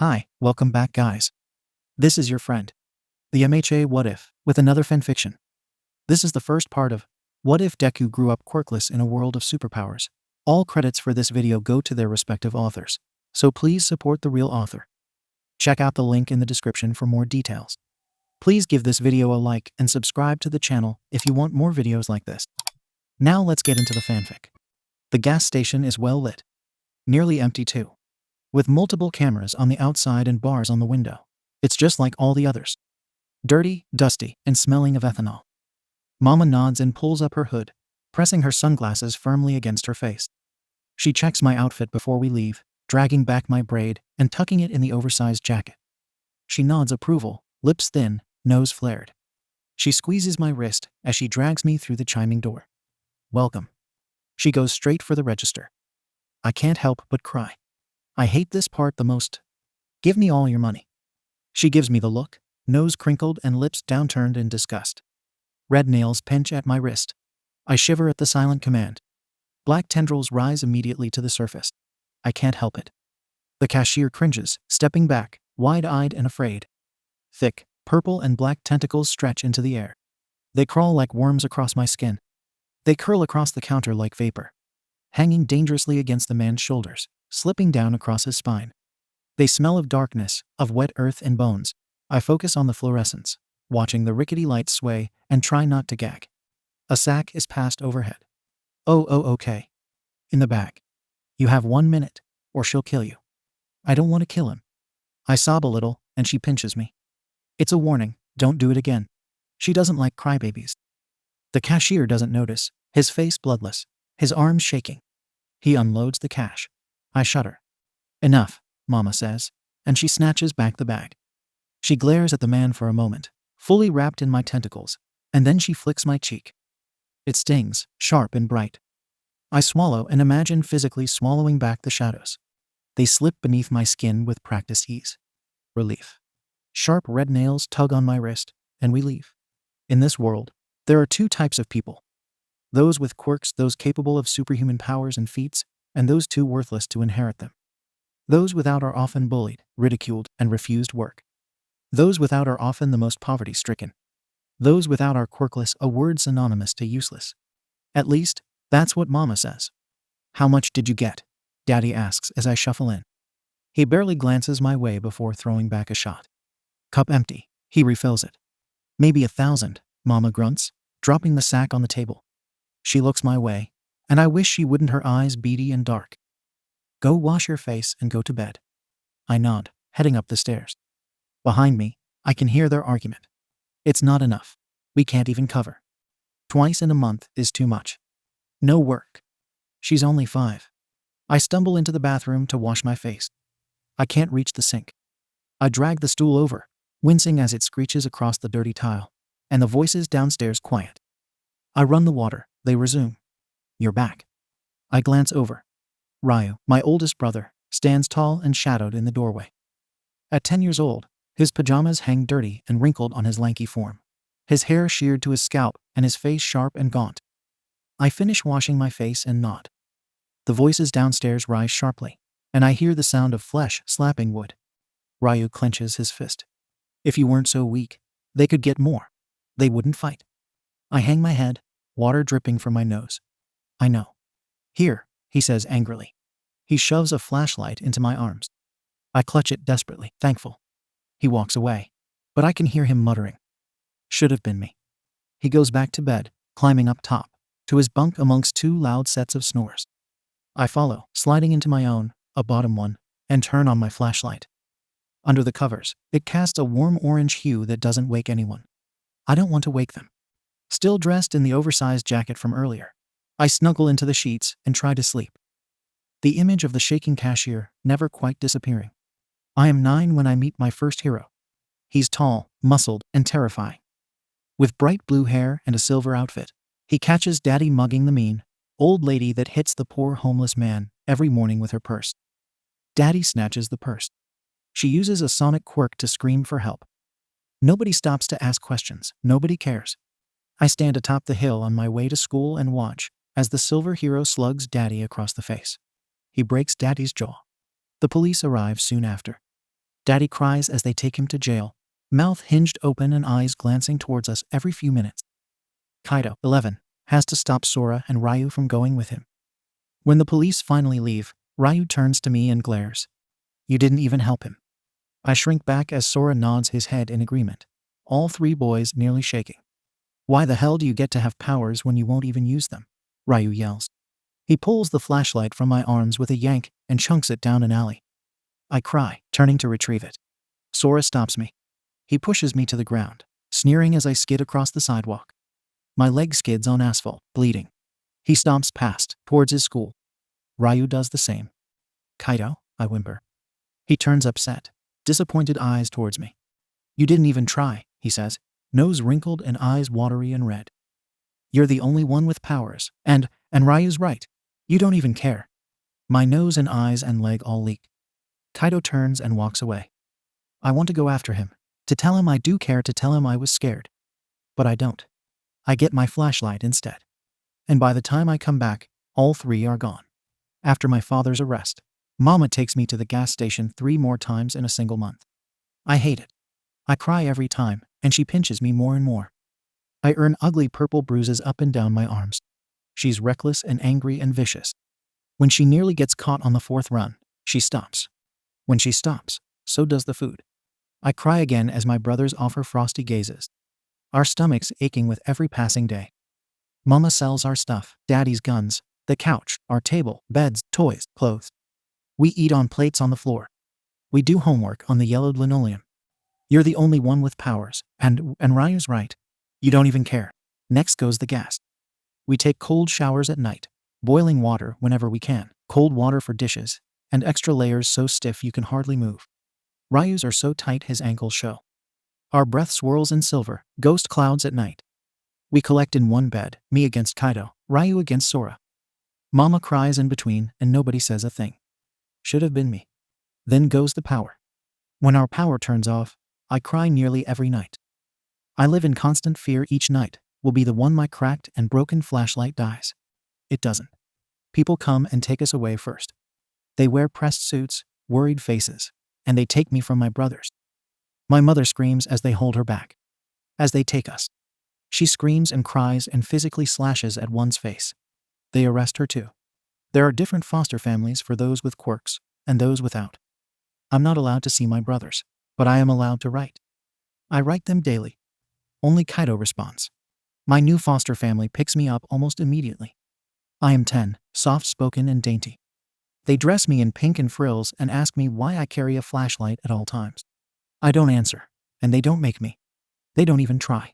Hi, welcome back guys. This is your friend, the MHA What If, with another fanfiction. This is the first part of What If Deku Grew Up Quirkless in a World of Superpowers. All credits for this video go to their respective authors, so please support the real author. Check out the link in the description for more details. Please give this video a like and subscribe to the channel if you want more videos like this. Now let's get into the fanfic. The gas station is well lit. Nearly empty too, with multiple cameras on the outside and bars on the window. It's just like all the others. Dirty, dusty, and smelling of ethanol. Mama nods and pulls up her hood, pressing her sunglasses firmly against her face. She checks my outfit before we leave, dragging back my braid and tucking it in the oversized jacket. She nods approval, lips thin, nose flared. She squeezes my wrist as she drags me through the chiming door. Welcome. She goes straight for the register. I can't help but cry. I hate this part the most. Give me all your money. She gives me the look, nose crinkled and lips downturned in disgust. Red nails pinch at my wrist. I shiver at the silent command. Black tendrils rise immediately to the surface. I can't help it. The cashier cringes, stepping back, wide-eyed and afraid. Thick, purple and black tentacles stretch into the air. They crawl like worms across my skin. They curl across the counter like vapor, hanging dangerously against the man's shoulders, slipping down across his spine. They smell of darkness, of wet earth and bones. I focus on the fluorescence, watching the rickety lights sway, and try not to gag. A sack is passed overhead. Oh, okay. In the back. You have 1 minute, or she'll kill you. I don't want to kill him. I sob a little, and she pinches me. It's a warning, don't do it again. She doesn't like crybabies. The cashier doesn't notice, his face bloodless, his arms shaking. He unloads the cash. I shudder. Enough, Mama says, and she snatches back the bag. She glares at the man for a moment, fully wrapped in my tentacles, and then she flicks my cheek. It stings, sharp and bright. I swallow and imagine physically swallowing back the shadows. They slip beneath my skin with practiced ease. Relief. Sharp red nails tug on my wrist, and we leave. In this world, there are two types of people. Those with quirks, those capable of superhuman powers and feats, and those too worthless to inherit them. Those without are often bullied, ridiculed, and refused work. Those without are often the most poverty-stricken. Those without are quirkless, a word synonymous to useless. At least, that's what Mama says. How much did you get? Daddy asks as I shuffle in. He barely glances my way before throwing back a shot. Cup empty. He refills it. Maybe 1,000, Mama grunts, dropping the sack on the table. She looks my way, and I wish she wouldn't, her eyes beady and dark. Go wash your face and go to bed. I nod, heading up the stairs. Behind me, I can hear their argument. It's not enough. We can't even cover. Twice in a month is too much. No work. She's only 5. I stumble into the bathroom to wash my face. I can't reach the sink. I drag the stool over, wincing as it screeches across the dirty tile, and the voices downstairs quiet. I run the water, they resume. You're back. I glance over. Ryu, my oldest brother, stands tall and shadowed in the doorway. At 10 years old, his pajamas hang dirty and wrinkled on his lanky form, his hair sheared to his scalp and his face sharp and gaunt. I finish washing my face and nod. The voices downstairs rise sharply, and I hear the sound of flesh slapping wood. Ryu clenches his fist. If you weren't so weak, they could get more. They wouldn't fight. I hang my head, water dripping from my nose. I know. Here, he says angrily. He shoves a flashlight into my arms. I clutch it desperately, thankful. He walks away, but I can hear him muttering. Should have been me. He goes back to bed, climbing up top, to his bunk amongst 2 loud sets of snores. I follow, sliding into my own, a bottom one, and turn on my flashlight. Under the covers, it casts a warm orange hue that doesn't wake anyone. I don't want to wake them. Still dressed in the oversized jacket from earlier, I snuggle into the sheets and try to sleep. The image of the shaking cashier never quite disappearing. I am 9 when I meet my first hero. He's tall, muscled, and terrifying. With bright blue hair and a silver outfit, he catches Daddy mugging the mean old lady that hits the poor homeless man every morning with her purse. Daddy snatches the purse. She uses a sonic quirk to scream for help. Nobody stops to ask questions. Nobody cares. I stand atop the hill on my way to school and watch as the silver hero slugs Daddy across the face. He breaks Daddy's jaw. The police arrive soon after. Daddy cries as they take him to jail, mouth hinged open and eyes glancing towards us every few minutes. Kaido, 11, has to stop Sora and Ryu from going with him. When the police finally leave, Ryu turns to me and glares. You didn't even help him. I shrink back as Sora nods his head in agreement, all three boys nearly shaking. Why the hell do you get to have powers when you won't even use them? Ryu yells. He pulls the flashlight from my arms with a yank and chunks it down an alley. I cry, turning to retrieve it. Sora stops me. He pushes me to the ground, sneering as I skid across the sidewalk. My leg skids on asphalt, bleeding. He stomps past, towards his school. Ryu does the same. Kaido, I whimper. He turns upset, disappointed eyes towards me. You didn't even try, he says, nose wrinkled and eyes watery and red. You're the only one with powers, and Ryu's right. You don't even care. My nose and eyes and leg all leak. Kaido turns and walks away. I want to go after him, to tell him I do care, to tell him I was scared. But I don't. I get my flashlight instead. And by the time I come back, all three are gone. After my father's arrest, Mama takes me to the gas station 3 more times in a single month. I hate it. I cry every time, and she pinches me more and more. I earn ugly purple bruises up and down my arms. She's reckless and angry and vicious. When she nearly gets caught on the 4th run, she stops. When she stops, so does the food. I cry again as my brothers offer frosty gazes. Our stomachs aching with every passing day. Mama sells our stuff, Daddy's guns, the couch, our table, beds, toys, clothes. We eat on plates on the floor. We do homework on the yellowed linoleum. You're the only one with powers, and Ryu's right. You don't even care. Next goes the gas. We take cold showers at night, boiling water whenever we can, cold water for dishes, and extra layers so stiff you can hardly move. Ryu's are so tight his ankles show. Our breath swirls in silver, ghost clouds at night. We collect in one bed, me against Kaido, Ryu against Sora. Mama cries in between and nobody says a thing. Should have been me. Then goes the power. When our power turns off, I cry nearly every night. I live in constant fear each night will be the one my cracked and broken flashlight dies. It doesn't. People come and take us away first. They wear pressed suits, worried faces, and they take me from my brothers. My mother screams as they hold her back. As they take us. She screams and cries and physically slashes at one's face. They arrest her too. There are different foster families for those with quirks and those without. I'm not allowed to see my brothers, but I am allowed to write. I write them daily. Only Kaido responds. My new foster family picks me up almost immediately. I am 10, soft-spoken and dainty. They dress me in pink and frills and ask me why I carry a flashlight at all times. I don't answer, and they don't make me. They don't even try.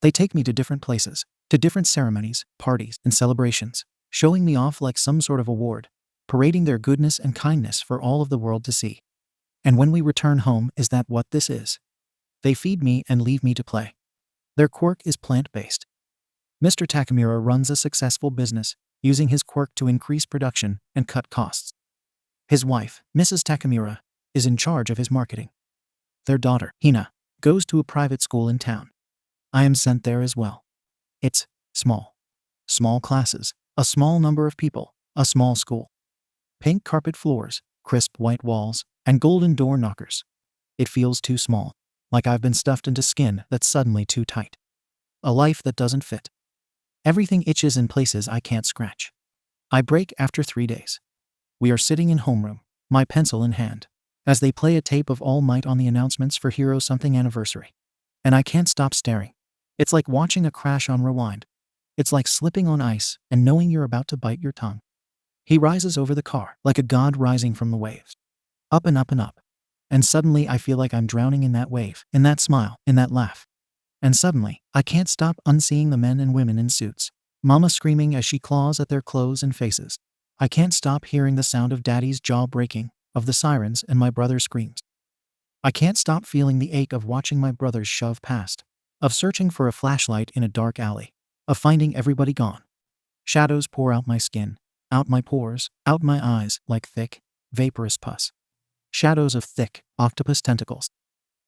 They take me to different places, to different ceremonies, parties, and celebrations, showing me off like some sort of award, parading their goodness and kindness for all of the world to see. And when we return home, is that what this is? They feed me and leave me to play. Their quirk is plant-based. Mr. Takamura runs a successful business, using his quirk to increase production and cut costs. His wife, Mrs. Takamura, is in charge of his marketing. Their daughter, Hina, goes to a private school in town. I am sent there as well. It's small. Small classes, a small number of people, a small school. Pink carpet floors, crisp white walls, and golden door knockers. It feels too small, like I've been stuffed into skin that's suddenly too tight. A life that doesn't fit. Everything itches in places I can't scratch. I break after 3 days. We are sitting in homeroom, my pencil in hand, as they play a tape of All Might on the announcements for Hero Something Anniversary. And I can't stop staring. It's like watching a crash on rewind. It's like slipping on ice and knowing you're about to bite your tongue. He rises over the car, like a god rising from the waves. Up and up and up. And suddenly I feel like I'm drowning in that wave, in that smile, in that laugh. And suddenly, I can't stop unseeing the men and women in suits. Mama screaming as she claws at their clothes and faces. I can't stop hearing the sound of Daddy's jaw breaking, of the sirens and my brother's screams. I can't stop feeling the ache of watching my brothers shove past, of searching for a flashlight in a dark alley, of finding everybody gone. Shadows pour out my skin, out my pores, out my eyes like thick, vaporous pus. Shadows of thick, octopus tentacles.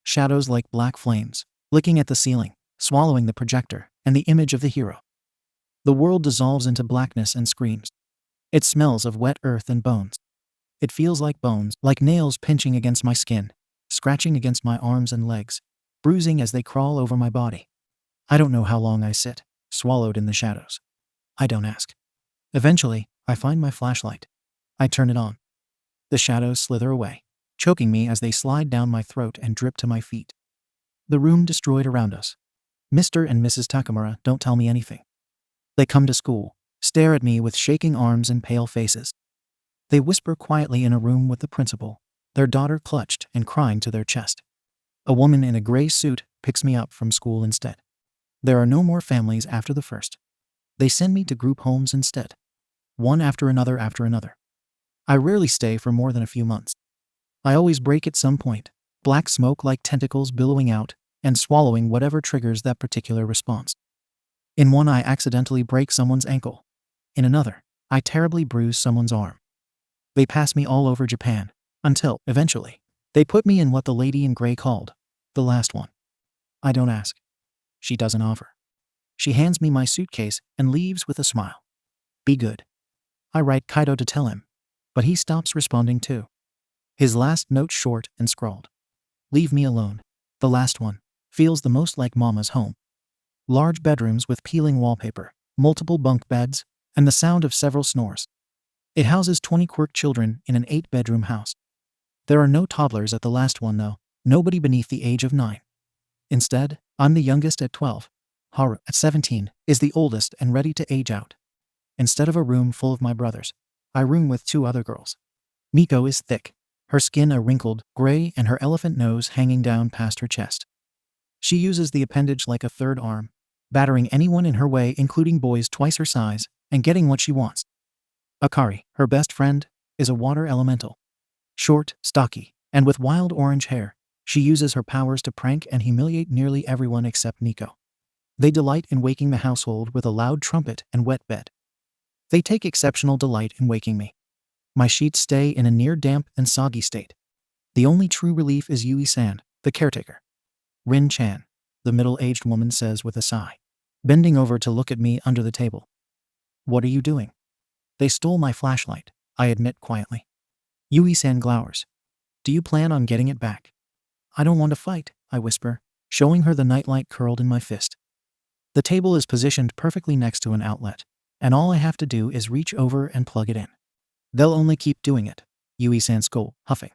Shadows like black flames, licking at the ceiling, swallowing the projector and the image of the hero. The world dissolves into blackness and screams. It smells of wet earth and bones. It feels like bones, like nails pinching against my skin, scratching against my arms and legs, bruising as they crawl over my body. I don't know how long I sit, swallowed in the shadows. I don't ask. Eventually, I find my flashlight. I turn it on. The shadows slither away, choking me as they slide down my throat and drip to my feet. The room destroyed around us. Mr. and Mrs. Takamura don't tell me anything. They come to school, stare at me with shaking arms and pale faces. They whisper quietly in a room with the principal, their daughter clutched and crying to their chest. A woman in a gray suit picks me up from school instead. There are no more families after the first. They send me to group homes instead. One after another after another. I rarely stay for more than a few months. I always break at some point, black smoke like tentacles billowing out and swallowing whatever triggers that particular response. In one, I accidentally break someone's ankle. In another, I terribly bruise someone's arm. They pass me all over Japan, until, eventually, they put me in what the lady in gray called the last one. I don't ask. She doesn't offer. She hands me my suitcase and leaves with a smile. Be good. I write Kaido to tell him, but he stops responding too. His last note short and scrawled. Leave me alone. The last one feels the most like Mama's home. Large bedrooms with peeling wallpaper, multiple bunk beds, and the sound of several snores. It houses 20 quirk children in an 8-bedroom house. There are no toddlers at the last one though, nobody beneath the age of 9. Instead, I'm the youngest at 12. Haru, at 17, is the oldest and ready to age out. Instead of a room full of my brothers, I room with 2 other girls. Miko is thick, her skin a wrinkled gray and her elephant nose hanging down past her chest. She uses the appendage like a third arm, battering anyone in her way including boys twice her size, and getting what she wants. Akari, her best friend, is a water elemental. Short, stocky, and with wild orange hair, she uses her powers to prank and humiliate nearly everyone except Nico. They delight in waking the household with a loud trumpet and wet bed. They take exceptional delight in waking me. My sheets stay in a near-damp and soggy state. The only true relief is Yui-san, the caretaker. Rin-chan, the middle-aged woman says with a sigh, bending over to look at me under the table. What are you doing? They stole my flashlight, I admit quietly. Yui-san glowers. Do you plan on getting it back? I don't want to fight, I whisper, showing her the nightlight curled in my fist. The table is positioned perfectly next to an outlet, and all I have to do is reach over and plug it in. They'll only keep doing it, Yui-san scolded, huffing.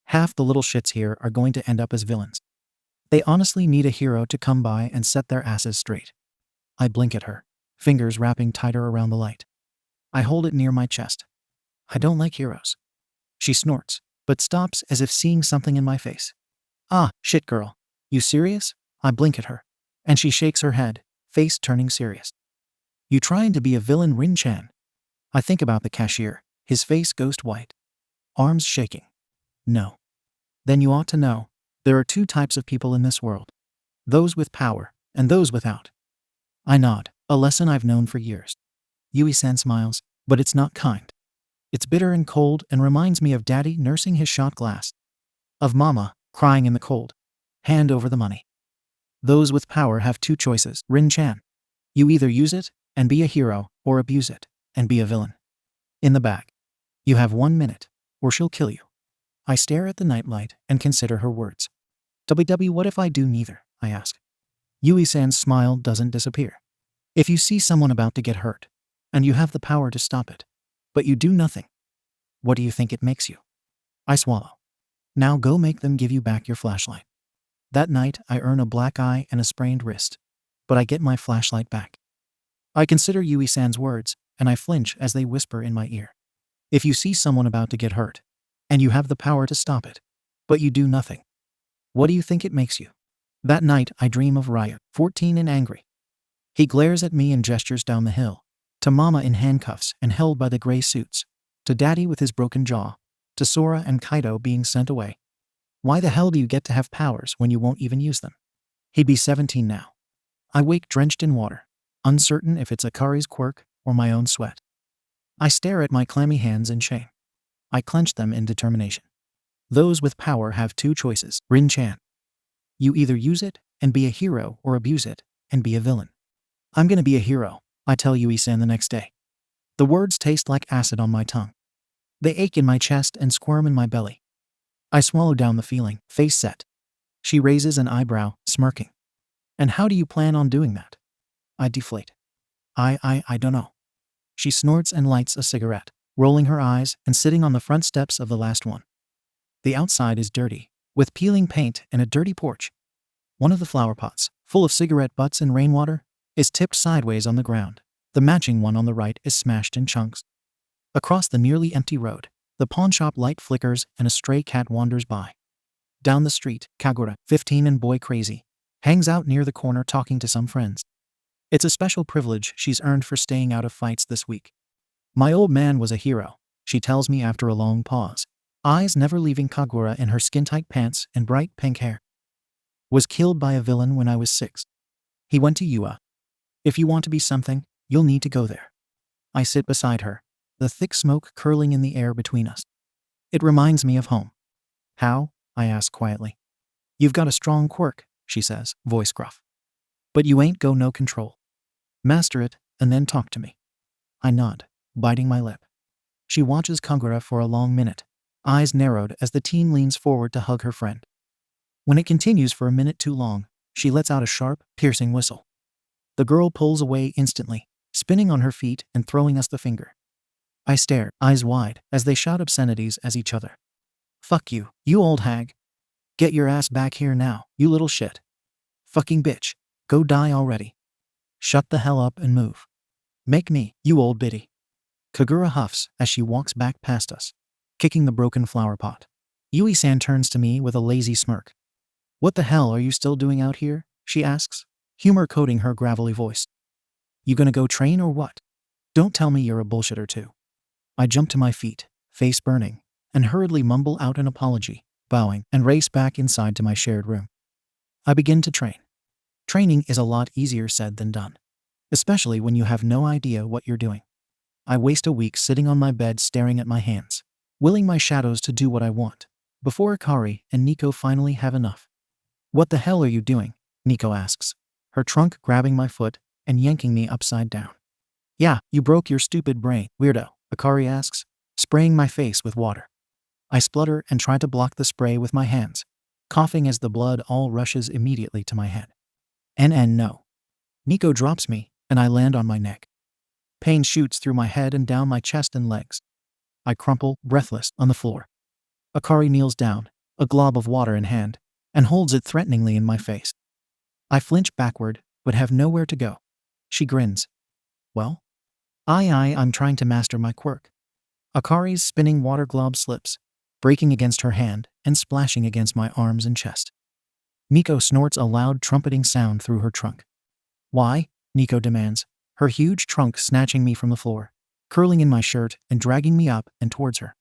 Half the little shits here are going to end up as villains. They honestly need a hero to come by and set their asses straight. I blink at her, fingers wrapping tighter around the light. I hold it near my chest. I don't like heroes. She snorts, but stops as if seeing something in my face. Ah, shit girl. You serious? I blink at her, and she shakes her head, face turning serious. You trying to be a villain, Rin-chan? I think about the cashier, his face ghost white. Arms shaking. No. Then you ought to know, there are 2 types of people in this world. Those with power, and those without. I nod, a lesson I've known for years. Yui-san smiles, but it's not kind. It's bitter and cold and reminds me of Daddy nursing his shot glass. Of Mama, crying in the cold. Hand over the money. Those with power have 2 choices, Rin-chan. You either use it and be a hero, or abuse it and be a villain. In the bag. You have 1 minute, or she'll kill you. I stare at the nightlight and consider her words. WW, what if I do neither? I ask. Yui-san's smile doesn't disappear. If you see someone about to get hurt, and you have the power to stop it, but you do nothing, what do you think it makes you? I swallow. Now go make them give you back your flashlight. That night, I earn a black eye and a sprained wrist, but I get my flashlight back. I consider Yui-san's words, and I flinch as they whisper in my ear. If you see someone about to get hurt, and you have the power to stop it, but you do nothing, what do you think it makes you? That night, I dream of Ryu, 14 and angry. He glares at me and gestures down the hill, to Mama in handcuffs and held by the gray suits, to Daddy with his broken jaw, to Sora and Kaido being sent away. Why the hell do you get to have powers when you won't even use them? He'd be 17 now. I wake drenched in water, uncertain if it's Akari's quirk or my own sweat. I stare at my clammy hands in shame. I clench them in determination. Those with power have 2 choices, Rin-chan. You either use it and be a hero or abuse it and be a villain. I'm gonna be a hero, I tell Yui-san the next day. The words taste like acid on my tongue. They ache in my chest and squirm in my belly. I swallow down the feeling, face set. She raises an eyebrow, smirking. And how do you plan on doing that? I deflate. I don't know. She snorts and lights a cigarette, rolling her eyes and sitting on the front steps of the last one. The outside is dirty, with peeling paint and a dirty porch. One of the flower pots, full of cigarette butts and rainwater, is tipped sideways on the ground. The matching one on the right is smashed in chunks. Across the nearly empty road, the pawnshop light flickers and a stray cat wanders by. Down the street, Kagura, 15 and boy crazy, hangs out near the corner talking to some friends. It's a special privilege she's earned for staying out of fights this week. My old man was a hero, she tells me after a long pause, eyes never leaving Kagura in her skin-tight pants and bright pink hair. Was killed by a villain when I was 6. He went to Ua. If you want to be something, you'll need to go there. I sit beside her, the thick smoke curling in the air between us. It reminds me of home. How? I ask quietly. You've got a strong quirk, she says, voice gruff. But you ain't go no control. Master it, and then talk to me. I nod, biting my lip. She watches Kagura for a long minute, eyes narrowed as the teen leans forward to hug her friend. When it continues for a minute too long, she lets out a sharp, piercing whistle. The girl pulls away instantly, spinning on her feet and throwing us the finger. I stare, eyes wide, as they shout obscenities at each other. Fuck you, you old hag. Get your ass back here now, you little shit. Fucking bitch, go die already. Shut the hell up and move. Make me, you old biddy. Kagura huffs as she walks back past us, kicking the broken flower pot. Yui-san turns to me with a lazy smirk. What the hell are you still doing out here? She asks, humor coating her gravelly voice. You gonna go train or what? Don't tell me you're a bullshitter too. I jump to my feet, face burning, and hurriedly mumble out an apology, bowing, and race back inside to my shared room. I begin to train. Training is a lot easier said than done, especially when you have no idea what you're doing. I waste a week sitting on my bed staring at my hands, willing my shadows to do what I want, before Akari and Nico finally have enough. What the hell are you doing? Nico asks, her trunk grabbing my foot and yanking me upside down. Yeah, you broke your stupid brain, weirdo, Akari asks, spraying my face with water. I splutter and try to block the spray with my hands, coughing as the blood all rushes immediately to my head. No. Nico drops me, and I land on my neck. Pain shoots through my head and down my chest and legs. I crumple, breathless, on the floor. Akari kneels down, a glob of water in hand, and holds it threateningly in my face. I flinch backward, but have nowhere to go. She grins. Well? I'm trying to master my quirk. Akari's spinning water glob slips, breaking against her hand and splashing against my arms and chest. Nico snorts a loud trumpeting sound through her trunk. Why? Nico demands, her huge trunk snatching me from the floor, curling in my shirt and dragging me up and towards her.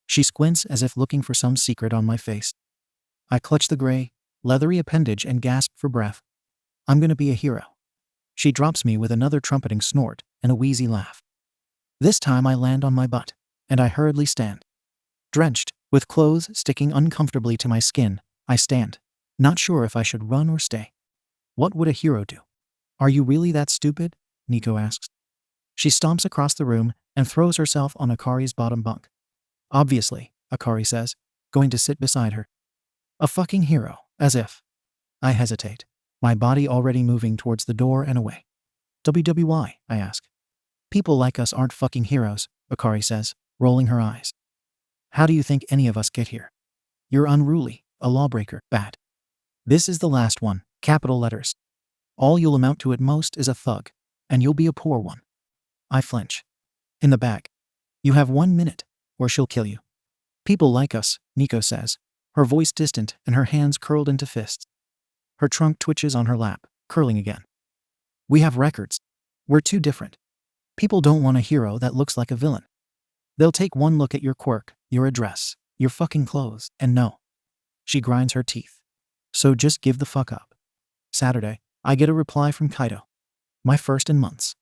She squints as if looking for some secret on my face. I clutch the gray, leathery appendage and gasp for breath. I'm gonna be a hero. She drops me with another trumpeting snort and a wheezy laugh. This time I land on my butt, and I hurriedly stand. Drenched, with clothes sticking uncomfortably to my skin, I stand, not sure if I should run or stay. What would a hero do? Are you really that stupid? Nico asks. She stomps across the room and throws herself on Akari's bottom bunk. Obviously, Akari says, going to sit beside her. A fucking hero, as if. I hesitate, my body already moving towards the door and away. WWY, I ask. People like us aren't fucking heroes, Akari says, rolling her eyes. How do you think any of us get here? You're unruly, a lawbreaker, bad. This is the last one, capital letters. All you'll amount to at most is a thug, and you'll be a poor one. I flinch. In the back. You have 1 minute, or she'll kill you. People like us, Nico says, her voice distant and her hands curled into fists. Her trunk twitches on her lap, curling again. We have records. We're too different. People don't want a hero that looks like a villain. They'll take one look at your quirk, your address, your fucking clothes, and no. She grinds her teeth. So just give the fuck up. Saturday, I get a reply from Kaido. My first in months.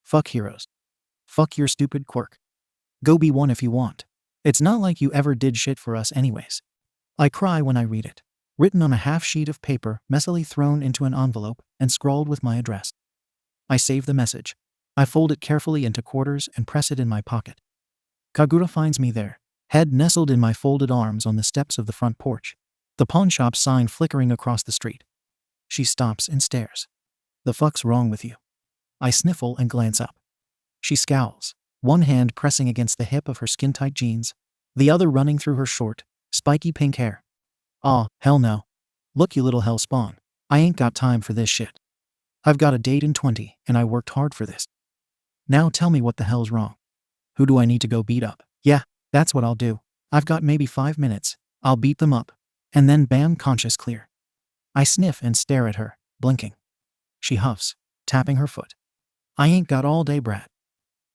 Fuck heroes. Fuck your stupid quirk. Go be one if you want. It's not like you ever did shit for us anyways. I cry when I read it. Written on a half sheet of paper, messily thrown into an envelope and scrawled with my address. I save the message. I fold it carefully into quarters and press it in my pocket. Kagura finds me there, head nestled in my folded arms on the steps of the front porch, the pawnshop sign flickering across the street. She stops and stares. The fuck's wrong with you? I sniffle and glance up. She scowls, one hand pressing against the hip of her skin-tight jeans, the other running through her short, spiky pink hair. Aw, hell no. Look, you little hell spawn. I ain't got time for this shit. I've got a date in 20 and I worked hard for this. Now tell me what the hell's wrong. Who do I need to go beat up? Yeah, that's what I'll do. I've got maybe 5 minutes. I'll beat them up. And then bam, conscious clear. I sniff and stare at her, blinking. She huffs, tapping her foot. I ain't got all day, Brad.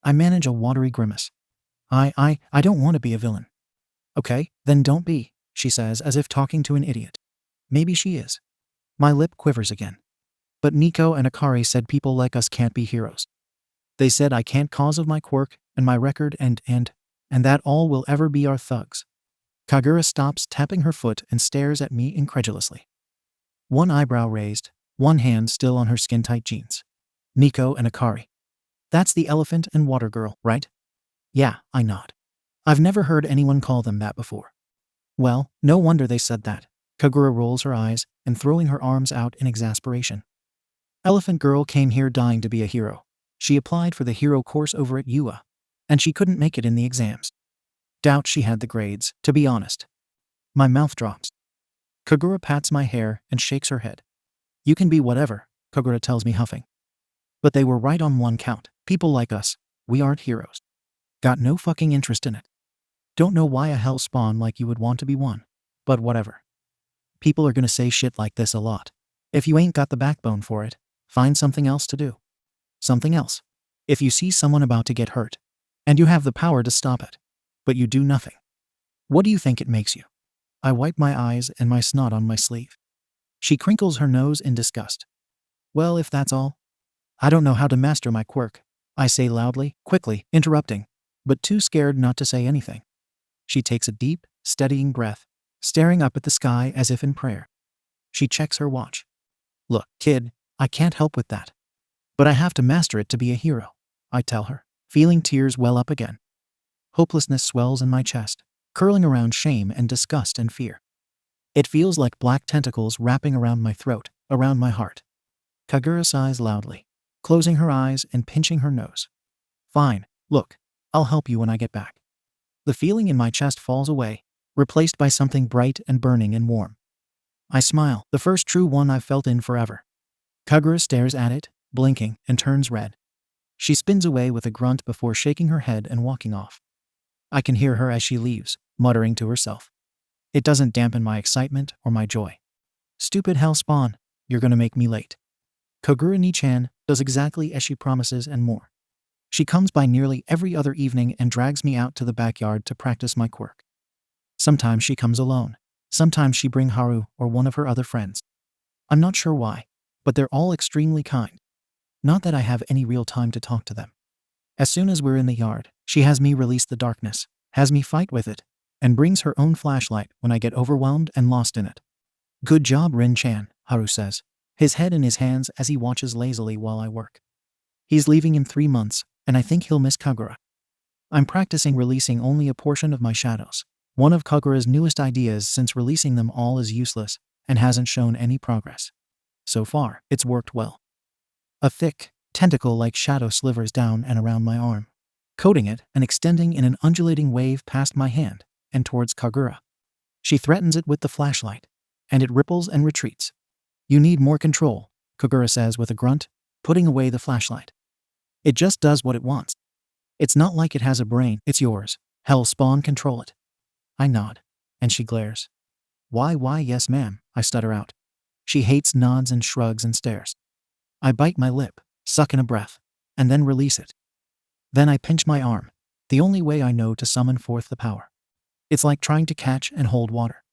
I manage a watery grimace. I don't want to be a villain. Okay, then don't be, she says as if talking to an idiot. Maybe she is. My lip quivers again. But Nico and Akari said people like us can't be heroes. They said I can't cause of my quirk and my record and that all will ever be our thugs. Kagura stops tapping her foot and stares at me incredulously. One eyebrow raised, one hand still on her skin-tight jeans. Nico and Akari. That's the elephant and water girl, right? Yeah, I nod. I've never heard anyone call them that before. Well, no wonder they said that. Kagura rolls her eyes and throwing her arms out in exasperation. Elephant girl came here dying to be a hero. She applied for the hero course over at UA, and she couldn't make it in the exams. Doubt she had the grades, to be honest. My mouth drops. Kagura pats my hair and shakes her head. You can be whatever, Kagura tells me, huffing. But they were right on one count. People like us, we aren't heroes. Got no fucking interest in it. Don't know why a hell spawn like you would want to be one, but whatever. People are gonna say shit like this a lot. If you ain't got the backbone for it, find something else to do. Something else. If you see someone about to get hurt, and you have the power to stop it, but you do nothing, what do you think it makes you? I wipe my eyes and my snot on my sleeve. She crinkles her nose in disgust. Well, if that's all. I don't know how to master my quirk, I say loudly, quickly, interrupting, but too scared not to say anything. She takes a deep, steadying breath, staring up at the sky as if in prayer. She checks her watch. Look, kid, I can't help with that. But I have to master it to be a hero, I tell her, feeling tears well up again. Hopelessness swells in my chest, curling around shame and disgust and fear. It feels like black tentacles wrapping around my throat, around my heart. Kagura sighs loudly, closing her eyes and pinching her nose. Fine, look, I'll help you when I get back. The feeling in my chest falls away, replaced by something bright and burning and warm. I smile, the first true one I've felt in forever. Kagura stares at it, blinking, and turns red. She spins away with a grunt before shaking her head and walking off. I can hear her as she leaves, muttering to herself. It doesn't dampen my excitement or my joy. Stupid hell spawn, you're gonna make me late. Kagura Ni-chan does exactly as she promises and more. She comes by nearly every other evening and drags me out to the backyard to practice my quirk. Sometimes she comes alone. Sometimes she brings Haru or one of her other friends. I'm not sure why, but they're all extremely kind. Not that I have any real time to talk to them. As soon as we're in the yard, she has me release the darkness, has me fight with it, and brings her own flashlight when I get overwhelmed and lost in it. Good job, Rin-chan, Haru says, his head in his hands as he watches lazily while I work. He's leaving in 3 months, and I think he'll miss Kagura. I'm practicing releasing only a portion of my shadows. One of Kagura's newest ideas since releasing them all is useless and hasn't shown any progress. So far, it's worked well. A thick, tentacle-like shadow slivers down and around my arm, coating it and extending in an undulating wave past my hand and towards Kagura. She threatens it with the flashlight, and it ripples and retreats. You need more control, Kagura says with a grunt, putting away the flashlight. It just does what it wants. It's not like it has a brain, it's yours. Hell spawn, control it. I nod, and she glares. Why, yes ma'am, I stutter out. She hates, nods and shrugs and stares. I bite my lip, suck in a breath, and then release it. Then I pinch my arm, the only way I know to summon forth the power. It's like trying to catch and hold water.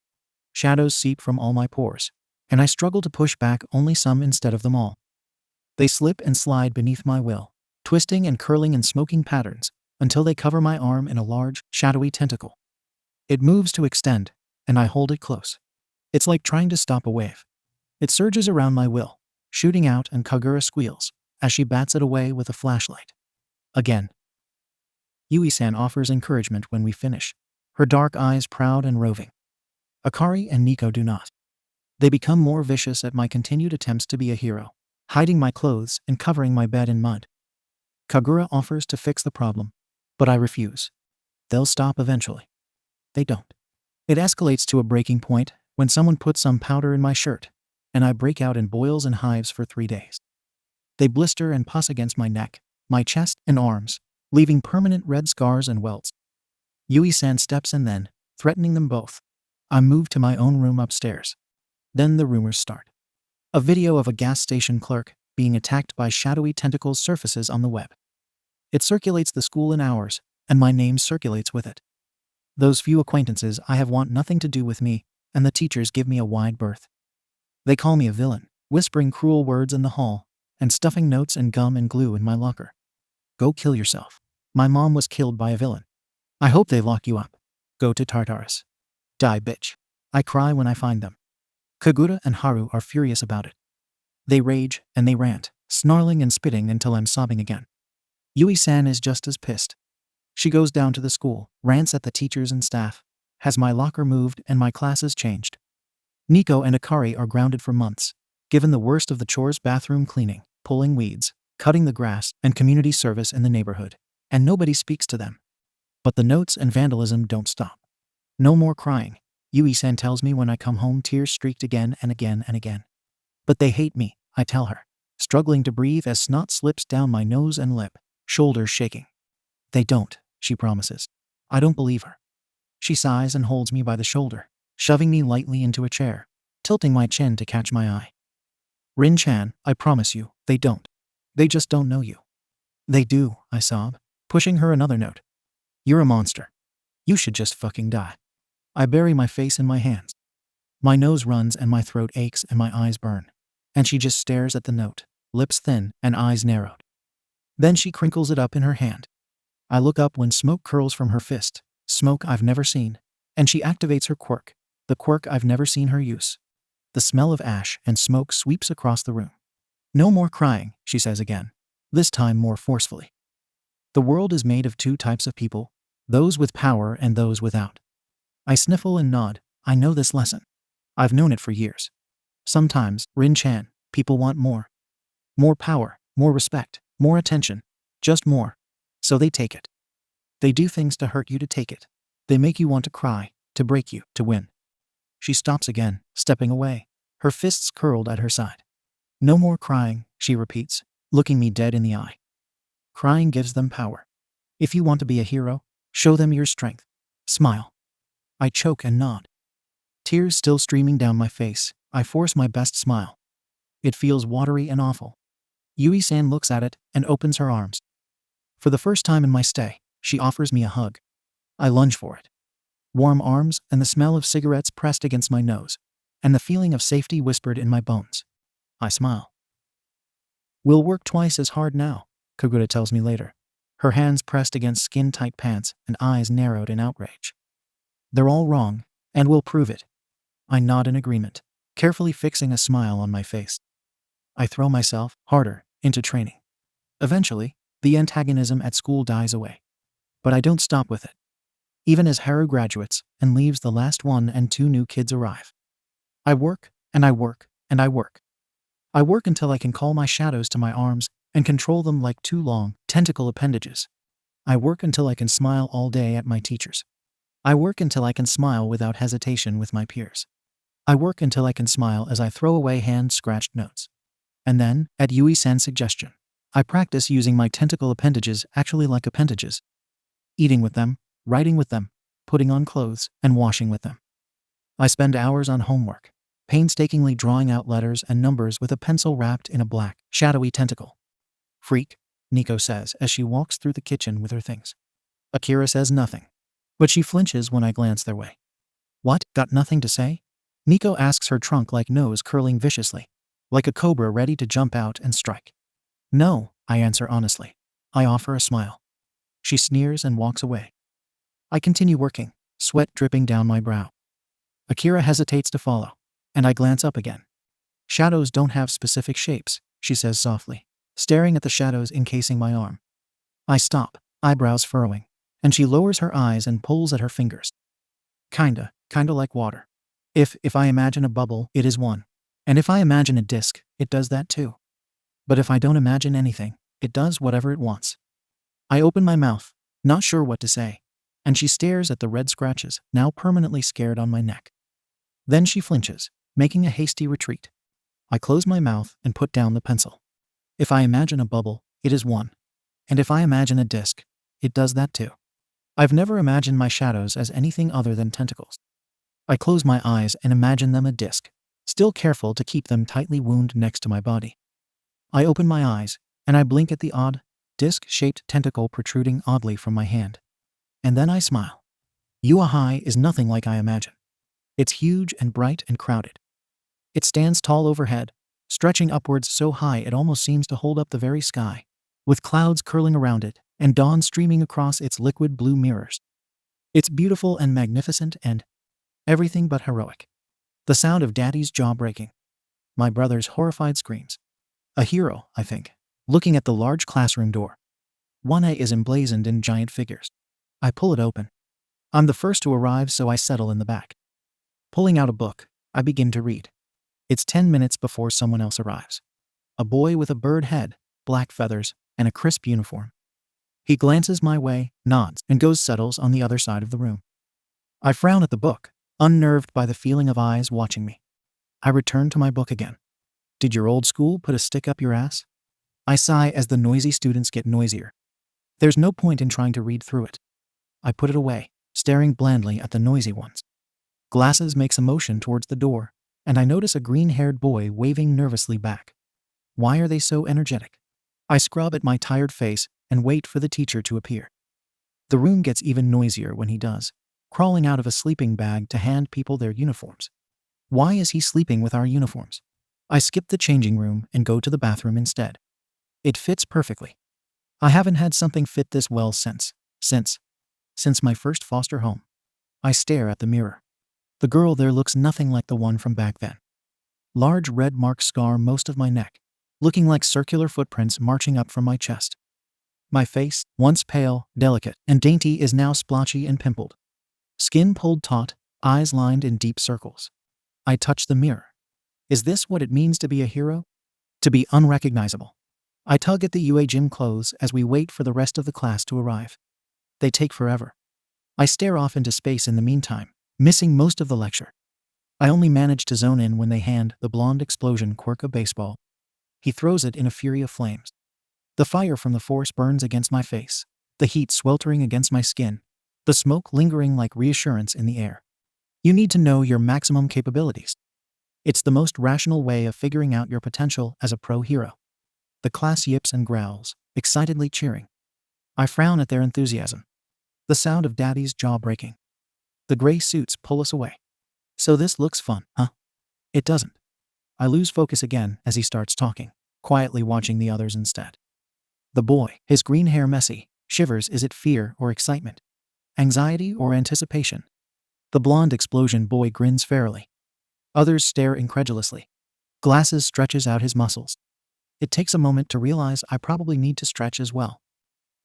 Shadows seep from all my pores, and I struggle to push back only some instead of them all. They slip and slide beneath my will, twisting and curling in smoking patterns, until they cover my arm in a large, shadowy tentacle. It moves to extend, and I hold it close. It's like trying to stop a wave. It surges around my will, shooting out, and Kagura squeals as she bats it away with a flashlight. Again. Yui-san offers encouragement when we finish. her dark eyes proud and roving. Akari and Nico do not. They become more vicious at my continued attempts to be a hero, hiding my clothes and covering my bed in mud. Kagura offers to fix the problem, but I refuse. They'll stop eventually. They don't. It escalates to a breaking point when someone puts some powder in my shirt, and I break out in boils and hives for 3 days. They blister and pus against my neck, my chest and arms, leaving permanent red scars and welts. Yui-san steps in then, threatening them both. I move to my own room upstairs. Then the rumors start. A video of a gas station clerk being attacked by shadowy tentacles surfaces on the web. It circulates the school in hours, and my name circulates with it. Those few acquaintances I have want nothing to do with me, and the teachers give me a wide berth. They call me a villain, whispering cruel words in the hall, and stuffing notes and gum and glue in my locker. Go kill yourself. My mom was killed by a villain. I hope they lock you up. Go to Tartarus. Die, bitch. I cry when I find them. Kagura and Haru are furious about it. They rage and they rant, snarling and spitting until I'm sobbing again. Yui-san is just as pissed. She goes down to the school, rants at the teachers and staff, has my locker moved and my classes changed. Nico and Akari are grounded for months, given the worst of the chores: bathroom cleaning, pulling weeds, cutting the grass, and community service in the neighborhood, and nobody speaks to them. But the notes and vandalism don't stop. No more crying, Yui-san tells me when I come home, tears streaked again and again and again. But they hate me, I tell her, struggling to breathe as snot slips down my nose and lip, shoulders shaking. They don't, she promises. I don't believe her. She sighs and holds me by the shoulder, shoving me lightly into a chair, tilting my chin to catch my eye. Rin-chan, I promise you, they don't. They just don't know you. They do, I sob, pushing her another note. You're a monster. You should just fucking die. I bury my face in my hands. My nose runs and my throat aches and my eyes burn. And she just stares at the note, lips thin and eyes narrowed. Then she crinkles it up in her hand. I look up when smoke curls from her fist, smoke I've never seen, and she activates her quirk, the quirk I've never seen her use. The smell of ash and smoke sweeps across the room. No more crying, she says again, this time more forcefully. The world is made of 2 types of people, those with power and those without. I sniffle and nod. I know this lesson. I've known it for years. Sometimes, Rin-chan, people want more. More power, more respect, more attention, just more. So they take it. They do things to hurt you to take it. They make you want to cry, to break you, to win. She stops again, stepping away, her fists curled at her side. No more crying, she repeats, looking me dead in the eye. Crying gives them power. If you want to be a hero, show them your strength. Smile. I choke and nod. Tears still streaming down my face, I force my best smile. It feels watery and awful. Yui-san looks at it and opens her arms. For the first time in my stay, she offers me a hug. I lunge for it. Warm arms and the smell of cigarettes pressed against my nose, and the feeling of safety whispered in my bones. I smile. We'll work twice as hard now, Kagura tells me later, her hands pressed against skin-tight pants and eyes narrowed in outrage. They're all wrong, and we'll prove it. I nod in agreement, carefully fixing a smile on my face. I throw myself, harder, into training. Eventually, the antagonism at school dies away. But I don't stop with it. Even as Haru graduates and leaves, the last 1 and 2 new kids arrive. I work, and I work, and I work. I work until I can call my shadows to my arms and control them like 2 long, tentacle appendages. I work until I can smile all day at my teachers. I work until I can smile without hesitation with my peers. I work until I can smile as I throw away hand-scratched notes. And then, at Yui-san's suggestion, I practice using my tentacle appendages actually like appendages. Eating with them, writing with them, putting on clothes, and washing with them. I spend hours on homework, painstakingly drawing out letters and numbers with a pencil wrapped in a black, shadowy tentacle. Freak, Nico says as she walks through the kitchen with her things. Akira says nothing, but she flinches when I glance their way. What, got nothing to say? Nico asks, her trunk-like nose curling viciously, like a cobra ready to jump out and strike. No, I answer honestly. I offer a smile. She sneers and walks away. I continue working, sweat dripping down my brow. Akira hesitates to follow, and I glance up again. Shadows don't have specific shapes, she says softly, staring at the shadows encasing my arm. I stop, eyebrows furrowing, and she lowers her eyes and pulls at her fingers. Kinda like water. If I imagine a bubble, it is one. And if I imagine a disc, it does that too. But if I don't imagine anything, it does whatever it wants. I open my mouth, not sure what to say, and she stares at the red scratches, now permanently scared on my neck. Then she flinches, making a hasty retreat. I close my mouth and put down the pencil. If I imagine a bubble, it is one. And if I imagine a disc, it does that too. I've never imagined my shadows as anything other than tentacles. I close my eyes and imagine them a disc, still careful to keep them tightly wound next to my body. I open my eyes, and I blink at the odd, disc-shaped tentacle protruding oddly from my hand. And then I smile. Yuahai is nothing like I imagine. It's huge and bright and crowded. It stands tall overhead, stretching upwards so high it almost seems to hold up the very sky, with clouds curling around it and dawn streaming across its liquid blue mirrors. It's beautiful and magnificent and everything but heroic. The sound of Daddy's jaw breaking. My brother's horrified screams. A hero, I think, looking at the large classroom door. 1A is emblazoned in giant figures. I pull it open. I'm the first to arrive, so I settle in the back. Pulling out a book, I begin to read. It's 10 minutes before someone else arrives. A boy with a bird head, black feathers, and a crisp uniform. He glances my way, nods, and goes settles on the other side of the room. I frown at the book, unnerved by the feeling of eyes watching me. I return to my book again. Did your old school put a stick up your ass? I sigh as the noisy students get noisier. There's no point in trying to read through it. I put it away, staring blandly at the noisy ones. Glasses makes a motion towards the door, and I notice a green-haired boy waving nervously back. Why are they so energetic? I scrub at my tired face and wait for the teacher to appear. The room gets even noisier when he does, crawling out of a sleeping bag to hand people their uniforms. Why is he sleeping with our uniforms? I skip the changing room and go to the bathroom instead. It fits perfectly. I haven't had something fit this well since my first foster home. I stare at the mirror. The girl there looks nothing like the one from back then. Large red marks scar most of my neck, looking like circular footprints marching up from my chest. My face, once pale, delicate, and dainty, is now splotchy and pimpled. Skin pulled taut, eyes lined in deep circles. I touch the mirror. Is this what it means to be a hero? To be unrecognizable. I tug at the UA gym clothes as we wait for the rest of the class to arrive. They take forever. I stare off into space in the meantime, missing most of the lecture. I only manage to zone in when they hand the blonde explosion Quirk a baseball. He throws it in a fury of flames. The fire from the force burns against my face, the heat sweltering against my skin, the smoke lingering like reassurance in the air. You need to know your maximum capabilities. It's the most rational way of figuring out your potential as a pro hero. The class yips and growls, excitedly cheering. I frown at their enthusiasm. The sound of Daddy's jaw breaking. The gray suits pull us away. So this looks fun, huh? It doesn't. I lose focus again as he starts talking, quietly watching the others instead. The boy, his green hair messy, shivers. Is it fear or excitement? Anxiety or anticipation? The blonde explosion boy grins fairly. Others stare incredulously. Glasses stretches out his muscles. It takes a moment to realize I probably need to stretch as well.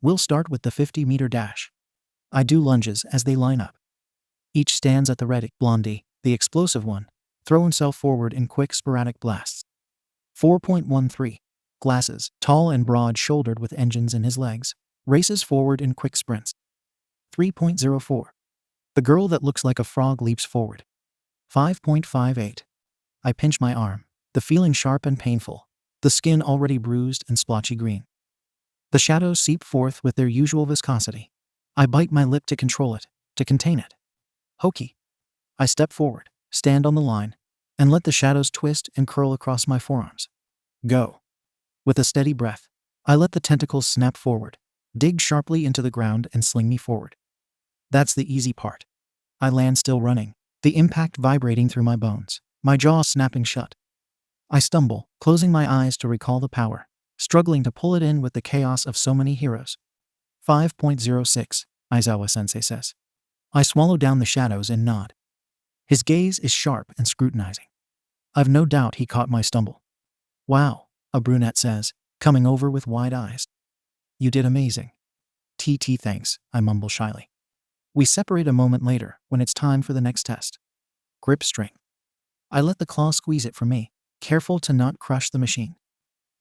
We'll start with the 50-meter dash. I do lunges as they line up. Each stands at the ready. Blondie, the explosive one, throw himself forward in quick sporadic blasts. 4.13. Glasses, tall and broad-shouldered with engines in his legs, races forward in quick sprints. 3.04. The girl that looks like a frog leaps forward. 5.58. I pinch my arm, the feeling sharp and painful, the skin already bruised and splotchy green. The shadows seep forth with their usual viscosity. I bite my lip to control it, to contain it. Hokey. I step forward, stand on the line, and let the shadows twist and curl across my forearms. Go. With a steady breath, I let the tentacles snap forward, dig sharply into the ground and sling me forward. That's the easy part. I land still running, the impact vibrating through my bones, my jaw snapping shut. I stumble, closing my eyes to recall the power, struggling to pull it in with the chaos of so many heroes. 5.06, Aizawa-sensei says. I swallow down the shadows and nod. His gaze is sharp and scrutinizing. I've no doubt he caught my stumble. Wow, a brunette says, coming over with wide eyes. You did amazing. TT thanks, I mumble shyly. We separate a moment later when it's time for the next test. Grip strength. I let the claw squeeze it from me, careful to not crush the machine.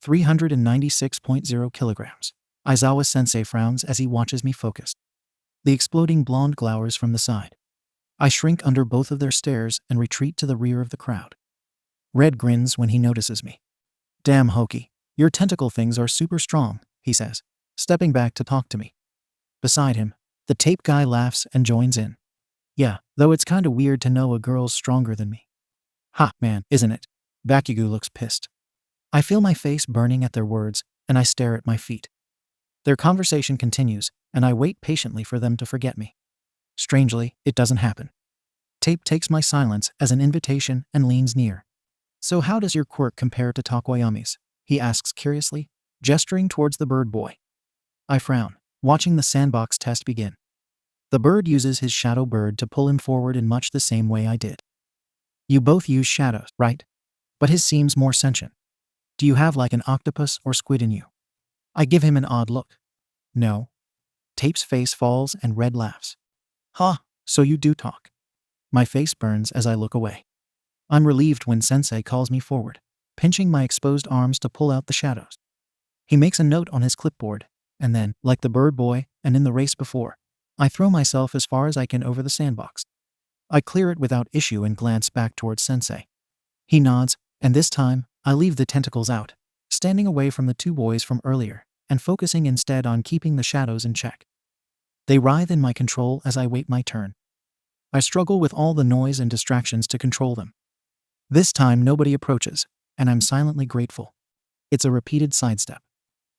396.0 kilograms. Aizawa-sensei frowns as he watches me focus. The exploding blonde glowers from the side. I shrink under both of their stares and retreat to the rear of the crowd. Red grins when he notices me. Damn, Hoki, your tentacle things are super strong, he says, stepping back to talk to me. Beside him, the tape guy laughs and joins in. Yeah, though it's kinda weird to know a girl's stronger than me. Ha, man, isn't it? Bakugo looks pissed. I feel my face burning at their words, and I stare at my feet. Their conversation continues, and I wait patiently for them to forget me. Strangely, it doesn't happen. Tape takes my silence as an invitation and leans near. So how does your quirk compare to Takoyami's? He asks curiously, gesturing towards the bird boy. I frown, watching the sandbox test begin. The bird uses his shadow bird to pull him forward in much the same way I did. You both use shadows, right? But his seems more sentient. Do you have like an octopus or squid in you? I give him an odd look. No. Tape's face falls and Red laughs. Ha, so you do talk. My face burns as I look away. I'm relieved when Sensei calls me forward, pinching my exposed arms to pull out the shadows. He makes a note on his clipboard, and then, like the bird boy and in the race before, I throw myself as far as I can over the sandbox. I clear it without issue and glance back towards Sensei. He nods, and this time, I leave the tentacles out, standing away from the two boys from earlier, and focusing instead on keeping the shadows in check. They writhe in my control as I wait my turn. I struggle with all the noise and distractions to control them. This time nobody approaches, and I'm silently grateful. It's a repeated sidestep.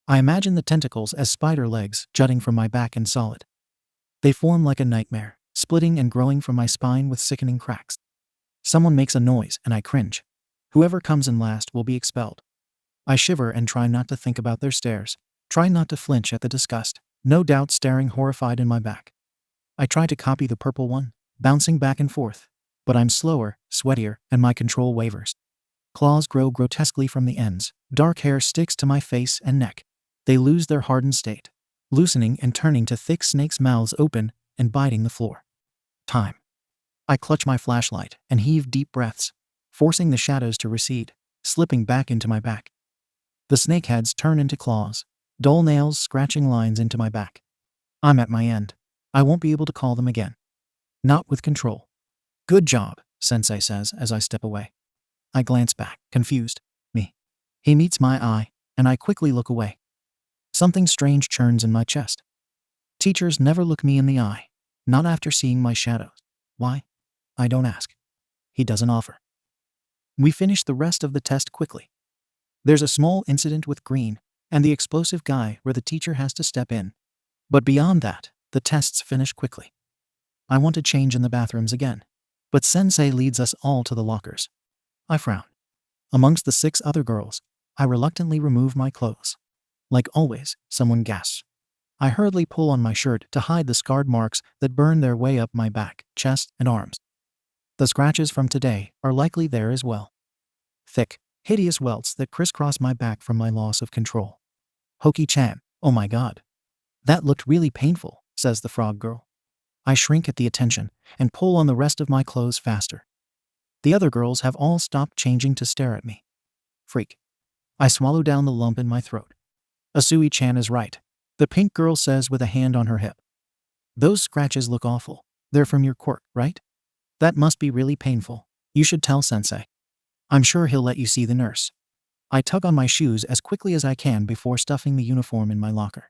I imagine the tentacles as spider legs jutting from my back and solid. They form like a nightmare, splitting and growing from my spine with sickening cracks. Someone makes a noise and I cringe. Whoever comes in last will be expelled. I shiver and try not to think about their stares, try not to flinch at the disgust, no doubt staring horrified in my back. I try to copy the purple one, bouncing back and forth, but I'm slower, sweatier, and my control wavers. Claws grow grotesquely from the ends, dark hair sticks to my face and neck. They lose their hardened state, loosening and turning to thick snakes' mouths open and biting the floor. Time. I clutch my flashlight and heave deep breaths, forcing the shadows to recede, slipping back into my back. The snakeheads turn into claws, dull nails scratching lines into my back. I'm at my end. I won't be able to call them again. Not with control. Good job, Sensei says as I step away. I glance back, confused. Me. He meets my eye, and I quickly look away. Something strange churns in my chest. Teachers never look me in the eye, not after seeing my shadows. Why? I don't ask. He doesn't offer. We finish the rest of the test quickly. There's a small incident with Green and the explosive guy where the teacher has to step in. But beyond that, the tests finish quickly. I want to change in the bathrooms again, but Sensei leads us all to the lockers. I frown. Amongst the 6 other girls, I reluctantly remove my clothes. Like always, someone gasps. I hurriedly pull on my shirt to hide the scarred marks that burn their way up my back, chest, and arms. The scratches from today are likely there as well. Thick, hideous welts that crisscross my back from my loss of control. Hoki-chan, oh my god. That looked really painful, says the frog girl. I shrink at the attention and pull on the rest of my clothes faster. The other girls have all stopped changing to stare at me. Freak. I swallow down the lump in my throat. Asui-chan is right, the pink girl says with a hand on her hip. Those scratches look awful. They're from your quirk, right? That must be really painful. You should tell Sensei. I'm sure he'll let you see the nurse. I tug on my shoes as quickly as I can before stuffing the uniform in my locker.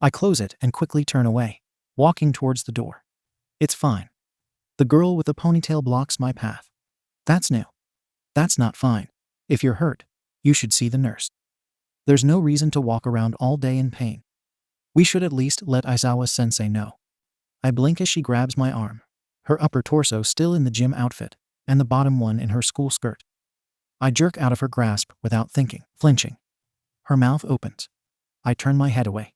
I close it and quickly turn away, walking towards the door. It's fine. The girl with the ponytail blocks my path. That's new. That's not fine. If you're hurt, you should see the nurse. There's no reason to walk around all day in pain. We should at least let Aizawa-sensei know. I blink as she grabs my arm, her upper torso still in the gym outfit, and the bottom one in her school skirt. I jerk out of her grasp without thinking, flinching. Her mouth opens. I turn my head away.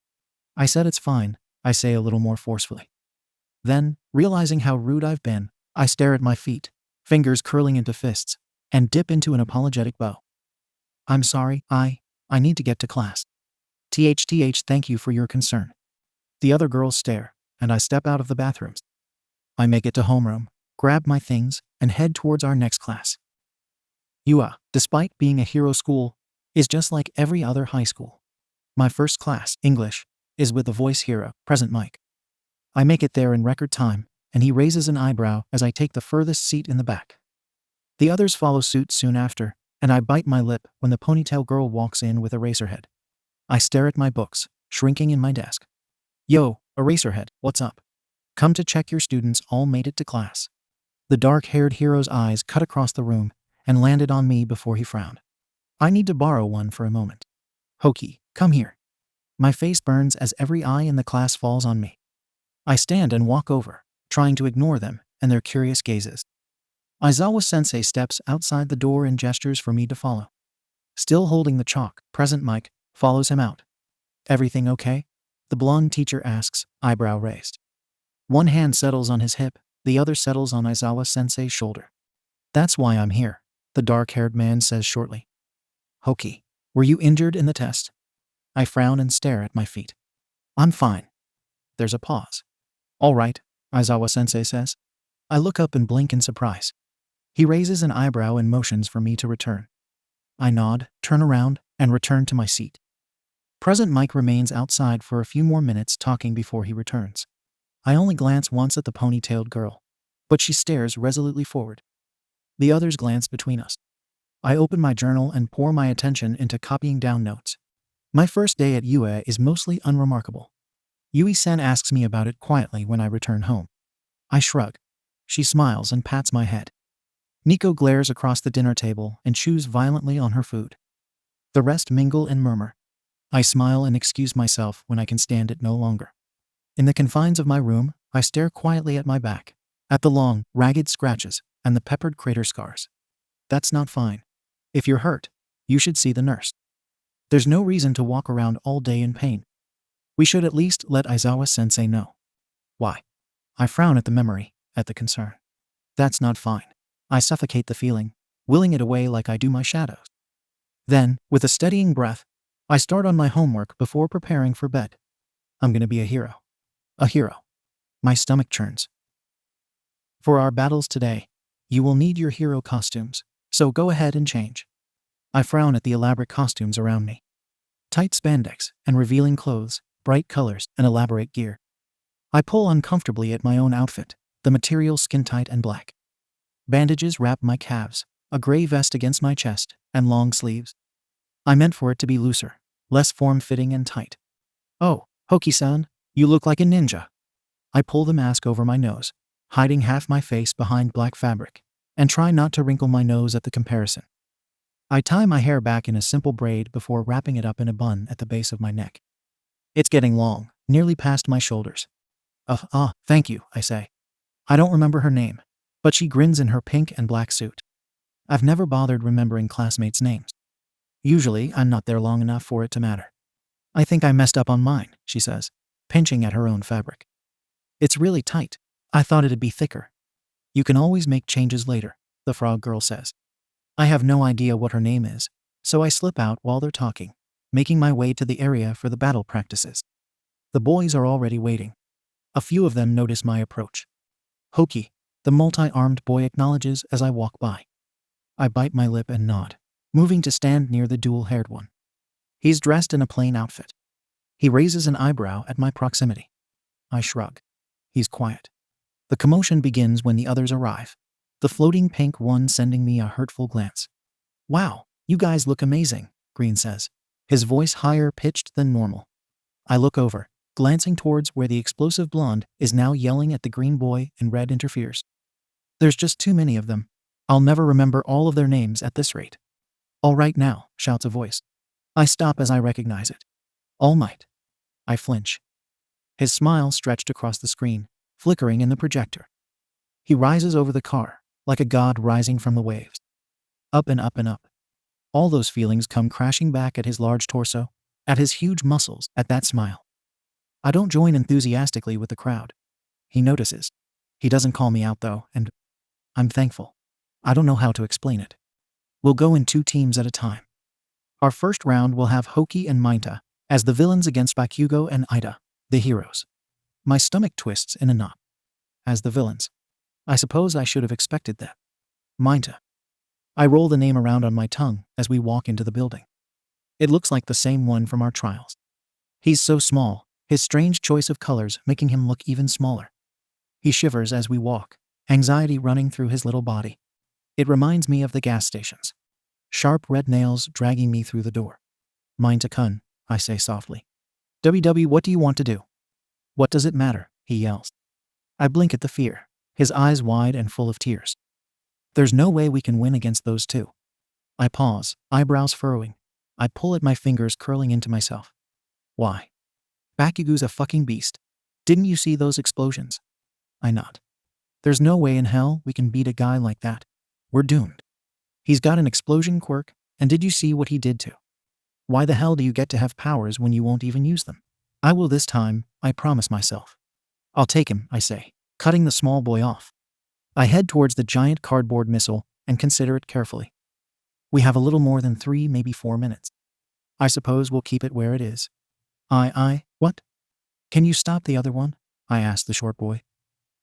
I said it's fine, I say a little more forcefully. Then, realizing how rude I've been, I stare at my feet, fingers curling into fists, and dip into an apologetic bow. I'm sorry, I need to get to class. TH, thank you for your concern. The other girls stare, and I step out of the bathrooms. I make it to homeroom, grab my things, and head towards our next class. UA, despite being a hero school, is just like every other high school. My first class, English, is with the voice hero, Present Mike. I make it there in record time, and he raises an eyebrow as I take the furthest seat in the back. The others follow suit soon after, and I bite my lip when the ponytail girl walks in with Eraserhead. I stare at my books, shrinking in my desk. Yo, Eraserhead, what's up? Come to check your students all made it to class. The dark-haired hero's eyes cut across the room and landed on me before he frowned. I need to borrow one for a moment. Hoki, come here. My face burns as every eye in the class falls on me. I stand and walk over, trying to ignore them and their curious gazes. Aizawa-sensei steps outside the door and gestures for me to follow. Still holding the chalk, Present Mike follows him out. Everything okay? The blonde teacher asks, eyebrow raised. One hand settles on his hip, the other settles on Aizawa-sensei's shoulder. That's why I'm here, the dark-haired man says shortly. Hoki, were you injured in the test? I frown and stare at my feet. I'm fine. There's a pause. All right, Aizawa-sensei says. I look up and blink in surprise. He raises an eyebrow and motions for me to return. I nod, turn around, and return to my seat. Present Mike remains outside for a few more minutes talking before he returns. I only glance once at the ponytailed girl, but she stares resolutely forward. The others glance between us. I open my journal and pour my attention into copying down notes. My first day at UA is mostly unremarkable. Yui-san asks me about it quietly when I return home. I shrug. She smiles and pats my head. Nico glares across the dinner table and chews violently on her food. The rest mingle and murmur. I smile and excuse myself when I can stand it no longer. In the confines of my room, I stare quietly at my back, at the long, ragged scratches and the peppered crater scars. That's not fine. If you're hurt, you should see the nurse. There's no reason to walk around all day in pain. We should at least let Aizawa-sensei know. Why? I frown at the memory, at the concern. That's not fine. I suffocate the feeling, willing it away like I do my shadows. Then, with a steadying breath, I start on my homework before preparing for bed. I'm gonna be a hero. A hero. My stomach churns. For our battles today, you will need your hero costumes, so go ahead and change. I frown at the elaborate costumes around me. Tight spandex and revealing clothes, bright colors and elaborate gear. I pull uncomfortably at my own outfit, the material skin-tight and black. Bandages wrap my calves, a gray vest against my chest, and long sleeves. I meant for it to be looser, less form-fitting and tight. Oh, Hoki-san, you look like a ninja. I pull the mask over my nose, hiding half my face behind black fabric, and try not to wrinkle my nose at the comparison. I tie my hair back in a simple braid before wrapping it up in a bun at the base of my neck. It's getting long, nearly past my shoulders. Thank you, I say. I don't remember her name, but she grins in her pink and black suit. I've never bothered remembering classmates' names. Usually, I'm not there long enough for it to matter. I think I messed up on mine, she says, pinching at her own fabric. It's really tight. I thought it'd be thicker. You can always make changes later, the frog girl says. I have no idea what her name is, so I slip out while they're talking, making my way to the area for the battle practices. The boys are already waiting. A few of them notice my approach. Hoki, the multi-armed boy acknowledges as I walk by. I bite my lip and nod, moving to stand near the dual-haired one. He's dressed in a plain outfit. He raises an eyebrow at my proximity. I shrug. He's quiet. The commotion begins when the others arrive, the floating pink one sending me a hurtful glance. Wow, you guys look amazing, Green says, his voice higher pitched than normal. I look over, glancing towards where the explosive blonde is now yelling at the green boy and red interferes. There's just too many of them. I'll never remember all of their names at this rate. All right now, shouts a voice. I stop as I recognize it. All Might. I flinch. His smile stretched across the screen, flickering in the projector. He rises over the car, like a god rising from the waves. Up and up and up. All those feelings come crashing back at his large torso, at his huge muscles, at that smile. I don't join enthusiastically with the crowd. He notices. He doesn't call me out though, and I'm thankful. I don't know how to explain it. We'll go in 2 teams at a time. Our first round will have Hoki and Mainta as the villains against Bakugo and Ida, the heroes. My stomach twists in a knot. As the villains. I suppose I should have expected that. Minta. I roll the name around on my tongue as we walk into the building. It looks like the same one from our trials. He's so small, his strange choice of colors making him look even smaller. He shivers as we walk, anxiety running through his little body. It reminds me of the gas stations. Sharp red nails dragging me through the door. Minta-kun, I say softly. WW, what do you want to do? What does it matter? He yells. I blink at the fear, his eyes wide and full of tears. There's no way we can win against those two. I pause, eyebrows furrowing. I pull at my fingers, curling into myself. Why? Bakugo's a fucking beast. Didn't you see those explosions? I nod. There's no way in hell we can beat a guy like that. We're doomed. He's got an explosion quirk, and did you see what he did to? Why the hell do you get to have powers when you won't even use them? I will this time, I promise myself. I'll take him, I say, cutting the small boy off. I head towards the giant cardboard missile and consider it carefully. We have a little more than 3, maybe 4 minutes. I suppose we'll keep it where it is. What? Can you stop the other one? I ask the short boy.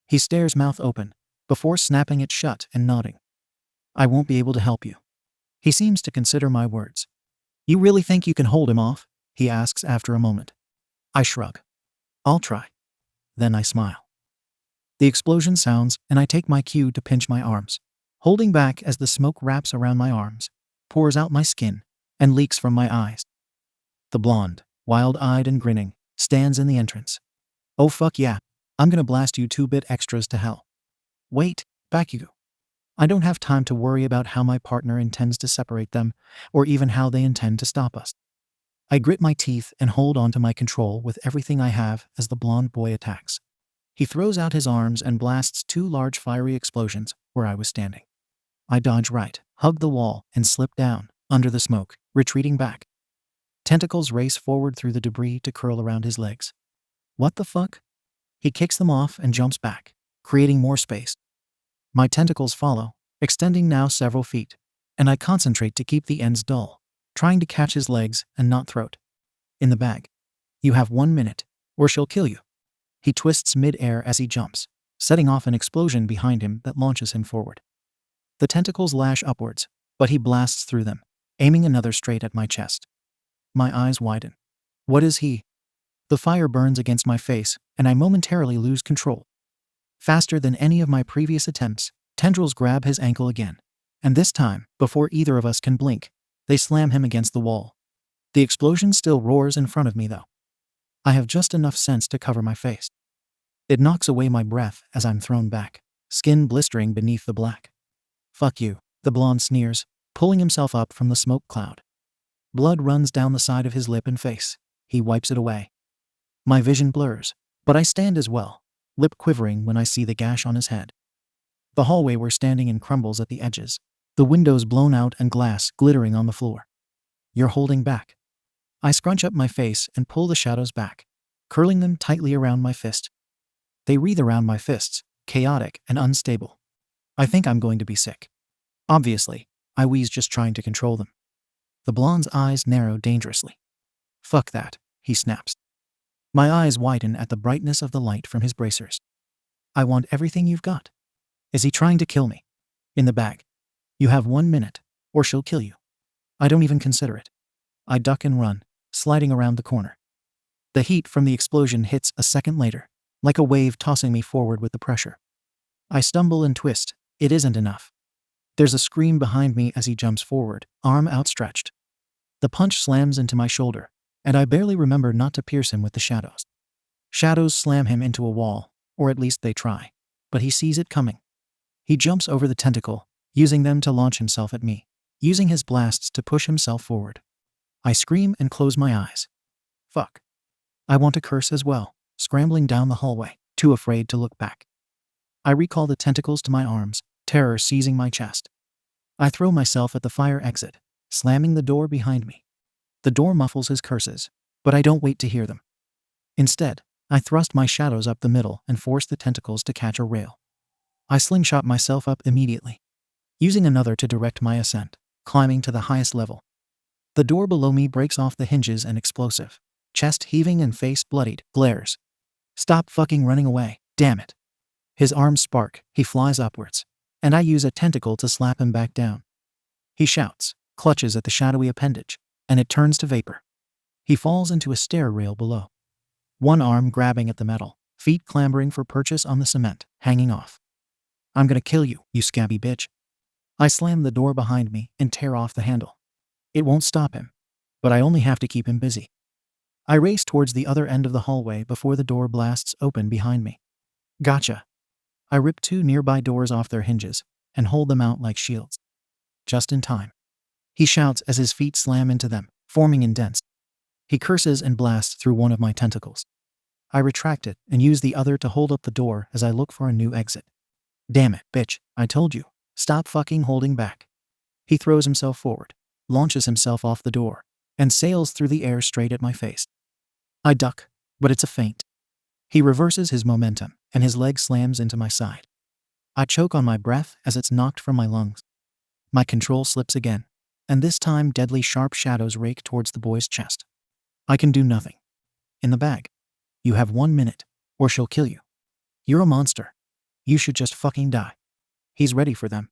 He stares mouth open, before snapping it shut and nodding. I won't be able to help you. He seems to consider my words. You really think you can hold him off? He asks after a moment. I shrug. I'll try. Then I smile. The explosion sounds, and I take my cue to pinch my arms, holding back as the smoke wraps around my arms, pours out my skin, and leaks from my eyes. The blonde, wild-eyed and grinning, stands in the entrance. Oh fuck yeah, I'm gonna blast you 2-bit extras to hell. Wait, Bakugo. I don't have time to worry about how my partner intends to separate them, or even how they intend to stop us. I grit my teeth and hold on to my control with everything I have as the blonde boy attacks. He throws out his arms and blasts 2 large fiery explosions where I was standing. I dodge right, hug the wall, and slip down, under the smoke, retreating back. Tentacles race forward through the debris to curl around his legs. What the fuck? He kicks them off and jumps back, creating more space. My tentacles follow, extending now several feet, and I concentrate to keep the ends dull, trying to catch his legs and not throat. In the bag. You have 1 minute, or she'll kill you. He twists mid-air as he jumps, setting off an explosion behind him that launches him forward. The tentacles lash upwards, but he blasts through them, aiming another straight at my chest. My eyes widen. What is he? The fire burns against my face, and I momentarily lose control. Faster than any of my previous attempts, tendrils grab his ankle again, and this time, before either of us can blink, they slam him against the wall. The explosion still roars in front of me though. I have just enough sense to cover my face. It knocks away my breath as I'm thrown back, skin blistering beneath the black. Fuck you, the blonde sneers, pulling himself up from the smoke cloud. Blood runs down the side of his lip and face. He wipes it away. My vision blurs, but I stand as well, lip quivering when I see the gash on his head. The hallway we're standing in crumbles at the edges, the windows blown out and glass glittering on the floor. You're holding back. I scrunch up my face and pull the shadows back, curling them tightly around my fist. They wreathe around my fists, chaotic and unstable. I think I'm going to be sick. Obviously, I wheeze just trying to control them. The blonde's eyes narrow dangerously. Fuck that, he snaps. My eyes widen at the brightness of the light from his bracers. I want everything you've got. Is he trying to kill me? In the bag. You have 1 minute, or she'll kill you. I don't even consider it. I duck and run, sliding around the corner. The heat from the explosion hits a second later, like a wave tossing me forward with the pressure. I stumble and twist. It isn't enough. There's a scream behind me as he jumps forward, arm outstretched. The punch slams into my shoulder, and I barely remember not to pierce him with the shadows. Shadows slam him into a wall, or at least they try, but he sees it coming. He jumps over the tentacle, using them to launch himself at me, using his blasts to push himself forward. I scream and close my eyes. Fuck. I want to curse as well, scrambling down the hallway, too afraid to look back. I recall the tentacles to my arms, terror seizing my chest. I throw myself at the fire exit, slamming the door behind me. The door muffles his curses, but I don't wait to hear them. Instead, I thrust my shadows up the middle and force the tentacles to catch a rail. I slingshot myself up immediately, using another to direct my ascent, climbing to the highest level. The door below me breaks off the hinges and explosive, chest heaving and face bloodied, glares. Stop fucking running away, damn it. His arms spark, he flies upwards, and I use a tentacle to slap him back down. He shouts, clutches at the shadowy appendage, and it turns to vapor. He falls into a stair rail below. One arm grabbing at the metal, feet clambering for purchase on the cement, hanging off. I'm gonna kill you, you scabby bitch. I slam the door behind me and tear off the handle. It won't stop him, but I only have to keep him busy. I race towards the other end of the hallway before the door blasts open behind me. Gotcha. I rip 2 nearby doors off their hinges and hold them out like shields. Just in time. He shouts as his feet slam into them, forming indents. He curses and blasts through one of my tentacles. I retract it and use the other to hold up the door as I look for a new exit. Damn it, bitch, I told you. Stop fucking holding back. He throws himself forward, launches himself off the door, and sails through the air straight at my face. I duck, but it's a feint. He reverses his momentum, and his leg slams into my side. I choke on my breath as it's knocked from my lungs. My control slips again, and this time deadly sharp shadows rake towards the boy's chest. I can do nothing. In the bag. You have 1 minute, or she'll kill you. You're a monster. You should just fucking die. He's ready for them.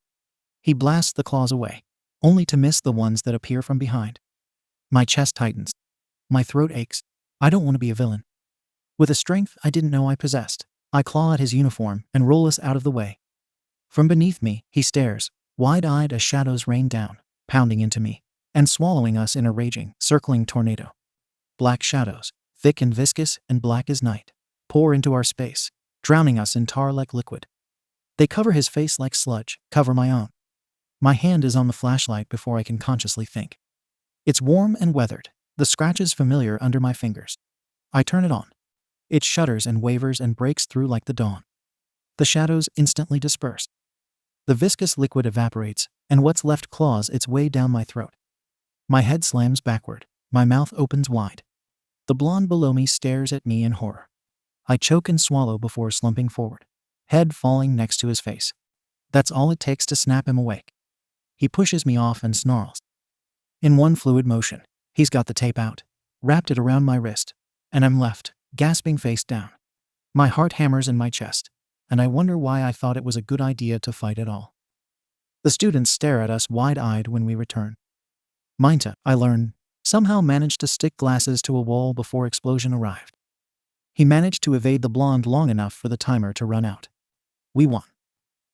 He blasts the claws away, only to miss the ones that appear from behind. My chest tightens. My throat aches. I don't want to be a villain. With a strength I didn't know I possessed, I claw at his uniform and roll us out of the way. From beneath me, he stares, wide-eyed as shadows rain down, pounding into me, and swallowing us in a raging, circling tornado. Black shadows, thick and viscous and black as night, pour into our space, drowning us in tar-like liquid. They cover his face like sludge, cover my own. My hand is on the flashlight before I can consciously think. It's warm and weathered, the scratches familiar under my fingers. I turn it on. It shudders and wavers and breaks through like the dawn. The shadows instantly disperse. The viscous liquid evaporates, and what's left claws its way down my throat. My head slams backward, my mouth opens wide. The blonde below me stares at me in horror. I choke and swallow before slumping forward, head falling next to his face. That's all it takes to snap him awake. He pushes me off and snarls. In one fluid motion, he's got the tape out, wrapped it around my wrist, and I'm left, gasping face down. My heart hammers in my chest, and I wonder why I thought it was a good idea to fight at all. The students stare at us wide-eyed when we return. Minta, I learn, somehow managed to stick glasses to a wall before explosion arrived. He managed to evade the blonde long enough for the timer to run out. We won.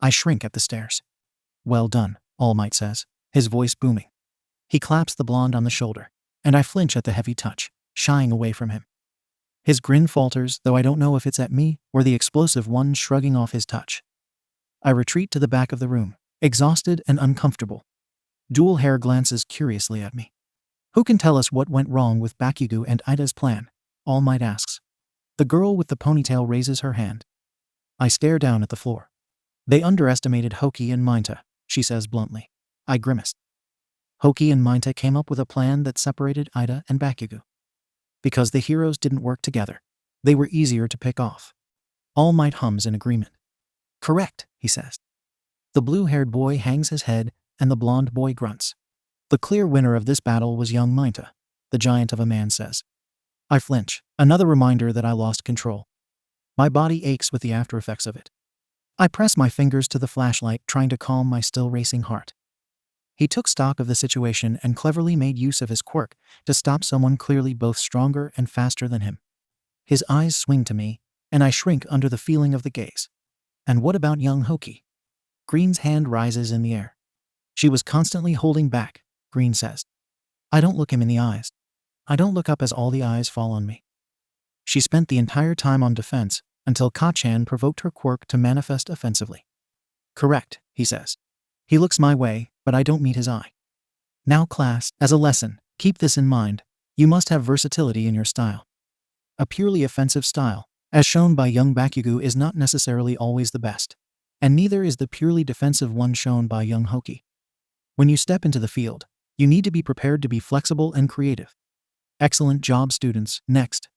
I shrink at the stares. Well done, All Might says, his voice booming. He claps the blonde on the shoulder, and I flinch at the heavy touch, shying away from him. His grin falters, though I don't know if it's at me or the explosive one shrugging off his touch. I retreat to the back of the room, exhausted and uncomfortable. Dual Hair glances curiously at me. Who can tell us what went wrong with Bakugo and Ida's plan? All Might asks. The girl with the ponytail raises her hand. I stare down at the floor. They underestimated Hoki and Minta, she says bluntly. I grimace. Hoki and Minta came up with a plan that separated Ida and Bakugo. Because the heroes didn't work together, they were easier to pick off. All Might hums in agreement. Correct, he says. The blue-haired boy hangs his head, and the blonde boy grunts. The clear winner of this battle was young Minta, the giant of a man says. I flinch, another reminder that I lost control. My body aches with the after-effects of it. I press my fingers to the flashlight, trying to calm my still racing heart. He took stock of the situation and cleverly made use of his quirk to stop someone clearly both stronger and faster than him. His eyes swing to me, and I shrink under the feeling of the gaze. And what about young Hoki? Green's hand rises in the air. She was constantly holding back, Green says. I don't look him in the eyes. I don't look up as all the eyes fall on me. She spent the entire time on defense until Ka-chan provoked her quirk to manifest offensively. Correct, he says. He looks my way, but I don't meet his eye. Now class, as a lesson, keep this in mind. You must have versatility in your style. A purely offensive style, as shown by young Bakugo, is not necessarily always the best, and neither is the purely defensive one shown by young Hoki. When you step into the field, you need to be prepared to be flexible and creative. Excellent job, students. Next.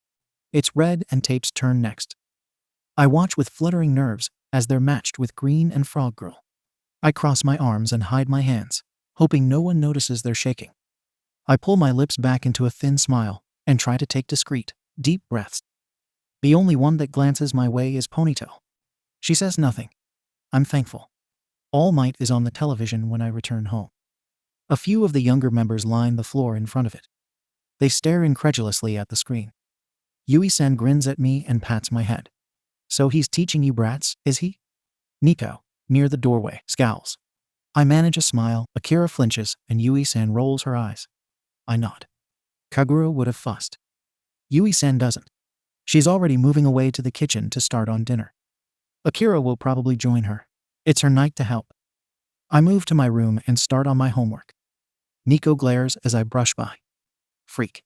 It's Red and Tape's turn next. I watch with fluttering nerves as they're matched with Green and Frog Girl. I cross my arms and hide my hands, hoping no one notices they're shaking. I pull my lips back into a thin smile and try to take discreet, deep breaths. The only one that glances my way is Ponytail. She says nothing. I'm thankful. All Might is on the television when I return home. A few of the younger members line the floor in front of it. They stare incredulously at the screen. Yui-san grins at me and pats my head. So he's teaching you brats, is he? Nico, near the doorway, scowls. I manage a smile, Akira flinches, and Yui-san rolls her eyes. I nod. Kagura would have fussed. Yui-san doesn't. She's already moving away to the kitchen to start on dinner. Akira will probably join her. It's her night to help. I move to my room and start on my homework. Nico glares as I brush by. Freak.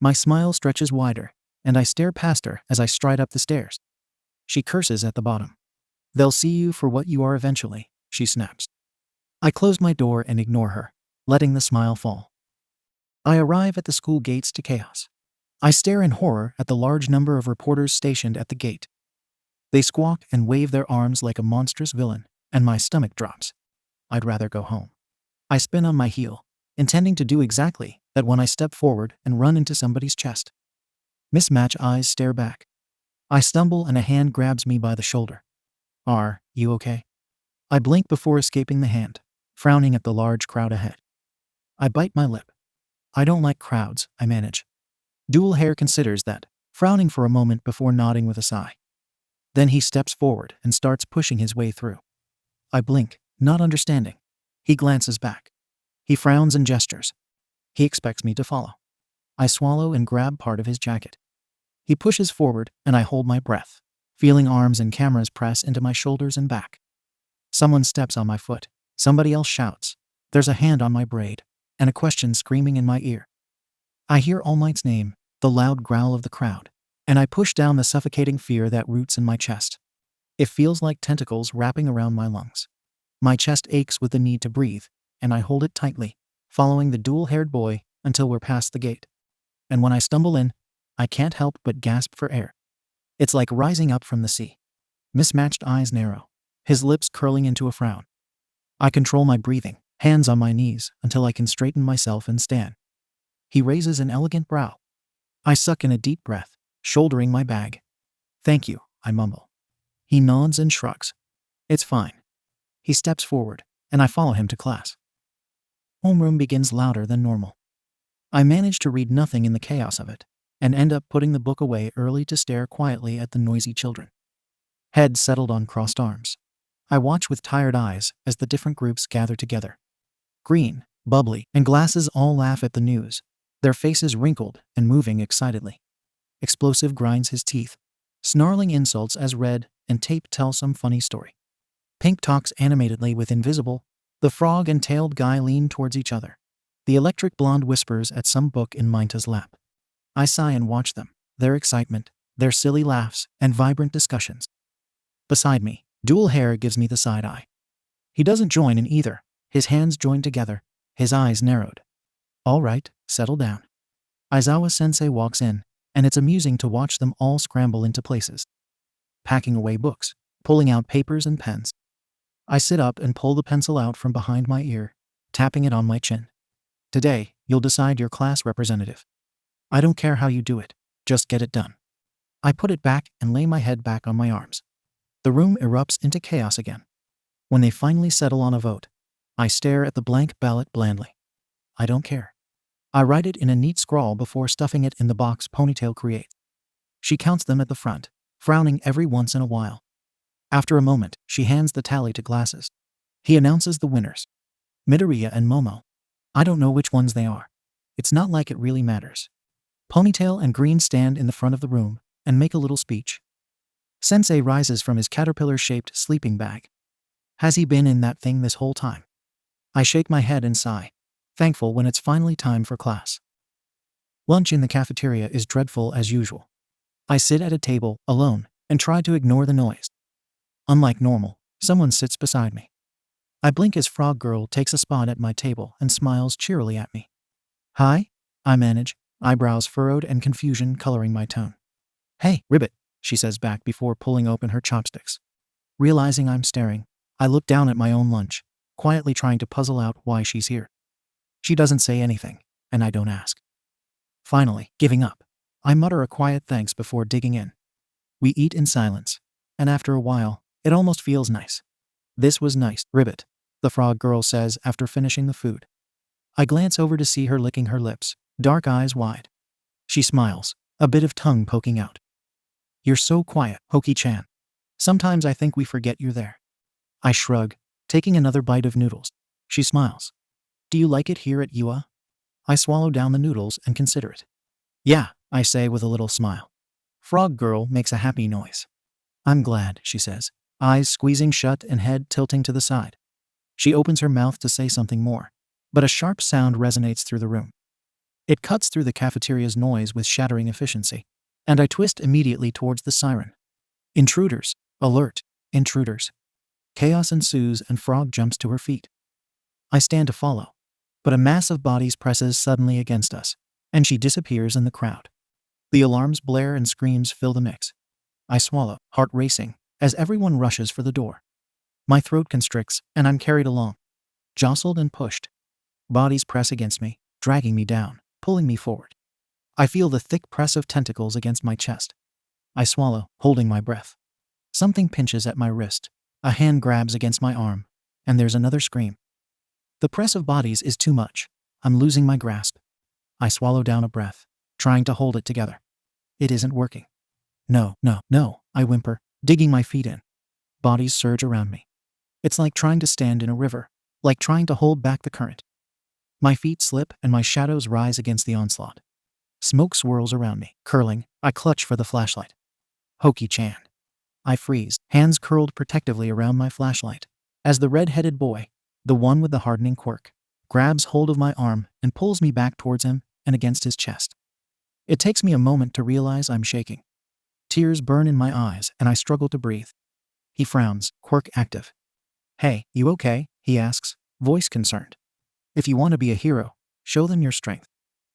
My smile stretches wider, and I stare past her as I stride up the stairs. She curses at the bottom. They'll see you for what you are eventually, she snaps. I close my door and ignore her, letting the smile fall. I arrive at the school gates to chaos. I stare in horror at the large number of reporters stationed at the gate. They squawk and wave their arms like a monstrous villain, and my stomach drops. I'd rather go home. I spin on my heel, intending to do exactly that when I step forward and run into somebody's chest. Mismatch eyes stare back. I stumble and a hand grabs me by the shoulder. Are you okay? I blink before escaping the hand, frowning at the large crowd ahead. I bite my lip. I don't like crowds, I manage. Dual Hair considers that, frowning for a moment before nodding with a sigh. Then he steps forward and starts pushing his way through. I blink, not understanding. He glances back. He frowns and gestures. He expects me to follow. I swallow and grab part of his jacket. He pushes forward and I hold my breath, feeling arms and cameras press into my shoulders and back. Someone steps on my foot. Somebody else shouts. There's a hand on my braid, and a question screaming in my ear. I hear All Might's name, the loud growl of the crowd, and I push down the suffocating fear that roots in my chest. It feels like tentacles wrapping around my lungs. My chest aches with the need to breathe, and I hold it tightly, following the dual-haired boy until we're past the gate. And when I stumble in, I can't help but gasp for air. It's like rising up from the sea. Mismatched eyes narrow, his lips curling into a frown. I control my breathing, hands on my knees, until I can straighten myself and stand. He raises an elegant brow. I suck in a deep breath, shouldering my bag. Thank you, I mumble. He nods and shrugs. It's fine. He steps forward, and I follow him to class. Homeroom begins louder than normal. I manage to read nothing in the chaos of it, and end up putting the book away early to stare quietly at the noisy children. Head settled on crossed arms. I watch with tired eyes as the different groups gather together. Green, Bubbly, and Glasses all laugh at the news, their faces wrinkled and moving excitedly. Explosive grinds his teeth, snarling insults as Red and Tape tell some funny story. Pink talks animatedly with Invisible. The frog and tailed guy lean towards each other. The electric blonde whispers at some book in Minta's lap. I sigh and watch them, their excitement, their silly laughs, and vibrant discussions. Beside me, Dual Hair gives me the side eye. He doesn't join in either, his hands joined together, his eyes narrowed. All right, settle down. Aizawa-sensei walks in, and it's amusing to watch them all scramble into places. Packing away books, pulling out papers and pens. I sit up and pull the pencil out from behind my ear, tapping it on my chin. Today, you'll decide your class representative. I don't care how you do it, just get it done. I put it back and lay my head back on my arms. The room erupts into chaos again. When they finally settle on a vote, I stare at the blank ballot blandly. I don't care. I write it in a neat scrawl before stuffing it in the box Ponytail creates. She counts them at the front, frowning every once in a while. After a moment, she hands the tally to Glasses. He announces the winners. Midoriya and Momo. I don't know which ones they are. It's not like it really matters. Ponytail and Green stand in the front of the room and make a little speech. Sensei rises from his caterpillar-shaped sleeping bag. Has he been in that thing this whole time? I shake my head and sigh, thankful when it's finally time for class. Lunch in the cafeteria is dreadful as usual. I sit at a table, alone, and try to ignore the noise. Unlike normal, someone sits beside me. I blink as Frog Girl takes a spot at my table and smiles cheerily at me. Hi, I manage, eyebrows furrowed and confusion coloring my tone. Hey, Ribbit, she says back before pulling open her chopsticks. Realizing I'm staring, I look down at my own lunch, quietly trying to puzzle out why she's here. She doesn't say anything, and I don't ask. Finally, giving up, I mutter a quiet thanks before digging in. We eat in silence, and after a while, it almost feels nice. This was nice, Ribbit, the frog girl says after finishing the food. I glance over to see her licking her lips, dark eyes wide. She smiles, a bit of tongue poking out. You're so quiet, Hoki-chan. Sometimes I think we forget you're there. I shrug, taking another bite of noodles. She smiles. Do you like it here at UA? I swallow down the noodles and consider it. Yeah, I say with a little smile. Frog girl makes a happy noise. I'm glad, she says, eyes squeezing shut and head tilting to the side. She opens her mouth to say something more, but a sharp sound resonates through the room. It cuts through the cafeteria's noise with shattering efficiency, and I twist immediately towards the siren. Intruders! Alert! Intruders! Chaos ensues and Frog jumps to her feet. I stand to follow, but a mass of bodies presses suddenly against us, and she disappears in the crowd. The alarms blare and screams fill the mix. I swallow, heart racing, as everyone rushes for the door. My throat constricts, and I'm carried along, jostled and pushed. Bodies press against me, dragging me down, pulling me forward. I feel the thick press of tentacles against my chest. I swallow, holding my breath. Something pinches at my wrist. A hand grabs against my arm, and there's another scream. The press of bodies is too much. I'm losing my grasp. I swallow down a breath, trying to hold it together. It isn't working. No, I whimper, digging my feet in. Bodies surge around me. It's like trying to stand in a river, like trying to hold back the current. My feet slip and my shadows rise against the onslaught. Smoke swirls around me, curling. I clutch for the flashlight. Hoki-chan. I freeze, hands curled protectively around my flashlight, as the red-headed boy, the one with the hardening quirk, grabs hold of my arm and pulls me back towards him and against his chest. It takes me a moment to realize I'm shaking. Tears burn in my eyes and I struggle to breathe. He frowns, quirk active. Hey, you okay? He asks, voice concerned. If you want to be a hero, show them your strength.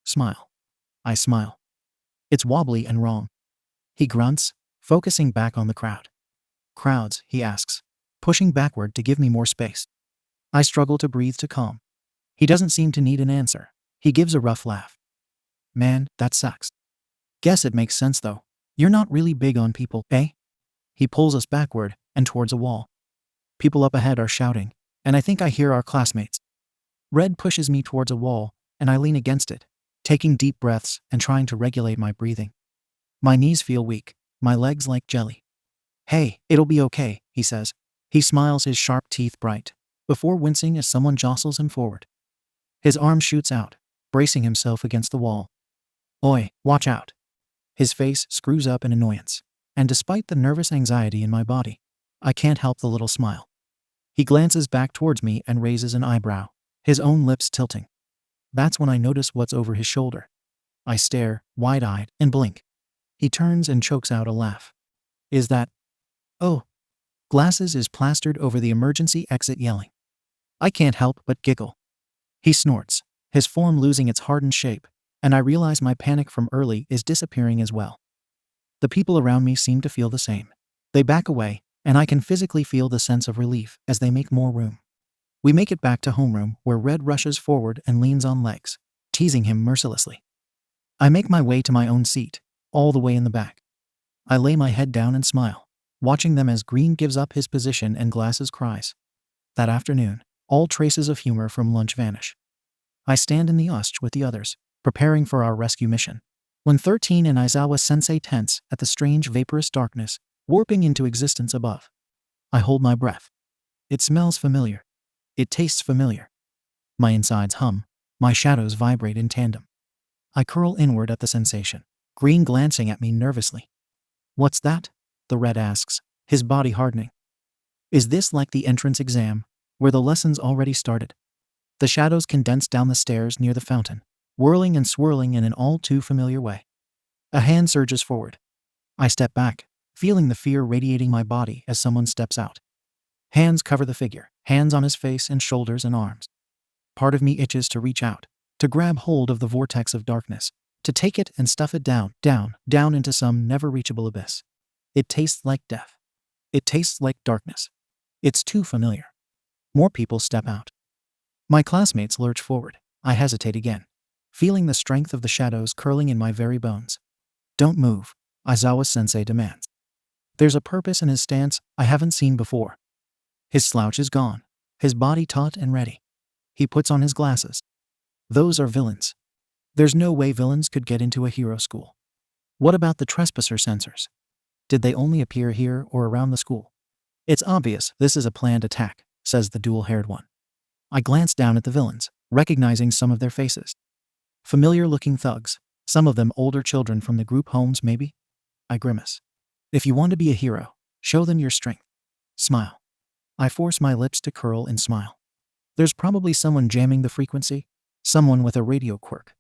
Smile. I smile. It's wobbly and wrong. He grunts, focusing back on the crowd. Crowds, he asks, pushing backward to give me more space. I struggle to breathe to calm. He doesn't seem to need an answer. He gives a rough laugh. Man, that sucks. Guess it makes sense though. You're not really big on people, eh? He pulls us backward and towards a wall. People up ahead are shouting, and I think I hear our classmates. Red pushes me towards a wall, and I lean against it, taking deep breaths and trying to regulate my breathing. My knees feel weak, my legs like jelly. Hey, it'll be okay, he says. He smiles, his sharp teeth bright, before wincing as someone jostles him forward. His arm shoots out, bracing himself against the wall. Oi, watch out. His face screws up in annoyance, and despite the nervous anxiety in my body, I can't help the little smile. He glances back towards me and raises an eyebrow, his own lips tilting. That's when I notice what's over his shoulder. I stare, wide-eyed, and blink. He turns and chokes out a laugh. Is that... Oh. Glasses is plastered over the emergency exit yelling. I can't help but giggle. He snorts, his form losing its hardened shape, and I realize my panic from early is disappearing as well. The people around me seem to feel the same. They back away, and I can physically feel the sense of relief as they make more room. We make it back to homeroom where Red rushes forward and leans on legs, teasing him mercilessly. I make my way to my own seat, all the way in the back. I lay my head down and smile, watching them as Green gives up his position and Glasses cries. That afternoon, all traces of humor from lunch vanish. I stand in the USH with the others, preparing for our rescue mission, when 13 and Aizawa-sensei tense at the strange vaporous darkness warping into existence above. I hold my breath. It smells familiar. It tastes familiar. My insides hum. My shadows vibrate in tandem. I curl inward at the sensation, Green glancing at me nervously. What's that? The Red asks, his body hardening. Is this like the entrance exam, where the lesson's already started? The shadows condense down the stairs near the fountain, whirling and swirling in an all-too-familiar way. A hand surges forward. I step back, feeling the fear radiating my body as someone steps out. Hands cover the figure, hands on his face and shoulders and arms. Part of me itches to reach out, to grab hold of the vortex of darkness, to take it and stuff it down into some never-reachable abyss. It tastes like death. It tastes like darkness. It's too familiar. More people step out. My classmates lurch forward. I hesitate again, feeling the strength of the shadows curling in my very bones. Don't move, Aizawa-sensei demands. There's a purpose in his stance I haven't seen before. His slouch is gone, his body taut and ready. He puts on his glasses. Those are villains. There's no way villains could get into a hero school. What about the trespasser sensors? Did they only appear here or around the school? It's obvious this is a planned attack, says the dual-haired one. I glance down at the villains, recognizing some of their faces. Familiar-looking thugs, some of them older children from the group homes maybe? I grimace. If you want to be a hero, show them your strength. Smile. I force my lips to curl and smile. There's probably someone jamming the frequency, someone with a radio quirk.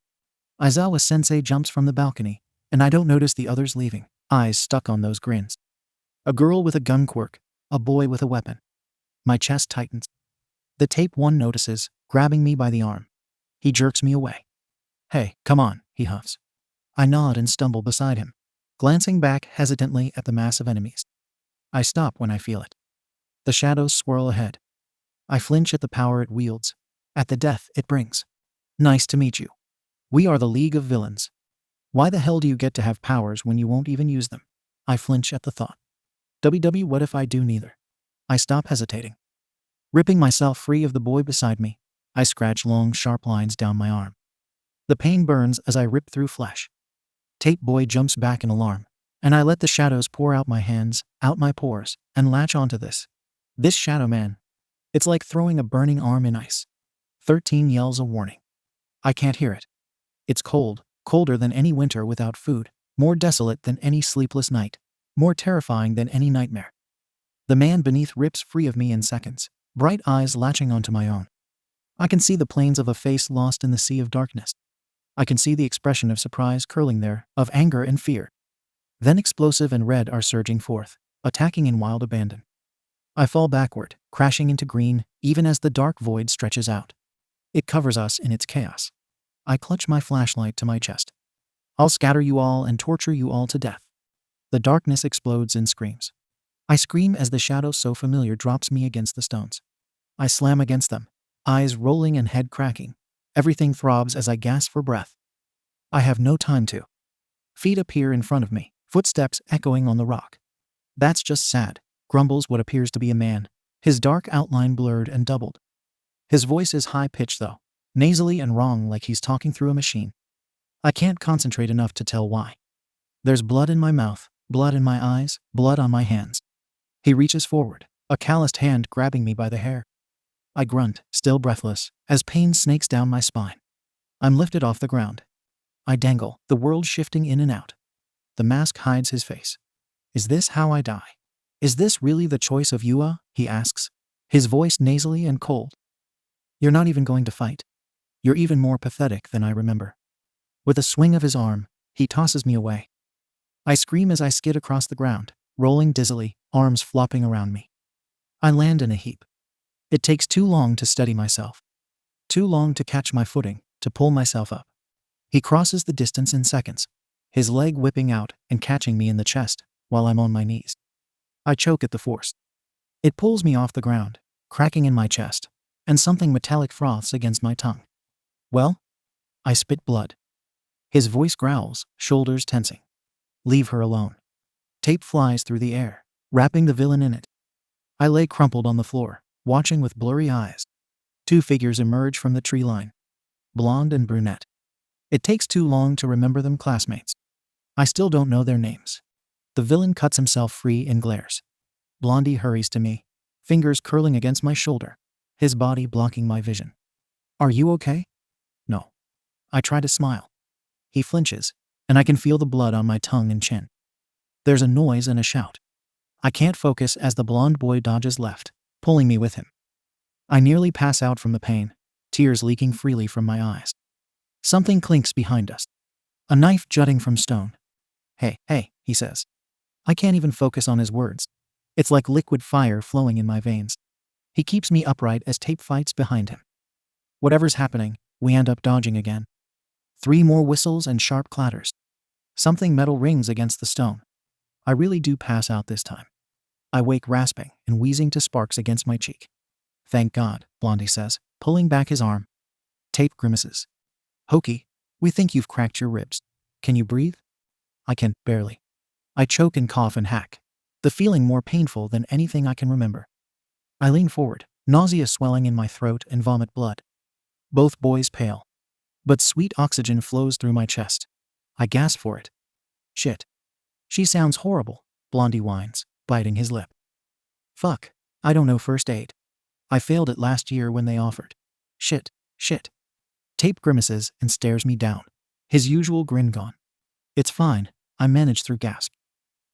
Aizawa-sensei jumps from the balcony, and I don't notice the others leaving, eyes stuck on those grins. A girl with a gun quirk, a boy with a weapon. My chest tightens. The tape one notices, grabbing me by the arm. He jerks me away. Hey, come on, he huffs. I nod and stumble beside him, glancing back hesitantly at the mass of enemies. I stop when I feel it. The shadows swirl ahead. I flinch at the power it wields, at the death it brings. Nice to meet you. We are the League of Villains. Why the hell do you get to have powers when you won't even use them? I flinch at the thought. What if I do neither? I stop hesitating. Ripping myself free of the boy beside me, I scratch long, sharp lines down my arm. The pain burns as I rip through flesh. Tape boy jumps back in alarm, and I let the shadows pour out my hands, out my pores, and latch onto this shadow man. It's like throwing a burning arm in ice. 13 yells a warning. I can't hear it. It's cold, colder than any winter without food, more desolate than any sleepless night, more terrifying than any nightmare. The man beneath rips free of me in seconds, bright eyes latching onto my own. I can see the planes of a face lost in the sea of darkness. I can see the expression of surprise curling there, of anger and fear. Then explosive and red are surging forth, attacking in wild abandon. I fall backward, crashing into green, even as the dark void stretches out. It covers us in its chaos. I clutch my flashlight to my chest. I'll scatter you all and torture you all to death. The darkness explodes in screams. I scream as the shadow so familiar drops me against the stones. I slam against them, eyes rolling and head cracking. Everything throbs as I gasp for breath. I have no time to. Feet appear in front of me, footsteps echoing on the rock. That's just sad, grumbles what appears to be a man, his dark outline blurred and doubled. His voice is high-pitched though, nasally and wrong like he's talking through a machine. I can't concentrate enough to tell why. There's blood in my mouth, blood in my eyes, blood on my hands. He reaches forward, a calloused hand grabbing me by the hair. I grunt, still breathless, as pain snakes down my spine. I'm lifted off the ground. I dangle, the world shifting in and out. The mask hides his face. Is this how I die? Is this really the choice of Yua? He asks, his voice nasally and cold. You're not even going to fight. You're even more pathetic than I remember. With a swing of his arm, he tosses me away. I scream as I skid across the ground, rolling dizzily, arms flopping around me. I land in a heap. It takes too long to steady myself. Too long to catch my footing, to pull myself up. He crosses the distance in seconds, his leg whipping out and catching me in the chest while I'm on my knees. I choke at the force. It pulls me off the ground, cracking in my chest, and something metallic froths against my tongue. Well? I spit blood. His voice growls, shoulders tensing. Leave her alone. Tape flies through the air, wrapping the villain in it. I lay crumpled on the floor, watching with blurry eyes. Two figures emerge from the tree line. Blonde and brunette. It takes too long to remember them classmates. I still don't know their names. The villain cuts himself free and glares. Blondie hurries to me, fingers curling against my shoulder, his body blocking my vision. Are you okay? No. I try to smile. He flinches, and I can feel the blood on my tongue and chin. There's a noise and a shout. I can't focus as the blonde boy dodges left, pulling me with him. I nearly pass out from the pain, tears leaking freely from my eyes. Something clinks behind us. A knife jutting from stone. Hey, he says. I can't even focus on his words. It's like liquid fire flowing in my veins. He keeps me upright as Tape fights behind him. Whatever's happening, we end up dodging again. 3 more whistles and sharp clatters. Something metal rings against the stone. I really do pass out this time. I wake rasping and wheezing to sparks against my cheek. Thank God, Blondie says, pulling back his arm. Tape grimaces. Hokey, we think you've cracked your ribs. Can you breathe? I can, barely. I choke and cough and hack. the feeling more painful than anything I can remember. I lean forward, nausea swelling in my throat and vomit blood. Both boys pale. But sweet oxygen flows through my chest. I gasp for it. Shit. She sounds horrible, Blondie whines, biting his lip. Fuck, I don't know first aid. I failed it last year when they offered. Shit. Tape grimaces and stares me down, his usual grin gone. It's fine, I manage through gasp.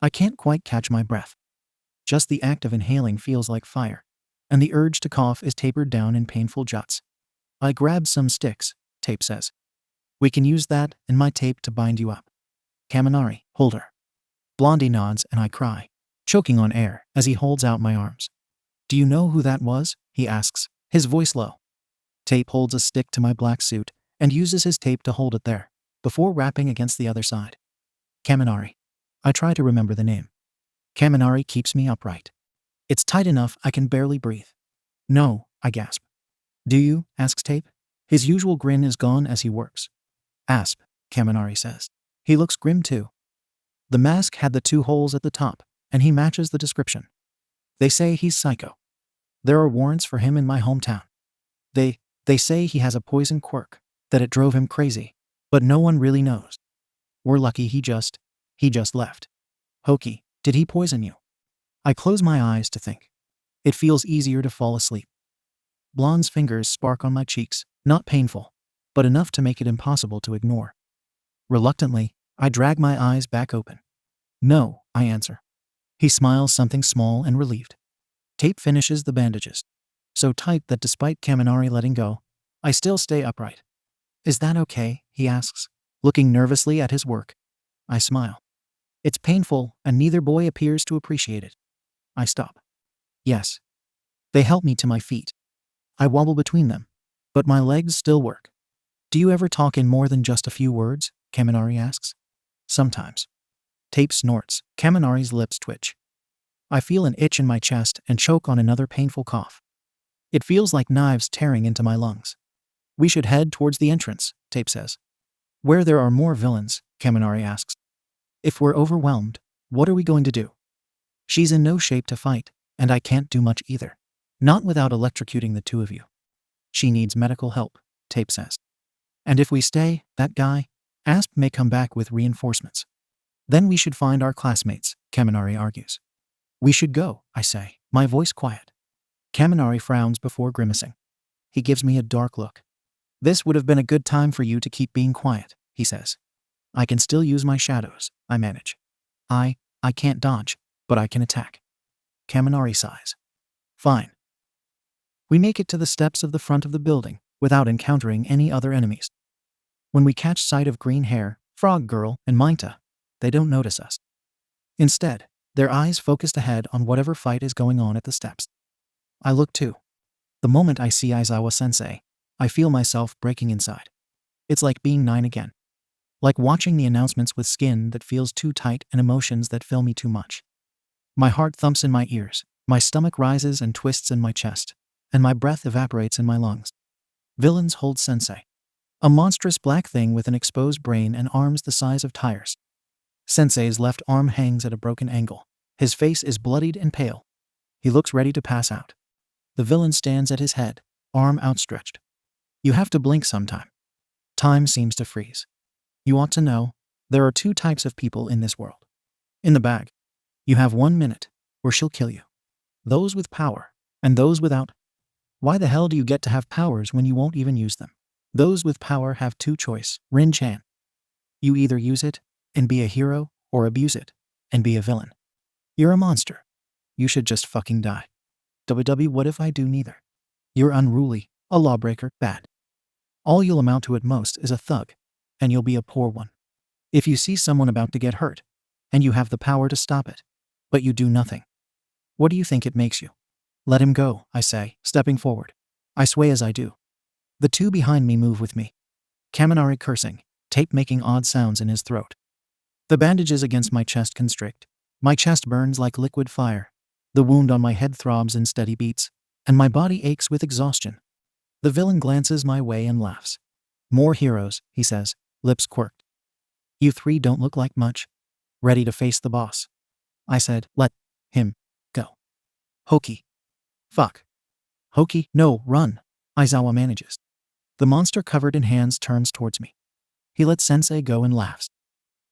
I can't quite catch my breath. Just the act of inhaling feels like fire, and the urge to cough is tapered down in painful juts. I grab some sticks, Tape says. We can use that and my tape to bind you up. Kaminari, hold her. Blondie nods and I cry, choking on air as he holds out my arms. Do you know who that was? He asks, his voice low. Tape holds a stick to my black suit and uses his tape to hold it there, before wrapping against the other side. Kaminari. I try to remember the name. Kaminari keeps me upright. It's tight enough I can barely breathe. No, I gasp. Do you? Asks Tape. His usual grin is gone as he works. Asp, Kaminari says. He looks grim too. The mask had the 2 holes at the top, and he matches the description. They say he's psycho. There are warrants for him in my hometown. They say he has a poison quirk, that it drove him crazy, but no one really knows. We're lucky he just left. Hokey, did he poison you? I close my eyes to think. It feels easier to fall asleep. Blonde's fingers spark on my cheeks, not painful, but enough to make it impossible to ignore. Reluctantly, I drag my eyes back open. No, I answer. He smiles something small and relieved. Tape finishes the bandages, so tight that despite Kaminari letting go, I still stay upright. Is that okay? He asks, looking nervously at his work. I smile. It's painful, and neither boy appears to appreciate it. I stop. Yes. They help me to my feet. I wobble between them, but my legs still work. Do you ever talk in more than just a few words? Kaminari asks. Sometimes. Tape snorts. Kaminari's lips twitch. I feel an itch in my chest and choke on another painful cough. It feels like knives tearing into my lungs. We should head towards the entrance, Tape says. Where there are more villains, Kaminari asks. If we're overwhelmed, what are we going to do? She's in no shape to fight, and I can't do much either. Not without electrocuting the 2 of you. She needs medical help, Tape says. And if we stay, that guy, Asp may come back with reinforcements. Then we should find our classmates, Kaminari argues. We should go, I say, my voice quiet. Kaminari frowns before grimacing. He gives me a dark look. This would have been a good time for you to keep being quiet, he says. I can still use my shadows, I manage. I can't dodge, but I can attack. Kaminari sighs. Fine. We make it to the steps of the front of the building without encountering any other enemies. When we catch sight of Green Hair, Frog Girl, and Mainta, they don't notice us. Instead, their eyes focused ahead on whatever fight is going on at the steps. I look too. The moment I see Aizawa-sensei, I feel myself breaking inside. It's like being 9 again. Like watching the announcements with skin that feels too tight and emotions that fill me too much. My heart thumps in my ears, my stomach rises and twists in my chest, and my breath evaporates in my lungs. Villains hold Sensei. A monstrous black thing with an exposed brain and arms the size of tires. Sensei's left arm hangs at a broken angle. His face is bloodied and pale. He looks ready to pass out. The villain stands at his head, arm outstretched. You have to blink sometime. Time seems to freeze. You ought to know, there are 2 types of people in this world. In the bag, you have 1 minute, or she'll kill you. Those with power, and those without. Why the hell do you get to have powers when you won't even use them? Those with power have 2 choice, Rin-chan. You either use it, and be a hero, or abuse it, and be a villain. You're a monster. You should just fucking die. What if I do neither? You're unruly, a lawbreaker, bad. All you'll amount to at most is a thug, and you'll be a poor one. If you see someone about to get hurt, and you have the power to stop it, but you do nothing, what do you think it makes you? Let him go, I say, stepping forward. I sway as I do. The 2 behind me move with me. Kaminari cursing, Tape making odd sounds in his throat. The bandages against my chest constrict. My chest burns like liquid fire. The wound on my head throbs in steady beats, and my body aches with exhaustion. The villain glances my way and laughs. More heroes, he says, lips quirked. You 3 don't look like much. Ready to face the boss. I said, Him. Go. Hoki. Fuck. Hoki, no, run. Aizawa manages. The monster covered in hands turns towards me. He lets Sensei go and laughs.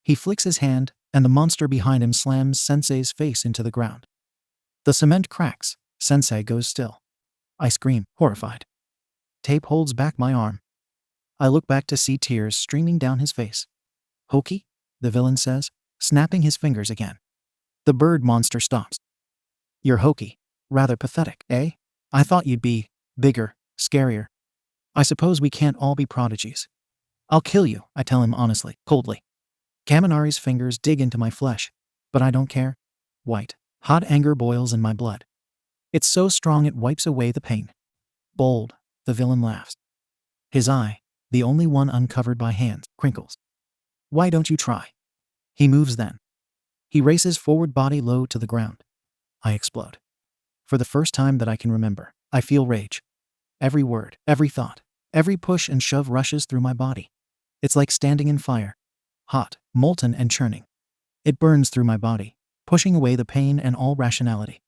He flicks his hand, and the monster behind him slams Sensei's face into the ground. The cement cracks. Sensei goes still. I scream, horrified. Tape holds back my arm. I look back to see tears streaming down his face. Hoki? The villain says, snapping his fingers again. The bird monster stops. You're Hoki. Rather pathetic, eh? I thought you'd be bigger, scarier. I suppose we can't all be prodigies. I'll kill you, I tell him honestly, coldly. Kaminari's fingers dig into my flesh, but I don't care. White, hot anger boils in my blood. It's so strong it wipes away the pain. Bold, the villain laughs. His eye, the only one uncovered by hands, crinkles. Why don't you try? He moves then. He races forward, body low to the ground. I explode. For the first time that I can remember, I feel rage. Every word, every thought, every push and shove rushes through my body. It's like standing in fire. Hot, molten and churning. It burns through my body, pushing away the pain and all rationality.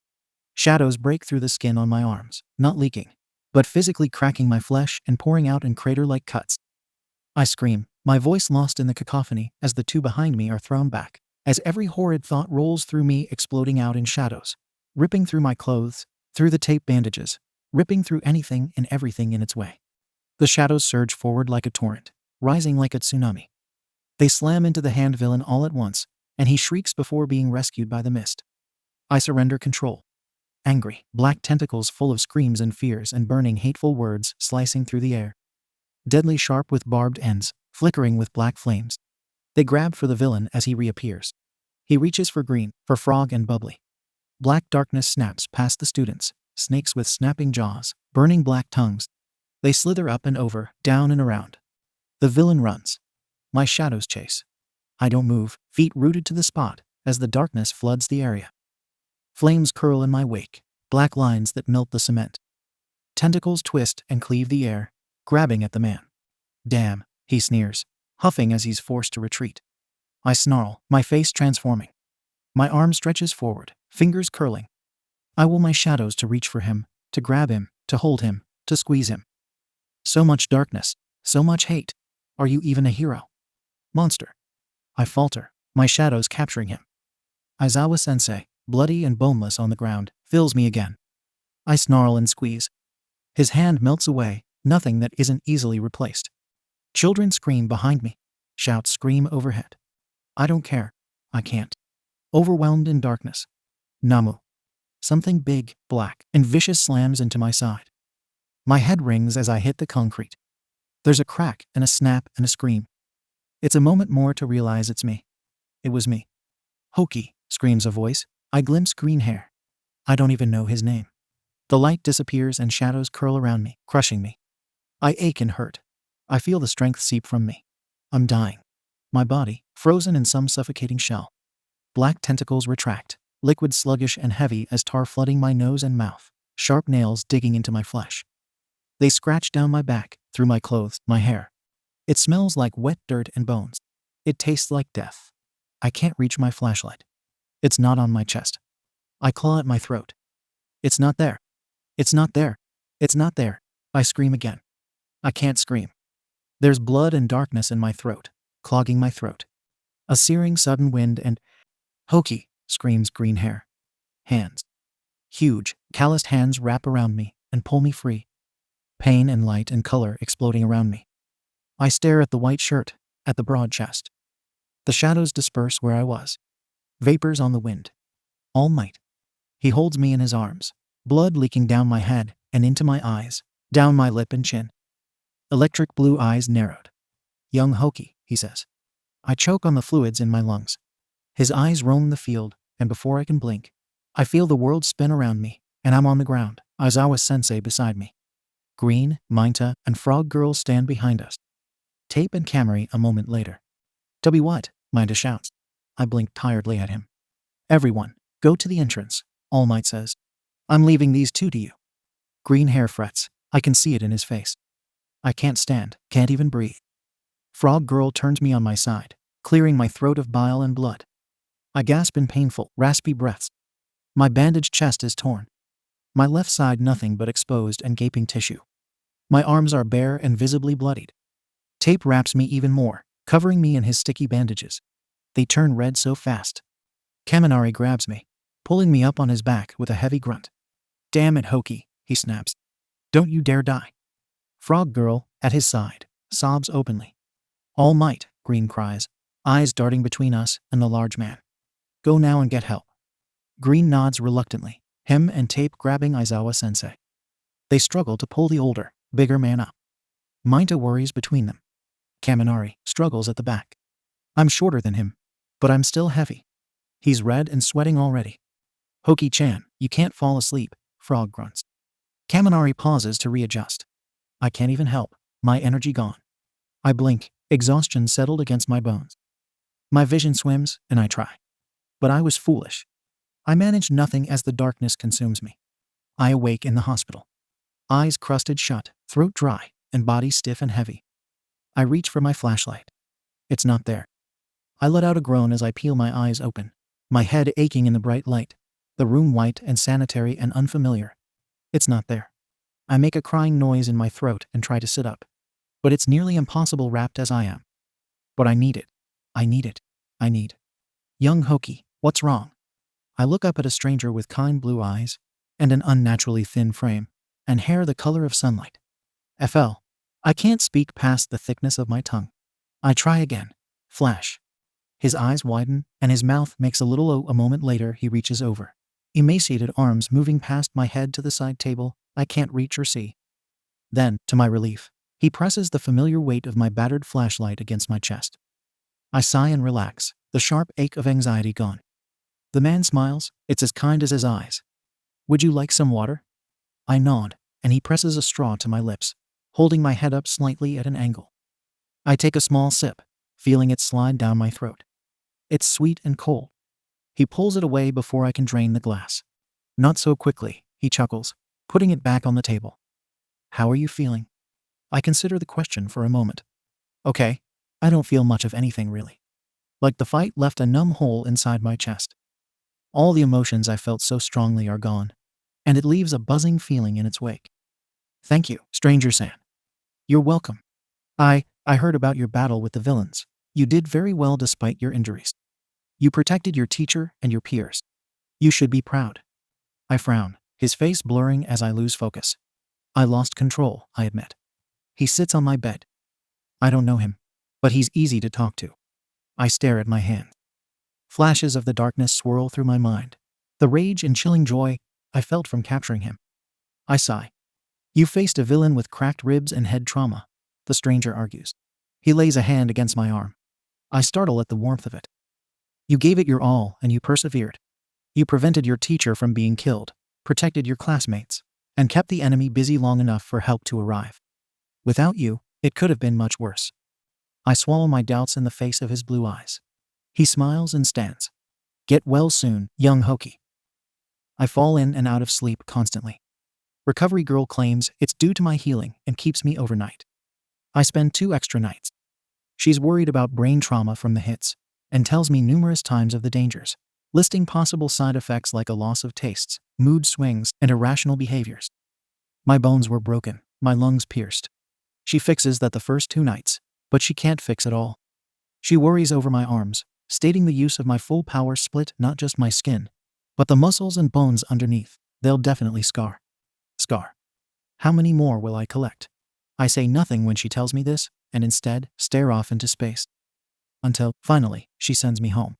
Shadows break through the skin on my arms, not leaking, but physically cracking my flesh and pouring out in crater-like cuts. I scream, my voice lost in the cacophony as the two behind me are thrown back, as every horrid thought rolls through me, exploding out in shadows, ripping through my clothes, through the tape bandages, ripping through anything and everything in its way. The shadows surge forward like a torrent, rising like a tsunami. They slam into the hand villain all at once, and he shrieks before being rescued by the mist. I surrender control. Angry, black tentacles full of screams and fears and burning hateful words slicing through the air. Deadly sharp with barbed ends, flickering with black flames. They grab for the villain as he reappears. He reaches for Green, for Frog and Bubbly. Black darkness snaps past the students, snakes with snapping jaws, burning black tongues. They slither up and over, down and around. The villain runs. My shadows chase. I don't move, feet rooted to the spot, as the darkness floods the area. Flames curl in my wake, black lines that melt the cement. Tentacles twist and cleave the air, grabbing at the man. Damn, he sneers, huffing as he's forced to retreat. I snarl, my face transforming. My arm stretches forward, fingers curling. I will my shadows to reach for him, to grab him, to hold him, to squeeze him. So much darkness, so much hate. Are you even a hero? Monster. I falter, my shadows capturing him. Aizawa-sensei, bloody and boneless on the ground, fills me again. I snarl and squeeze. His hand melts away, nothing that isn't easily replaced. Children scream behind me. Shouts scream overhead. I don't care. I can't. Overwhelmed in darkness. Namu. Something big, black, and vicious slams into my side. My head rings as I hit the concrete. There's a crack and a snap and a scream. It's a moment more to realize it's me. It was me. Hoki, screams a voice. I glimpse green hair. I don't even know his name. The light disappears and shadows curl around me, crushing me. I ache and hurt. I feel the strength seep from me. I'm dying. My body, frozen in some suffocating shell. Black tentacles retract, liquid sluggish and heavy as tar flooding my nose and mouth, sharp nails digging into my flesh. They scratch down my back, through my clothes, my hair. It smells like wet dirt and bones. It tastes like death. I can't reach my flashlight. It's not on my chest. I claw at my throat. It's not there. It's not there. It's not there. I scream again. I can't scream. There's blood and darkness in my throat, clogging my throat. A searing sudden wind and... Hoki, screams green hair. Hands. Huge, calloused hands wrap around me and pull me free. Pain and light and color exploding around me. I stare at the white shirt, at the broad chest. The shadows disperse where I was. Vapors on the wind. All Might. He holds me in his arms, blood leaking down my head and into my eyes, down my lip and chin. Electric blue eyes narrowed. Young Hoki, he says. I choke on the fluids in my lungs. His eyes roam the field, and before I can blink, I feel the world spin around me, and I'm on the ground, Aizawa-sensei beside me. Green, Minta, and Frog Girl stand behind us. Tape and Camry a moment later. "W what?" Minta shouts. I blink tiredly at him. "Everyone, go to the entrance," All Might says. "I'm leaving these two to you." Green hair frets. I can see it in his face. I can't stand, can't even breathe. Frog Girl turns me on my side, clearing my throat of bile and blood. I gasp in painful, raspy breaths. My bandaged chest is torn. My left side nothing but exposed and gaping tissue. My arms are bare and visibly bloodied. Tape wraps me even more, covering me in his sticky bandages. They turn red so fast. Kaminari grabs me, pulling me up on his back with a heavy grunt. "Damn it, Hoki," he snaps. "Don't you dare die." Frog Girl, at his side, sobs openly. "All might," Green cries, eyes darting between us and the large man. "Go now and get help." Green nods reluctantly, him and Tape grabbing Aizawa-sensei. They struggle to pull the older, bigger man up. Mainta worries between them. Kaminari struggles at the back. I'm shorter than him, but I'm still heavy. He's red and sweating already. "Hoki-chan, you can't fall asleep," Frog grunts. Kaminari pauses to readjust. I can't even help, my energy gone. I blink, exhaustion settled against my bones. My vision swims, and I try. But I was foolish. I manage nothing as the darkness consumes me. I awake in the hospital. Eyes crusted shut, throat dry, and body stiff and heavy. I reach for my flashlight. It's not there. I let out a groan as I peel my eyes open, my head aching in the bright light, the room white and sanitary and unfamiliar. It's not there. I make a crying noise in my throat and try to sit up. But it's nearly impossible wrapped as I am. But I need it. I need it. I need. "Young Hoki, what's wrong?" I look up at a stranger with kind blue eyes and an unnaturally thin frame and hair the color of sunlight. FL. I can't speak past the thickness of my tongue. I try again. Flash. His eyes widen and his mouth makes a little O. A moment later he reaches over. Emaciated arms moving past my head to the side table I can't reach or see. Then, to my relief, he presses the familiar weight of my battered flashlight against my chest. I sigh and relax, the sharp ache of anxiety gone. The man smiles, it's as kind as his eyes. "Would you like some water?" I nod, and he presses a straw to my lips, holding my head up slightly at an angle. I take a small sip, feeling it slide down my throat. It's sweet and cold. He pulls it away before I can drain the glass. "Not so quickly," he chuckles, putting it back on the table. "How are you feeling?" I consider the question for a moment. Okay, I don't feel much of anything really. Like the fight left a numb hole inside my chest. All the emotions I felt so strongly are gone, and it leaves a buzzing feeling in its wake. "Thank you, Stranger-san." "You're welcome. I heard about your battle with the villains. You did very well despite your injuries. You protected your teacher and your peers. You should be proud." I frown, his face blurring as I lose focus. I lost control, I admit. He sits on my bed. I don't know him, but he's easy to talk to. I stare at my hand. Flashes of the darkness swirl through my mind, the rage and chilling joy I felt from capturing him. I sigh. "You faced a villain with cracked ribs and head trauma," the stranger argues. He lays a hand against my arm. I startle at the warmth of it. "You gave it your all and you persevered. You prevented your teacher from being killed, protected your classmates, and kept the enemy busy long enough for help to arrive. Without you, it could have been much worse." I swallow my doubts in the face of his blue eyes. He smiles and stands. "Get well soon, young Hoki." I fall in and out of sleep constantly. Recovery Girl claims it's due to my healing and keeps me overnight. I spend 2 extra nights. She's worried about brain trauma from the hits and tells me numerous times of the dangers, listing possible side effects like a loss of tastes, mood swings, and irrational behaviors. My bones were broken, my lungs pierced. She fixes that the first 2 nights, but she can't fix it all. She worries over my arms, stating the use of my full power split not just my skin, but the muscles and bones underneath. They'll definitely scar. Scar. How many more will I collect? I say nothing when she tells me this, and instead stare off into space. Until, finally, she sends me home.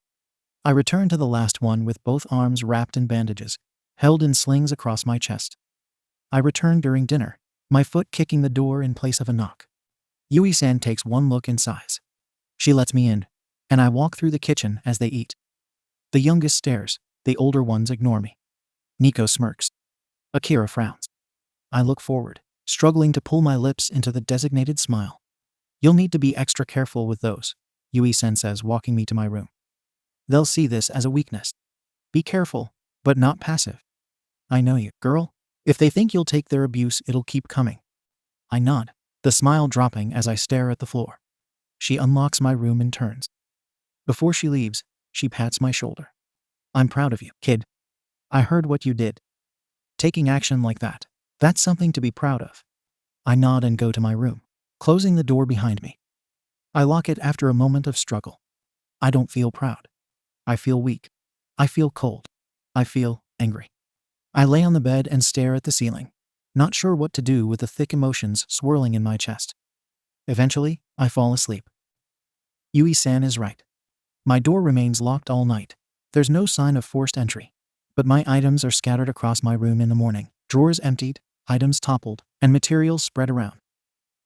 I return to the last one with both arms wrapped in bandages, held in slings across my chest. I return during dinner, my foot kicking the door in place of a knock. Yui-san takes one look and sighs. She lets me in, and I walk through the kitchen as they eat. The youngest stares, the older ones ignore me. Nico smirks. Akira frowns. I look forward, struggling to pull my lips into the designated smile. "You'll need to be extra careful with those," Yui-san says, walking me to my room. "They'll see this as a weakness. Be careful, but not passive." "I know you, girl. If they think you'll take their abuse, it'll keep coming." I nod, the smile dropping as I stare at the floor. She unlocks my room and turns. Before she leaves, she pats my shoulder. "I'm proud of you, kid." I heard what you did. Taking action like that. That's something to be proud of. I nod and go to my room, closing the door behind me. I lock it after a moment of struggle. I don't feel proud. I feel weak. I feel cold. I feel angry. I lay on the bed and stare at the ceiling, not sure what to do with the thick emotions swirling in my chest. Eventually, I fall asleep. Yui-san is right. My door remains locked all night. There's no sign of forced entry. But my items are scattered across my room in the morning. Drawers emptied, items toppled, and materials spread around.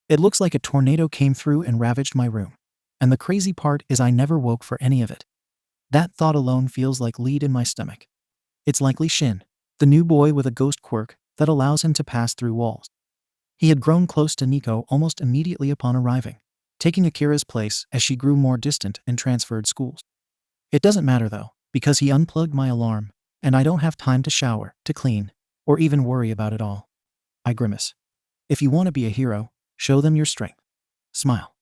It looks like a tornado came through and ravaged my room. And the crazy part is I never woke for any of it. That thought alone feels like lead in my stomach. It's likely Shin, the new boy with a ghost quirk that allows him to pass through walls. He had grown close to Nico almost immediately upon arriving, taking Akira's place as she grew more distant and transferred schools. It doesn't matter though, because he unplugged my alarm, and I don't have time to shower, to clean, or even worry about it all. I grimace. If you want to be a hero, show them your strength. Smile.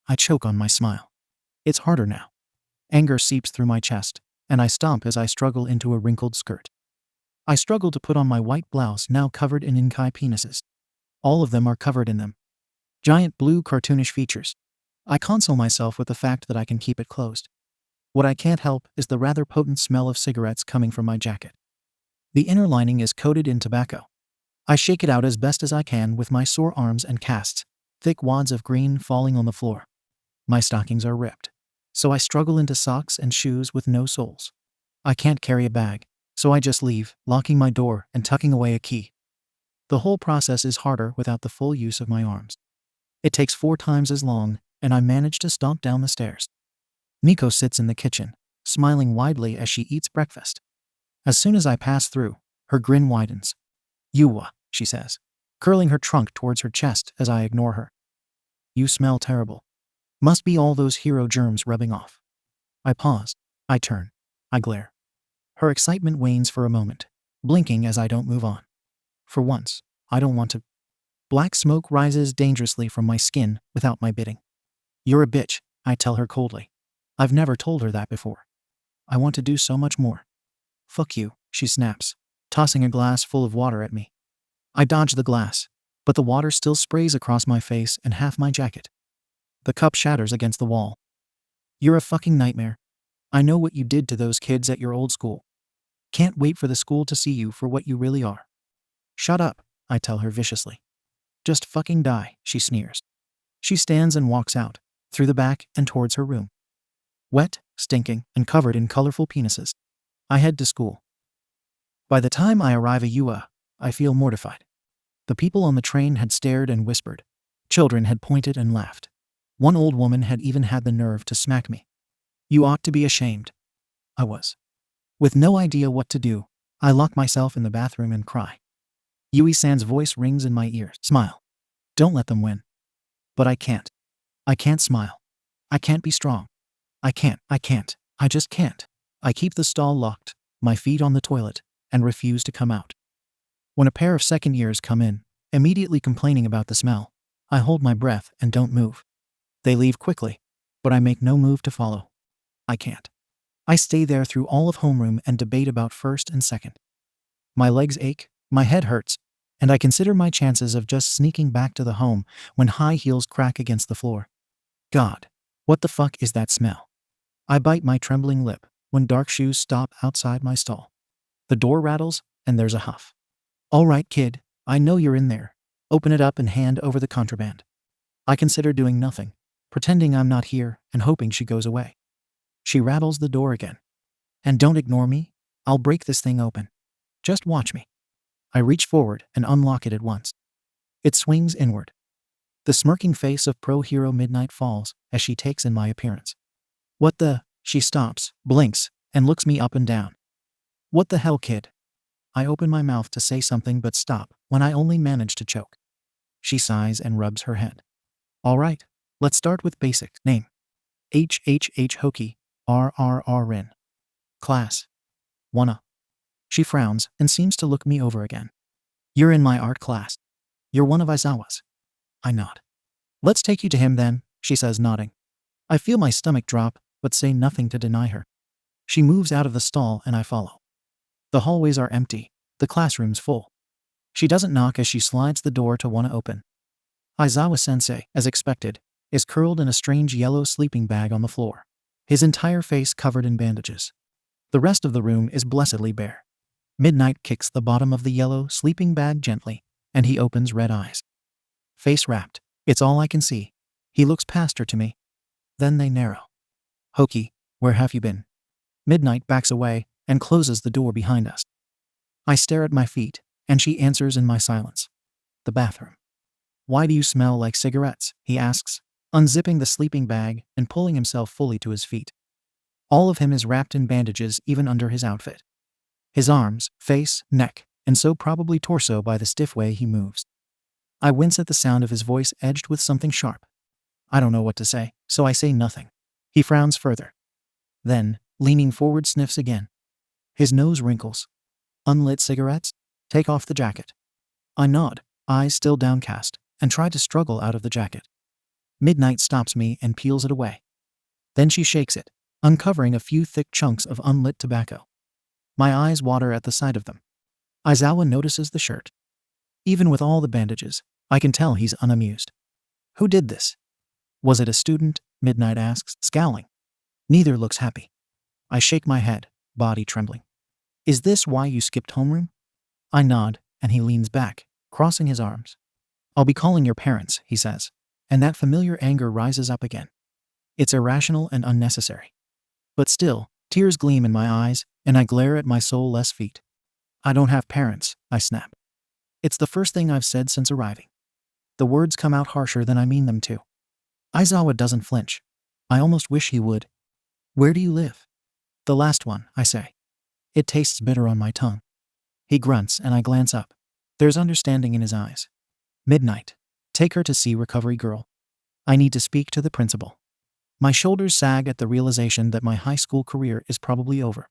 I choke on my smile. It's harder now. Anger seeps through my chest, and I stomp as I struggle into a wrinkled skirt. I struggle to put on my white blouse now covered in Inkai penises. All of them are covered in them. Giant blue cartoonish features. I console myself with the fact that I can keep it closed. What I can't help is the rather potent smell of cigarettes coming from my jacket. The inner lining is coated in tobacco. I shake it out as best as I can with my sore arms and casts, thick wads of green falling on the floor. My stockings are ripped, so I struggle into socks and shoes with no soles. I can't carry a bag, so I just leave, locking my door and tucking away a key. The whole process is harder without the full use of my arms. It takes 4 times as long, and I manage to stomp down the stairs. Nico sits in the kitchen, smiling widely as she eats breakfast. As soon as I pass through, her grin widens. "Yuwa," she says, curling her trunk towards her chest as I ignore her. "You smell terrible. Must be all those hero germs rubbing off." I pause. I turn. I glare. Her excitement wanes for a moment, blinking as I don't move on. For once, I don't want to. Black smoke rises dangerously from my skin without my bidding. "You're a bitch," I tell her coldly. I've never told her that before. I want to do so much more. "Fuck you," she snaps, tossing a glass full of water at me. I dodge the glass, but the water still sprays across my face and half my jacket. The cup shatters against the wall. "You're a fucking nightmare. I know what you did to those kids at your old school. Can't wait for the school to see you for what you really are." "Shut up," I tell her viciously. "Just fucking die," she sneers. She stands and walks out, through the back and towards her room. Wet, stinking, and covered in colorful penises. I head to school. By the time I arrive at UA, I feel mortified. The people on the train had stared and whispered. Children had pointed and laughed. One old woman had even had the nerve to smack me. "You ought to be ashamed." I was. With no idea what to do, I lock myself in the bathroom and cry. Yui-san's voice rings in my ears. "Smile. Don't let them win." But I can't. I can't smile. I can't be strong. I can't. I just can't. I keep the stall locked, my feet on the toilet, and refuse to come out. When a pair of second years come in, immediately complaining about the smell, I hold my breath and don't move. They leave quickly, but I make no move to follow. I can't. I stay there through all of homeroom and debate about first and second. My legs ache, my head hurts, and I consider my chances of just sneaking back to the home when high heels crack against the floor. God, what the fuck is that smell? I bite my trembling lip when dark shoes stop outside my stall. The door rattles, and there's a huff. "All right, kid, I know you're in there. Open it up and hand over the contraband." I consider doing nothing, pretending I'm not here and hoping she goes away. She rattles the door again. "And don't ignore me. I'll break this thing open. Just watch me." I reach forward and unlock it at once. It swings inward. The smirking face of Pro Hero Midnight falls as she takes in my appearance. "What the?" She stops, blinks, and looks me up and down. "What the hell, kid?" I open my mouth to say something but stop when I only manage to choke. She sighs and rubs her head. "All right, let's start with basics. Name: HHH Hoki, RRRN. Class: 1A. She frowns and seems to look me over again. "You're in my art class. You're one of Aizawa's." I nod. "Let's take you to him then," she says, nodding. I feel my stomach drop, but say nothing to deny her. She moves out of the stall and I follow. The hallways are empty, the classroom's full. She doesn't knock as she slides the door to want to open. Aizawa-sensei, as expected, is curled in a strange yellow sleeping bag on the floor, his entire face covered in bandages. The rest of the room is blessedly bare. Midnight kicks the bottom of the yellow sleeping bag gently, and he opens red eyes. Face wrapped, it's all I can see. He looks past her to me. Then they narrow. Hoki, where have you been? Midnight backs away and closes the door behind us. I stare at my feet, and she answers in my silence. The bathroom. Why do you smell like cigarettes? He asks, unzipping the sleeping bag and pulling himself fully to his feet. All of him is wrapped in bandages even under his outfit. His arms, face, neck, and so probably torso by the stiff way he moves. I wince at the sound of his voice edged with something sharp. I don't know what to say, so I say nothing. He frowns further. Then, leaning forward, sniffs again. His nose wrinkles. Unlit cigarettes? Take off the jacket. I nod, eyes still downcast, and try to struggle out of the jacket. Midnight stops me and peels it away. Then she shakes it, uncovering a few thick chunks of unlit tobacco. My eyes water at the sight of them. Aizawa notices the shirt. Even with all the bandages, I can tell he's unamused. Who did this? Was it a student? Midnight asks, scowling. Neither looks happy. I shake my head, body trembling. Is this why you skipped homeroom? I nod, and he leans back, crossing his arms. I'll be calling your parents, he says, and that familiar anger rises up again. It's irrational and unnecessary. But still, tears gleam in my eyes, and I glare at my soulless feet. I don't have parents, I snap. It's the first thing I've said since arriving. The words come out harsher than I mean them to. Aizawa doesn't flinch. I almost wish he would. Where do you live? The last one, I say. It tastes bitter on my tongue. He grunts and I glance up. There's understanding in his eyes. Midnight. Take her to see Recovery Girl. I need to speak to the principal. My shoulders sag at the realization that my high school career is probably over.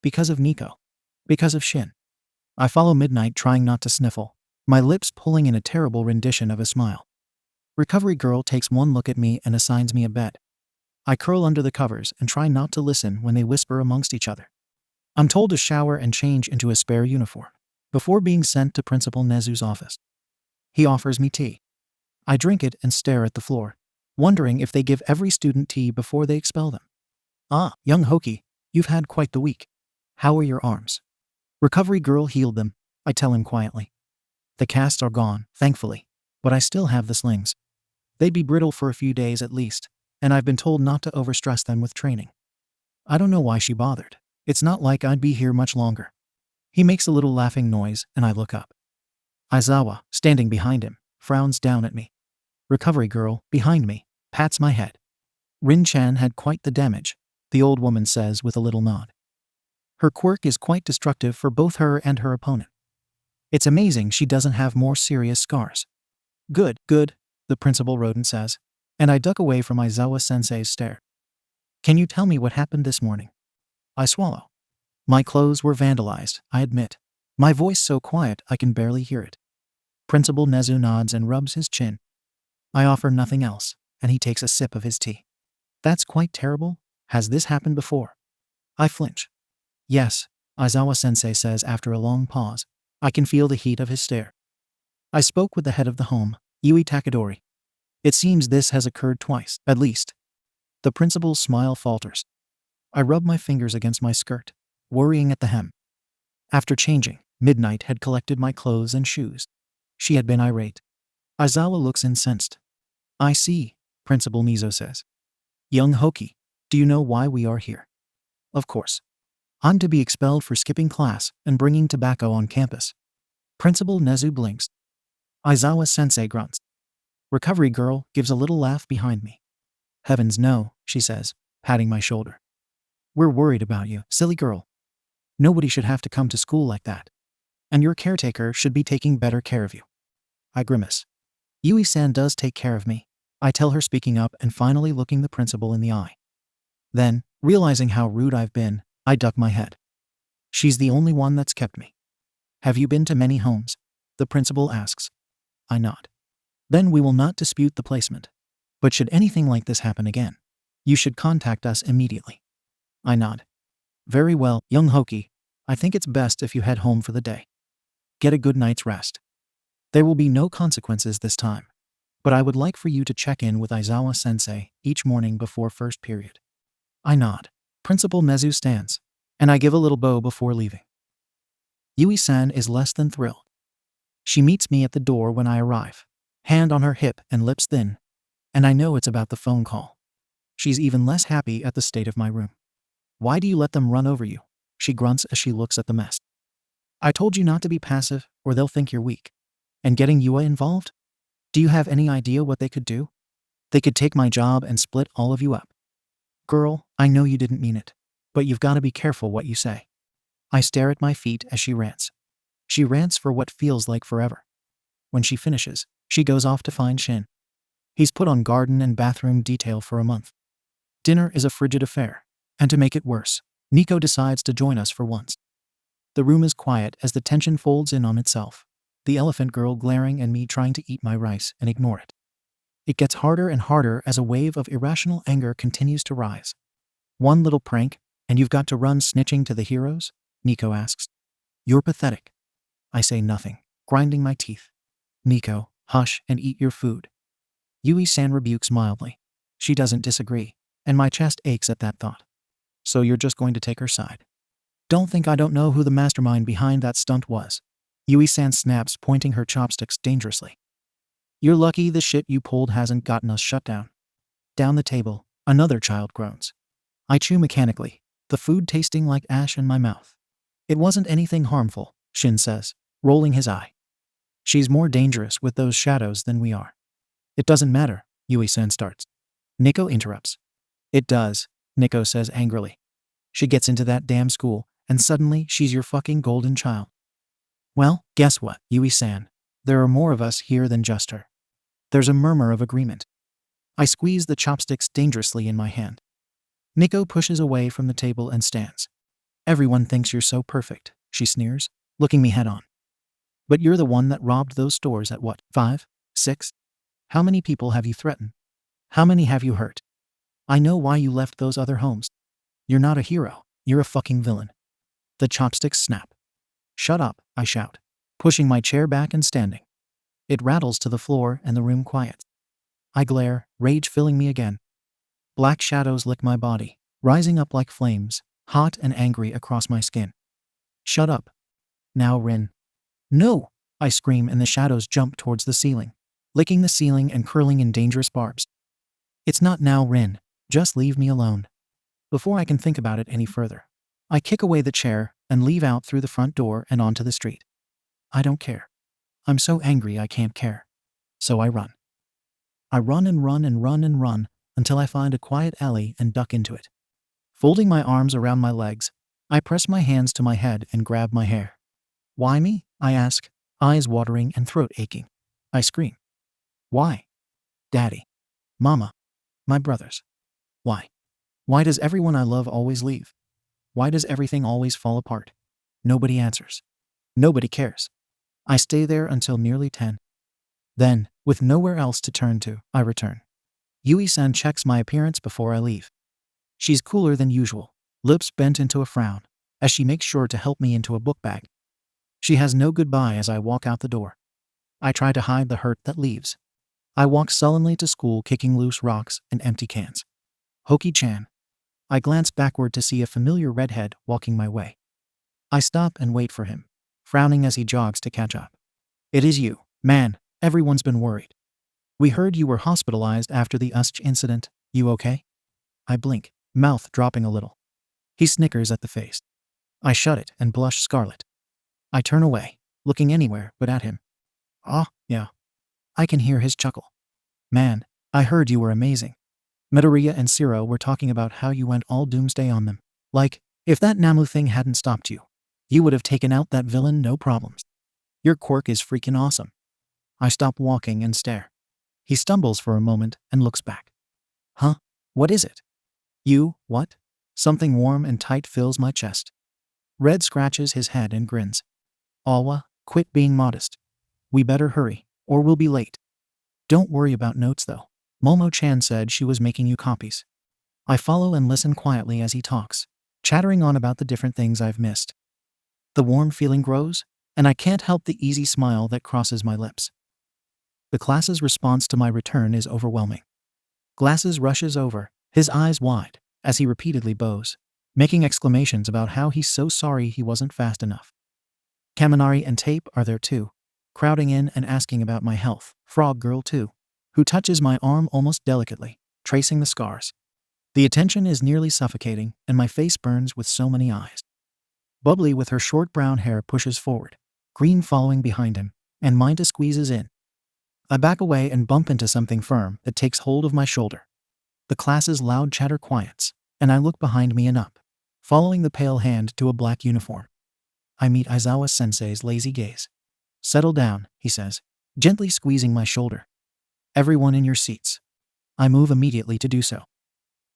Because of Nico. Because of Shin. I follow Midnight, trying not to sniffle, my lips pulling in a terrible rendition of a smile. Recovery Girl takes one look at me and assigns me a bed. I curl under the covers and try not to listen when they whisper amongst each other. I'm told to shower and change into a spare uniform before being sent to Principal Nezu's office. He offers me tea. I drink it and stare at the floor, wondering if they give every student tea before they expel them. Ah, young Hoki, you've had quite the week. How are your arms? Recovery Girl healed them, I tell him quietly. The casts are gone, thankfully, but I still have the slings. They'd be brittle for a few days at least, and I've been told not to overstress them with training. I don't know why she bothered. It's not like I'd be here much longer. He makes a little laughing noise, and I look up. Aizawa, standing behind him, frowns down at me. Recovery Girl, behind me, pats my head. Rin-chan had quite the damage, the old woman says with a little nod. Her quirk is quite destructive for both her and her opponent. It's amazing she doesn't have more serious scars. Good, the Principal Rodent says, and I duck away from Aizawa-sensei's stare. Can you tell me what happened this morning? I swallow. My clothes were vandalized, I admit. My voice so quiet I can barely hear it. Principal Nezu nods and rubs his chin. I offer nothing else, and he takes a sip of his tea. That's quite terrible. Has this happened before? I flinch. Yes, Aizawa-sensei says after a long pause. I can feel the heat of his stare. I spoke with the head of the home, Yui Takadori. It seems this has occurred twice, at least. The principal's smile falters. I rub my fingers against my skirt, worrying at the hem. After changing, Midnight had collected my clothes and shoes. She had been irate. Aizawa looks incensed. I see, Principal Mizo says. Young Hoki, do you know why we are here? Of course. I'm to be expelled for skipping class and bringing tobacco on campus. Principal Nezu blinks. Aizawa-sensei grunts. Recovery Girl gives a little laugh behind me. Heavens no, she says, patting my shoulder. We're worried about you, silly girl. Nobody should have to come to school like that. And your caretaker should be taking better care of you. I grimace. Yui-san does take care of me, I tell her, speaking up and finally looking the principal in the eye. Then, realizing how rude I've been, I duck my head. She's the only one that's kept me. Have you been to many homes? The principal asks. I nod. Then we will not dispute the placement. But should anything like this happen again, you should contact us immediately. I nod. Very well, young Hoki. I think it's best if you head home for the day. Get a good night's rest. There will be no consequences this time, but I would like for you to check in with Aizawa-sensei each morning before first period. I nod. Principal Nezu stands, and I give a little bow before leaving. Yui-san is less than thrilled. She meets me at the door when I arrive, hand on her hip and lips thin, and I know it's about the phone call. She's even less happy at the state of my room. Why do you let them run over you? She grunts as she looks at the mess. I told you not to be passive, or they'll think you're weak. And getting Yua involved? Do you have any idea what they could do? They could take my job and split all of you up. Girl, I know you didn't mean it, but you've got to be careful what you say. I stare at my feet as she rants. She rants for what feels like forever. When she finishes, she goes off to find Shin. He's put on garden and bathroom detail for a month. Dinner is a frigid affair, and to make it worse, Nico decides to join us for once. The room is quiet as the tension folds in on itself, the elephant girl glaring and me trying to eat my rice and ignore it. It gets harder and harder as a wave of irrational anger continues to rise. One little prank, and you've got to run snitching to the heroes? Nico asks. You're pathetic. I say nothing, grinding my teeth. Nico, hush and eat your food. Yui-san rebukes mildly. She doesn't disagree, and my chest aches at that thought. So you're just going to take her side? Don't think I don't know who the mastermind behind that stunt was. Yui-san snaps, pointing her chopsticks dangerously. You're lucky the shit you pulled hasn't gotten us shut down. Down the table, another child groans. I chew mechanically, the food tasting like ash in my mouth. It wasn't anything harmful, Shin says, rolling his eye. She's more dangerous with those shadows than we are. It doesn't matter, Yui-san starts. Nico interrupts. It does, Nico says angrily. She gets into that damn school, and suddenly she's your fucking golden child. Well, guess what, Yui-san? There are more of us here than just her. There's a murmur of agreement. I squeeze the chopsticks dangerously in my hand. Nico pushes away from the table and stands. Everyone thinks you're so perfect, she sneers, looking me head on. But you're the one that robbed those stores at what, 5, 6? How many people have you threatened? How many have you hurt? I know why you left those other homes. You're not a hero, you're a fucking villain. The chopsticks snap. Shut up, I shout, pushing my chair back and standing. It rattles to the floor and the room quiets. I glare, rage filling me again. Black shadows lick my body, rising up like flames, hot and angry across my skin. Shut up. Now, Rin. No! I scream and the shadows jump towards the ceiling, licking the ceiling and curling in dangerous barbs. It's not now, Rin. Just leave me alone. Before I can think about it any further, I kick away the chair and leave out through the front door and onto the street. I don't care. I'm so angry I can't care. So I run. I run and run and run and run until I find a quiet alley and duck into it. Folding my arms around my legs, I press my hands to my head and grab my hair. Why me? I ask, eyes watering and throat aching. I scream. Why? Daddy. Mama. My brothers. Why? Why does everyone I love always leave? Why does everything always fall apart? Nobody answers. Nobody cares. I stay there until nearly 10. Then, with nowhere else to turn to, I return. Yui-san checks my appearance before I leave. She's cooler than usual, lips bent into a frown, as she makes sure to help me into a book bag. She has no goodbye as I walk out the door. I try to hide the hurt that leaves. I walk sullenly to school, kicking loose rocks and empty cans. Hoki-chan. I glance backward to see a familiar redhead walking my way. I stop and wait for him, frowning as he jogs to catch up. It is you, man. Everyone's been worried. We heard you were hospitalized after the USCH incident. You okay? I blink, mouth dropping a little. He snickers at the face. I shut it and blush scarlet. I turn away, looking anywhere but at him. Yeah. I can hear his chuckle. Man, I heard you were amazing. Midoriya and Siro were talking about how you went all doomsday on them. Like, if that Namu thing hadn't stopped you, you would have taken out that villain no problems. Your quirk is freaking awesome. I stop walking and stare. He stumbles for a moment and looks back. Huh? What is it? You, what? Something warm and tight fills my chest. Red scratches his head and grins. Awa, quit being modest. We better hurry, or we'll be late. Don't worry about notes though. Momo-chan said she was making you copies. I follow and listen quietly as he talks, chattering on about the different things I've missed. The warm feeling grows, and I can't help the easy smile that crosses my lips. The class's response to my return is overwhelming. Glasses rushes over, his eyes wide, as he repeatedly bows, making exclamations about how he's so sorry he wasn't fast enough. Kaminari and Tape are there too, crowding in and asking about my health. Frog Girl too, who touches my arm almost delicately, tracing the scars. The attention is nearly suffocating, and my face burns with so many eyes. Bubbly with her short brown hair pushes forward, Green following behind him, and Minda squeezes in. I back away and bump into something firm that takes hold of my shoulder. The class's loud chatter quiets, and I look behind me and up, following the pale hand to a black uniform. I meet Aizawa-sensei's lazy gaze. "Settle down," he says, gently squeezing my shoulder. "Everyone in your seats." I move immediately to do so.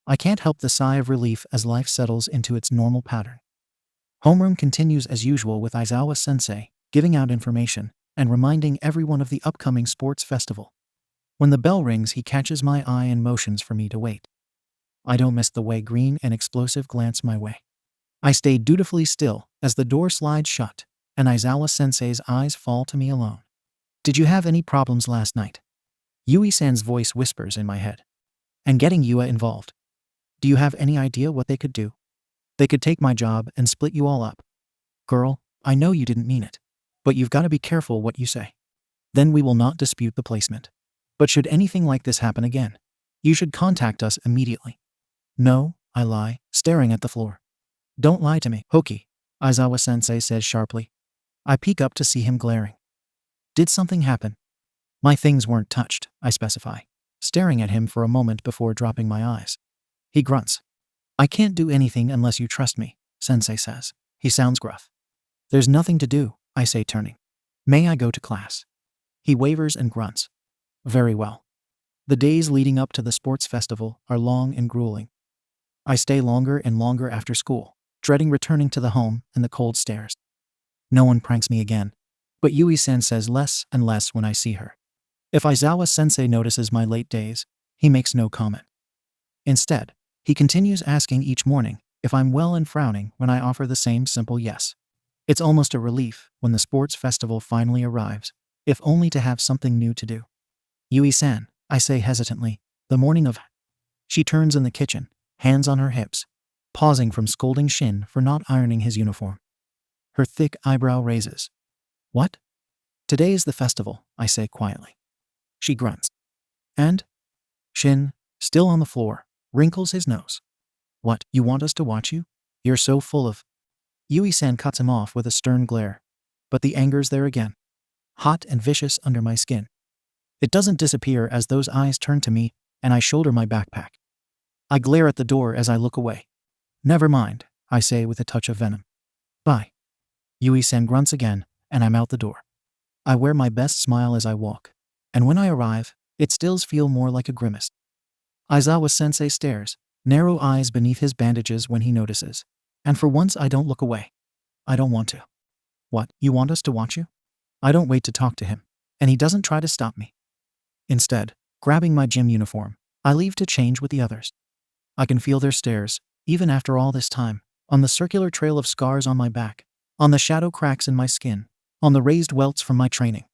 I can't help the sigh of relief as life settles into its normal pattern. Homeroom continues as usual with Aizawa-sensei, giving out information and reminding everyone of the upcoming sports festival. When the bell rings, he catches my eye and motions for me to wait. I don't miss the way Green and Explosive glance my way. I stay dutifully still as the door slides shut, and Aizawa-sensei's eyes fall to me alone. "Did you have any problems last night?" Yui-san's voice whispers in my head. "And getting Yua involved. Do you have any idea what they could do? They could take my job and split you all up. Girl, I know you didn't mean it, but you've got to be careful what you say. Then we will not dispute the placement. But should anything like this happen again, you should contact us immediately." "No," I lie, staring at the floor. "Don't lie to me, Hoki," Aizawa-sensei says sharply. I peek up to see him glaring. "Did something happen?" "My things weren't touched," I specify, staring at him for a moment before dropping my eyes. He grunts. "I can't do anything unless you trust me," Sensei says. He sounds gruff. "There's nothing to do," I say, turning. "May I go to class?" He wavers and grunts. "Very well." The days leading up to the sports festival are long and grueling. I stay longer and longer after school, dreading returning to the home and the cold stares. No one pranks me again, but Yui-san says less and less when I see her. If Aizawa-sensei notices my late days, he makes no comment. Instead, he continues asking each morning if I'm well and frowning when I offer the same simple yes. It's almost a relief when the sports festival finally arrives, if only to have something new to do. "Yui-san," I say hesitantly, "the morning of..." She turns in the kitchen, hands on her hips, pausing from scolding Shin for not ironing his uniform. Her thick eyebrow raises. "What?" "Today is the festival," I say quietly. She grunts. "And?" Shin, still on the floor, wrinkles his nose. "What, you want us to watch you? You're so full of..." Yui-san cuts him off with a stern glare. But the anger's there again, hot and vicious under my skin. It doesn't disappear as those eyes turn to me, and I shoulder my backpack. I glare at the door as I look away. "Never mind," I say with a touch of venom. "Bye." Yui-san grunts again, and I'm out the door. I wear my best smile as I walk, and when I arrive, it still feels more like a grimace. Aizawa-sensei stares, narrow eyes beneath his bandages when he notices, and for once I don't look away. I don't want to. "What, you want us to watch you?" I don't wait to talk to him, and he doesn't try to stop me. Instead, grabbing my gym uniform, I leave to change with the others. I can feel their stares, even after all this time, on the circular trail of scars on my back, on the shadow cracks in my skin, on the raised welts from my training.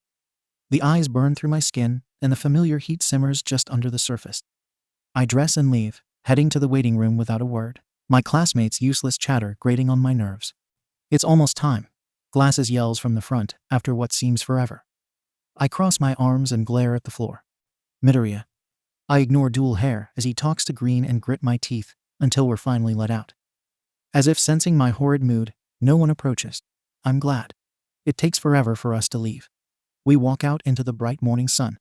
The eyes burn through my skin, and the familiar heat simmers just under the surface. I dress and leave, heading to the waiting room without a word, my classmates' useless chatter grating on my nerves. It's almost time, Glasses yells from the front after what seems forever. I cross my arms and glare at the floor. Midoriya. I ignore Dual Hair as he talks to Green and grit my teeth until we're finally let out. As if sensing my horrid mood, no one approaches. I'm glad. It takes forever for us to leave. We walk out into the bright morning sun.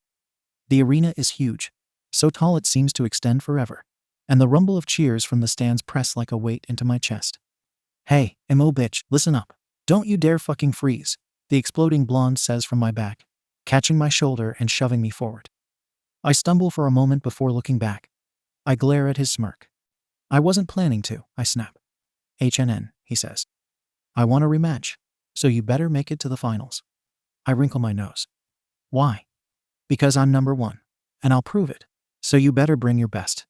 The arena is huge, so tall it seems to extend forever, and the rumble of cheers from the stands press like a weight into my chest. "Hey, MO bitch, listen up. Don't you dare fucking freeze," the exploding blonde says from my back, catching my shoulder and shoving me forward. I stumble for a moment before looking back. I glare at his smirk. "I wasn't planning to," I snap. "HNN," he says. "I want a rematch, so you better make it to the finals." I wrinkle my nose. "Why?" "Because I'm number one, and I'll prove it, so you better bring your best."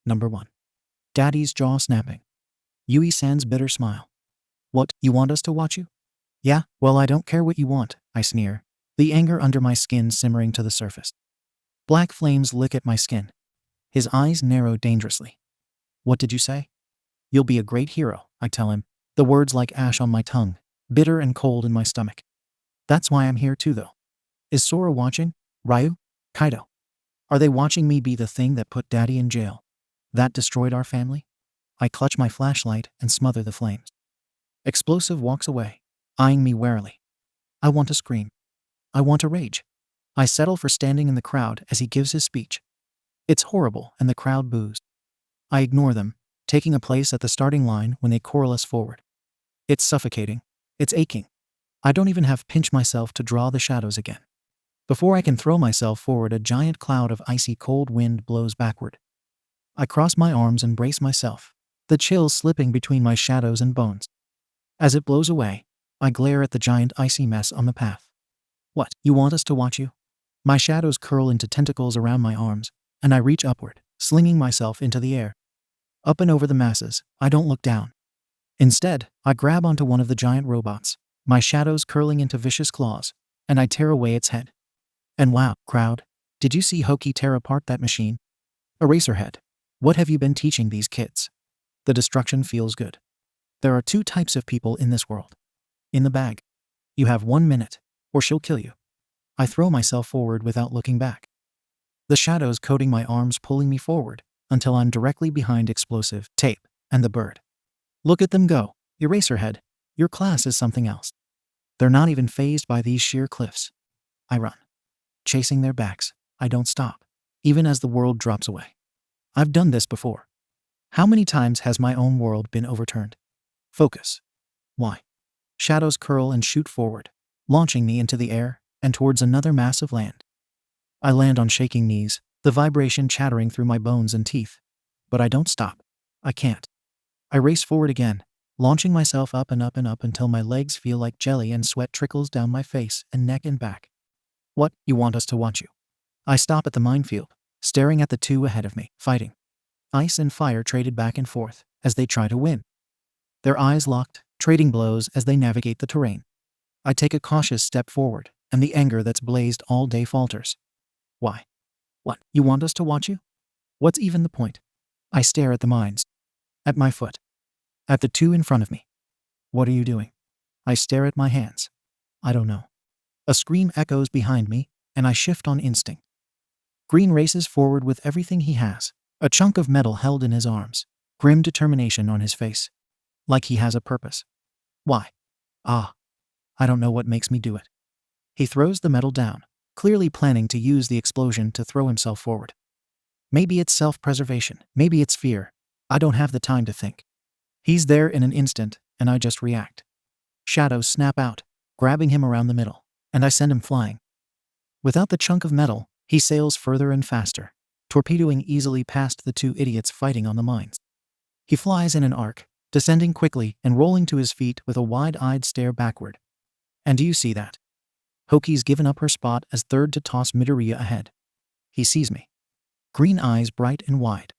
Number one. Daddy's jaw snapping. Yui-san's bitter smile. "What, you want us to watch you?" Yeah, well, I don't care what you want, I sneer, the anger under my skin simmering to the surface. Black flames lick at my skin. His eyes narrow dangerously. What did you say? You'll be a great hero, I tell him, the words like ash on my tongue, bitter and cold in my stomach. That's why I'm here too, though. Is Sora watching? Ryu? Kaido? Are they watching me be the thing that put Daddy in jail? That destroyed our family? I clutch my flashlight and smother the flames. Explosive walks away, eyeing me warily. I want to scream. I want to rage. I settle for standing in the crowd as he gives his speech. It's horrible, and the crowd boos. I ignore them, taking a place at the starting line when they coalesce forward. It's suffocating. It's aching. I don't even have pinch myself to draw the shadows again. Before I can throw myself forward, a giant cloud of icy cold wind blows backward. I cross my arms and brace myself, the chill slipping between my shadows and bones. As it blows away, I glare at the giant icy mess on the path. What, you want us to watch you? My shadows curl into tentacles around my arms, and I reach upward, slinging myself into the air. Up and over the masses, I don't look down. Instead, I grab onto one of the giant robots, my shadows curling into vicious claws, and I tear away its head. And wow, crowd, did you see Hoki tear apart that machine? Eraserhead, what have you been teaching these kids? The destruction feels good. There are two types of people in this world. In the bag. You have 1 minute, or she'll kill you. I throw myself forward without looking back. The shadows coating my arms pulling me forward, until I'm directly behind explosive, tape, and the bird. Look at them go, Eraserhead. Your class is something else. They're not even fazed by these sheer cliffs. I run. Chasing their backs, I don't stop, even as the world drops away. I've done this before. How many times has my own world been overturned? Focus. Why? Shadows curl and shoot forward, launching me into the air and towards another mass of land. I land on shaking knees, the vibration chattering through my bones and teeth. But I don't stop. I can't. I race forward again, launching myself up and up and up until my legs feel like jelly and sweat trickles down my face and neck and back. What, you want us to watch you? I stop at the minefield, staring at the two ahead of me, fighting. Ice and fire traded back and forth as they try to win. Their eyes locked, trading blows as they navigate the terrain. I take a cautious step forward, and the anger that's blazed all day falters. Why? What, you want us to watch you? What's even the point? I stare at the mines. At my foot. At the two in front of me. What are you doing? I stare at my hands. I don't know. A scream echoes behind me, and I shift on instinct. Green races forward with everything he has, a chunk of metal held in his arms, grim determination on his face. Like he has a purpose. Why? I don't know what makes me do it. He throws the metal down, clearly planning to use the explosion to throw himself forward. Maybe it's self-preservation, maybe it's fear. I don't have the time to think. He's there in an instant, and I just react. Shadows snap out, grabbing him around the middle, and I send him flying. Without the chunk of metal, he sails further and faster, torpedoing easily past the two idiots fighting on the mines. He flies in an arc, descending quickly and rolling to his feet with a wide-eyed stare backward. And do you see that? Hoki's given up her spot as third to toss Midoriya ahead. He sees me. Green eyes bright and wide.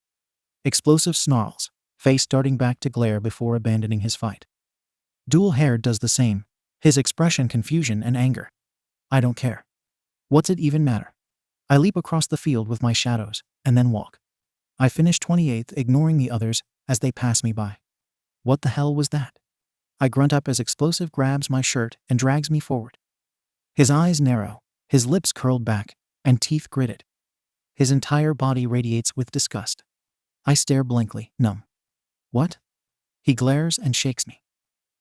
Explosive snarls, face darting back to glare before abandoning his fight. Dual Hair does the same, his expression confusion and anger. I don't care. What's it even matter? I leap across the field with my shadows, and then walk. I finish 28th, ignoring the others as they pass me by. What the hell was that? I grunt up as Explosive grabs my shirt and drags me forward. His eyes narrow, his lips curled back, and teeth gritted. His entire body radiates with disgust. I stare blankly, numb. What? He glares and shakes me.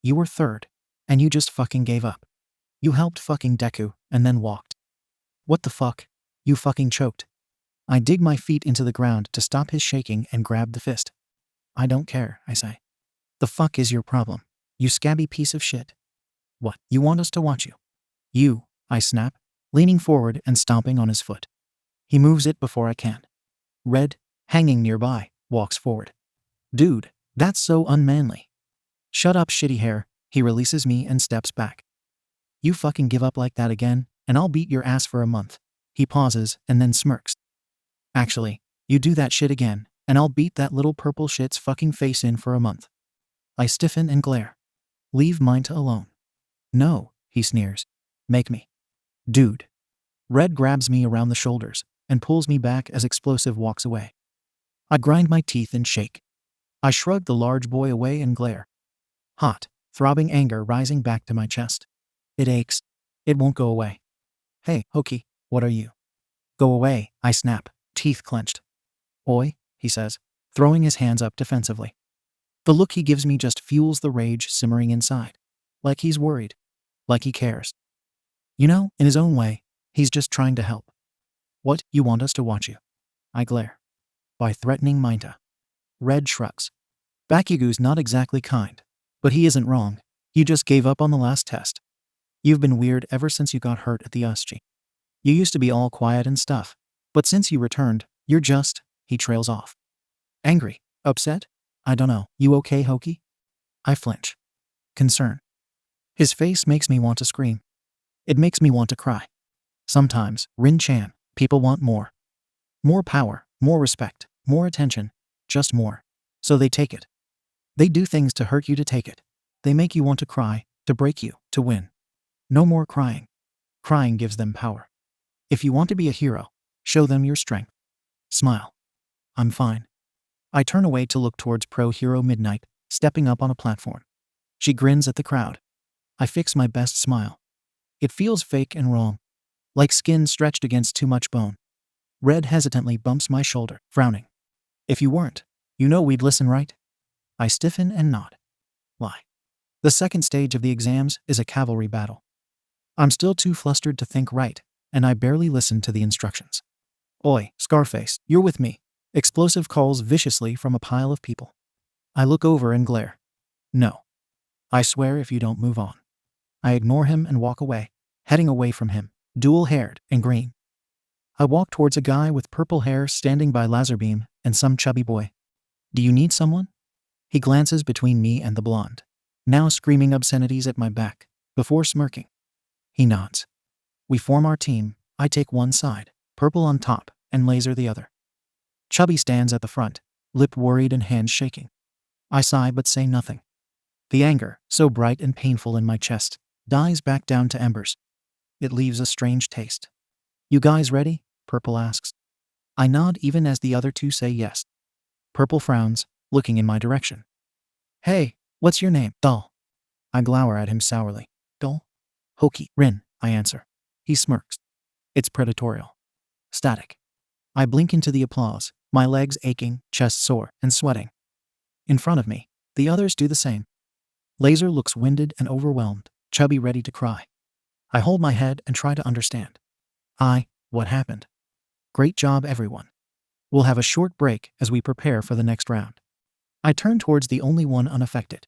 You were third, and you just fucking gave up. You helped fucking Deku, and then walked. What the fuck? You fucking choked. I dig my feet into the ground to stop his shaking and grab the fist. I don't care, I say. The fuck is your problem, you scabby piece of shit? What, you want us to watch you? You, I snap, leaning forward and stomping on his foot. He moves it before I can. Red, hanging nearby, walks forward. Dude, that's so unmanly. Shut up, shitty hair. He releases me and steps back. You fucking give up like that again, and I'll beat your ass for a month. He pauses and then smirks. Actually, you do that shit again, and I'll beat that little purple shit's fucking face in for a month. I stiffen and glare. Leave mine alone. No, he sneers. Make me. Dude. Red grabs me around the shoulders and pulls me back as Explosive walks away. I grind my teeth and shake. I shrug the large boy away and glare. Hot, throbbing anger rising back to my chest. It aches. It won't go away. Hey, Hokey, what are you? Go away, I snap, teeth clenched. Oi, he says, throwing his hands up defensively. The look he gives me just fuels the rage simmering inside. Like he's worried. Like he cares. You know, in his own way, he's just trying to help. What, you want us to watch you? I glare. By threatening Minta. Red shrugs. Bakugu's not exactly kind, but he isn't wrong. You just gave up on the last test. You've been weird ever since you got hurt at the USG. You used to be all quiet and stuff, but since you returned, you're just, he trails off. Angry? Upset? I don't know. You okay, Hokey? I flinch. Concern. His face makes me want to scream. It makes me want to cry. Sometimes, Rin-chan, people want more. More power, more respect, more attention, just more. So they take it. They do things to hurt you to take it. They make you want to cry, to break you, to win. No more crying. Crying gives them power. If you want to be a hero, show them your strength. Smile. I'm fine. I turn away to look towards Pro Hero Midnight, stepping up on a platform. She grins at the crowd. I fix my best smile. It feels fake and wrong. Like skin stretched against too much bone. Red hesitantly bumps my shoulder, frowning. If you weren't, you know we'd listen, right? I stiffen and nod. Lie. The second stage of the exams is a cavalry battle. I'm still too flustered to think right, and I barely listen to the instructions. Oi, Scarface, you're with me. Explosive calls viciously from a pile of people. I look over and glare. No. I swear if you don't move on. I ignore him and walk away, heading away from him, dual-haired and green. I walk towards a guy with purple hair standing by Lazarbeam and some chubby boy. Do you need someone? He glances between me and the blonde, now screaming obscenities at my back, before smirking. He nods. We form our team. I take one side, purple on top, and laser the other. Chubby stands at the front, lip worried and hands shaking. I sigh but say nothing. The anger, so bright and painful in my chest, dies back down to embers. It leaves a strange taste. You guys ready? Purple asks. I nod even as the other two say yes. Purple frowns, looking in my direction. Hey, what's your name? Doll. I glower at him sourly. Doll? Hokey, Rin, I answer. He smirks. It's predatorial. Static. I blink into the applause, my legs aching, chest sore, and sweating. In front of me, the others do the same. Laser looks winded and overwhelmed, Chubby ready to cry. I hold my head and try to understand. What happened? Great job, everyone. We'll have a short break as we prepare for the next round. I turn towards the only one unaffected.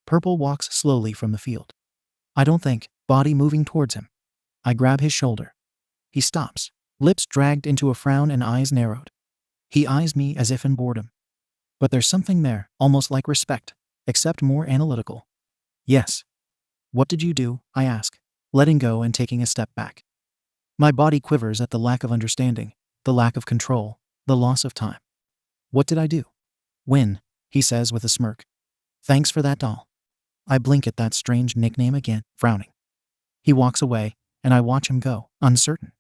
Purple walks slowly from the field. I don't think, body moving towards him. I grab his shoulder. He stops, lips dragged into a frown and eyes narrowed. He eyes me as if in boredom. But there's something there, almost like respect, except more analytical. Yes. What did you do? I ask, letting go and taking a step back. My body quivers at the lack of understanding, the lack of control, the loss of time. What did I do? Win, he says with a smirk. Thanks for that, doll. I blink at that strange nickname again, frowning. He walks away, and I watch him go, uncertain.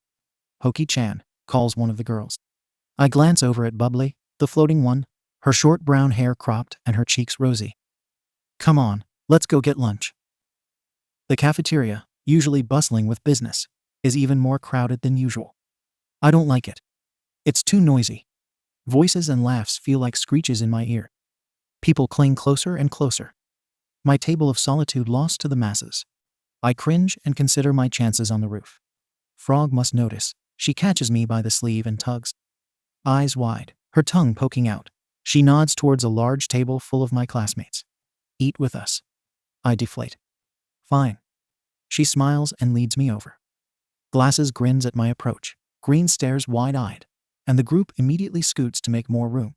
Hokey-chan, calls one of the girls. I glance over at Bubbly, the floating one, her short brown hair cropped and her cheeks rosy. Come on, let's go get lunch. The cafeteria, usually bustling with business, is even more crowded than usual. I don't like it. It's too noisy. Voices and laughs feel like screeches in my ear. People cling closer and closer. My table of solitude lost to the masses. I cringe and consider my chances on the roof. Frog must notice. She catches me by the sleeve and tugs. Eyes wide, her tongue poking out, she nods towards a large table full of my classmates. Eat with us. I deflate. Fine. She smiles and leads me over. Glasses grins at my approach, Green stares wide-eyed, and the group immediately scoots to make more room.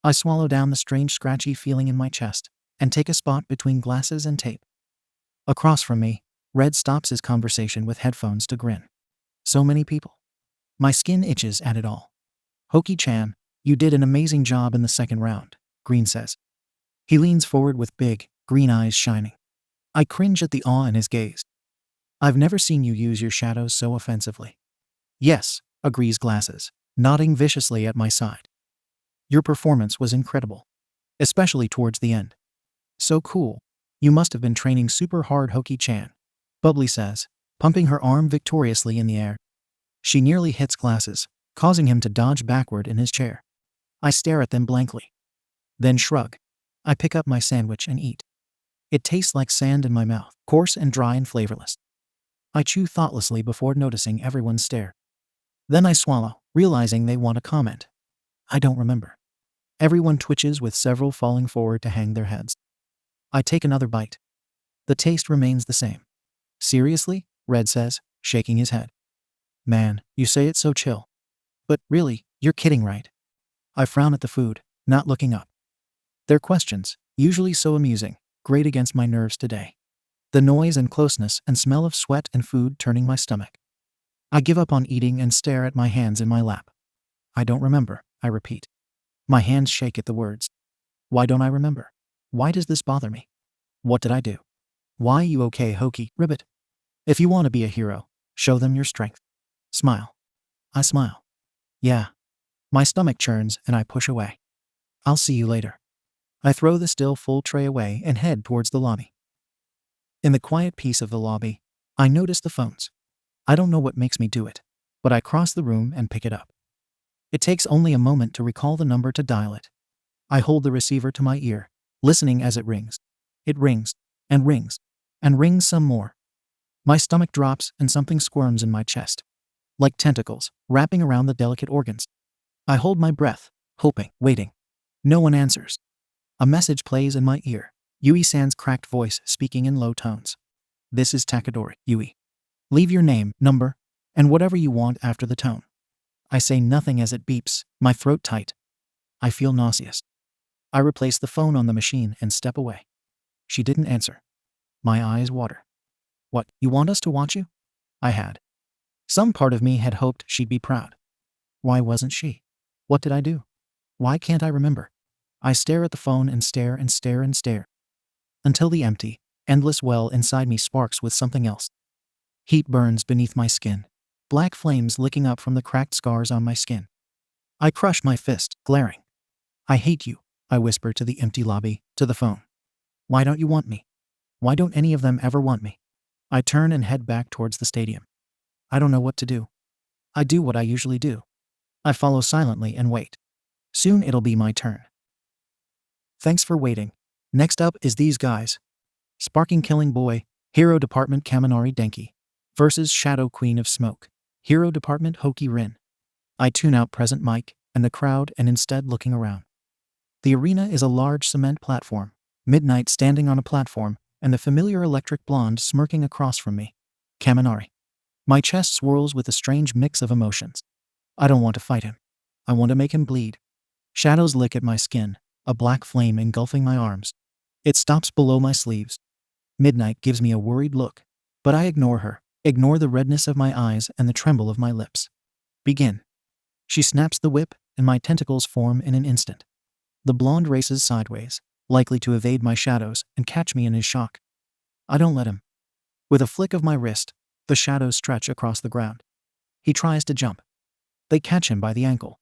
I swallow down the strange scratchy feeling in my chest and take a spot between Glasses and Tape. Across from me, Red stops his conversation with headphones to grin. So many people. My skin itches at it all. Hokey-chan, you did an amazing job in the second round, Green says. He leans forward with big, green eyes shining. I cringe at the awe in his gaze. I've never seen you use your shadows so offensively. Yes, agrees Glasses, nodding viciously at my side. Your performance was incredible, especially towards the end. So cool. You must have been training super hard, Hoki-chan, Bubbly says, pumping her arm victoriously in the air. She nearly hits Glasses, causing him to dodge backward in his chair. I stare at them blankly. Then shrug. I pick up my sandwich and eat. It tastes like sand in my mouth, coarse and dry and flavorless. I chew thoughtlessly before noticing everyone's stare. Then I swallow, realizing they want to comment. I don't remember. Everyone twitches, with several falling forward to hang their heads. I take another bite. The taste remains the same. Seriously? Red says, shaking his head. Man, you say it so chill. But really, you're kidding, right? I frown at the food, not looking up. Their questions, usually so amusing, grate against my nerves today. The noise and closeness and smell of sweat and food turning my stomach. I give up on eating and stare at my hands in my lap. I don't remember, I repeat. My hands shake at the words. Why don't I remember? Why does this bother me? What did I do? Why you okay, Hoki, Ribbit? If you want to be a hero, show them your strength. Smile. I smile. Yeah. My stomach churns and I push away. I'll see you later. I throw the still full tray away and head towards the lobby. In the quiet peace of the lobby, I notice the phones. I don't know what makes me do it, but I cross the room and pick it up. It takes only a moment to recall the number to dial it. I hold the receiver to my ear, listening as it rings. It rings, and rings, and rings some more. My stomach drops and something squirms in my chest, like tentacles wrapping around the delicate organs. I hold my breath, hoping, waiting. No one answers. A message plays in my ear, Yui-san's cracked voice speaking in low tones. This is Takadori, Yui. Leave your name, number, and whatever you want after the tone. I say nothing as it beeps, my throat tight. I feel nauseous. I replace the phone on the machine and step away. She didn't answer. My eyes water. What, you want us to watch you? I had. Some part of me had hoped she'd be proud. Why wasn't she? What did I do? Why can't I remember? I stare at the phone and stare and stare and stare. Until the empty, endless well inside me sparks with something else. Heat burns beneath my skin, black flames licking up from the cracked scars on my skin. I crush my fist, glaring. I hate you, I whisper to the empty lobby, to the phone. Why don't you want me? Why don't any of them ever want me? I turn and head back towards the stadium. I don't know what to do. I do what I usually do. I follow silently and wait. Soon it'll be my turn. Thanks for waiting. Next up is these guys. Sparking Killing Boy, Hero Department Kaminari Denki, versus Shadow Queen of Smoke, Hero Department Hoki Rin. I tune out present mic and the crowd and instead looking around. The arena is a large cement platform, Midnight standing on a platform, and the familiar electric blonde smirking across from me. Kaminari. My chest swirls with a strange mix of emotions. I don't want to fight him. I want to make him bleed. Shadows lick at my skin, a black flame engulfing my arms. It stops below my sleeves. Midnight gives me a worried look, but I ignore her, ignore the redness of my eyes and the tremble of my lips. Begin. She snaps the whip, and my tentacles form in an instant. The blonde races sideways, likely to evade my shadows and catch me in his shock. I don't let him. With a flick of my wrist, the shadows stretch across the ground. He tries to jump. They catch him by the ankle.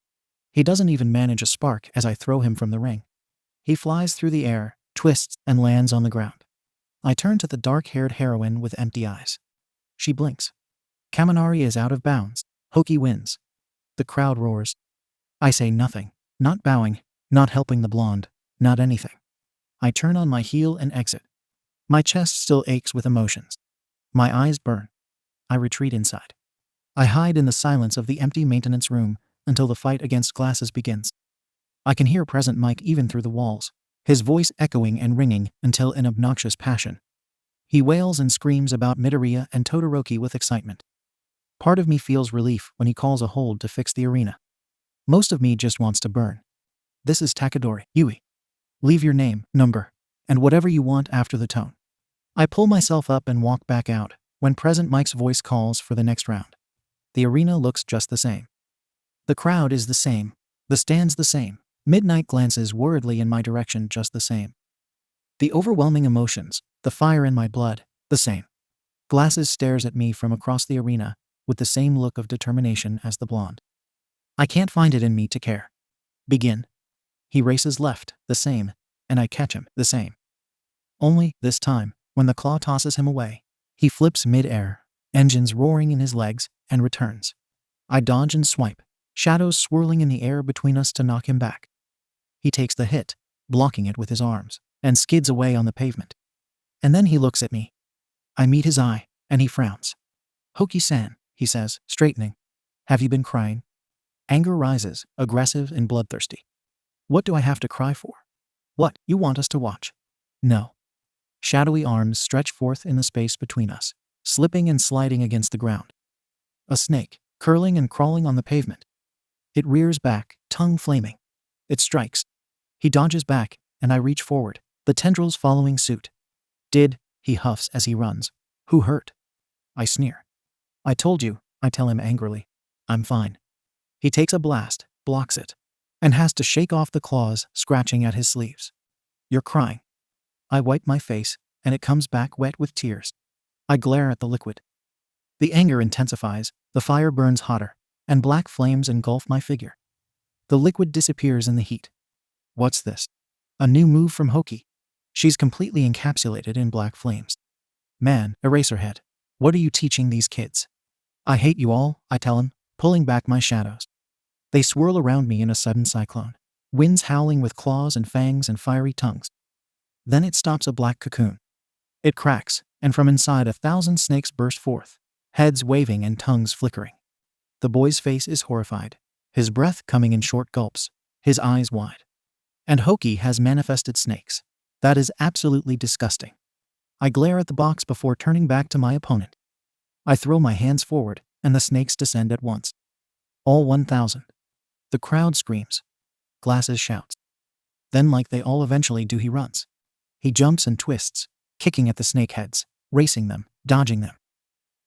He doesn't even manage a spark as I throw him from the ring. He flies through the air, twists, and lands on the ground. I turn to the dark-haired heroine with empty eyes. She blinks. Kaminari is out of bounds. Hoki wins. The crowd roars. I say nothing, not bowing, not helping the blonde, not anything. I turn on my heel and exit. My chest still aches with emotions. My eyes burn. I retreat inside. I hide in the silence of the empty maintenance room until the fight against Glasses begins. I can hear present Mike even through the walls, his voice echoing and ringing until an obnoxious passion. He wails and screams about Midoriya and Todoroki with excitement. Part of me feels relief when he calls a hold to fix the arena. Most of me just wants to burn. This is Takadori, Yui. Leave your name, number, and whatever you want after the tone. I pull myself up and walk back out when present Mike's voice calls for the next round. The arena looks just the same. The crowd is the same. The stands the same. Midnight glances worriedly in my direction just the same. The overwhelming emotions, The fire in my blood, the same. Glasses stares at me from across the arena with the same look of determination as the blonde. I can't find it in me to care. Begin. He races left, the same, and I catch him, the same. Only, this time, when the claw tosses him away, he flips mid-air, engines roaring in his legs, and returns. I dodge and swipe, shadows swirling in the air between us to knock him back. He takes the hit, blocking it with his arms, and skids away on the pavement. And then he looks at me. I meet his eye, and he frowns. "Hoki-san," he says, straightening. "Have you been crying?" Anger rises, aggressive and bloodthirsty. "What do I have to cry for?" "What, you want us to watch?" "No." Shadowy arms stretch forth in the space between us, slipping and sliding against the ground. A snake, curling and crawling on the pavement. It rears back, tongue flaming. It strikes. He dodges back, and I reach forward, the tendrils following suit. He huffs as he runs. "Who hurt?" I sneer. "I told you," I tell him angrily. "I'm fine." He takes a blast, blocks it, and has to shake off the claws scratching at his sleeves. "You're crying." I wipe my face, and it comes back wet with tears. I glare at the liquid. The anger intensifies, the fire burns hotter, and black flames engulf my figure. The liquid disappears in the heat. What's this? A new move from Hoki. She's completely encapsulated in black flames. "Man, Eraserhead, what are you teaching these kids?" "I hate you all," I tell him, pulling back my shadows. They swirl around me in a sudden cyclone, winds howling with claws and fangs and fiery tongues. Then it stops a black cocoon. It cracks, and from inside 1,000 snakes burst forth, heads waving and tongues flickering. The boy's face is horrified, his breath coming in short gulps, his eyes wide. And Hoki has manifested snakes. That is absolutely disgusting. I glare at the box before turning back to my opponent. I throw my hands forward, and the snakes descend at once. All 1,000. The crowd screams. Glasses shouts. Then, like they all eventually do, he runs. He jumps and twists, kicking at the snake heads, racing them, dodging them.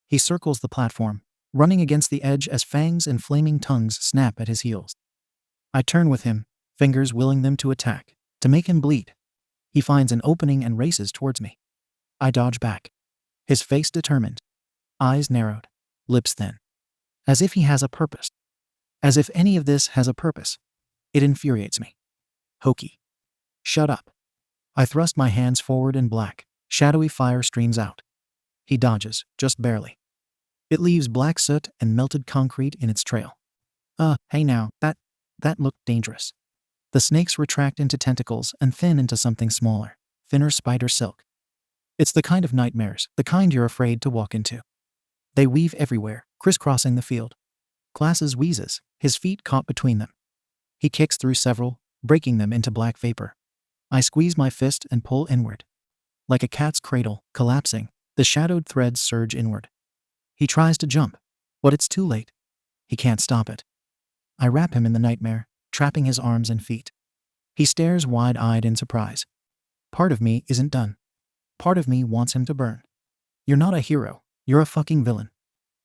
He circles the platform, running against the edge as fangs and flaming tongues snap at his heels. I turn with him, fingers willing them to attack, to make him bleed. He finds an opening and races towards me. I dodge back. His face determined, eyes narrowed, lips thin. As if he has a purpose. As if any of this has a purpose. It infuriates me. "Hoki. Shut up." I thrust my hands forward in black, shadowy fire streams out. He dodges, just barely. It leaves black soot and melted concrete in its trail. Hey now, that looked dangerous. The snakes retract into tentacles and thin into something smaller, thinner spider silk. It's the kind of nightmares, the kind you're afraid to walk into. They weave everywhere, crisscrossing the field. Glasses wheezes, his feet caught between them. He kicks through several, breaking them into black vapor. I squeeze my fist and pull inward. Like a cat's cradle, collapsing, the shadowed threads surge inward. He tries to jump, but it's too late. He can't stop it. I wrap him in the nightmare, trapping his arms and feet. He stares wide-eyed in surprise. Part of me isn't done. Part of me wants him to burn. "You're not a hero, you're a fucking villain."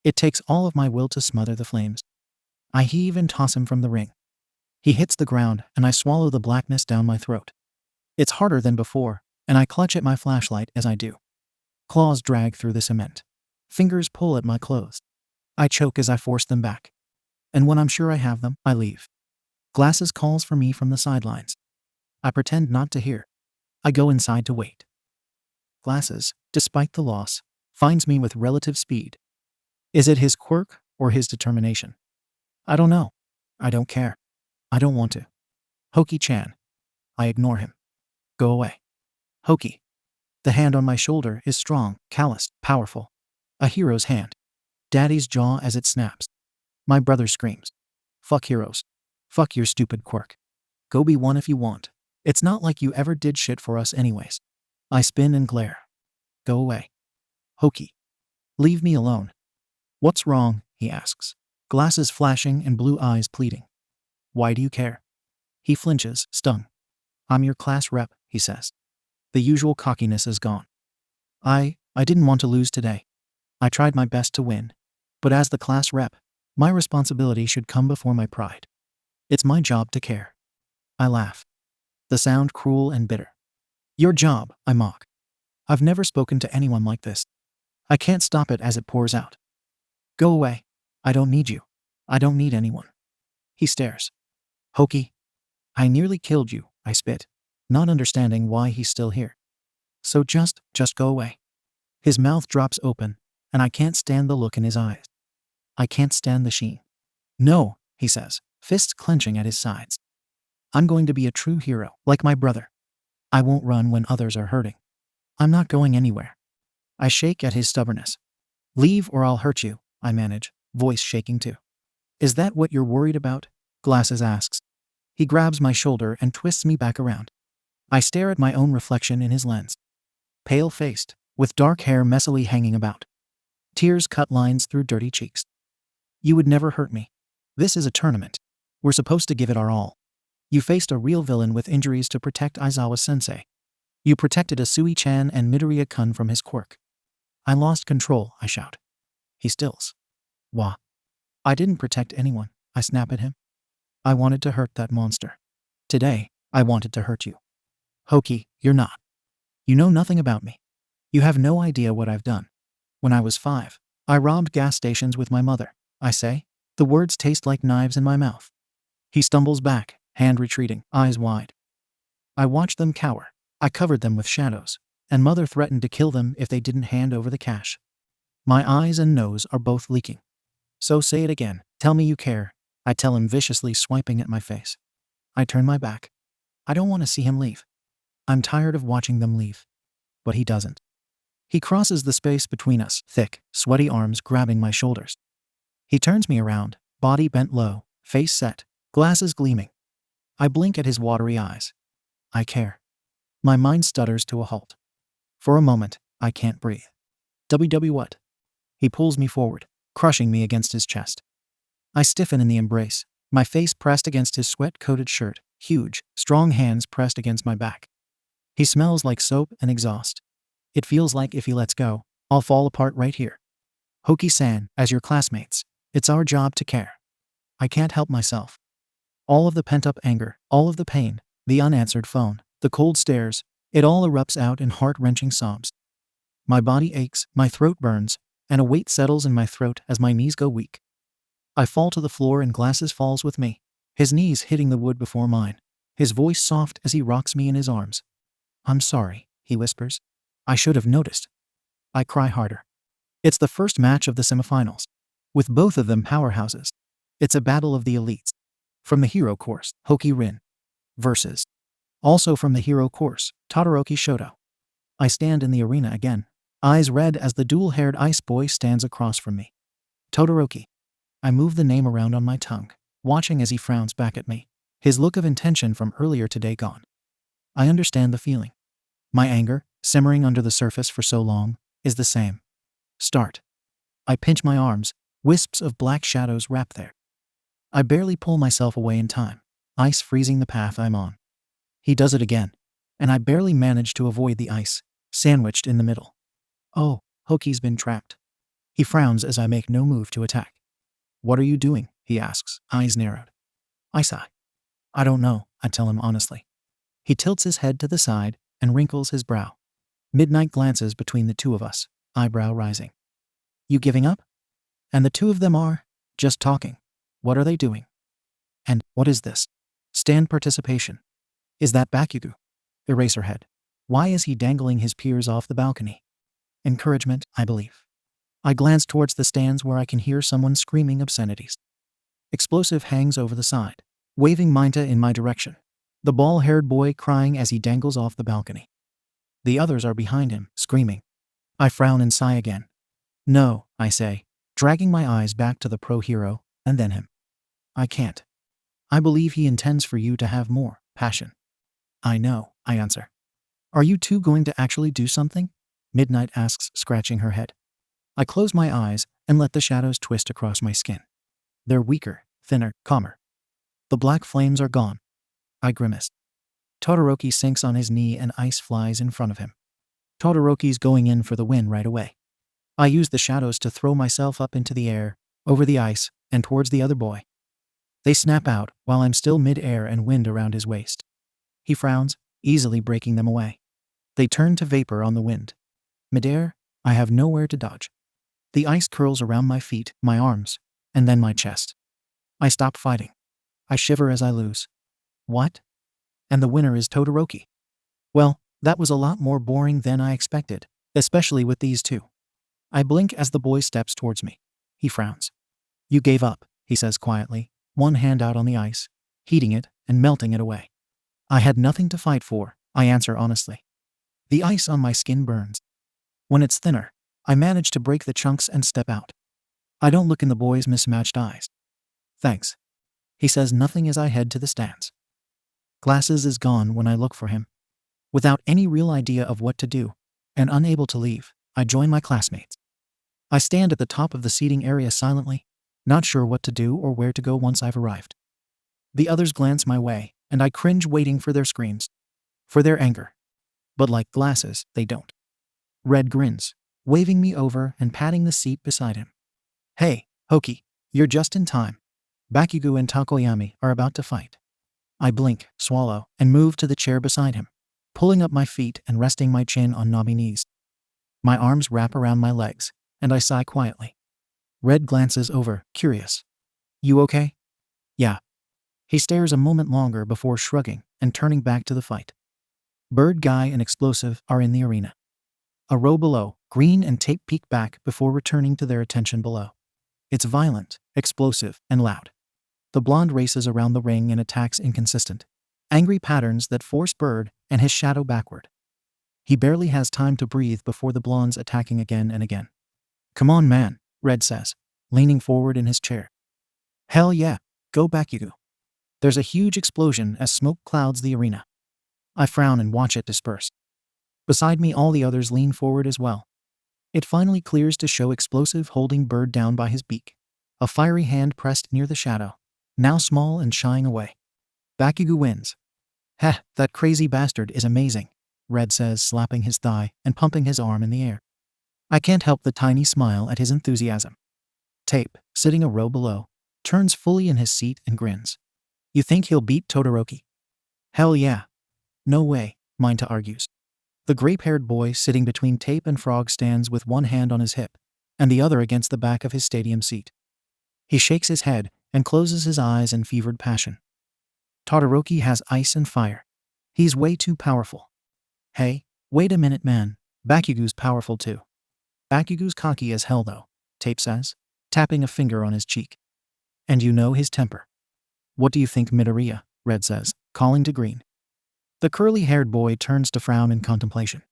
It takes all of my will to smother the flames. I heave and toss him from the ring. He hits the ground, and I swallow the blackness down my throat. It's harder than before, and I clutch at my flashlight as I do. Claws drag through the cement. Fingers pull at my clothes. I choke as I force them back. And when I'm sure I have them, I leave. Glasses calls for me from the sidelines. I pretend not to hear. I go inside to wait. Glasses, despite the loss, finds me with relative speed. Is it his quirk or his determination? I don't know. I don't care. I don't want to. "Hoki-chan." I ignore him. "Go away." "Hoki." The hand on my shoulder is strong, calloused, powerful. A hero's hand. Daddy's jaw as it snaps. My brother screams. "Fuck heroes. Fuck your stupid quirk. Go be one if you want. It's not like you ever did shit for us anyways." I spin and glare. "Go away. Hoki. Leave me alone." "What's wrong?" he asks, glasses flashing and blue eyes pleading. "Why do you care?" He flinches, stung. "I'm your class rep," he says. The usual cockiness is gone. I didn't want to lose today. I tried my best to win. But as the class rep, my responsibility should come before my pride. It's my job to care. I laugh. The sound cruel and bitter. "Your job," I mock. I've never spoken to anyone like this. I can't stop it as it pours out. Go away. I don't need you. I don't need anyone. He stares. Hoki, I nearly killed you, I spit, not understanding why he's still here. So just go away. His mouth drops open, and I can't stand the look in his eyes. I can't stand the sheen. No, he says, fists clenching at his sides. I'm going to be a true hero, like my brother. I won't run when others are hurting. I'm not going anywhere. I shake at his stubbornness. Leave or I'll hurt you, I manage, voice shaking too. Is that what you're worried about? Glasses asks. He grabs my shoulder and twists me back around. I stare at my own reflection in his lens. Pale-faced, with dark hair messily hanging about. Tears cut lines through dirty cheeks. You would never hurt me. This is a tournament. We're supposed to give it our all. You faced a real villain with injuries to protect Aizawa-sensei. You protected Asui-chan and Midoriya-kun from his quirk. I lost control, I shout. He stills. Wah. I didn't protect anyone, I snap at him. I wanted to hurt that monster. Today, I wanted to hurt you. Hoki, you're not. You know nothing about me. You have no idea what I've done. When I was 5, I robbed gas stations with my mother, I say. The words taste like knives in my mouth. He stumbles back, hand retreating, eyes wide. I watch them cower. I covered them with shadows, and mother threatened to kill them if they didn't hand over the cash. My eyes and nose are both leaking. So say it again. Tell me you care, I tell him, viciously swiping at my face. I turn my back. I don't want to see him leave. I'm tired of watching them leave. But he doesn't. He crosses the space between us, thick, sweaty arms grabbing my shoulders. He turns me around, body bent low, face set, glasses gleaming. I blink at his watery eyes. I care. My mind stutters to a halt. For a moment, I can't breathe. WW what? He pulls me forward, crushing me against his chest. I stiffen in the embrace, my face pressed against his sweat-coated shirt, huge, strong hands pressed against my back. He smells like soap and exhaust. It feels like if he lets go, I'll fall apart right here. Hoki-san, as your classmates, it's our job to care. I can't help myself. All of the pent-up anger, all of the pain, the unanswered phone, the cold stares, it all erupts out in heart-wrenching sobs. My body aches, my throat burns, and a weight settles in my throat as my knees go weak. I fall to the floor and Glasses falls with me, his knees hitting the wood before mine, his voice soft as he rocks me in his arms. I'm sorry, he whispers. I should have noticed. I cry harder. It's the first match of the semifinals, with both of them powerhouses. It's a battle of the elites. From the hero course, Hoki Rin versus. Also from the hero course, Todoroki Shoto. I stand in the arena again, eyes red as the dual-haired ice boy stands across from me. Todoroki. I move the name around on my tongue, watching as he frowns back at me, his look of intention from earlier today gone. I understand the feeling. My anger, simmering under the surface for so long, is the same. Start. I pinch my arms, wisps of black shadows wrap there. I barely pull myself away in time, ice freezing the path I'm on. He does it again, and I barely manage to avoid the ice, sandwiched in the middle. Oh, Hoki's been trapped. He frowns as I make no move to attack. What are you doing? He asks, eyes narrowed. I sigh. I don't know, I tell him honestly. He tilts his head to the side and wrinkles his brow. Midnight glances between the two of us, eyebrow rising. You giving up? And the two of them are just talking. What are they doing? And what is this? Stand participation. Is that Bakugo? Eraserhead. Why is he dangling his peers off the balcony? Encouragement, I believe. I glance towards the stands where I can hear someone screaming obscenities. Explosive hangs over the side, waving Minta in my direction. The ball-haired boy crying as he dangles off the balcony. The others are behind him, screaming. I frown and sigh again. No, I say, dragging my eyes back to the pro-hero, and then him. I can't. I believe he intends for you to have more passion. I know, I answer. Are you two going to actually do something? Midnight asks, scratching her head. I close my eyes and let the shadows twist across my skin. They're weaker, thinner, calmer. The black flames are gone. I grimace. Todoroki sinks on his knee and ice flies in front of him. Todoroki's going in for the win right away. I use the shadows to throw myself up into the air, over the ice, and towards the other boy. They snap out while I'm still mid-air and wind around his waist. He frowns, easily breaking them away. They turn to vapor on the wind. Midair, I have nowhere to dodge. The ice curls around my feet, my arms, and then my chest. I stop fighting. I shiver as I lose. What? And the winner is Todoroki. Well, that was a lot more boring than I expected, especially with these two. I blink as the boy steps towards me. He frowns. You gave up, he says quietly, one hand out on the ice, heating it and melting it away. I had nothing to fight for, I answer honestly. The ice on my skin burns. When it's thinner, I manage to break the chunks and step out. I don't look in the boy's mismatched eyes. Thanks. He says nothing as I head to the stands. Glasses is gone when I look for him. Without any real idea of what to do, and unable to leave, I join my classmates. I stand at the top of the seating area silently, not sure what to do or where to go once I've arrived. The others glance my way, and I cringe waiting for their screams, for their anger. But like Glasses, they don't. Red grins, waving me over and patting the seat beside him. Hey, Hoki, you're just in time. Bakugo and Takoyami are about to fight. I blink, swallow, and move to the chair beside him, pulling up my feet and resting my chin on knobby knees. My arms wrap around my legs, and I sigh quietly. Red glances over, curious. You okay? Yeah. He stares a moment longer before shrugging and turning back to the fight. Bird Guy and Explosive are in the arena. A row below, Green and Tape peek back before returning to their attention below. It's violent, explosive, and loud. The blonde races around the ring and attacks inconsistent, angry patterns that force Bird and his shadow backward. He barely has time to breathe before the blonde's attacking again and again. Come on, man, Red says, leaning forward in his chair. Hell yeah, go Bakugo. There's a huge explosion as smoke clouds the arena. I frown and watch it disperse. Beside me, all the others lean forward as well. It finally clears to show Explosive holding Bird down by his beak, a fiery hand pressed near the shadow, now small and shying away. Bakugo wins. Heh, that crazy bastard is amazing, Red says, slapping his thigh and pumping his arm in the air. I can't help the tiny smile at his enthusiasm. Tape, sitting a row below, turns fully in his seat and grins. You think he'll beat Todoroki? Hell yeah. No way, Minta argues. The grape-haired boy sitting between Tape and Frog stands with one hand on his hip and the other against the back of his stadium seat. He shakes his head and closes his eyes in fevered passion. Todoroki has ice and fire. He's way too powerful. Hey, wait a minute, man. Bakugo's powerful too. Bakugo's cocky as hell though, Tape says, tapping a finger on his cheek. And you know his temper. What do you think, Midoriya? Red says, calling to Green. The curly-haired boy turns to frown in contemplation.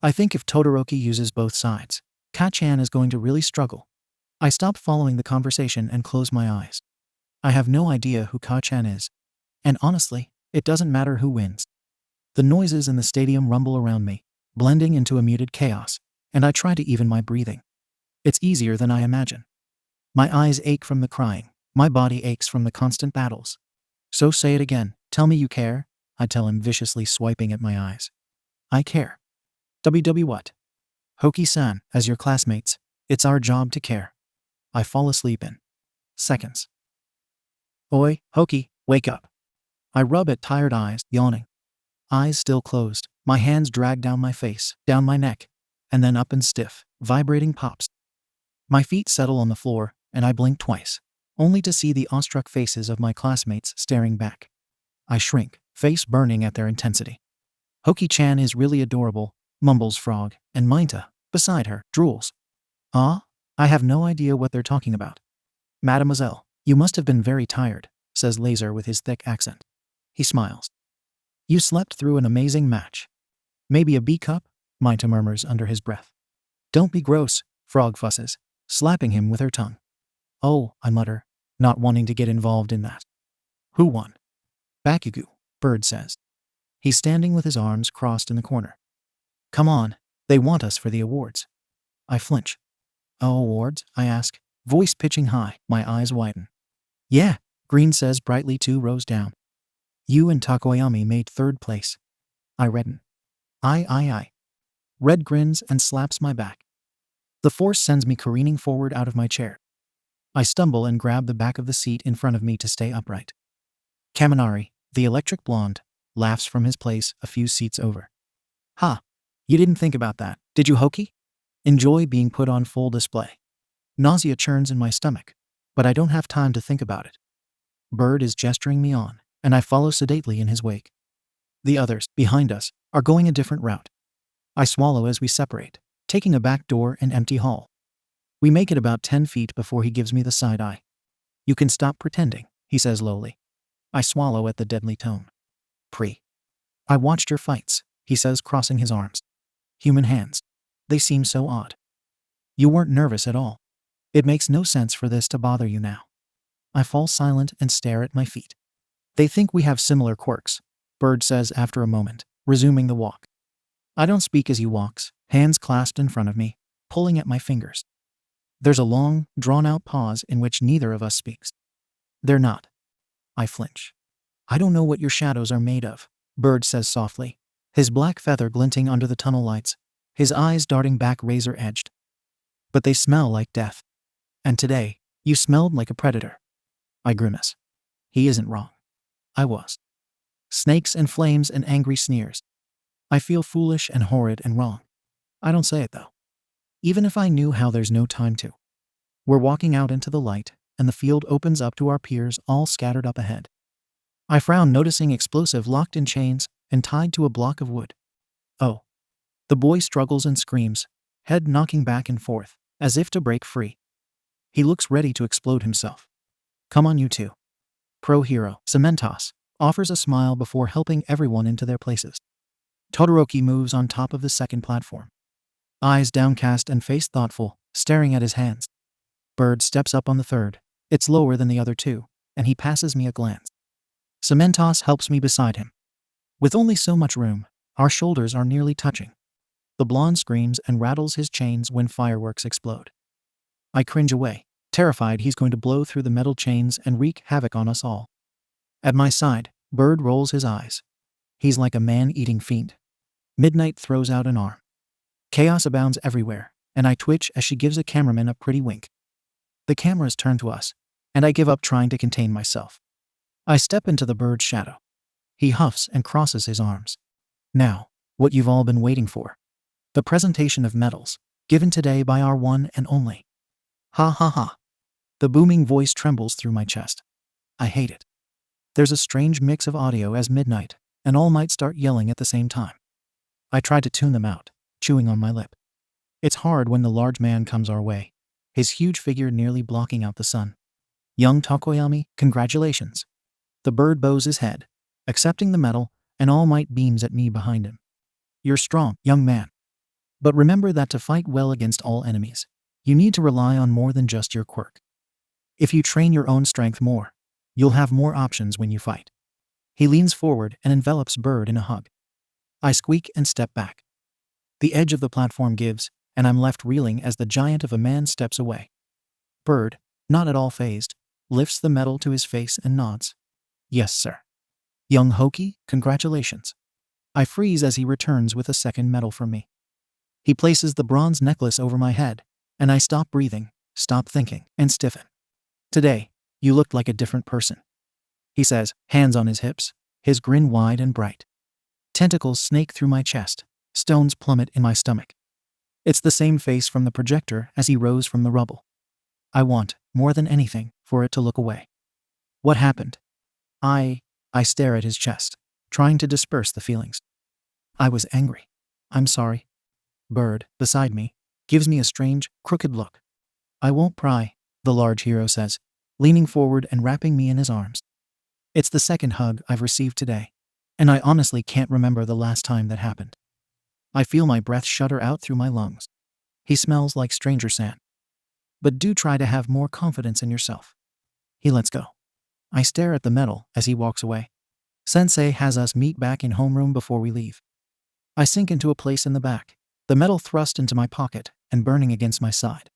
I think if Todoroki uses both sides, Ka-chan is going to really struggle. I stop following the conversation and close my eyes. I have no idea who Ka-chan is. And honestly, it doesn't matter who wins. The noises in the stadium rumble around me, blending into a muted chaos, and I try to even my breathing. It's easier than I imagine. My eyes ache from the crying. My body aches from the constant battles. So say it again. Tell me you care, I tell him, viciously swiping at my eyes. I care. WW what? Hoki-san, as your classmates, it's our job to care. I fall asleep in seconds. Oi, Hoki, wake up. I rub at tired eyes, yawning. Eyes still closed, my hands drag down my face, down my neck, and then up and stiff, vibrating pops. My feet settle on the floor, and I blink twice, only to see the awestruck faces of my classmates staring back. I shrink, face burning at their intensity. Hoki-chan is really adorable, mumbles Frog, and Minta, beside her, drools. Ah? I have no idea what they're talking about. Mademoiselle, you must have been very tired, says Laser with his thick accent. He smiles. You slept through an amazing match. Maybe a B-cup? Minta murmurs under his breath. Don't be gross, Frog fusses, slapping him with her tongue. Oh, I mutter, not wanting to get involved in that. Who won? Bakugo, Bird says. He's standing with his arms crossed in the corner. Come on, they want us for the awards. I flinch. Oh, awards? I ask, voice pitching high, my eyes widen. Yeah, Green says brightly 2 rows down. You and Takoyami made 3rd place. I redden. I. Red grins and slaps my back. The force sends me careening forward out of my chair. I stumble and grab the back of the seat in front of me to stay upright. Kaminari, the electric blonde, laughs from his place a few seats over. Ha, You didn't think about that, did you, Hoki? Enjoy being put on full display. Nausea churns in my stomach, but I don't have time to think about it. Bird is gesturing me on, and I follow sedately in his wake. The others, behind us, are going a different route. I swallow as we separate, taking a back door and empty hall. We make it about 10 feet before he gives me the side eye. You can stop pretending, he says lowly. I swallow at the deadly tone. I watched your fights, he says, crossing his arms. Human hands. They seem so odd. You weren't nervous at all. It makes no sense for this to bother you now. I fall silent and stare at my feet. They think we have similar quirks, Bird says after a moment, resuming the walk. I don't speak as he walks, hands clasped in front of me, pulling at my fingers. There's a long, drawn-out pause in which neither of us speaks. They're not. I flinch. I don't know what your shadows are made of, Bird says softly, his black feather glinting under the tunnel lights, his eyes darting back razor-edged. But they smell like death. And today, you smelled like a predator. I grimace. He isn't wrong. I was. Snakes and flames and angry sneers. I feel foolish and horrid and wrong. I don't say it though. Even if I knew how, there's no time to. We're walking out into the light, and the field opens up to our peers all scattered up ahead. I frown, noticing explosive locked in chains and tied to a block of wood. Oh. The boy struggles and screams, head knocking back and forth, as if to break free. He looks ready to explode himself. Come on, you two. Pro hero, Cementos, offers a smile before helping everyone into their places. Todoroki moves on top of the second platform. Eyes downcast and face thoughtful, staring at his hands. Bird steps up on the third. It's lower than the other two, and he passes me a glance. Cementos helps me beside him. With only so much room, our shoulders are nearly touching. The blonde screams and rattles his chains when fireworks explode. I cringe away, terrified he's going to blow through the metal chains and wreak havoc on us all. At my side, Bird rolls his eyes. He's like a man-eating fiend. Midnight throws out an arm. Chaos abounds everywhere, and I twitch as she gives a cameraman a pretty wink. The cameras turn to us, and I give up trying to contain myself. I step into the Bird's shadow. He huffs and crosses his arms. Now, what you've all been waiting for. The presentation of medals, given today by our one and only. Ha ha ha. The booming voice trembles through my chest. I hate it. There's a strange mix of audio as Midnight and All Might start yelling at the same time. I try to tune them out, chewing on my lip. It's hard when the large man comes our way, his huge figure nearly blocking out the sun. Young Tokoyami, congratulations. The Bird bows his head, accepting the medal, and All Might beams at me behind him. You're strong, young man. But remember that to fight well against all enemies, you need to rely on more than just your quirk. If you train your own strength more, you'll have more options when you fight. He leans forward and envelops Bird in a hug. I squeak and step back. The edge of the platform gives, and I'm left reeling as the giant of a man steps away. Bird, not at all fazed, lifts the medal to his face and nods. Yes, sir. Young Hoki, congratulations. I freeze as he returns with a second medal for me. He places the bronze necklace over my head, and I stop breathing, stop thinking, and stiffen. Today, you looked like a different person, he says, hands on his hips, his grin wide and bright. Tentacles snake through my chest, stones plummet in my stomach. It's the same face from the projector as he rose from the rubble. I want, more than anything, for it to look away. What happened? I stare at his chest, trying to disperse the feelings. I was angry. I'm sorry. Bird, beside me, gives me a strange, crooked look. I won't pry, the large hero says, leaning forward and wrapping me in his arms. It's the second hug I've received today, and I honestly can't remember the last time that happened. I feel my breath shudder out through my lungs. He smells like stranger sand. But do try to have more confidence in yourself. He lets go. I stare at the medal as he walks away. Sensei has us meet back in homeroom before we leave. I sink into a place in the back, the medal thrust into my pocket and burning against my side.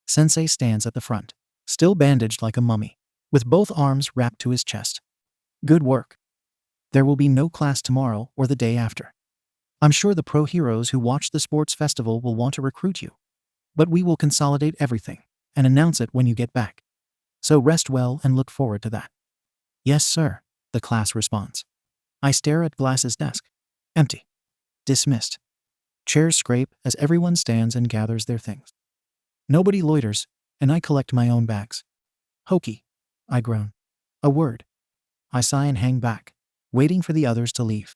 Sensei stands at the front, still bandaged like a mummy, with both arms wrapped to his chest. Good work. There will be no class tomorrow or the day after. I'm sure the pro heroes who watch the sports festival will want to recruit you. But we will consolidate everything and announce it when you get back. So rest well and look forward to that. Yes, sir, the class responds. I stare at Glass's desk. Empty. Dismissed. Chairs scrape as everyone stands and gathers their things. Nobody loiters, and I collect my own bags. Hokey, I groan. A word. I sigh and hang back, waiting for the others to leave.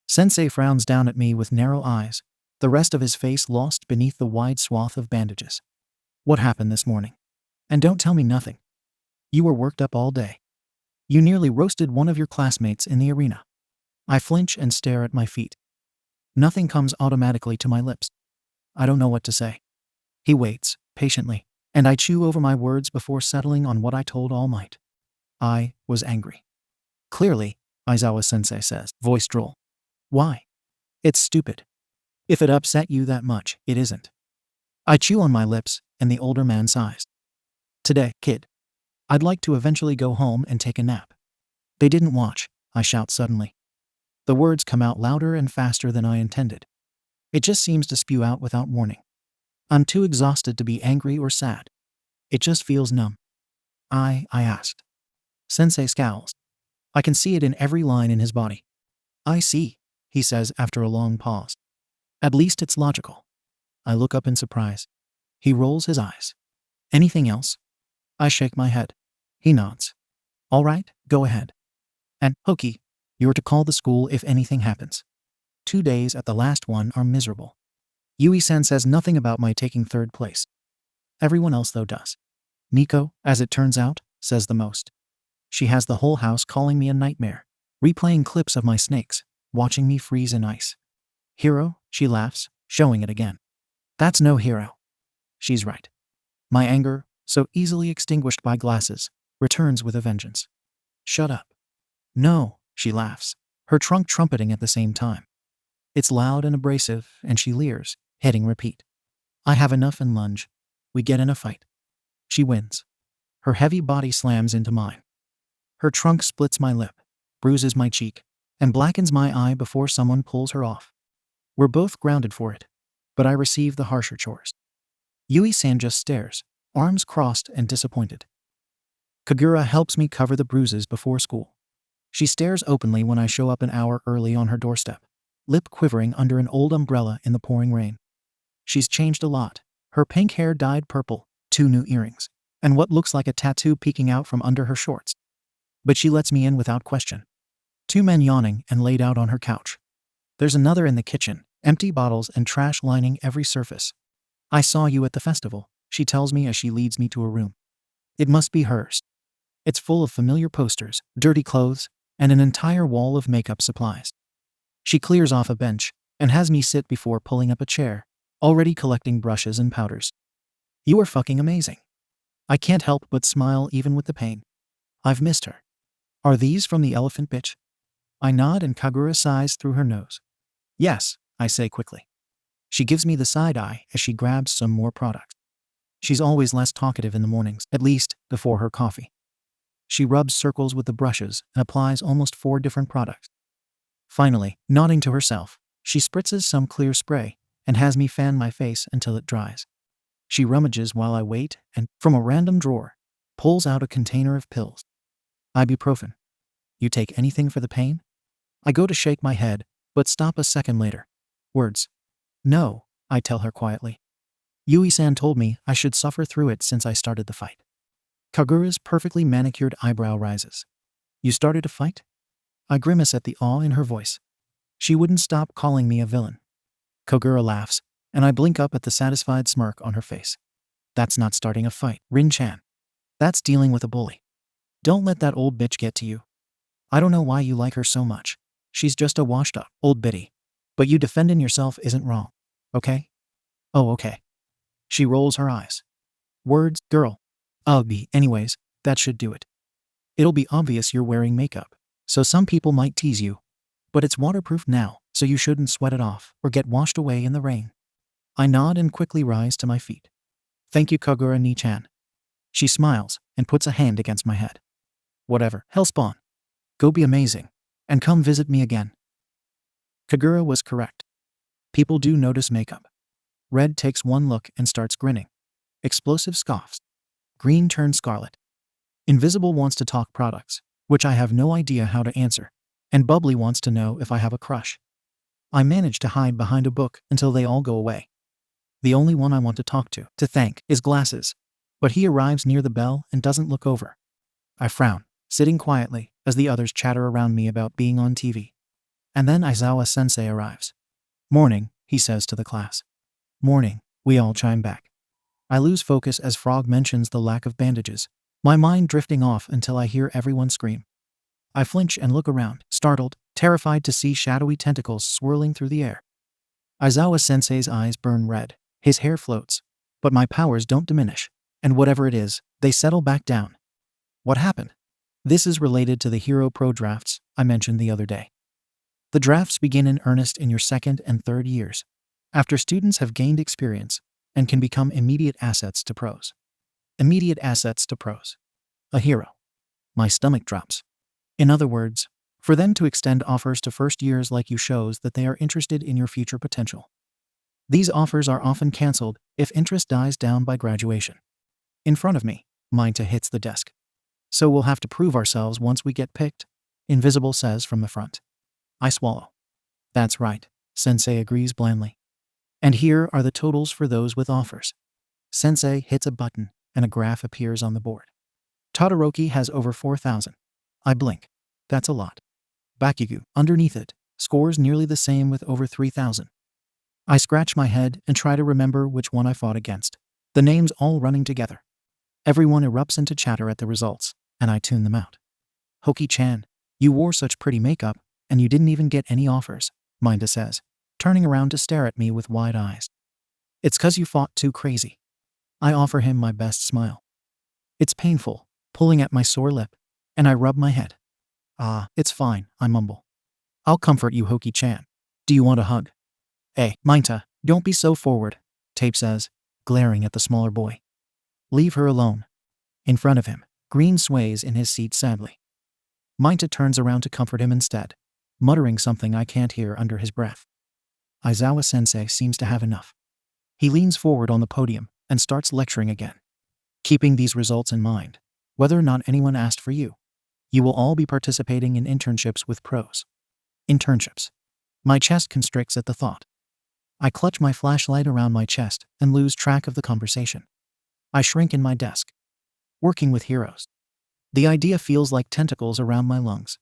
Sensei frowns down at me with narrow eyes, the rest of his face lost beneath the wide swath of bandages. What happened this morning? And don't tell me nothing. You were worked up all day. You nearly roasted one of your classmates in the arena. I flinch and stare at my feet. Nothing comes automatically to my lips. I don't know what to say. He waits, patiently, and I chew over my words before settling on what I told All Might. I was angry. Clearly, Aizawa-sensei says, voice droll. Why? It's stupid. If it upset you that much, it isn't. I chew on my lips, and the older man sighs. Today, kid. I'd like to eventually go home and take a nap. They didn't watch, I shout suddenly. The words come out louder and faster than I intended. It just seems to spew out without warning. I'm too exhausted to be angry or sad. It just feels numb. I asked. Sensei scowls. I can see it in every line in his body. I see, he says after a long pause. At least it's logical. I look up in surprise. He rolls his eyes. Anything else? I shake my head. He nods. All right, go ahead. And, Hokey, you're to call the school if anything happens. 2 days at the last one are miserable. Yui-san says nothing about my taking 3rd place. Everyone else, though, does. Nico, as it turns out, says the most. She has the whole house calling me a nightmare, replaying clips of my snakes, watching me freeze in ice. Hero, she laughs, showing it again. That's no hero. She's right. My anger, so easily extinguished by glasses, returns with a vengeance. Shut up. No, she laughs, her trunk trumpeting at the same time. It's loud and abrasive, and she leers, hitting repeat. I have enough and lunge. We get in a fight. She wins. Her heavy body slams into mine. Her trunk splits my lip, bruises my cheek, and blackens my eye before someone pulls her off. We're both grounded for it, but I receive the harsher chores. Yui-san just stares, arms crossed and disappointed. Kagura helps me cover the bruises before school. She stares openly when I show up an hour early on her doorstep, lip quivering under an old umbrella in the pouring rain. She's changed a lot, her pink hair dyed purple, 2 new earrings, and what looks like a tattoo peeking out from under her shorts. But she lets me in without question. 2 men yawning and laid out on her couch. There's another in the kitchen, empty bottles and trash lining every surface. I saw you at the festival, she tells me as she leads me to a room. It must be hers. It's full of familiar posters, dirty clothes, and an entire wall of makeup supplies. She clears off a bench and has me sit before pulling up a chair, already collecting brushes and powders. You are fucking amazing. I can't help but smile even with the pain. I've missed her. Are these from the elephant bitch? I nod and Kagura sighs through her nose. Yes, I say quickly. She gives me the side eye as she grabs some more products. She's always less talkative in the mornings, at least before her coffee. She rubs circles with the brushes and applies almost 4 different products. Finally, nodding to herself, she spritzes some clear spray and has me fan my face until it dries. She rummages while I wait and, from a random drawer, pulls out a container of pills. Ibuprofen. You take anything for the pain? I go to shake my head, but stop a second later. Words. No, I tell her quietly. Yui-san told me I should suffer through it since I started the fight. Kagura's perfectly manicured eyebrow rises. You started a fight? I grimace at the awe in her voice. She wouldn't stop calling me a villain. Kagura laughs, and I blink up at the satisfied smirk on her face. That's not starting a fight, Rin-chan. That's dealing with a bully. Don't let that old bitch get to you. I don't know why you like her so much. She's just a washed-up old biddy. But you defending yourself isn't wrong, okay? Oh, okay. She rolls her eyes. Words, girl. Ugh, anyways, that should do it. It'll be obvious you're wearing makeup, so some people might tease you. But it's waterproof now, so you shouldn't sweat it off or get washed away in the rain. I nod and quickly rise to my feet. Thank you, Kagura Ni-chan. She smiles and puts a hand against my head. Whatever, hellspawn. Go be amazing, and come visit me again. Kagura was correct. People do notice makeup. Red takes one look and starts grinning. Explosive scoffs. Green turns scarlet. Invisible wants to talk products, which I have no idea how to answer, and Bubbly wants to know if I have a crush. I manage to hide behind a book until they all go away. The only one I want to talk to thank, is Glasses. But he arrives near the bell and doesn't look over. I frown, sitting quietly, as the others chatter around me about being on TV. And then Aizawa-sensei arrives. "Morning," he says to the class. "Morning," we all chime back. I lose focus as Frog mentions the lack of bandages, my mind drifting off until I hear everyone scream. I flinch and look around, startled, terrified to see shadowy tentacles swirling through the air. Aizawa-sensei's eyes burn red, his hair floats, but my powers don't diminish, and whatever it is, they settle back down. What happened? This is related to the Hero Pro drafts I mentioned the other day. The drafts begin in earnest in your second and third years, after students have gained experience and can become immediate assets to pros. Immediate assets to pros. A hero. My stomach drops. In other words, for them to extend offers to first years like you shows that they are interested in your future potential. These offers are often cancelled if interest dies down by graduation. In front of me, Minta hits the desk. "So we'll have to prove ourselves once we get picked," Invisible says from the front. I swallow. "That's right," Sensei agrees blandly. "And here are the totals for those with offers." Sensei hits a button and a graph appears on the board. Todoroki has over 4,000. I blink. That's a lot. Bakugo, underneath it, scores nearly the same with over 3,000. I scratch my head and try to remember which one I fought against. The names all running together. Everyone erupts into chatter at the results, and I tune them out. "Hoki-chan, you wore such pretty makeup, and you didn't even get any offers," Minta says, turning around to stare at me with wide eyes. "It's 'cause you fought too crazy." I offer him my best smile. It's painful, pulling at my sore lip, and I rub my head. It's fine," I mumble. "I'll comfort you, Hoki-chan. Do you want a hug?" "Hey, Minta, don't be so forward," Tape says, glaring at the smaller boy. "Leave her alone." In front of him, Green sways in his seat sadly. Minta turns around to comfort him instead, muttering something I can't hear under his breath. Aizawa-sensei seems to have enough. He leans forward on the podium and starts lecturing again. "Keeping these results in mind, whether or not anyone asked for you, you will all be participating in internships with pros." Internships. My chest constricts at the thought. I clutch my flashlight around my chest and lose track of the conversation. I shrink in my desk. Working with heroes. The idea feels like tentacles around my lungs.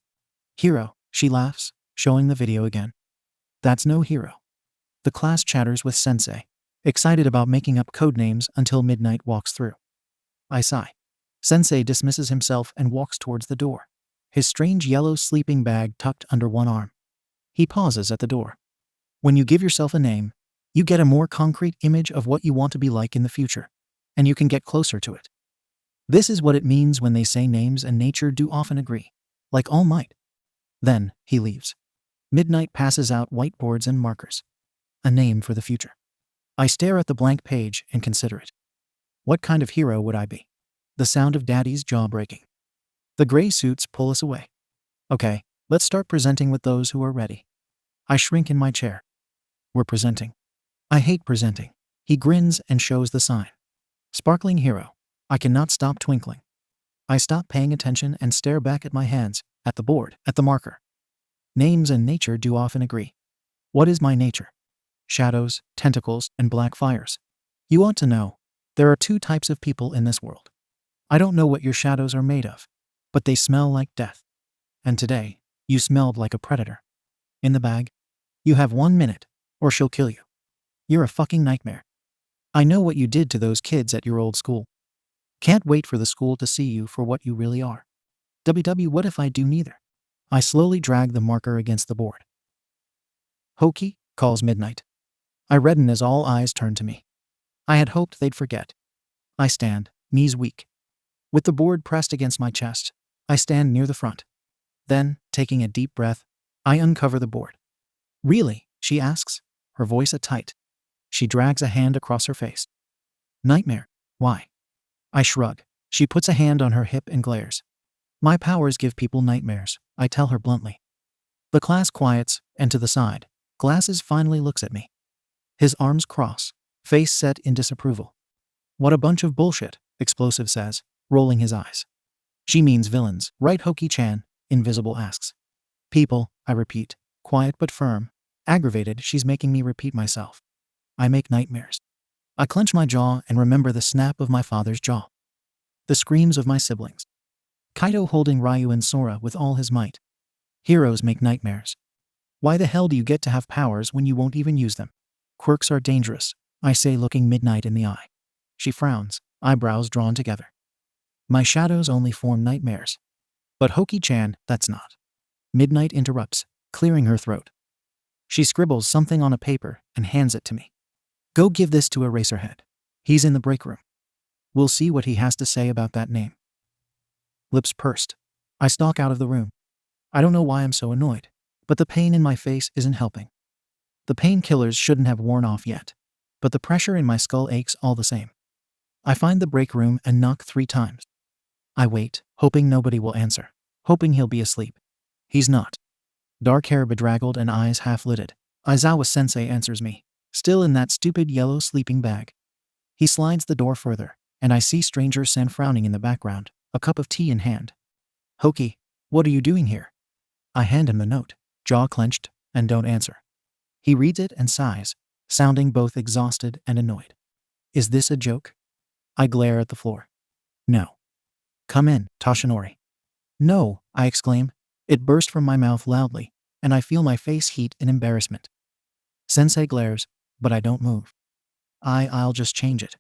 "Hero," she laughs, showing the video again. "That's no hero." The class chatters with Sensei, excited about making up code names until Midnight walks through. I sigh. Sensei dismisses himself and walks towards the door, his strange yellow sleeping bag tucked under one arm. He pauses at the door. When you give yourself a name, you get a more concrete image of what you want to be like in the future, and you can get closer to it. This is what it means when they say names and nature do often agree, like All Might. Then, he leaves. Midnight passes out whiteboards and markers. A name for the future. I stare at the blank page and consider it. What kind of hero would I be? The sound of Daddy's jaw breaking. The gray suits pull us away. Okay, let's start presenting with those who are ready. I shrink in my chair. We're presenting. I hate presenting. He grins and shows the sign. Sparkling hero. I cannot stop twinkling. I stop paying attention and stare back at my hands, at the board, at the marker. Names and nature do often agree. What is my nature? Shadows, tentacles, and black fires. You ought to know. There are two types of people in this world. I don't know what your shadows are made of, but they smell like death. And today, you smelled like a predator. In the bag? You have 1 minute, or she'll kill you. You're a fucking nightmare. I know what you did to those kids at your old school. Can't wait for the school to see you for what you really are. What if I do neither? I slowly drag the marker against the board. "Hoki," calls Midnight. I redden as all eyes turn to me. I had hoped they'd forget. I stand, knees weak. With the board pressed against my chest, I stand near the front. Then, taking a deep breath, I uncover the board. "Really?" she asks, her voice a tight. She drags a hand across her face. "Nightmare? Why?" I shrug. She puts a hand on her hip and glares. "My powers give people nightmares," I tell her bluntly. The class quiets, and to the side, Glasses finally looks at me. His arms cross, face set in disapproval. "What a bunch of bullshit," Explosive says, rolling his eyes. "She means villains, right, Hoki-chan?" Invisible asks. "People," I repeat, quiet but firm. Aggravated, she's making me repeat myself. I make nightmares. I clench my jaw and remember the snap of my father's jaw. The screams of my siblings. Kaido holding Ryu and Sora with all his might. Heroes make nightmares. Why the hell do you get to have powers when you won't even use them? Quirks are dangerous, I say, looking Midnight in the eye. She frowns, eyebrows drawn together. My shadows only form nightmares. But Hoki-chan, that's not. Midnight interrupts, clearing her throat. She scribbles something on a paper and hands it to me. Go give this to Eraserhead. He's in the break room. We'll see what he has to say about that name. Lips pursed. I stalk out of the room. I don't know why I'm so annoyed, but the pain in my face isn't helping. The painkillers shouldn't have worn off yet, but the pressure in my skull aches all the same. I find the break room and knock 3 times. I wait, hoping nobody will answer, hoping he'll be asleep. He's not. Dark hair bedraggled and eyes half-lidded. Aizawa-sensei answers me, still in that stupid yellow sleeping bag. He slides the door further, and I see Stranger Sen frowning in the background, a cup of tea in hand. Hoki, what are you doing here? I hand him the note, jaw clenched, and don't answer. He reads it and sighs, sounding both exhausted and annoyed. Is this a joke? I glare at the floor. No. Come in, Toshinori. No, I exclaim. It burst from my mouth loudly, and I feel my face heat in embarrassment. Sensei glares, but I don't move. I'll just change it.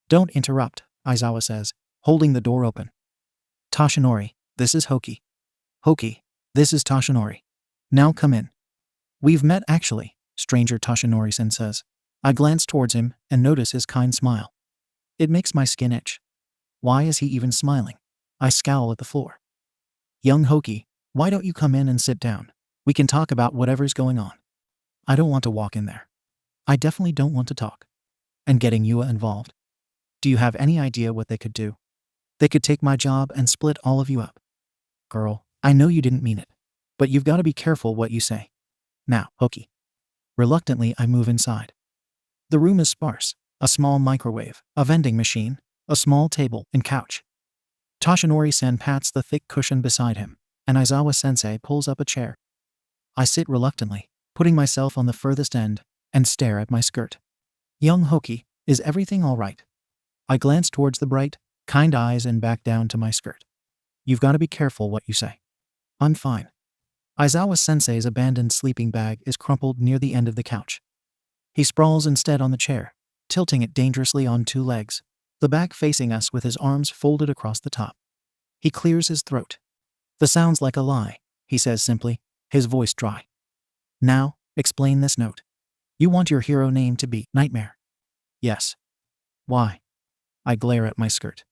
Don't interrupt, Aizawa says, holding the door open. Toshinori, this is Hoki. Hoki, this is Toshinori. Now come in. We've met actually, Stranger Toshinori-sen says. I glance towards him and notice his kind smile. It makes my skin itch. Why is he even smiling? I scowl at the floor. Young Hoki, why don't you come in and sit down? We can talk about whatever's going on. I don't want to walk in there. I definitely don't want to talk. And getting Yua involved. Do you have any idea what they could do? They could take my job and split all of you up. Girl, I know you didn't mean it, but you've got to be careful what you say. Now, Hoki. Reluctantly, I move inside. The room is sparse. A small microwave, a vending machine, a small table and couch. Toshinori-sen pats the thick cushion beside him, and Aizawa-sensei pulls up a chair. I sit reluctantly, putting myself on the furthest end, and stare at my skirt. Young Hoki, is everything all right? I glance towards the bright, kind eyes and back down to my skirt. You've got to be careful what you say. I'm fine. Aizawa-sensei's abandoned sleeping bag is crumpled near the end of the couch. He sprawls instead on the chair, tilting it dangerously on 2 legs, the back facing us with his arms folded across the top. He clears his throat. This sounds like a lie, he says simply, his voice dry. Now, explain this note. You want your hero name to be Nightmare? Yes. Why? I glare at my skirt.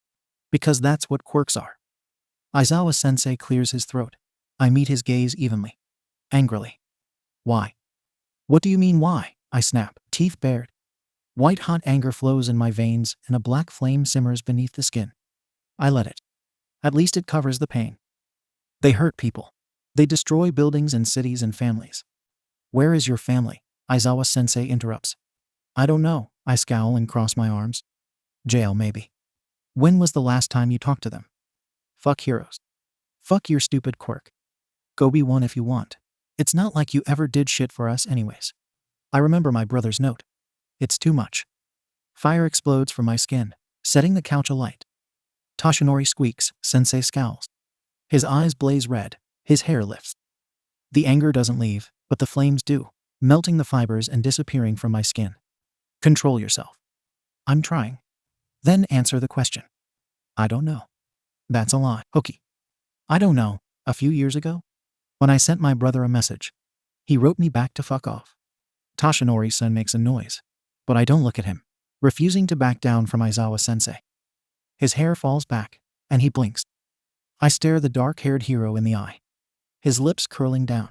Because that's what quirks are. Aizawa-sensei clears his throat. I meet his gaze evenly. Angrily. Why? What do you mean why? I snap, teeth bared. White-hot anger flows in my veins and a black flame simmers beneath the skin. I let it. At least it covers the pain. They hurt people. They destroy buildings and cities and families. Where is your family? Aizawa-sensei interrupts. I don't know, I scowl and cross my arms. Jail, maybe. When was the last time you talked to them? Fuck heroes. Fuck your stupid quirk. Go be one if you want. It's not like you ever did shit for us anyways. I remember my brother's note. It's too much. Fire explodes from my skin, setting the couch alight. Toshinori squeaks, Sensei scowls. His eyes blaze red, his hair lifts. The anger doesn't leave, but the flames do, melting the fibers and disappearing from my skin. Control yourself. I'm trying. Then answer the question. I don't know. That's a lie, Hoki. I don't know, a few years ago? When I sent my brother a message. He wrote me back to fuck off. Toshinori-san makes a noise, but I don't look at him, refusing to back down from Aizawa-sensei. His hair falls back, and he blinks. I stare the dark-haired hero in the eye, his lips curling down.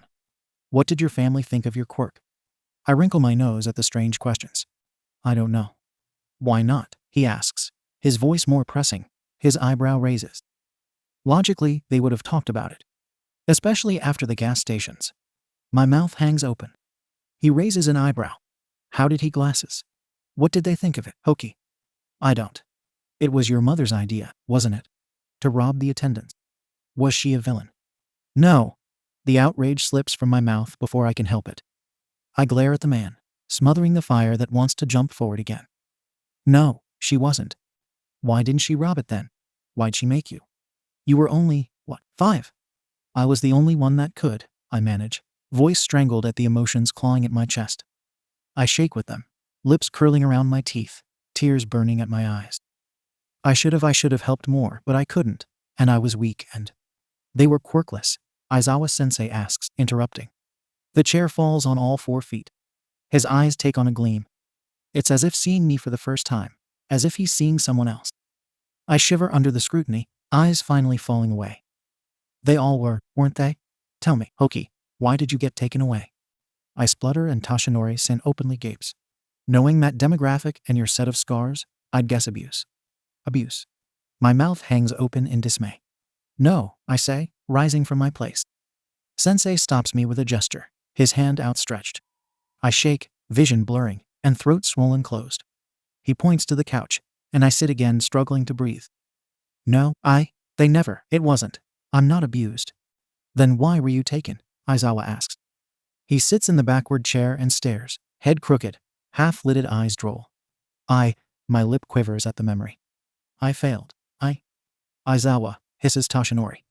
What did your family think of your quirk? I wrinkle my nose at the strange questions. I don't know. Why not? He asks, his voice more pressing, his eyebrow raises. Logically, they would have talked about it, especially after the gas stations. My mouth hangs open. He raises an eyebrow. How did he glasses? What did they think of it, Hoki? I don't. It was your mother's idea, wasn't it? To rob the attendants. Was she a villain? No. The outrage slips from my mouth before I can help it. I glare at the man, smothering the fire that wants to jump forward again. No, she wasn't. Why didn't she rob it then? Why'd she make you? You were only, what, 5? I was the only one that could, I manage, voice strangled at the emotions clawing at my chest. I shake with them, lips curling around my teeth, tears burning at my eyes. I should have helped more, but I couldn't, and I was weak and... They were quirkless, Aizawa-sensei asks, interrupting. The chair falls on all 4 feet. His eyes take on a gleam. It's as if seeing me for the first time, as if he's seeing someone else. I shiver under the scrutiny, eyes finally falling away. They all were, weren't they? Tell me, Hoki, why did you get taken away? I splutter and Toshinori-san openly gapes. Knowing that demographic and your set of scars, I'd guess abuse. Abuse. My mouth hangs open in dismay. No, I say, rising from my place. Sensei stops me with a gesture, his hand outstretched. I shake, vision blurring, and throat swollen closed. He points to the couch, and I sit again, struggling to breathe. No, they never, it wasn't. I'm not abused. Then why were you taken? Aizawa asks. He sits in the backward chair and stares, head crooked, half-lidded eyes droll. My lip quivers at the memory. I failed. Aizawa, hisses Toshinori.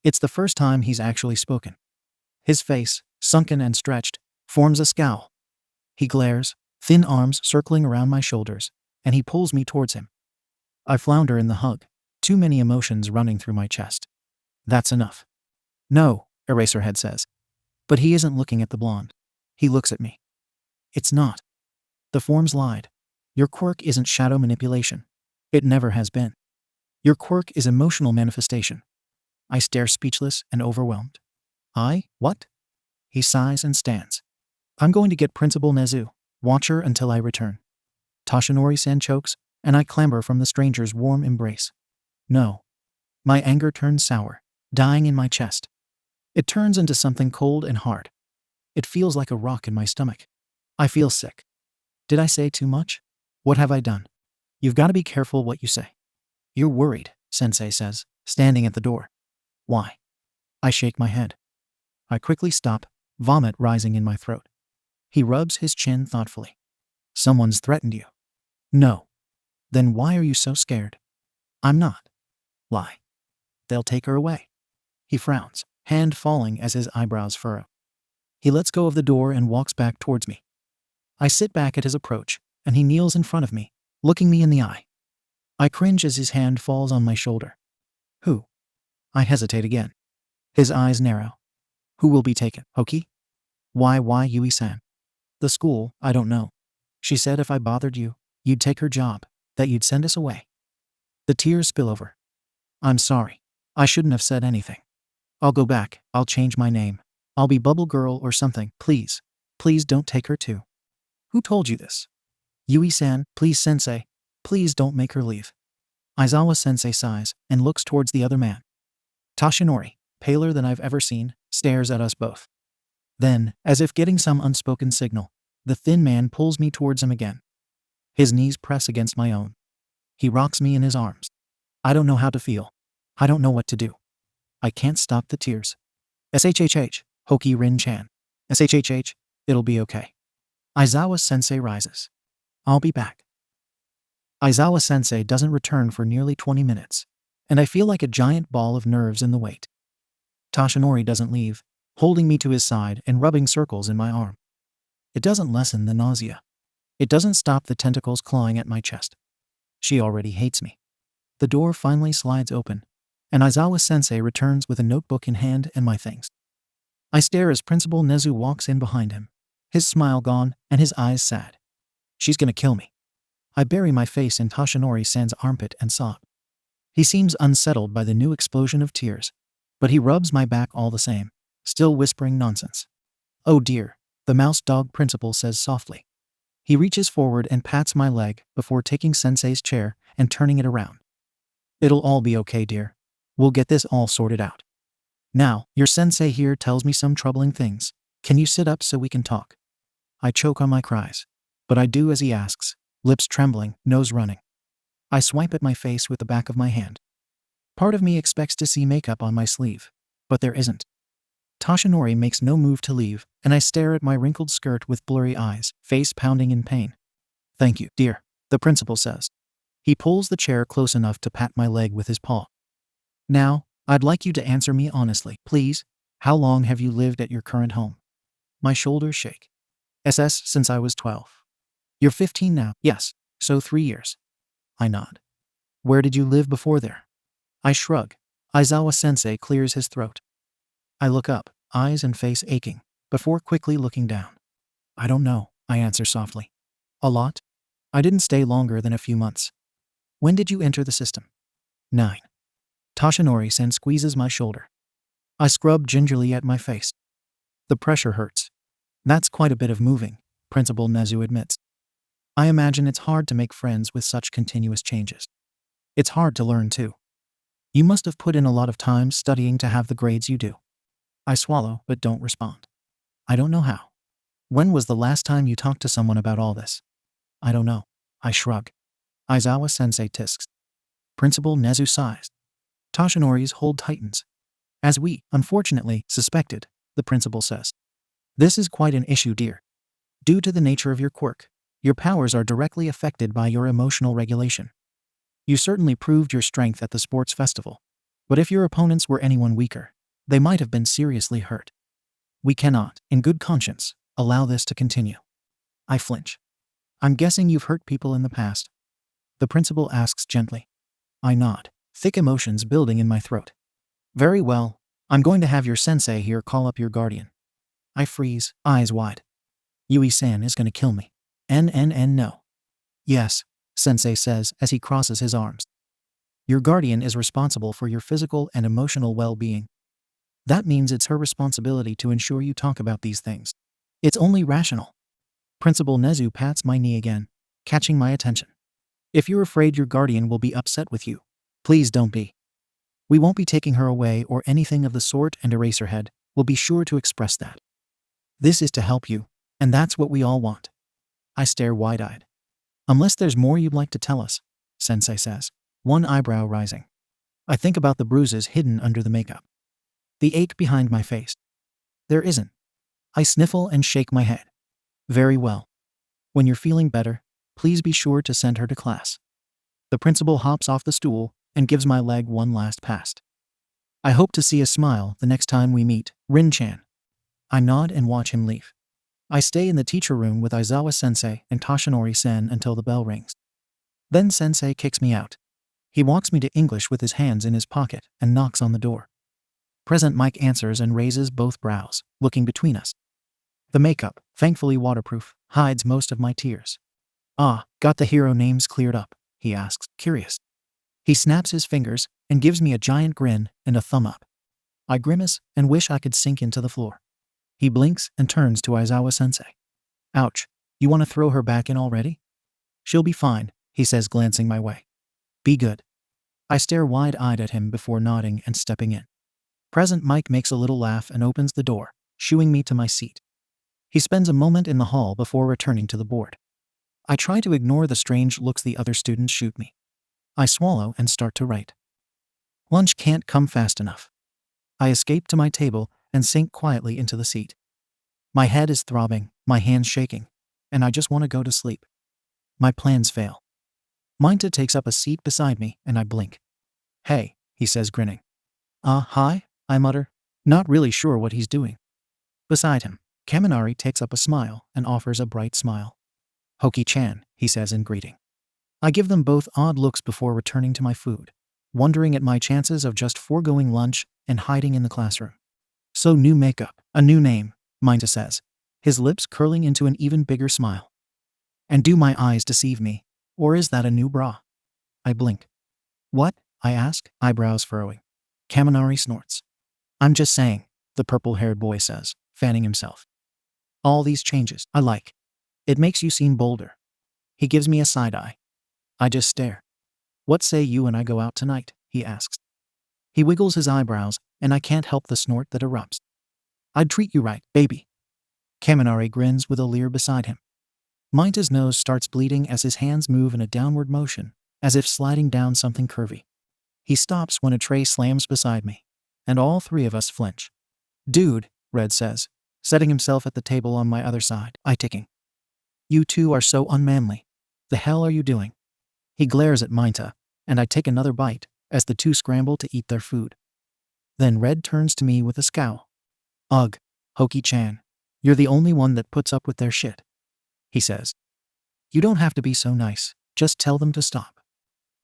It's the first time he's actually spoken. His face, sunken and stretched, forms a scowl. He glares, thin arms circling around my shoulders, and he pulls me towards him. I flounder in the hug, too many emotions running through my chest. That's enough. No, Eraserhead says. But he isn't looking at the blonde. He looks at me. It's not. The forms lied. Your quirk isn't shadow manipulation. It never has been. Your quirk is emotional manifestation. I stare speechless and overwhelmed. What? He sighs and stands. I'm going to get Principal Nezu. Watch her until I return. Toshinori-san chokes, and I clamber from the stranger's warm embrace. No. My anger turns sour, dying in my chest. It turns into something cold and hard. It feels like a rock in my stomach. I feel sick. Did I say too much? What have I done? You've got to be careful what you say. You're worried, Sensei says, standing at the door. Why? I shake my head. I quickly stop, vomit rising in my throat. He rubs his chin thoughtfully. Someone's threatened you. No. Then why are you so scared? I'm not. Lie. They'll take her away. He frowns, hand falling as his eyebrows furrow. He lets go of the door and walks back towards me. I sit back at his approach, and he kneels in front of me, looking me in the eye. I cringe as his hand falls on my shoulder. Who? I hesitate again. His eyes narrow. Who will be taken, Hoki? Why Yui-san? The school, I don't know. She said if I bothered you, you'd take her job, that you'd send us away. The tears spill over. I'm sorry. I shouldn't have said anything. I'll go back, I'll change my name. I'll be Bubble Girl or something, please. Please don't take her too. Who told you this? Yui-san, please Sensei. Please don't make her leave. Aizawa-sensei sighs and looks towards the other man. Toshinori, paler than I've ever seen, stares at us both. Then, as if getting some unspoken signal, the thin man pulls me towards him again. His knees press against my own. He rocks me in his arms. I don't know how to feel. I don't know what to do. I can't stop the tears. SHHH, Hoki Rin-chan. SHHH, it'll be okay. Aizawa-sensei rises. I'll be back. Aizawa-sensei doesn't return for nearly 20 minutes, and I feel like a giant ball of nerves in the wait. Toshinori doesn't leave, holding me to his side and rubbing circles in my arm. It doesn't lessen the nausea. It doesn't stop the tentacles clawing at my chest. She already hates me. The door finally slides open, and Aizawa-sensei returns with a notebook in hand and my things. I stare as Principal Nezu walks in behind him, his smile gone and his eyes sad. She's gonna kill me. I bury my face in Toshinori-san's armpit and sob. He seems unsettled by the new explosion of tears, but he rubs my back all the same, still whispering nonsense. Oh dear, the mouse dog principal says softly. He reaches forward and pats my leg before taking Sensei's chair and turning it around. It'll all be okay, dear. We'll get this all sorted out. Now, your Sensei here tells me some troubling things. Can you sit up so we can talk? I choke on my cries, but I do as he asks, lips trembling, nose running. I swipe at my face with the back of my hand. Part of me expects to see makeup on my sleeve, but there isn't. Toshinori makes no move to leave, and I stare at my wrinkled skirt with blurry eyes, face pounding in pain. Thank you, dear, the principal says. He pulls the chair close enough to pat my leg with his paw. Now, I'd like you to answer me honestly, please. How long have you lived at your current home? My shoulders shake. Since I was 12. You're 15 now? Yes, so 3 years. I nod. Where did you live before there? I shrug. Aizawa-sensei clears his throat. I look up, eyes and face aching, before quickly looking down. I don't know, I answer softly. A lot? I didn't stay longer than a few months. When did you enter the system? 9. Toshinori-san squeezes my shoulder. I scrub gingerly at my face. The pressure hurts. That's quite a bit of moving, Principal Nezu admits. I imagine it's hard to make friends with such continuous changes. It's hard to learn too. You must have put in a lot of time studying to have the grades you do. I swallow but don't respond. I don't know how. When was the last time you talked to someone about all this? I don't know. I shrug. Aizawa-sensei tisks. Principal Nezu sighs. Toshinori's hold tightens. As we, unfortunately, suspected, the principal says. This is quite an issue, dear. Due to the nature of your quirk, your powers are directly affected by your emotional regulation. You certainly proved your strength at the sports festival, but if your opponents were anyone weaker, they might have been seriously hurt. We cannot, in good conscience, allow this to continue. I flinch. I'm guessing you've hurt people in the past. The principal asks gently. I nod, thick emotions building in my throat. Very well, I'm going to have your sensei here call up your guardian. I freeze, eyes wide. Yui-san is going to kill me. No. Yes, sensei says as he crosses his arms. Your guardian is responsible for your physical and emotional well-being. That means it's her responsibility to ensure you talk about these things. It's only rational. Principal Nezu pats my knee again, catching my attention. If you're afraid your guardian will be upset with you, please don't be. We won't be taking her away or anything of the sort, and Eraserhead will be sure to express that. This is to help you, and that's what we all want. I stare wide-eyed. Unless there's more you'd like to tell us, Sensei says, one eyebrow rising. I think about the bruises hidden under the makeup. The ache behind my face. There isn't. I sniffle and shake my head. Very well. When you're feeling better, please be sure to send her to class. The principal hops off the stool and gives my leg one last pass. I hope to see a smile the next time we meet, Rin-chan. I nod and watch him leave. I stay in the teacher room with Aizawa-sensei and Toshinori-sen until the bell rings. Then Sensei kicks me out. He walks me to English with his hands in his pocket and knocks on the door. Present Mike answers and raises both brows, looking between us. The makeup, thankfully waterproof, hides most of my tears. Ah, got the hero names cleared up, he asks, curious. He snaps his fingers and gives me a giant grin and a thumb up. I grimace and wish I could sink into the floor. He blinks and turns to Aizawa-sensei. Ouch, you want to throw her back in already? She'll be fine, he says, glancing my way. Be good. I stare wide-eyed at him before nodding and stepping in. Present Mike makes a little laugh and opens the door, shooing me to my seat. He spends a moment in the hall before returning to the board. I try to ignore the strange looks the other students shoot me. I swallow and start to write. Lunch can't come fast enough. I escape to my table and sink quietly into the seat. My head is throbbing, my hands shaking, and I just want to go to sleep. My plans fail. Minta takes up a seat beside me and I blink. Hey, he says, grinning. Hi, I mutter, not really sure what he's doing. Beside him, Kaminari takes up a smile and offers a bright smile. Hoki-chan, he says in greeting. I give them both odd looks before returning to my food, wondering at my chances of just foregoing lunch and hiding in the classroom. So new makeup, a new name, Minta says, his lips curling into an even bigger smile. And do my eyes deceive me, or is that a new bra? I blink. What? I ask, eyebrows furrowing. Kaminari snorts. I'm just saying, the purple-haired boy says, fanning himself. All these changes, I like. It makes you seem bolder. He gives me a side-eye. I just stare. What say you and I go out tonight? He asks. He wiggles his eyebrows, and I can't help the snort that erupts. I'd treat you right, baby. Kaminari grins with a leer beside him. Minta's nose starts bleeding as his hands move in a downward motion, as if sliding down something curvy. He stops when a tray slams beside me, and all three of us flinch. Dude, Red says, setting himself at the table on my other side, eye ticking. You two are so unmanly. The hell are you doing? He glares at Minta, and I take another bite as the two scramble to eat their food. Then Red turns to me with a scowl. Ugh, Hoki-chan, you're the only one that puts up with their shit, he says. You don't have to be so nice, just tell them to stop.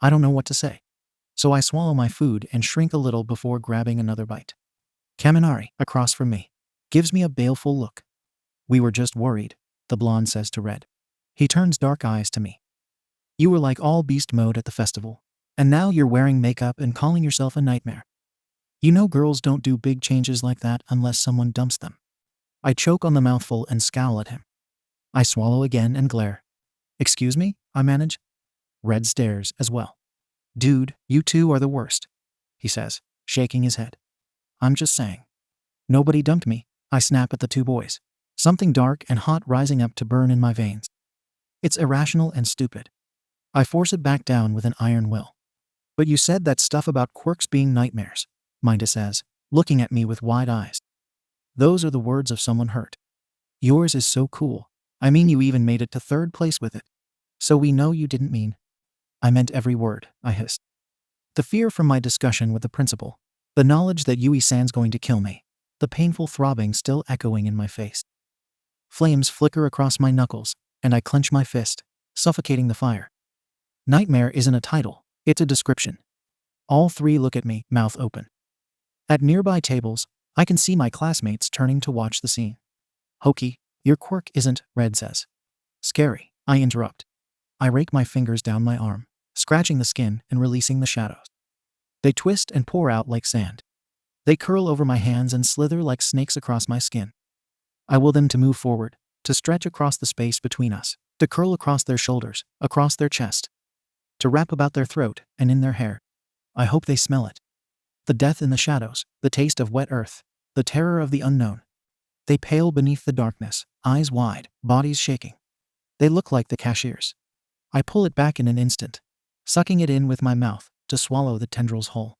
I don't know what to say, so I swallow my food and shrink a little before grabbing another bite. Kaminari, across from me, gives me a baleful look. We were just worried, the blonde says to Red. He turns dark eyes to me. You were like all beast mode at the festival, and now you're wearing makeup and calling yourself a nightmare. You know girls don't do big changes like that unless someone dumps them. I choke on the mouthful and scowl at him. I swallow again and glare. Excuse me, I manage. Red stares as well. Dude, you two are the worst, he says, shaking his head. I'm just saying. Nobody dumped me, I snap at the two boys, something dark and hot rising up to burn in my veins. It's irrational and stupid. I force it back down with an iron will. But you said that stuff about quirks being nightmares, Minta says, looking at me with wide eyes. Those are the words of someone hurt. Yours is so cool. I mean, you even made it to third place with it. So we know you didn't mean. I meant every word, I hissed. The fear from my discussion with the principal, the knowledge that Yui-san's going to kill me, the painful throbbing still echoing in my face. Flames flicker across my knuckles, and I clench my fist, suffocating the fire. Nightmare isn't a title, it's a description. All three look at me, mouth open. At nearby tables, I can see my classmates turning to watch the scene. Hoki, your quirk isn't, Red says. Scary, I interrupt. I rake my fingers down my arm, scratching the skin and releasing the shadows. They twist and pour out like sand. They curl over my hands and slither like snakes across my skin. I will them to move forward, to stretch across the space between us, to curl across their shoulders, across their chest, to wrap about their throat and in their hair. I hope they smell it. The death in the shadows, the taste of wet earth, the terror of the unknown. They pale beneath the darkness, eyes wide, bodies shaking. They look like the cashiers. I pull it back in an instant, sucking it in with my mouth to swallow the tendrils whole.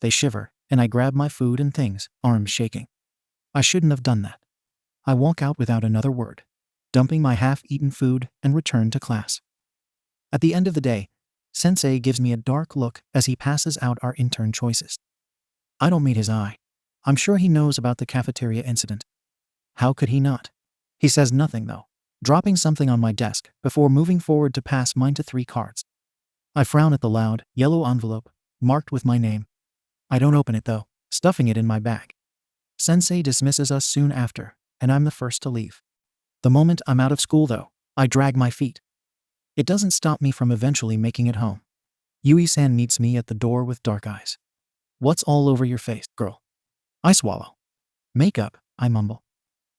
They shiver, and I grab my food and things, arms shaking. I shouldn't have done that. I walk out without another word, dumping my half-eaten food and return to class. At the end of the day, Sensei gives me a dark look as he passes out our intern choices. I don't meet his eye. I'm sure he knows about the cafeteria incident. How could he not? He says nothing though, dropping something on my desk before moving forward to pass mine to 3 cards. I frown at the loud, yellow envelope, marked with my name. I don't open it though, stuffing it in my bag. Sensei dismisses us soon after, and I'm the first to leave. The moment I'm out of school though, I drag my feet. It doesn't stop me from eventually making it home. Yui-san meets me at the door with dark eyes. What's all over your face, girl? I swallow. Makeup, I mumble.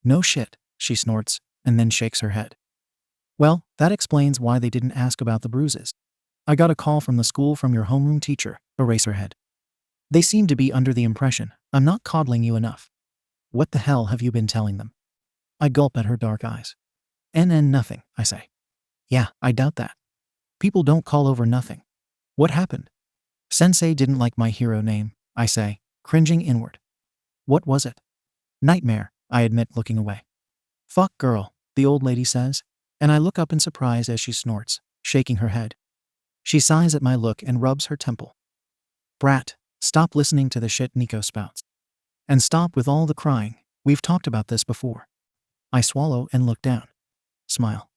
No shit, she snorts, and then shakes her head. Well, that explains why they didn't ask about the bruises. I got a call from the school from your homeroom teacher, Eraserhead. They seem to be under the impression I'm not coddling you enough. What the hell have you been telling them? I gulp at her dark eyes. Nothing, I say. Yeah, I doubt that. People don't call over nothing. What happened? Sensei didn't like my hero name, I say, cringing inward. What was it? Nightmare, I admit, looking away. Fuck girl, the old lady says, and I look up in surprise as she snorts, shaking her head. She sighs at my look and rubs her temple. Brat, stop listening to the shit Nico spouts. And stop with all the crying, we've talked about this before. I swallow and look down. Smile.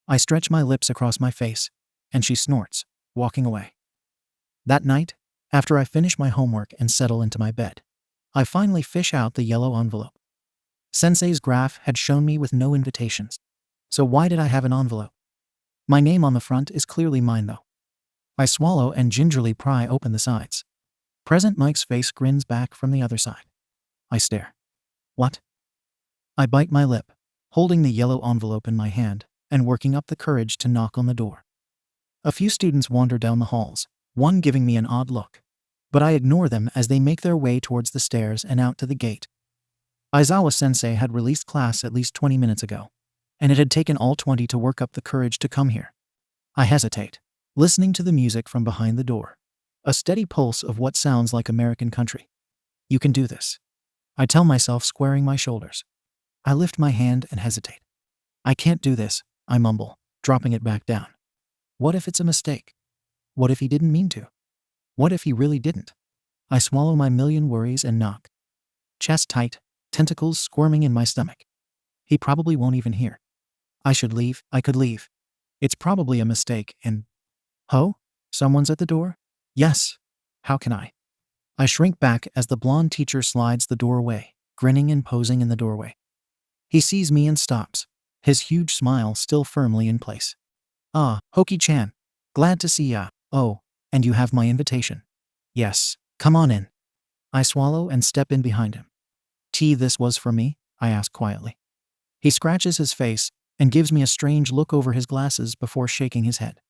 I stretch my lips across my face, and she snorts, walking away. That night, after I finish my homework and settle into my bed, I finally fish out the yellow envelope. Sensei's graph had shown me with no invitations. So why did I have an envelope? My name on the front is clearly mine though. I swallow and gingerly pry open the sides. Present Mike's face grins back from the other side. I stare. What? I bite my lip, holding the yellow envelope in my hand and working up the courage to knock on the door. A few students wander down the halls, one giving me an odd look, but I ignore them as they make their way towards the stairs and out to the gate. Aizawa-sensei had released class at least 20 minutes ago, and it had taken all 20 to work up the courage to come here. I hesitate, listening to the music from behind the door, a steady pulse of what sounds like American country. You can do this. I tell myself, squaring my shoulders. I lift my hand and hesitate. I can't do this, I mumble, dropping it back down. What if it's a mistake? What if he didn't mean to? What if he really didn't? I swallow my million worries and knock. Chest tight, tentacles squirming in my stomach. He probably won't even hear. I should leave. I could leave. It's probably a mistake and… Ho? Someone's at the door? Yes. How can I? I shrink back as the blonde teacher slides the door away, grinning and posing in the doorway. He sees me and stops, his huge smile still firmly in place. Ah, Hoki-chan. Glad to see ya. Oh, and you have my invitation. Yes, come on in. I swallow and step in behind him. This was for me? I ask quietly. He scratches his face and gives me a strange look over his glasses before shaking his head.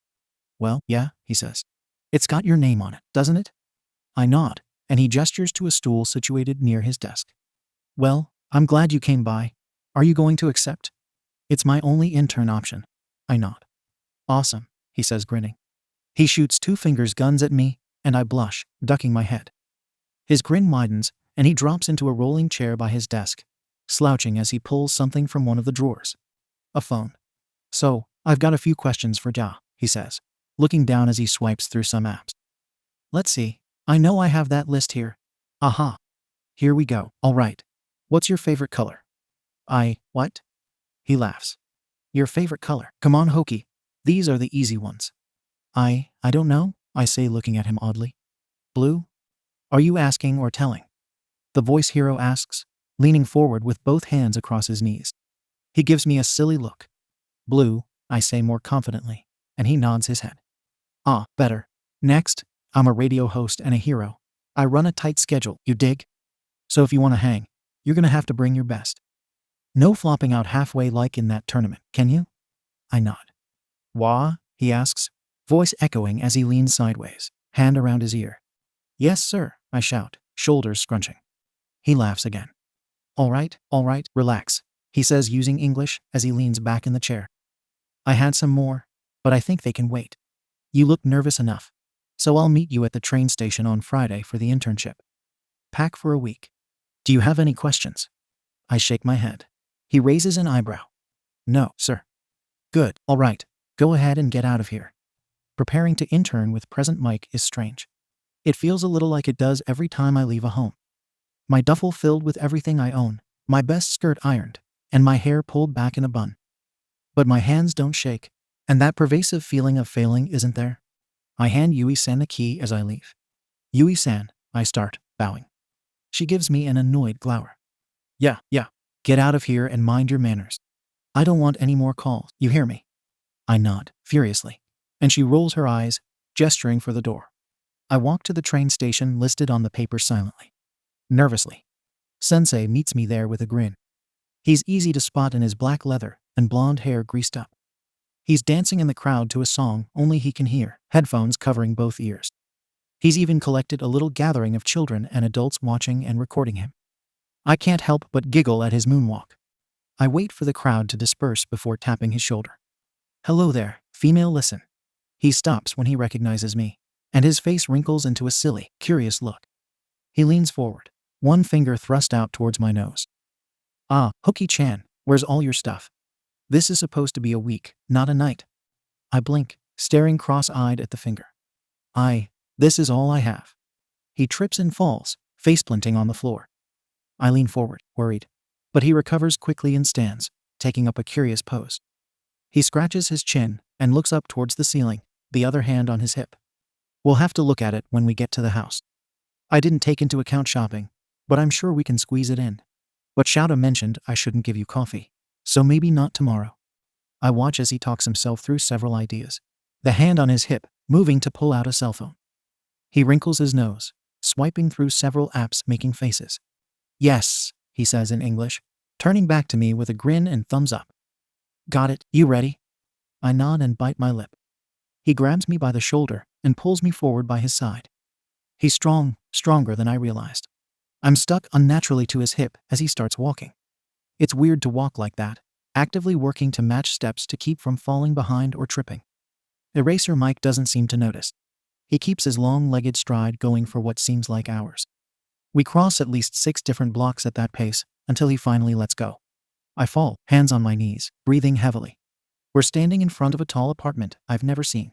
Well, yeah, he says. It's got your name on it, doesn't it? I nod, and he gestures to a stool situated near his desk. Well, I'm glad you came by. Are you going to accept? It's my only intern option. I nod. Awesome, he says, grinning. He shoots 2 fingers guns at me, and I blush, ducking my head. His grin widens, and he drops into a rolling chair by his desk, slouching as he pulls something from one of the drawers. A phone. So, I've got a few questions for Ja, he says, looking down as he swipes through some apps. Let's see. I know I have that list here. Aha. Here we go. All right. What's your favorite color? What? He laughs. Your favorite color? Come on, Hoki. These are the easy ones. I don't know, I say, looking at him oddly. Blue? Are you asking or telling? The voice hero asks, leaning forward with both hands across his knees. He gives me a silly look. Blue, I say more confidently, and he nods his head. Ah, better. Next, I'm a radio host and a hero. I run a tight schedule, you dig? So if you want to hang, you're going to have to bring your best. No flopping out halfway like in that tournament, can you? I nod. Wah? He asks, voice echoing as he leans sideways, hand around his ear. Yes, sir, I shout, shoulders scrunching. He laughs again. All right, relax, he says, using English as he leans back in the chair. I had some more, but I think they can wait. You look nervous enough, so I'll meet you at the train station on Friday for the internship. Pack for a week. Do you have any questions? I shake my head. He raises an eyebrow. No, sir. Good, all right, go ahead and get out of here. Preparing to intern with present Mike is strange. It feels a little like it does every time I leave a home. My duffel filled with everything I own, my best skirt ironed, and my hair pulled back in a bun. But my hands don't shake, and that pervasive feeling of failing isn't there. I hand Yui-san the key as I leave. Yui-san, I start, bowing. She gives me an annoyed glower. Yeah, get out of here and mind your manners. I don't want any more calls, you hear me? I nod, furiously, and she rolls her eyes, gesturing for the door. I walk to the train station listed on the paper silently. Nervously. Sensei meets me there with a grin. He's easy to spot in his black leather and blonde hair greased up. He's dancing in the crowd to a song only he can hear, headphones covering both ears. He's even collected a little gathering of children and adults watching and recording him. I can't help but giggle at his moonwalk. I wait for the crowd to disperse before tapping his shoulder. Hello there, female, listen. He stops when he recognizes me, and his face wrinkles into a silly, curious look. He leans forward, one finger thrust out towards my nose. Ah, Hoki-chan, where's all your stuff? This is supposed to be a week, not a night. I blink, staring cross-eyed at the finger. This is all I have. He trips and falls, face-planting on the floor. I lean forward, worried, but he recovers quickly and stands, taking up a curious pose. He scratches his chin and looks up towards the ceiling, the other hand on his hip. We'll have to look at it when we get to the house. I didn't take into account shopping, but I'm sure we can squeeze it in. But Shouta mentioned I shouldn't give you coffee, so maybe not tomorrow. I watch as he talks himself through several ideas, the hand on his hip moving to pull out a cell phone. He wrinkles his nose, swiping through several apps, making faces. Yes, he says in English, turning back to me with a grin and thumbs up. Got it, you ready? I nod and bite my lip. He grabs me by the shoulder and pulls me forward by his side. He's stronger than I realized. I'm stuck unnaturally to his hip as he starts walking. It's weird to walk like that, actively working to match steps to keep from falling behind or tripping. Eraser Mike doesn't seem to notice. He keeps his long-legged stride going for what seems like hours. We cross at least 6 different blocks at that pace until he finally lets go. I fall, hands on my knees, breathing heavily. We're standing in front of a tall apartment I've never seen.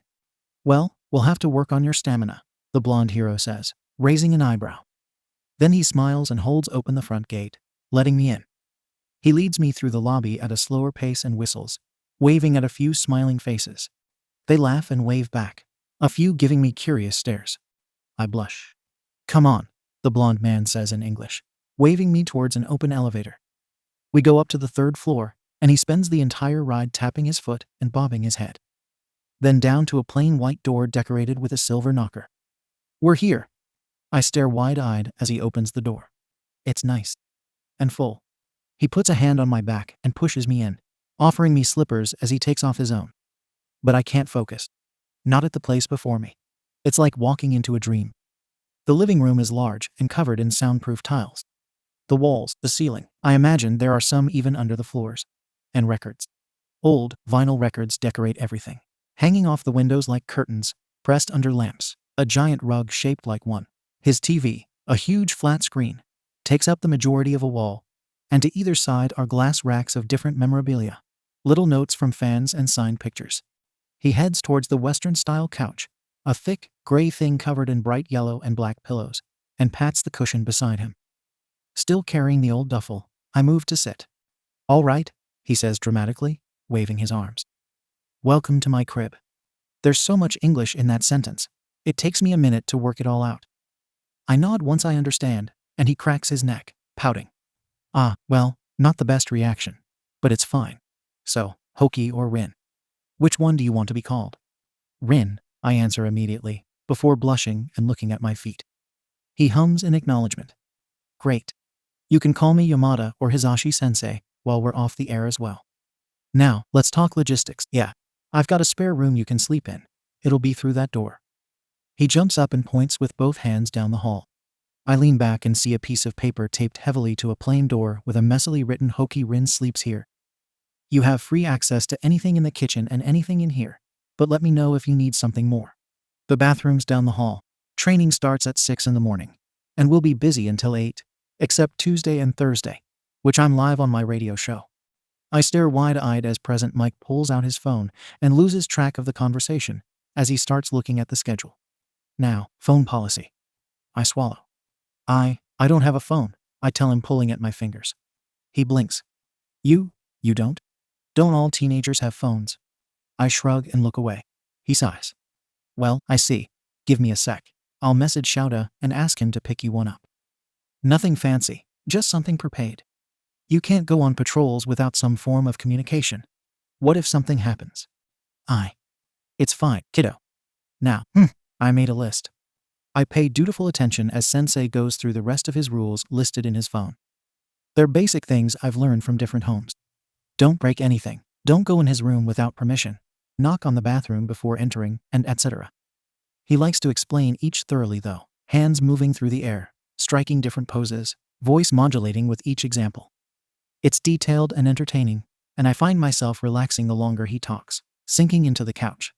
Well, we'll have to work on your stamina, the blonde hero says, raising an eyebrow. Then he smiles and holds open the front gate, letting me in. He leads me through the lobby at a slower pace and whistles, waving at a few smiling faces. They laugh and wave back, a few giving me curious stares. I blush. Come on, the blonde man says in English, waving me towards an open elevator. We go up to the 3rd floor, and he spends the entire ride tapping his foot and bobbing his head. Then down to a plain white door decorated with a silver knocker. We're here. I stare wide-eyed as he opens the door. It's nice. And full. He puts a hand on my back and pushes me in, offering me slippers as he takes off his own. But I can't focus. Not at the place before me. It's like walking into a dream. The living room is large and covered in soundproof tiles. The walls, the ceiling, I imagine there are some even under the floors. And records. Old, vinyl records decorate everything. Hanging off the windows like curtains, pressed under lamps, a giant rug shaped like one. His TV, a huge flat screen, takes up the majority of a wall, and to either side are glass racks of different memorabilia, little notes from fans and signed pictures. He heads towards the Western-style couch, a thick, gray thing covered in bright yellow and black pillows, and pats the cushion beside him. Still carrying the old duffel, I move to sit. All right, he says dramatically, waving his arms. Welcome to my crib. There's so much English in that sentence. It takes me a minute to work it all out. I nod once I understand, and he cracks his neck, pouting. Ah, well, not the best reaction. But it's fine. So, Hoki or Rin? Which one do you want to be called? Rin, I answer immediately, before blushing and looking at my feet. He hums in acknowledgement. Great. You can call me Yamada or Hizashi-sensei while we're off the air as well. Now, let's talk logistics. Yeah, I've got a spare room you can sleep in. It'll be through that door. He jumps up and points with both hands down the hall. I lean back and see a piece of paper taped heavily to a plain door with a messily written Hoki Rin sleeps here. You have free access to anything in the kitchen and anything in here, but let me know if you need something more. The bathroom's down the hall. Training starts at 6 in the morning, and we'll be busy until 8, except Tuesday and Thursday, which I'm live on my radio show. I stare wide-eyed as President Mike pulls out his phone and loses track of the conversation as he starts looking at the schedule. Now, phone policy. I swallow. I don't have a phone, I tell him, pulling at my fingers. He blinks. You don't? Don't all teenagers have phones? I shrug and look away. He sighs. Well, I see. Give me a sec. I'll message Shouta and ask him to pick you one up. Nothing fancy, just something prepaid. You can't go on patrols without some form of communication. What if something happens? It's fine, kiddo. Now, I made a list. I pay dutiful attention as Sensei goes through the rest of his rules listed in his phone. They're basic things I've learned from different homes. Don't break anything. Don't go in his room without permission. Knock on the bathroom before entering, and etc. He likes to explain each thoroughly though, hands moving through the air, striking different poses, voice modulating with each example. It's detailed and entertaining, and I find myself relaxing the longer he talks, sinking into the couch.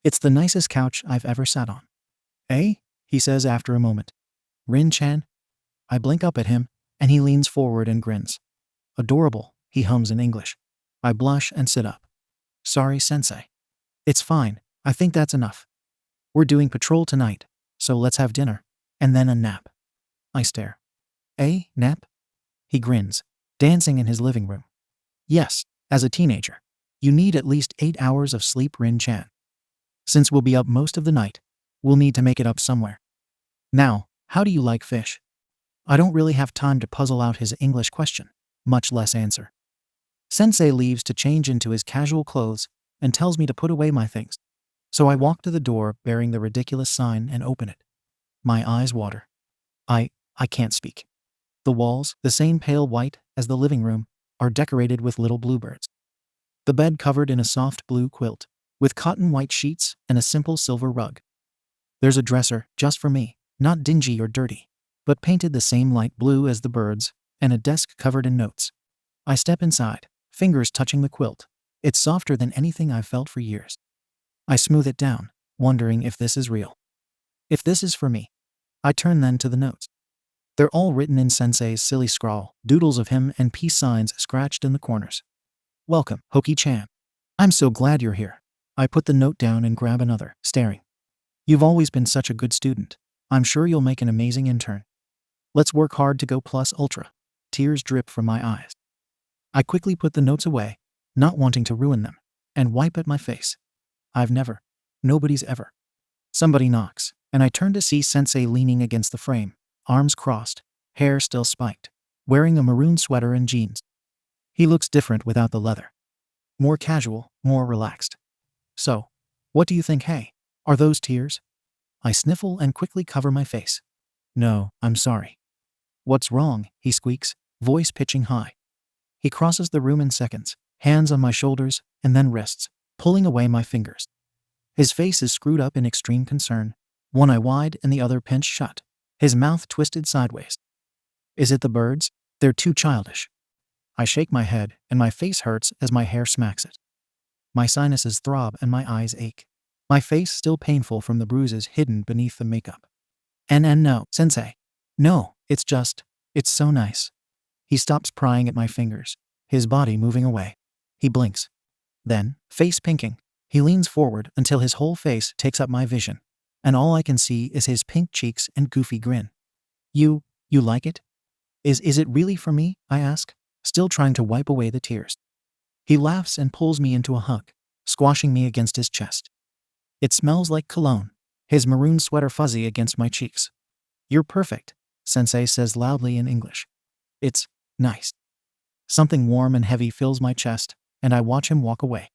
It's the nicest couch I've ever sat on. Eh? He says after a moment. Rin-chan? I blink up at him, and he leans forward and grins. Adorable, he hums in English. I blush and sit up. Sorry, Sensei. It's fine, I think that's enough. We're doing patrol tonight, so let's have dinner, and then a nap. I stare. Nap? He grins, dancing in his living room. Yes, as a teenager, you need at least 8 hours of sleep, Rin-chan. Since we'll be up most of the night, we'll need to make it up somewhere. Now, how do you like fish? I don't really have time to puzzle out his English question, much less answer. Sensei leaves to change into his casual clothes and tells me to put away my things. So I walk to the door bearing the ridiculous sign and open it. My eyes water. I can't speak. The walls, the same pale white as the living room, are decorated with little bluebirds. The bed covered in a soft blue quilt, with cotton white sheets and a simple silver rug. There's a dresser just for me, not dingy or dirty, but painted the same light blue as the birds, and a desk covered in notes. I step inside, fingers touching the quilt. It's softer than anything I've felt for years. I smooth it down, wondering if this is real. If this is for me. I turn then to the notes. They're all written in Sensei's silly scrawl, doodles of him and peace signs scratched in the corners. Welcome, Hoki-chan. I'm so glad you're here. I put the note down and grab another, staring. You've always been such a good student. I'm sure you'll make an amazing intern. Let's work hard to go plus ultra. Tears drip from my eyes. I quickly put the notes away, not wanting to ruin them, and wipe at my face. I've never. Nobody's ever. Somebody knocks, and I turn to see Sensei leaning against the frame, arms crossed, hair still spiked, wearing a maroon sweater and jeans. He looks different without the leather. More casual, more relaxed. So, what do you think, hey? Are those tears? I sniffle and quickly cover my face. No, I'm sorry. What's wrong? He squeaks, voice pitching high. He crosses the room in seconds, hands on my shoulders, and then wrists, pulling away my fingers. His face is screwed up in extreme concern, one eye wide and the other pinched shut, his mouth twisted sideways. Is it the birds? They're too childish. I shake my head, and my face hurts as my hair smacks it. My sinuses throb and my eyes ache. My face still painful from the bruises hidden beneath the makeup. And no, Sensei. No, it's so nice. He stops prying at my fingers, his body moving away. He blinks. Then, face pinking, he leans forward until his whole face takes up my vision, and all I can see is his pink cheeks and goofy grin. You like it? Is it really for me? I ask, still trying to wipe away the tears. He laughs and pulls me into a hug, squashing me against his chest. It smells like cologne, his maroon sweater fuzzy against my cheeks. You're perfect, Sensei says loudly in English. It's nice. Something warm and heavy fills my chest, and I watch him walk away.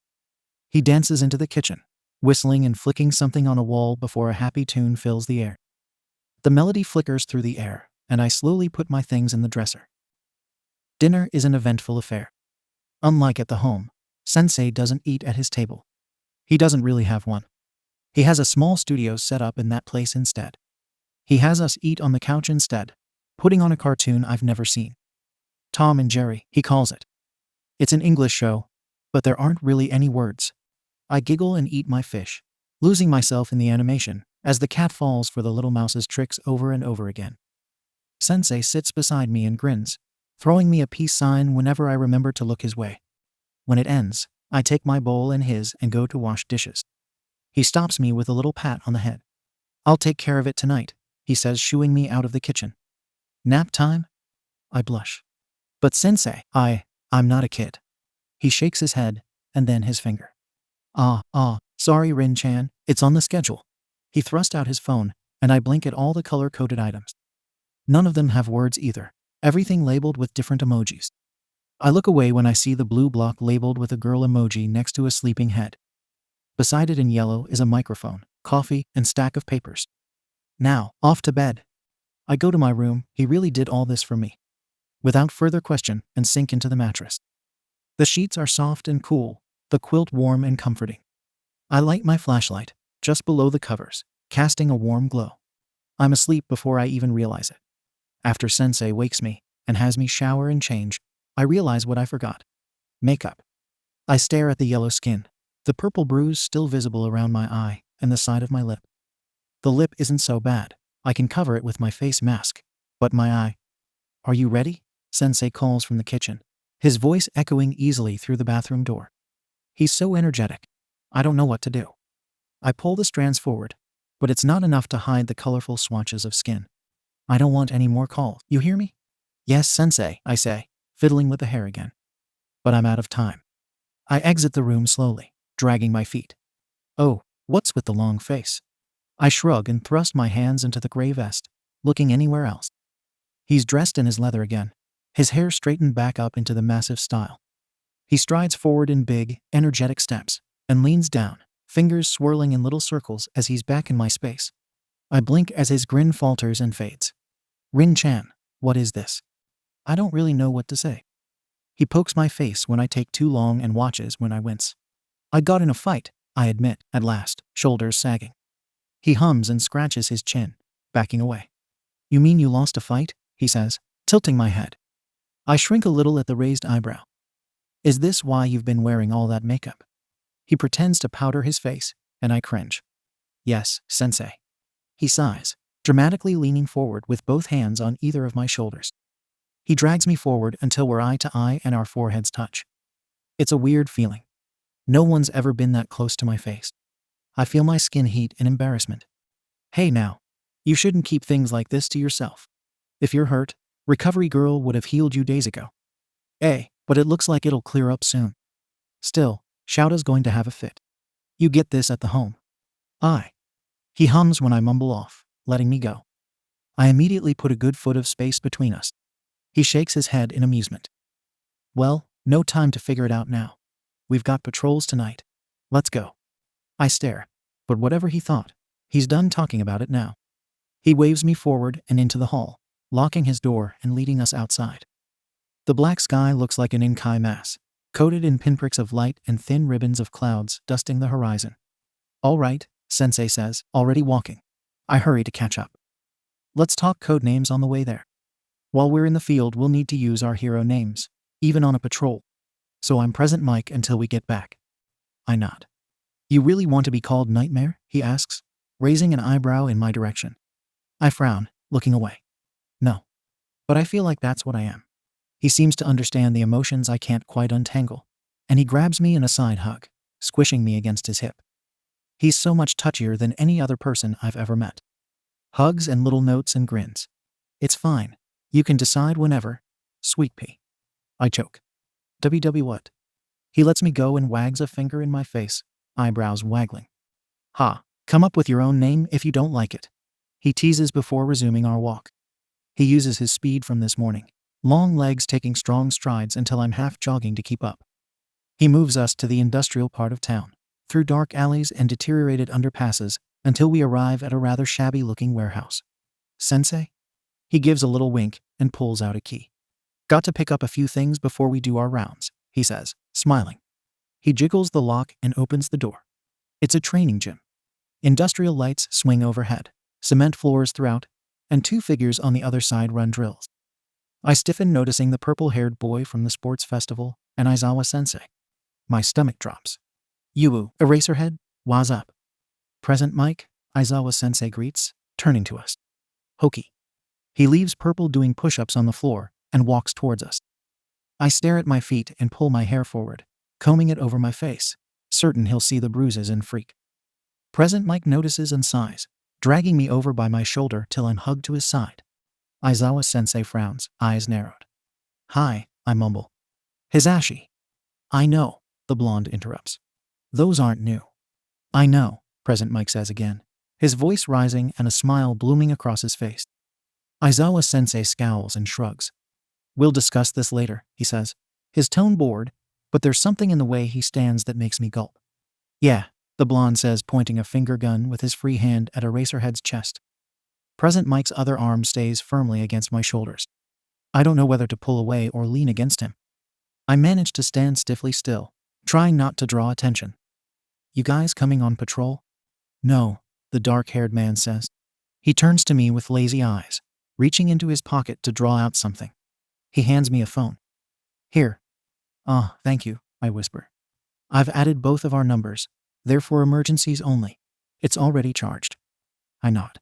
He dances into the kitchen, whistling and flicking something on a wall before a happy tune fills the air. The melody flickers through the air, and I slowly put my things in the dresser. Dinner is an eventful affair. Unlike at the home, Sensei doesn't eat at his table. He doesn't really have one. He has a small studio set up in that place instead. He has us eat on the couch instead, putting on a cartoon I've never seen. Tom and Jerry, he calls it. It's an English show, but there aren't really any words. I giggle and eat my fish, losing myself in the animation as the cat falls for the little mouse's tricks over and over again. Sensei sits beside me and grins, throwing me a peace sign whenever I remember to look his way. When it ends, I take my bowl and his and go to wash dishes. He stops me with a little pat on the head. I'll take care of it tonight, he says, shooing me out of the kitchen. Nap time? I blush. But Sensei, I'm not a kid. He shakes his head, and then his finger. Sorry Rin-chan, it's on the schedule. He thrusts out his phone, and I blink at all the color-coded items. None of them have words either, everything labeled with different emojis. I look away when I see the blue block labeled with a girl emoji next to a sleeping head. Beside it in yellow is a microphone, coffee, and stack of papers. Now, off to bed. I go to my room, he really did all this for me. Without further question, and sink into the mattress. The sheets are soft and cool, the quilt warm and comforting. I light my flashlight, just below the covers, casting a warm glow. I'm asleep before I even realize it. After Sensei wakes me, and has me shower and change, I realize what I forgot. Makeup. I stare at the yellow skin, the purple bruise still visible around my eye, and the side of my lip. The lip isn't so bad, I can cover it with my face mask, but my eye. Are you ready? Sensei calls from the kitchen, his voice echoing easily through the bathroom door. He's so energetic. I don't know what to do. I pull the strands forward, but it's not enough to hide the colorful swatches of skin. I don't want any more calls. You hear me? Yes, Sensei, I say, fiddling with the hair again. But I'm out of time. I exit the room slowly, dragging my feet. Oh, what's with the long face? I shrug and thrust my hands into the gray vest, looking anywhere else. He's dressed in his leather again, his hair straightened back up into the massive style. He strides forward in big, energetic steps, and leans down, fingers swirling in little circles as he's back in my space. I blink as his grin falters and fades. Rin-chan, what is this? I don't really know what to say. He pokes my face when I take too long and watches when I wince. I got in a fight, I admit, at last, shoulders sagging. He hums and scratches his chin, backing away. You mean you lost a fight? He says, tilting my head. I shrink a little at the raised eyebrow. Is this why you've been wearing all that makeup? He pretends to powder his face, and I cringe. Yes, Sensei. He sighs, dramatically leaning forward with both hands on either of my shoulders. He drags me forward until we're eye to eye and our foreheads touch. It's a weird feeling. No one's ever been that close to my face. I feel my skin heat in embarrassment. Hey now, you shouldn't keep things like this to yourself. If you're hurt, Recovery Girl would have healed you days ago. But it looks like it'll clear up soon. Still, Shouda's going to have a fit. You get this at the home. He hums when I mumble off, letting me go. I immediately put a good foot of space between us. He shakes his head in amusement. Well, no time to figure it out now. We've got patrols tonight. Let's go. I stare, but whatever he thought, he's done talking about it now. He waves me forward and into the hall, locking his door and leading us outside. The black sky looks like an Inkai mass, coated in pinpricks of light and thin ribbons of clouds dusting the horizon. All right, Sensei says, already walking. I hurry to catch up. Let's talk code names on the way there. While we're in the field, we'll need to use our hero names, even on a patrol. So I'm Present Mike until we get back. I nod. You really want to be called Nightmare? He asks, raising an eyebrow in my direction. I frown, looking away. No. But I feel like that's what I am. He seems to understand the emotions I can't quite untangle, and he grabs me in a side hug, squishing me against his hip. He's so much touchier than any other person I've ever met. Hugs and little notes and grins. It's fine. You can decide whenever. Sweet pea. I choke. WW what? He lets me go and wags a finger in my face, eyebrows waggling. Ha, come up with your own name if you don't like it. He teases before resuming our walk. He uses his speed from this morning, long legs taking strong strides until I'm half jogging to keep up. He moves us to the industrial part of town, through dark alleys and deteriorated underpasses until we arrive at a rather shabby-looking warehouse. Sensei? He gives a little wink and pulls out a key. Got to pick up a few things before we do our rounds, he says, smiling. He jiggles the lock and opens the door. It's a training gym. Industrial lights swing overhead, cement floors throughout, and two figures on the other side run drills. I stiffen noticing the purple-haired boy from the sports festival and Aizawa-sensei. My stomach drops. Yu, Eraserhead, what's up? Present Mike, Aizawa-sensei greets, turning to us. Hokey. He leaves Purple doing push-ups on the floor and walks towards us. I stare at my feet and pull my hair forward, combing it over my face, certain he'll see the bruises and freak. Present Mike notices and sighs, dragging me over by my shoulder till I'm hugged to his side. Aizawa-sensei frowns, eyes narrowed. Hi, I mumble. Hisashi. I know, the blonde interrupts. Those aren't new. I know, Present Mike says again, his voice rising and a smile blooming across his face. Aizawa-sensei scowls and shrugs. We'll discuss this later, he says, his tone bored, but there's something in the way he stands that makes me gulp. Yeah, the blonde says, pointing a finger gun with his free hand at Eraserhead's chest. Present Mike's other arm stays firmly against my shoulders. I don't know whether to pull away or lean against him. I manage to stand stiffly still, trying not to draw attention. You guys coming on patrol? No, the dark-haired man says. He turns to me with lazy eyes, reaching into his pocket to draw out something. He hands me a phone. Here. Thank you, I whisper. I've added both of our numbers. They're for emergencies only. It's already charged. I nod.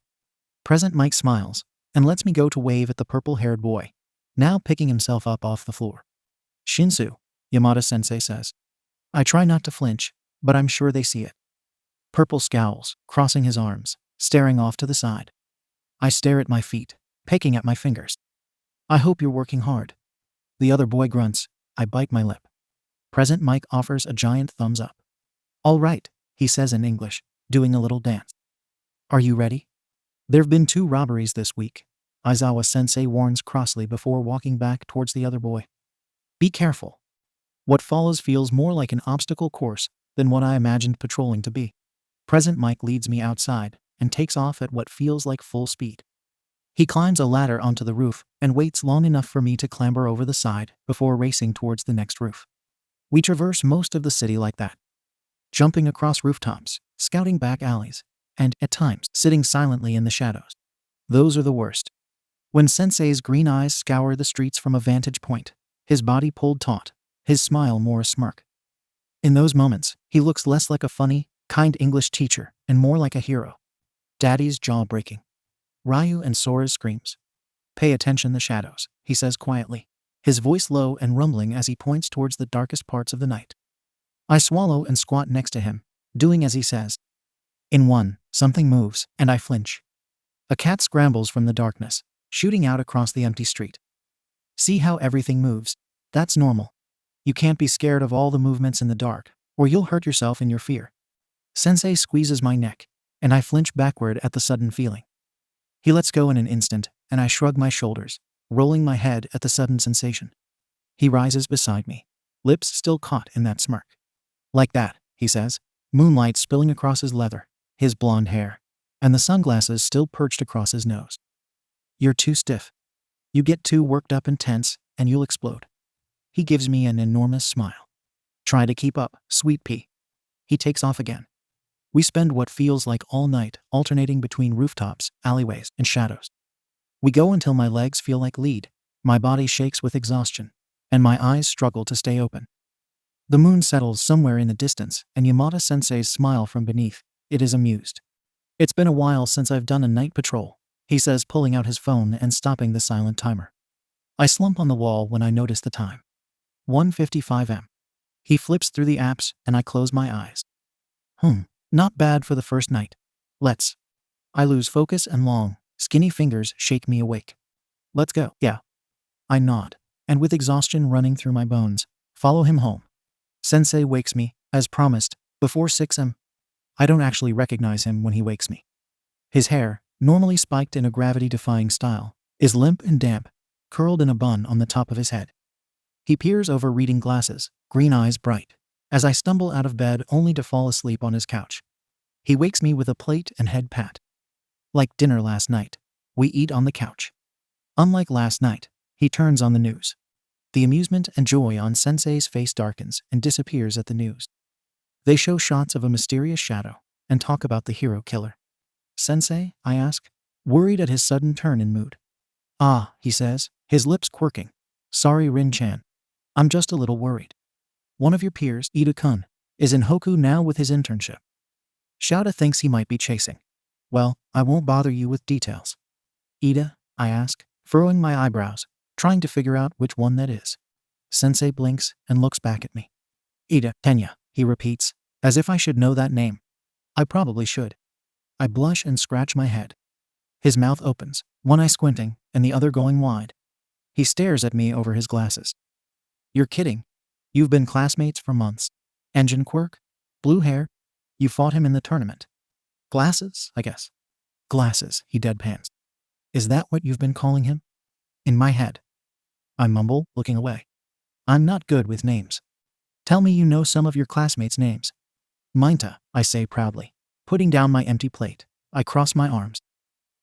Present Mike smiles and lets me go to wave at the purple-haired boy, now picking himself up off the floor. Shinsu, Yamada-sensei says. I try not to flinch, but I'm sure they see it. Purple scowls, crossing his arms, staring off to the side. I stare at my feet, picking at my fingers. I hope you're working hard. The other boy grunts. I bite my lip. Present Mike offers a giant thumbs up. All right, he says in English, doing a little dance. Are you ready? There've been 2 robberies this week, Aizawa-sensei warns crossly before walking back towards the other boy. Be careful. What follows feels more like an obstacle course than what I imagined patrolling to be. Present Mike leads me outside and takes off at what feels like full speed. He climbs a ladder onto the roof and waits long enough for me to clamber over the side before racing towards the next roof. We traverse most of the city like that, jumping across rooftops, scouting back alleys, and, at times, sitting silently in the shadows. Those are the worst. When Sensei's green eyes scour the streets from a vantage point, his body pulled taut, his smile more a smirk. In those moments, he looks less like a funny, kind English teacher and more like a hero. Daddy's jaw breaking. Ryu and Sora's screams. Pay attention the shadows, he says quietly, his voice low and rumbling as he points towards the darkest parts of the night. I swallow and squat next to him, doing as he says. In one, something moves, and I flinch. A cat scrambles from the darkness, shooting out across the empty street. See how everything moves? That's normal. You can't be scared of all the movements in the dark, or you'll hurt yourself in your fear. Sensei squeezes my neck, and I flinch backward at the sudden feeling. He lets go in an instant, and I shrug my shoulders, rolling my head at the sudden sensation. He rises beside me, lips still caught in that smirk. Like that, he says, moonlight spilling across his leather, his blonde hair, and the sunglasses still perched across his nose. You're too stiff. You get too worked up and tense, and you'll explode. He gives me an enormous smile. Try to keep up, sweet pea. He takes off again. We spend what feels like all night alternating between rooftops, alleyways, and shadows. We go until my legs feel like lead, my body shakes with exhaustion, and my eyes struggle to stay open. The moon settles somewhere in the distance, and Yamada-sensei's smile from beneath. It is amused. It's been a while since I've done a night patrol, he says, pulling out his phone and stopping the silent timer. I slump on the wall when I notice the time. 1:55 am. He flips through the apps, and I close my eyes. Not bad for the first night. Let's. I lose focus and long, skinny fingers shake me awake. Let's go. Yeah. I nod, and with exhaustion running through my bones, follow him home. Sensei wakes me, as promised, before 6 am. I don't actually recognize him when he wakes me. His hair, normally spiked in a gravity-defying style, is limp and damp, curled in a bun on the top of his head. He peers over reading glasses, green eyes bright, as I stumble out of bed only to fall asleep on his couch. He wakes me with a plate and head pat. Like dinner last night, we eat on the couch. Unlike last night, he turns on the news. The amusement and joy on Sensei's face darkens and disappears at the news. They show shots of a mysterious shadow and talk about the hero killer. Sensei, I ask, worried at his sudden turn in mood. Ah, he says, his lips quirking. Sorry, Rin-chan. I'm just a little worried. One of your peers, Ida-kun, is in Hoku now with his internship. Shouta thinks he might be chasing. Well, I won't bother you with details. Ida, I ask, furrowing my eyebrows, trying to figure out which one that is. Sensei blinks and looks back at me. Ida, Tenya, he repeats, as if I should know that name. I probably should. I blush and scratch my head. His mouth opens, one eye squinting and the other going wide. He stares at me over his glasses. You're kidding. You've been classmates for months. Engine quirk? Blue hair? You fought him in the tournament. Glasses, I guess. Glasses, he deadpans. Is that what you've been calling him? In my head. I mumble, looking away. I'm not good with names. Tell me you know some of your classmates' names. Minta, I say proudly. Putting down my empty plate, I cross my arms.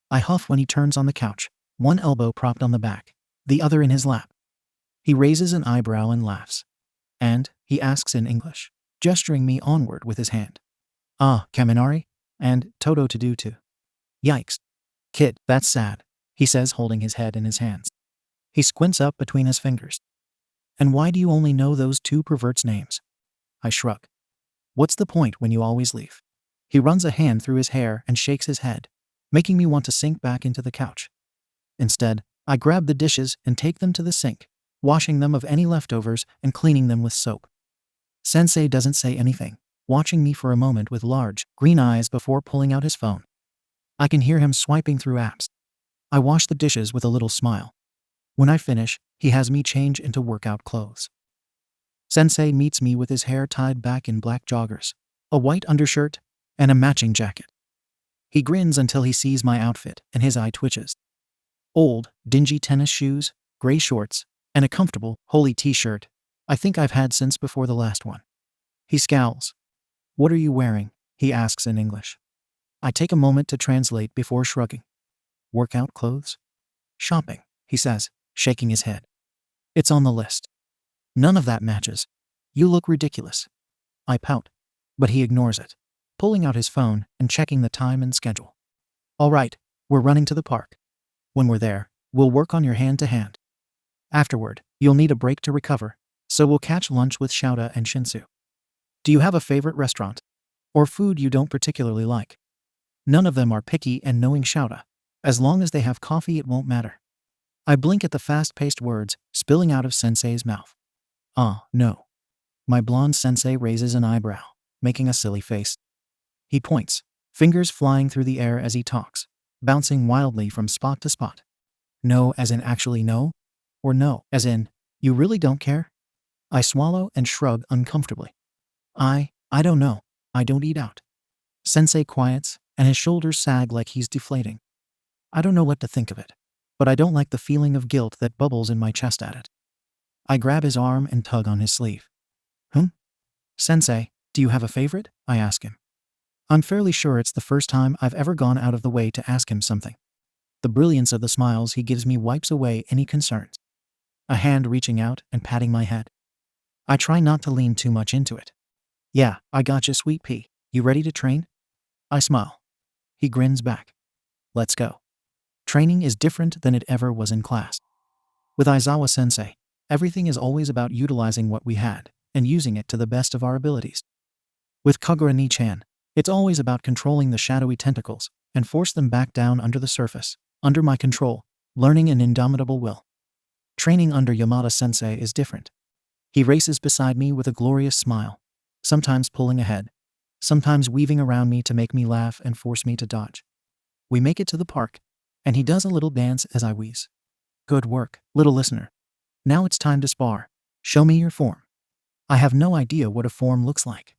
I huff when he turns on the couch, one elbow propped on the back, the other in his lap. He raises an eyebrow and laughs. And, he asks in English, gesturing me onward with his hand. Ah, Kaminari? And Toto to do too. Yikes. Kid, that's sad, he says, holding his head in his hands. He squints up between his fingers. And why do you only know those two perverts' names? I shrug. What's the point when you always leave? He runs a hand through his hair and shakes his head, making me want to sink back into the couch. Instead, I grab the dishes and take them to the sink, washing them of any leftovers and cleaning them with soap. Sensei doesn't say anything, watching me for a moment with large, green eyes before pulling out his phone. I can hear him swiping through apps. I wash the dishes with a little smile. When I finish, he has me change into workout clothes. Sensei meets me with his hair tied back in black joggers, a white undershirt, and a matching jacket. He grins until he sees my outfit and his eye twitches. Old, dingy tennis shoes, gray shorts, and a comfortable, holey t-shirt I think I've had since before the last one. He scowls. What are you wearing? He asks in English. I take a moment to translate before shrugging. Workout clothes? Shopping, he says, shaking his head. It's on the list. None of that matches. You look ridiculous. I pout, but he ignores it, pulling out his phone and checking the time and schedule. All right, we're running to the park. When we're there, we'll work on your hand-to-hand. Afterward, you'll need a break to recover, so we'll catch lunch with Shouta and Shinsu. Do you have a favorite restaurant? Or food you don't particularly like? None of them are picky, and knowing Shouta, As long as they have coffee, it won't matter. I blink at the fast-paced words spilling out of Sensei's mouth. No. My blonde sensei raises an eyebrow, making a silly face. He points, fingers flying through the air as he talks, bouncing wildly from spot to spot. No as in actually no? Or no as in, you really don't care? I swallow and shrug uncomfortably. I don't know. I don't eat out. Sensei quiets, and his shoulders sag like he's deflating. I don't know what to think of it, but I don't like the feeling of guilt that bubbles in my chest at it. I grab his arm and tug on his sleeve. Sensei, do you have a favorite? I ask him. I'm fairly sure it's the first time I've ever gone out of the way to ask him something. The brilliance of the smiles he gives me wipes away any concerns. A hand reaching out and patting my head. I try not to lean too much into it. Yeah, I gotcha, sweet pea. You ready to train? I smile. He grins back. Let's go. Training is different than it ever was in class. With Aizawa Sensei, everything is always about utilizing what we had and using it to the best of our abilities. With Kagura Ni-chan, it's always about controlling the shadowy tentacles and force them back down under the surface, under my control, learning an indomitable will. Training under Yamada Sensei is different. He races beside me with a glorious smile, sometimes pulling ahead, sometimes weaving around me to make me laugh and force me to dodge. We make it to the park, and he does a little dance as I wheeze. Good work, little listener. Now it's time to spar. Show me your form. I have no idea what a form looks like,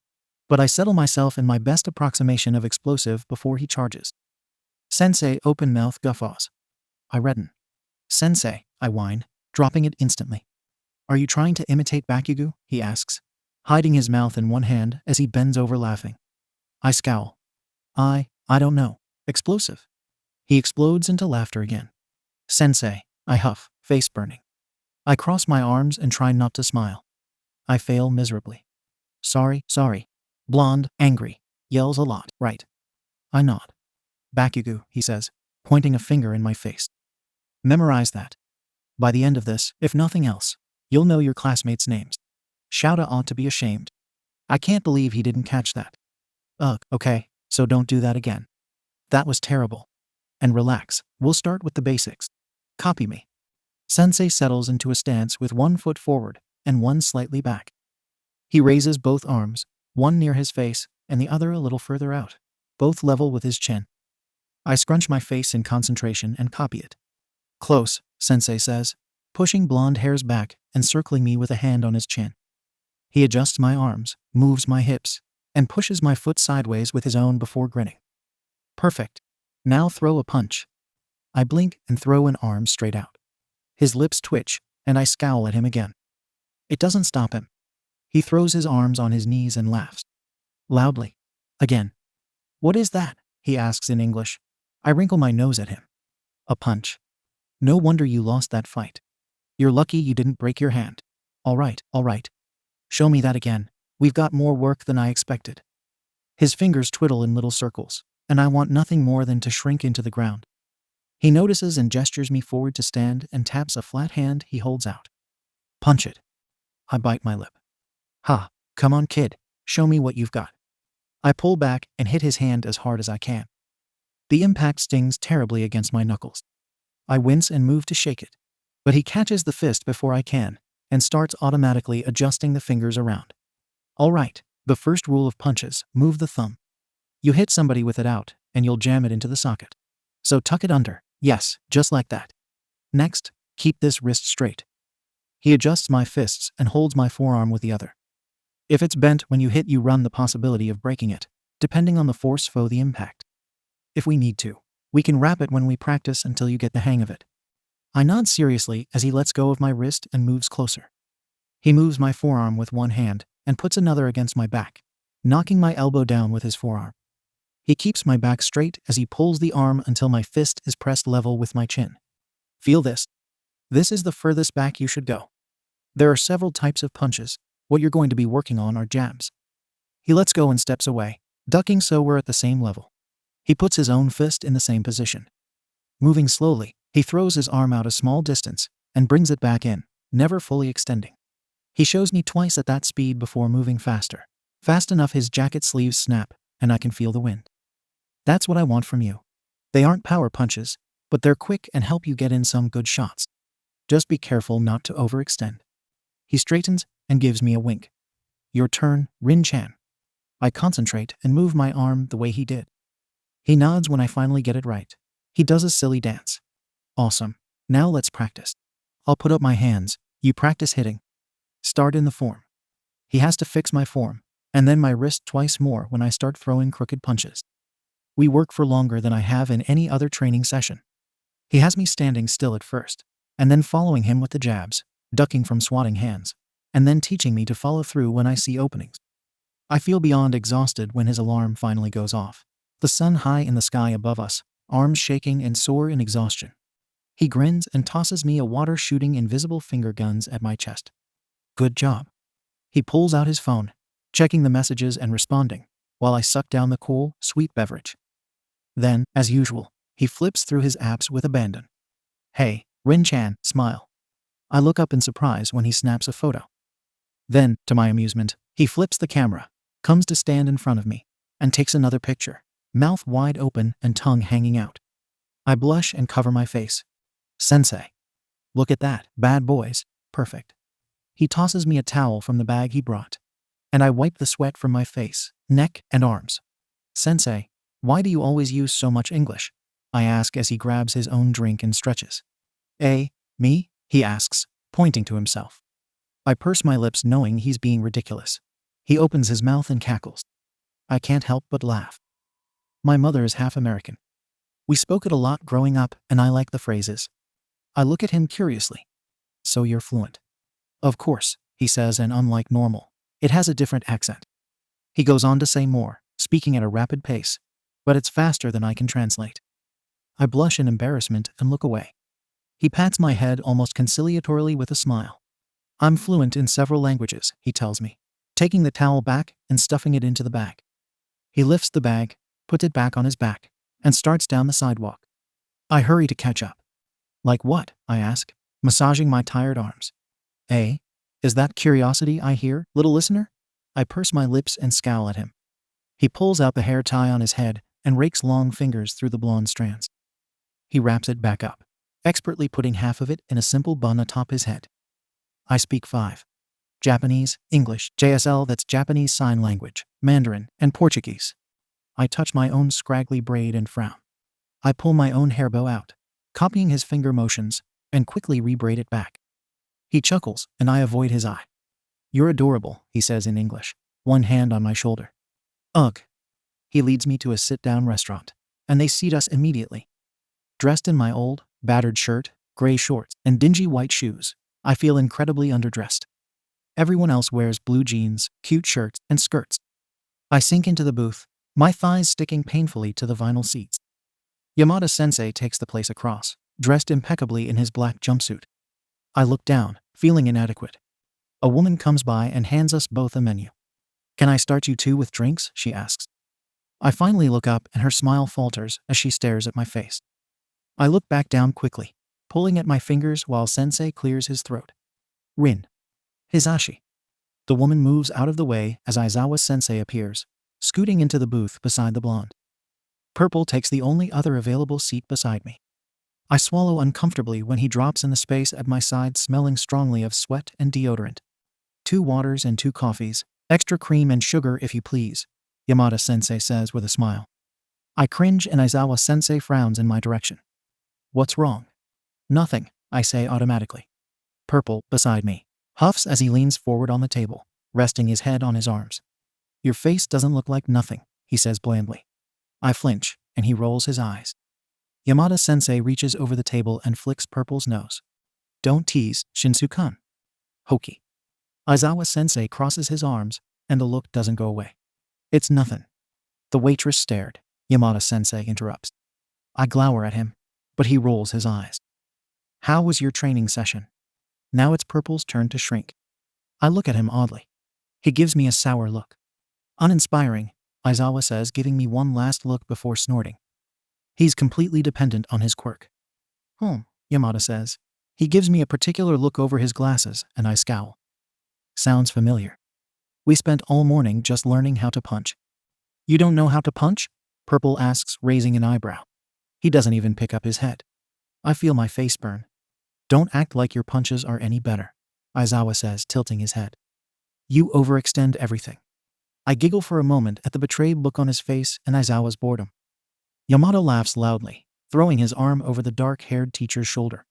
but I settle myself in my best approximation of explosive before he charges. Sensei open mouth guffaws. I redden. Sensei, I whine, dropping it instantly. Are you trying to imitate Bakugo? He asks, hiding his mouth in one hand as he bends over laughing. I scowl. I don't know. Explosive. He explodes into laughter again. Sensei, I huff, face burning. I cross my arms and try not to smile. I fail miserably. Sorry. Blonde, angry, yells a lot, right? I nod. Bakugo, he says, pointing a finger in my face. Memorize that. By the end of this, if nothing else, you'll know your classmates' names. Shouta ought to be ashamed. I can't believe he didn't catch that. Ugh, okay, so don't do that again. That was terrible. And relax, we'll start with the basics. Copy me. Sensei settles into a stance with one foot forward and one slightly back. He raises both arms, one near his face and the other a little further out, both level with his chin. I scrunch my face in concentration and copy it. Close, Sensei says, pushing blonde hairs back and circling me with a hand on his chin. He adjusts my arms, moves my hips, and pushes my foot sideways with his own before grinning. Perfect. Now throw a punch. I blink and throw an arm straight out. His lips twitch, and I scowl at him again. It doesn't stop him. He throws his arms on his knees and laughs. Loudly. Again. What is that? He asks in English. I wrinkle my nose at him. A punch. No wonder you lost that fight. You're lucky you didn't break your hand. All right. Show me that again. We've got more work than I expected. His fingers twiddle in little circles, and I want nothing more than to shrink into the ground. He notices and gestures me forward to stand and taps a flat hand he holds out. Punch it. I bite my lip. Ha, come on kid, show me what you've got. I pull back and hit his hand as hard as I can. The impact stings terribly against my knuckles. I wince and move to shake it, but he catches the fist before I can and starts automatically adjusting the fingers around. All right, the first rule of punches, move the thumb. You hit somebody with it out and you'll jam it into the socket. So tuck it under, yes, just like that. Next, keep this wrist straight. He adjusts my fists and holds my forearm with the other. If it's bent when you hit, you run the possibility of breaking it, depending on the force of the impact. If we need to, we can wrap it when we practice until you get the hang of it. I nod seriously as he lets go of my wrist and moves closer. He moves my forearm with one hand and puts another against my back, knocking my elbow down with his forearm. He keeps my back straight as he pulls the arm until my fist is pressed level with my chin. Feel this? This is the furthest back you should go. There are several types of punches. What you're going to be working on are jabs. He lets go and steps away, ducking so we're at the same level. He puts his own fist in the same position. Moving slowly, he throws his arm out a small distance and brings it back in, never fully extending. He shows me twice at that speed before moving faster. Fast enough his jacket sleeves snap, and I can feel the wind. That's what I want from you. They aren't power punches, but they're quick and help you get in some good shots. Just be careful not to overextend. He straightens and gives me a wink. Your turn, Rin-chan. I concentrate and move my arm the way he did. He nods when I finally get it right. He does a silly dance. Awesome. Now let's practice. I'll put up my hands. You practice hitting. Start in the form. He has to fix my form, and then my wrist twice more when I start throwing crooked punches. We work for longer than I have in any other training session. He has me standing still at first, and then following him with the jabs, ducking from swatting hands, and then teaching me to follow through when I see openings. I feel beyond exhausted when his alarm finally goes off. The sun high in the sky above us, arms shaking and sore in exhaustion. He grins and tosses me a water-shooting invisible finger guns at my chest. Good job. He pulls out his phone, checking the messages and responding, while I suck down the cool, sweet beverage. Then, as usual, he flips through his apps with abandon. Hey, Rin-chan, smile. I look up in surprise when he snaps a photo. Then, to my amusement, he flips the camera, comes to stand in front of me, and takes another picture, mouth wide open and tongue hanging out. I blush and cover my face. Sensei. Look at that, bad boys, perfect. He tosses me a towel from the bag he brought, and I wipe the sweat from my face, neck, and arms. Sensei, why do you always use so much English? I ask as he grabs his own drink and stretches. Me? He asks, pointing to himself. I purse my lips knowing he's being ridiculous. He opens his mouth and cackles. I can't help but laugh. My mother is half American. We spoke it a lot growing up, and I like the phrases. I look at him curiously. So you're fluent? Of course, he says, and unlike normal, it has a different accent. He goes on to say more, speaking at a rapid pace, but it's faster than I can translate. I blush in embarrassment and look away. He pats my head almost conciliatorily with a smile. I'm fluent in several languages, he tells me, taking the towel back and stuffing it into the bag. He lifts the bag, puts it back on his back, and starts down the sidewalk. I hurry to catch up. Like what? I ask, massaging my tired arms. Is that curiosity I hear, little listener? I purse my lips and scowl at him. He pulls out the hair tie on his head and rakes long fingers through the blonde strands. He wraps it back up, expertly putting half of it in a simple bun atop his head. I speak 5. Japanese, English, JSL, that's Japanese Sign Language, Mandarin, and Portuguese. I touch my own scraggly braid and frown. I pull my own hair bow out, copying his finger motions, and quickly rebraid it back. He chuckles, and I avoid his eye. You're adorable, he says in English, one hand on my shoulder. Ugh. He leads me to a sit-down restaurant, and they seat us immediately. Dressed in my old, battered shirt, gray shorts, and dingy white shoes, I feel incredibly underdressed. Everyone else wears blue jeans, cute shirts, and skirts. I sink into the booth, my thighs sticking painfully to the vinyl seats. Yamada-sensei takes the place across, dressed impeccably in his black jumpsuit. I look down, feeling inadequate. A woman comes by and hands us both a menu. Can I start you two with drinks? She asks. I finally look up and her smile falters as she stares at my face. I look back down quickly, pulling at my fingers while Sensei clears his throat. Rin. Hisashi. The woman moves out of the way as Aizawa-sensei appears, scooting into the booth beside the blonde. Purple takes the only other available seat beside me. I swallow uncomfortably when he drops in the space at my side, smelling strongly of sweat and deodorant. 2 waters and 2 coffees, extra cream and sugar if you please, Yamada-sensei says with a smile. I cringe and Aizawa-sensei frowns in my direction. What's wrong? Nothing, I say automatically. Purple, beside me, huffs as he leans forward on the table, resting his head on his arms. Your face doesn't look like nothing, he says blandly. I flinch, and he rolls his eyes. Yamada-sensei reaches over the table and flicks Purple's nose. Don't tease, Shinsu-kun. Hokey. Aizawa-sensei crosses his arms, and the look doesn't go away. It's nothing. The waitress stared. Yamada-sensei interrupts. I glower at him, but he rolls his eyes. How was your training session? Now it's Purple's turn to shrink. I look at him oddly. He gives me a sour look. Uninspiring, Aizawa says, giving me one last look before snorting. He's completely dependent on his quirk. Yamada says. He gives me a particular look over his glasses, and I scowl. Sounds familiar. We spent all morning just learning how to punch. You don't know how to punch? Purple asks, raising an eyebrow. He doesn't even pick up his head. I feel my face burn. Don't act like your punches are any better, Aizawa says, tilting his head. You overextend everything. I giggle for a moment at the betrayed look on his face and Aizawa's boredom. Yamato laughs loudly, throwing his arm over the dark-haired teacher's shoulder.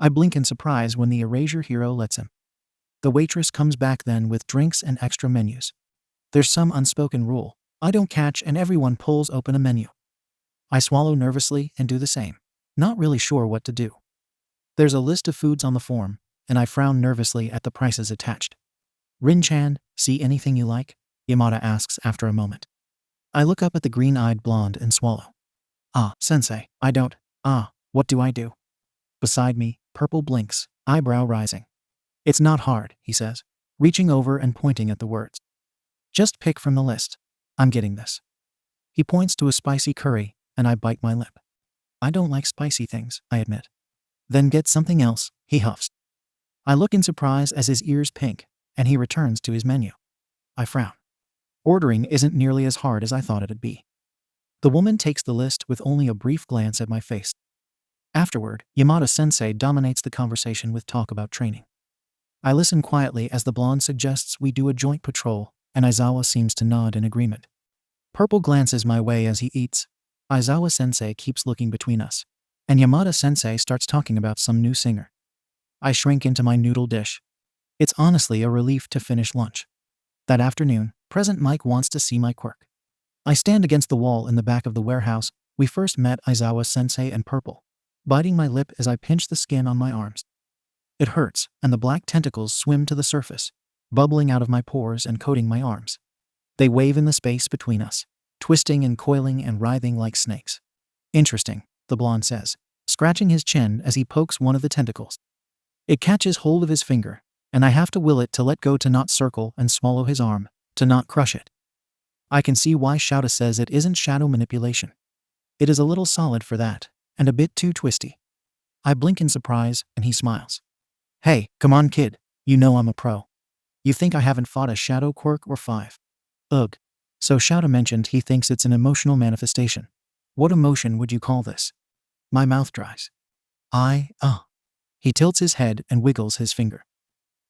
I blink in surprise when the erasure hero lets him. The waitress comes back then with drinks and extra menus. There's some unspoken rule I don't catch and everyone pulls open a menu. I swallow nervously and do the same, not really sure what to do. There's a list of foods on the form, and I frown nervously at the prices attached. Rin-chan, see anything you like? Yamada asks after a moment. I look up at the green-eyed blonde and swallow. Ah, sensei, I don't. What do I do? Beside me, Purple blinks, eyebrow rising. It's not hard, he says, reaching over and pointing at the words. Just pick from the list. I'm getting this. He points to a spicy curry, and I bite my lip. I don't like spicy things, I admit. Then get something else, he huffs. I look in surprise as his ears pink, and he returns to his menu. I frown. Ordering isn't nearly as hard as I thought it'd be. The woman takes the list with only a brief glance at my face. Afterward, Yamada-sensei dominates the conversation with talk about training. I listen quietly as the blonde suggests we do a joint patrol, and Aizawa seems to nod in agreement. Purple glances my way as he eats. Aizawa-sensei keeps looking between us, and Yamada-sensei starts talking about some new singer. I shrink into my noodle dish. It's honestly a relief to finish lunch. That afternoon, Present Mike wants to see my quirk. I stand against the wall in the back of the warehouse. We first met Aizawa-sensei and Purple, biting my lip as I pinch the skin on my arms. It hurts, and the black tentacles swim to the surface, bubbling out of my pores and coating my arms. They wave in the space between us, twisting and coiling and writhing like snakes. Interesting, the blonde says, scratching his chin as he pokes one of the tentacles. It catches hold of his finger, and I have to will it to let go to not circle and swallow his arm, to not crush it. I can see why Shouta says it isn't shadow manipulation. It is a little solid for that, and a bit too twisty. I blink in surprise, and he smiles. Hey, come on kid, you know I'm a pro. You think I haven't fought a shadow quirk or 5? Ugh. So Shouta mentioned he thinks it's an emotional manifestation. What emotion would you call this? My mouth dries. He tilts his head and wiggles his finger.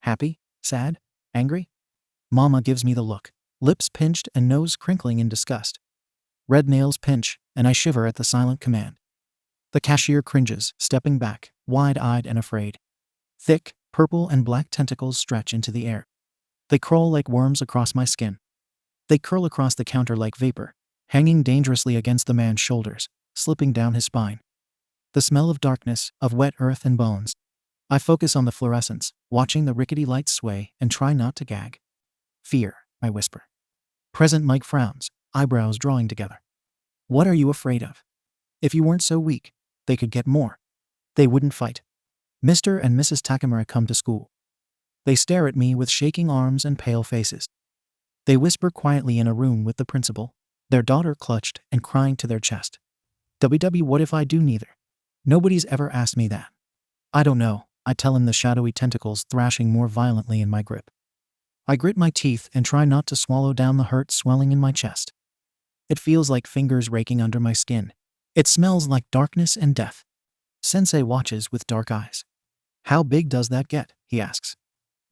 Happy? Sad? Angry? Mama gives me the look, lips pinched and nose crinkling in disgust. Red nails pinch, and I shiver at the silent command. The cashier cringes, stepping back, wide-eyed and afraid. Thick, purple and black tentacles stretch into the air. They crawl like worms across my skin. They curl across the counter like vapor, hanging dangerously against the man's shoulders, slipping down his spine. The smell of darkness, of wet earth and bones. I focus on the fluorescence, watching the rickety lights sway, and try not to gag. Fear, I whisper. Present Mike frowns, eyebrows drawing together. What are you afraid of? If you weren't so weak, they could get more. They wouldn't fight. Mr. and Mrs. Takamura come to school. They stare at me with shaking arms and pale faces. They whisper quietly in a room with the principal, their daughter clutched and crying to their chest. What if I do neither? Nobody's ever asked me that. I don't know, I tell him, the shadowy tentacles thrashing more violently in my grip. I grit my teeth and try not to swallow down the hurt swelling in my chest. It feels like fingers raking under my skin. It smells like darkness and death. Sensei watches with dark eyes. How big does that get? He asks.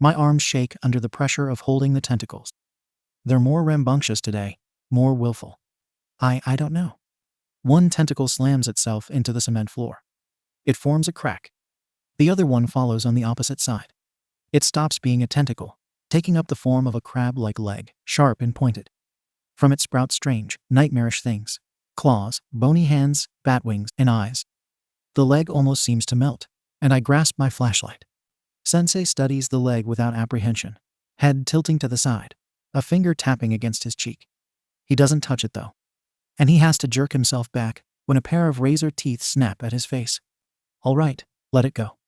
My arms shake under the pressure of holding the tentacles. They're more rambunctious today, more willful. I don't know. One tentacle slams itself into the cement floor. It forms a crack. The other one follows on the opposite side. It stops being a tentacle, taking up the form of a crab-like leg, sharp and pointed. From it sprout strange, nightmarish things. Claws, bony hands, bat wings, and eyes. The leg almost seems to melt, and I grasp my flashlight. Sensei studies the leg without apprehension, head tilting to the side, a finger tapping against his cheek. He doesn't touch it though, and he has to jerk himself back when a pair of razor teeth snap at his face. All right, let it go.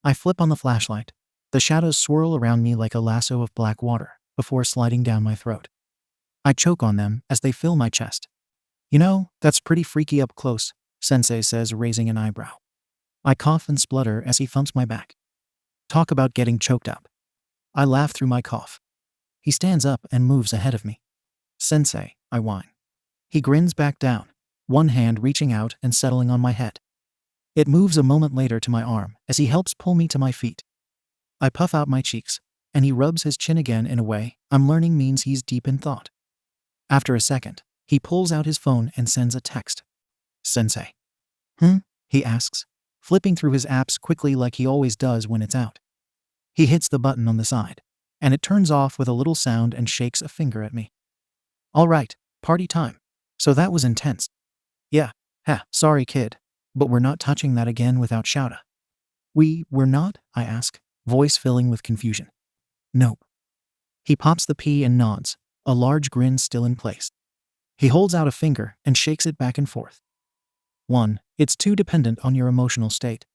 I flip on the flashlight. The shadows swirl around me like a lasso of black water before sliding down my throat. I choke on them as they fill my chest. You know, that's pretty freaky up close, Sensei says, raising an eyebrow. I cough and splutter as he thumps my back. Talk about getting choked up. I laugh through my cough. He stands up and moves ahead of me. Sensei, I whine. He grins back down, one hand reaching out and settling on my head. It moves a moment later to my arm as he helps pull me to my feet. I puff out my cheeks, and he rubs his chin again in a way I'm learning means he's deep in thought. After a second, he pulls out his phone and sends a text. Sensei. He asks, flipping through his apps quickly like he always does when it's out. He hits the button on the side, and it turns off with a little sound and shakes a finger at me. All right, party time. So that was intense. Yeah, sorry kid, but we're not touching that again without Shouta. We're not? I ask, voice filling with confusion. Nope. He pops the P and nods, a large grin still in place. He holds out a finger and shakes it back and forth. 1. It's too dependent on your emotional state.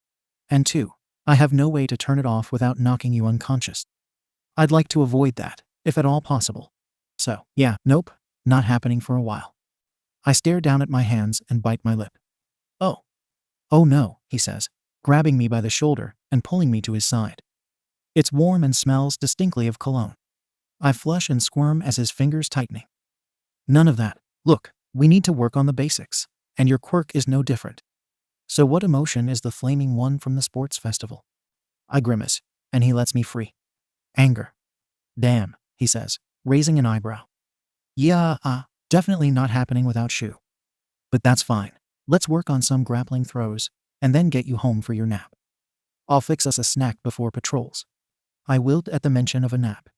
And 2. I have no way to turn it off without knocking you unconscious. I'd like to avoid that, if at all possible. So, yeah, nope, not happening for a while. I stare down at my hands and bite my lip. Oh no, he says, grabbing me by the shoulder and pulling me to his side. It's warm and smells distinctly of cologne. I flush and squirm as his fingers tightening. None of that. Look, we need to work on the basics, and your quirk is no different. So what emotion is the flaming one from the sports festival? I grimace, and he lets me free. Anger. Damn, he says, raising an eyebrow. Yeah, definitely not happening without Shu. But that's fine. Let's work on some grappling throws, and then get you home for your nap. I'll fix us a snack before patrols. I wilt at the mention of a nap.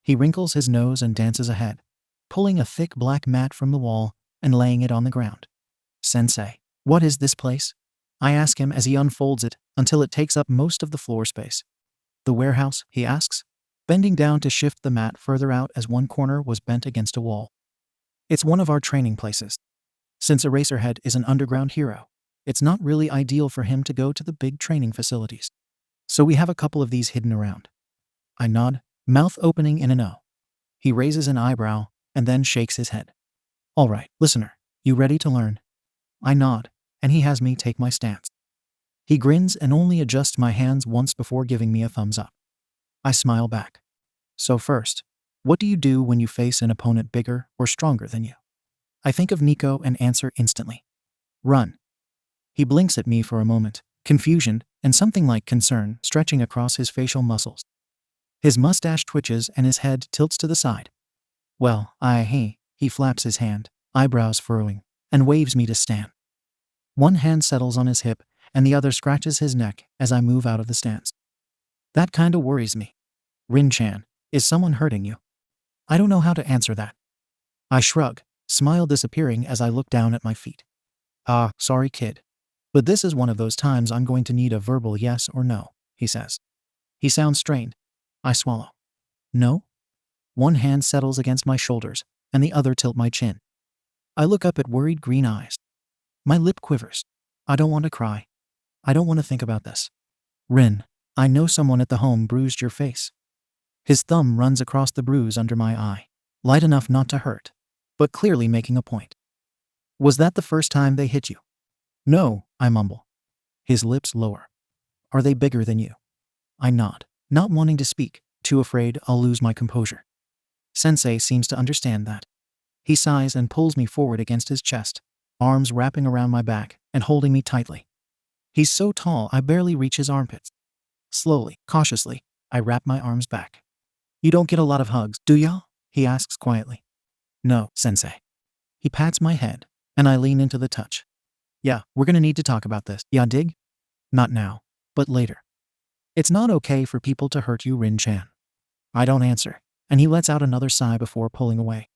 He wrinkles his nose and dances ahead, pulling a thick black mat from the wall and laying it on the ground. Sensei, what is this place? I ask him as he unfolds it until it takes up most of the floor space. The warehouse, he asks, bending down to shift the mat further out as one corner was bent against a wall. It's one of our training places. Since Eraserhead is an underground hero, it's not really ideal for him to go to the big training facilities. So we have a couple of these hidden around. I nod, mouth opening in an O. He raises an eyebrow and then shakes his head. All right, listener, you ready to learn? I nod, and he has me take my stance. He grins and only adjusts my hands once before giving me a thumbs up. I smile back. So first, what do you do when you face an opponent bigger or stronger than you? I think of Nico and answer instantly. Run. He blinks at me for a moment, confusion and something like concern stretching across his facial muscles. His mustache twitches and his head tilts to the side. Well, he flaps his hand, eyebrows furrowing, and waves me to stand. One hand settles on his hip and the other scratches his neck as I move out of the stance. That kinda worries me. Rin-chan, is someone hurting you? I don't know how to answer that. I shrug, smile disappearing as I look down at my feet. Sorry kid. But this is one of those times I'm going to need a verbal yes or no, he says. He sounds strained. I swallow. No? One hand settles against my shoulders, and the other tilt my chin. I look up at worried green eyes. My lip quivers. I don't want to cry. I don't want to think about this. Rin, I know someone at the home bruised your face. His thumb runs across the bruise under my eye, light enough not to hurt, but clearly making a point. Was that the first time they hit you? No, I mumble. His lips lower. Are they bigger than you? I nod, not wanting to speak, too afraid I'll lose my composure. Sensei seems to understand that. He sighs and pulls me forward against his chest, arms wrapping around my back and holding me tightly. He's so tall I barely reach his armpits. Slowly, cautiously, I wrap my arms back. You don't get a lot of hugs, do ya? He asks quietly. No, Sensei. He pats my head, and I lean into the touch. Yeah, we're gonna need to talk about this. Ya dig? Not now, but later. It's not okay for people to hurt you, Rin-chan. I don't answer, and he lets out another sigh before pulling away.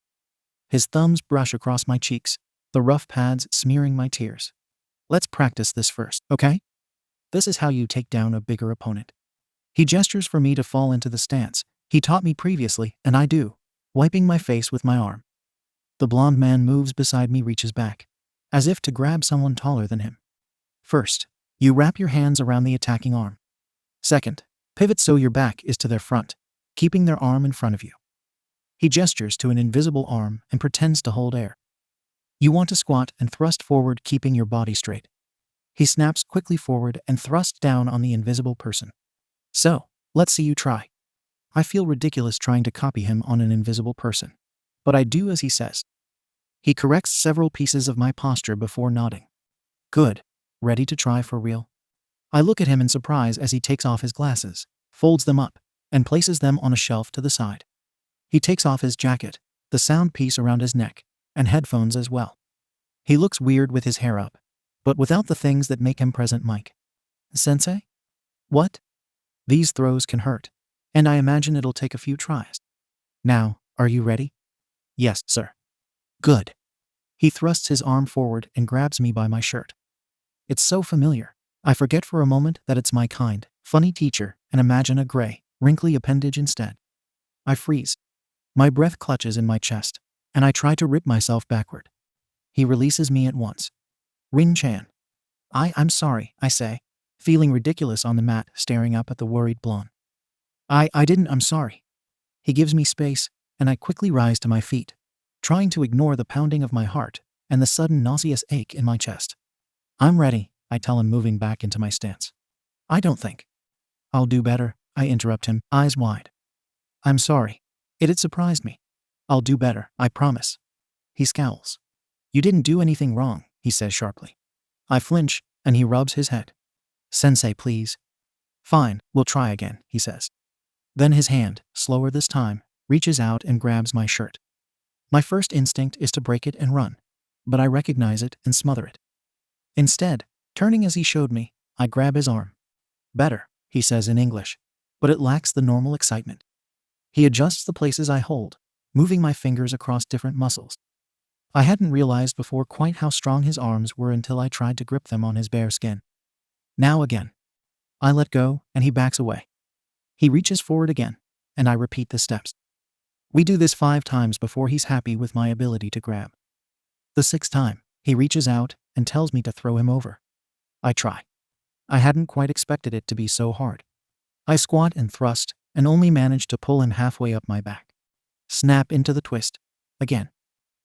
His thumbs brush across my cheeks, the rough pads smearing my tears. Let's practice this first, okay? This is how you take down a bigger opponent. He gestures for me to fall into the stance he taught me previously, and I do, wiping my face with my arm. The blonde man moves beside me, reaches back, as if to grab someone taller than him. First, you wrap your hands around the attacking arm. Second, pivot so your back is to their front, keeping their arm in front of you. He gestures to an invisible arm and pretends to hold air. You want to squat and thrust forward, keeping your body straight. He snaps quickly forward and thrusts down on the invisible person. So, let's see you try. I feel ridiculous trying to copy him on an invisible person, but I do as he says. He corrects several pieces of my posture before nodding. Good. Ready to try for real? I look at him in surprise as he takes off his glasses, folds them up, and places them on a shelf to the side. He takes off his jacket, the sound piece around his neck, and headphones as well. He looks weird with his hair up, but without the things that make him present Mike. Sensei? What? These throws can hurt, and I imagine it'll take a few tries. Now, are you ready? Yes, sir. Good. He thrusts his arm forward and grabs me by my shirt. It's so familiar. I forget for a moment that it's my kind, funny teacher and imagine a gray, wrinkly appendage instead. I freeze. My breath clutches in my chest, and I try to rip myself backward. He releases me at once. Rin-chan. I'm sorry, I say, feeling ridiculous on the mat, staring up at the worried blonde. I'm sorry. He gives me space, and I quickly rise to my feet, trying to ignore the pounding of my heart and the sudden nauseous ache in my chest. I'm ready, I tell him, moving back into my stance. I don't think. I'll do better, I interrupt him, eyes wide. I'm sorry. It had surprised me. I'll do better, I promise. He scowls. You didn't do anything wrong, he says sharply. I flinch, and he rubs his head. Sensei, please. Fine, we'll try again, he says. Then his hand, slower this time, reaches out and grabs my shirt. My first instinct is to break it and run, but I recognize it and smother it. Instead, turning as he showed me, I grab his arm. Better, he says in English, but it lacks the normal excitement. He adjusts the places I hold, moving my fingers across different muscles. I hadn't realized before quite how strong his arms were until I tried to grip them on his bare skin. Now again. I let go, and he backs away. He reaches forward again, and I repeat the steps. We do this 5 times before he's happy with my ability to grab. The 6th time, he reaches out and tells me to throw him over. I try. I hadn't quite expected it to be so hard. I squat and thrust, and only manage to pull him halfway up my back. Snap into the twist. Again.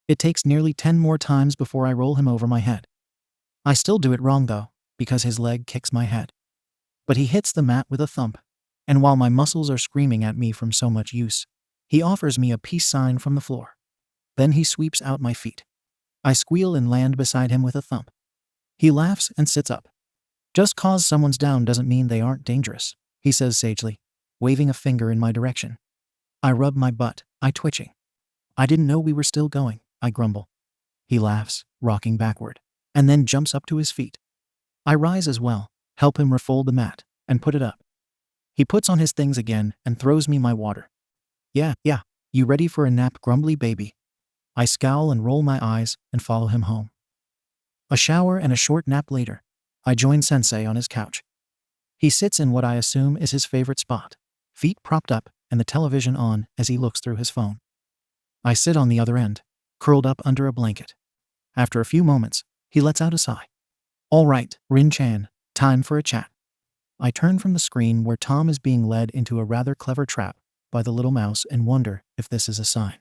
It takes nearly 10 more times before I roll him over my head. I still do it wrong though, because his leg kicks my head. But he hits the mat with a thump, and while my muscles are screaming at me from so much use, he offers me a peace sign from the floor. Then he sweeps out my feet. I squeal and land beside him with a thump. He laughs and sits up. Just cause someone's down doesn't mean they aren't dangerous, he says sagely, waving a finger in my direction. I rub my butt, twitching. I didn't know we were still going, I grumble. He laughs, rocking backward, and then jumps up to his feet. I rise as well, help him refold the mat, and put it up. He puts on his things again and throws me my water. Yeah, you ready for a nap, grumbly baby? I scowl and roll my eyes and follow him home. A shower and a short nap later, I join Sensei on his couch. He sits in what I assume is his favorite spot, feet propped up and the television on as he looks through his phone. I sit on the other end, curled up under a blanket. After a few moments, he lets out a sigh. All right, Rin-chan, time for a chat. I turn from the screen where Tom is being led into a rather clever trap by the little mouse and wonder if this is a sign.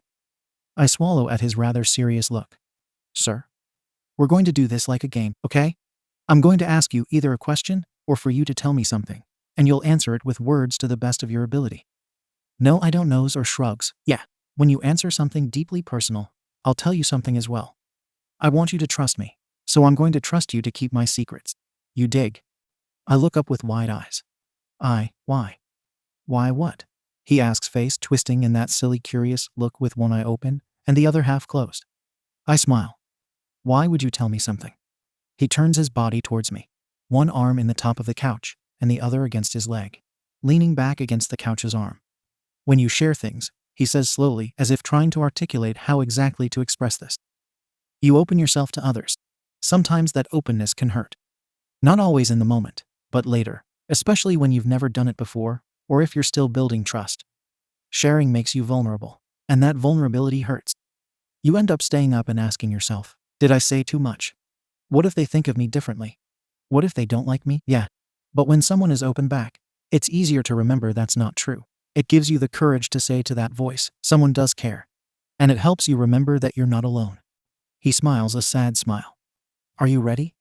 I swallow at his rather serious look. Sir? We're going to do this like a game, okay? I'm going to ask you either a question or for you to tell me something, and you'll answer it with words to the best of your ability. No, I don't knows or shrugs. Yeah, when you answer something deeply personal, I'll tell you something as well. I want you to trust me, so I'm going to trust you to keep my secrets. You dig? I look up with wide eyes. Why? Why what? He asks, face twisting in that silly curious look with one eye open and the other half closed. I smile. Why would you tell me something? He turns his body towards me, one arm in the top of the couch and the other against his leg, leaning back against the couch's arm. When you share things, he says slowly, as if trying to articulate how exactly to express this. You open yourself to others. Sometimes that openness can hurt. Not always in the moment, but later, especially when you've never done it before, or if you're still building trust. Sharing makes you vulnerable, and that vulnerability hurts. You end up staying up and asking yourself, did I say too much? What if they think of me differently? What if they don't like me? Yeah. But when someone is open back, it's easier to remember that's not true. It gives you the courage to say to that voice, someone does care. And it helps you remember that you're not alone. He smiles a sad smile. Are you ready?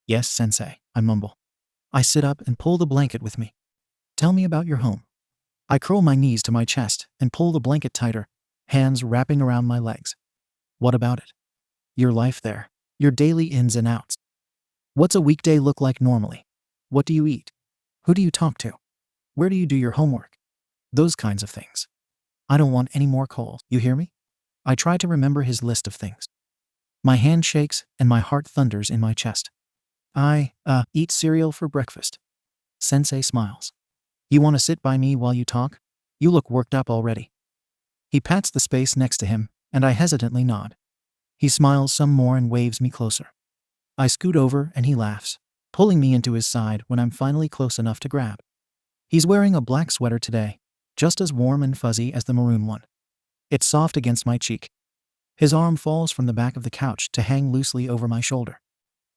Yes, Sensei, I mumble. I sit up and pull the blanket with me. Tell me about your home. I curl my knees to my chest and pull the blanket tighter, hands wrapping around my legs. What about it? Your life there, your daily ins and outs. What's a weekday look like normally? What do you eat? Who do you talk to? Where do you do your homework? Those kinds of things. I don't want any more calls. You hear me? I try to remember his list of things. My hand shakes and my heart thunders in my chest. I eat cereal for breakfast. Sensei smiles. You want to sit by me while you talk? You look worked up already. He pats the space next to him, and I hesitantly nod. He smiles some more and waves me closer. I scoot over and he laughs, pulling me into his side when I'm finally close enough to grab. He's wearing a black sweater today, just as warm and fuzzy as the maroon one. It's soft against my cheek. His arm falls from the back of the couch to hang loosely over my shoulder.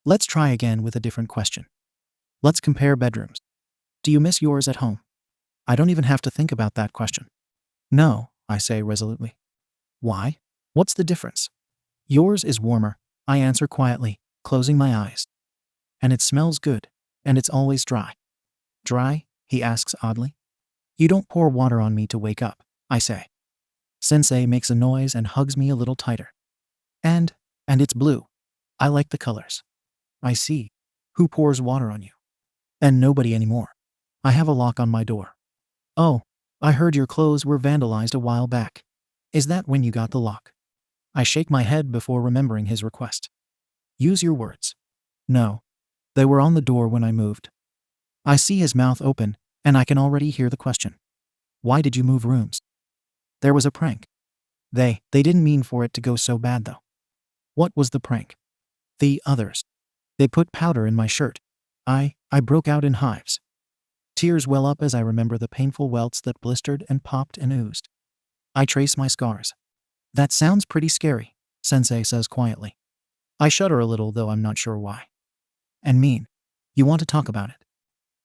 Let's try again with a different question. Let's compare bedrooms. Do you miss yours at home? I don't even have to think about that question. No, I say resolutely. Why? What's the difference? Yours is warmer, I answer quietly, closing my eyes. And it smells good, and it's always dry. Dry? He asks oddly. You don't pour water on me to wake up, I say. Sensei makes a noise and hugs me a little tighter. And it's blue. I like the colors. I see. Who pours water on you? And nobody anymore. I have a lock on my door. Oh, I heard your clothes were vandalized a while back. Is that when you got the lock? I shake my head before remembering his request. Use your words. No. They were on the door when I moved. I see his mouth open, and I can already hear the question. Why did you move rooms? There was a prank. They didn't mean for it to go so bad though. What was the prank? The others. They put powder in my shirt. I broke out in hives. Tears well up as I remember the painful welts that blistered and popped and oozed. I trace my scars. That sounds pretty scary, Sensei says quietly. I shudder a little, though I'm not sure why. And mean. You want to talk about it?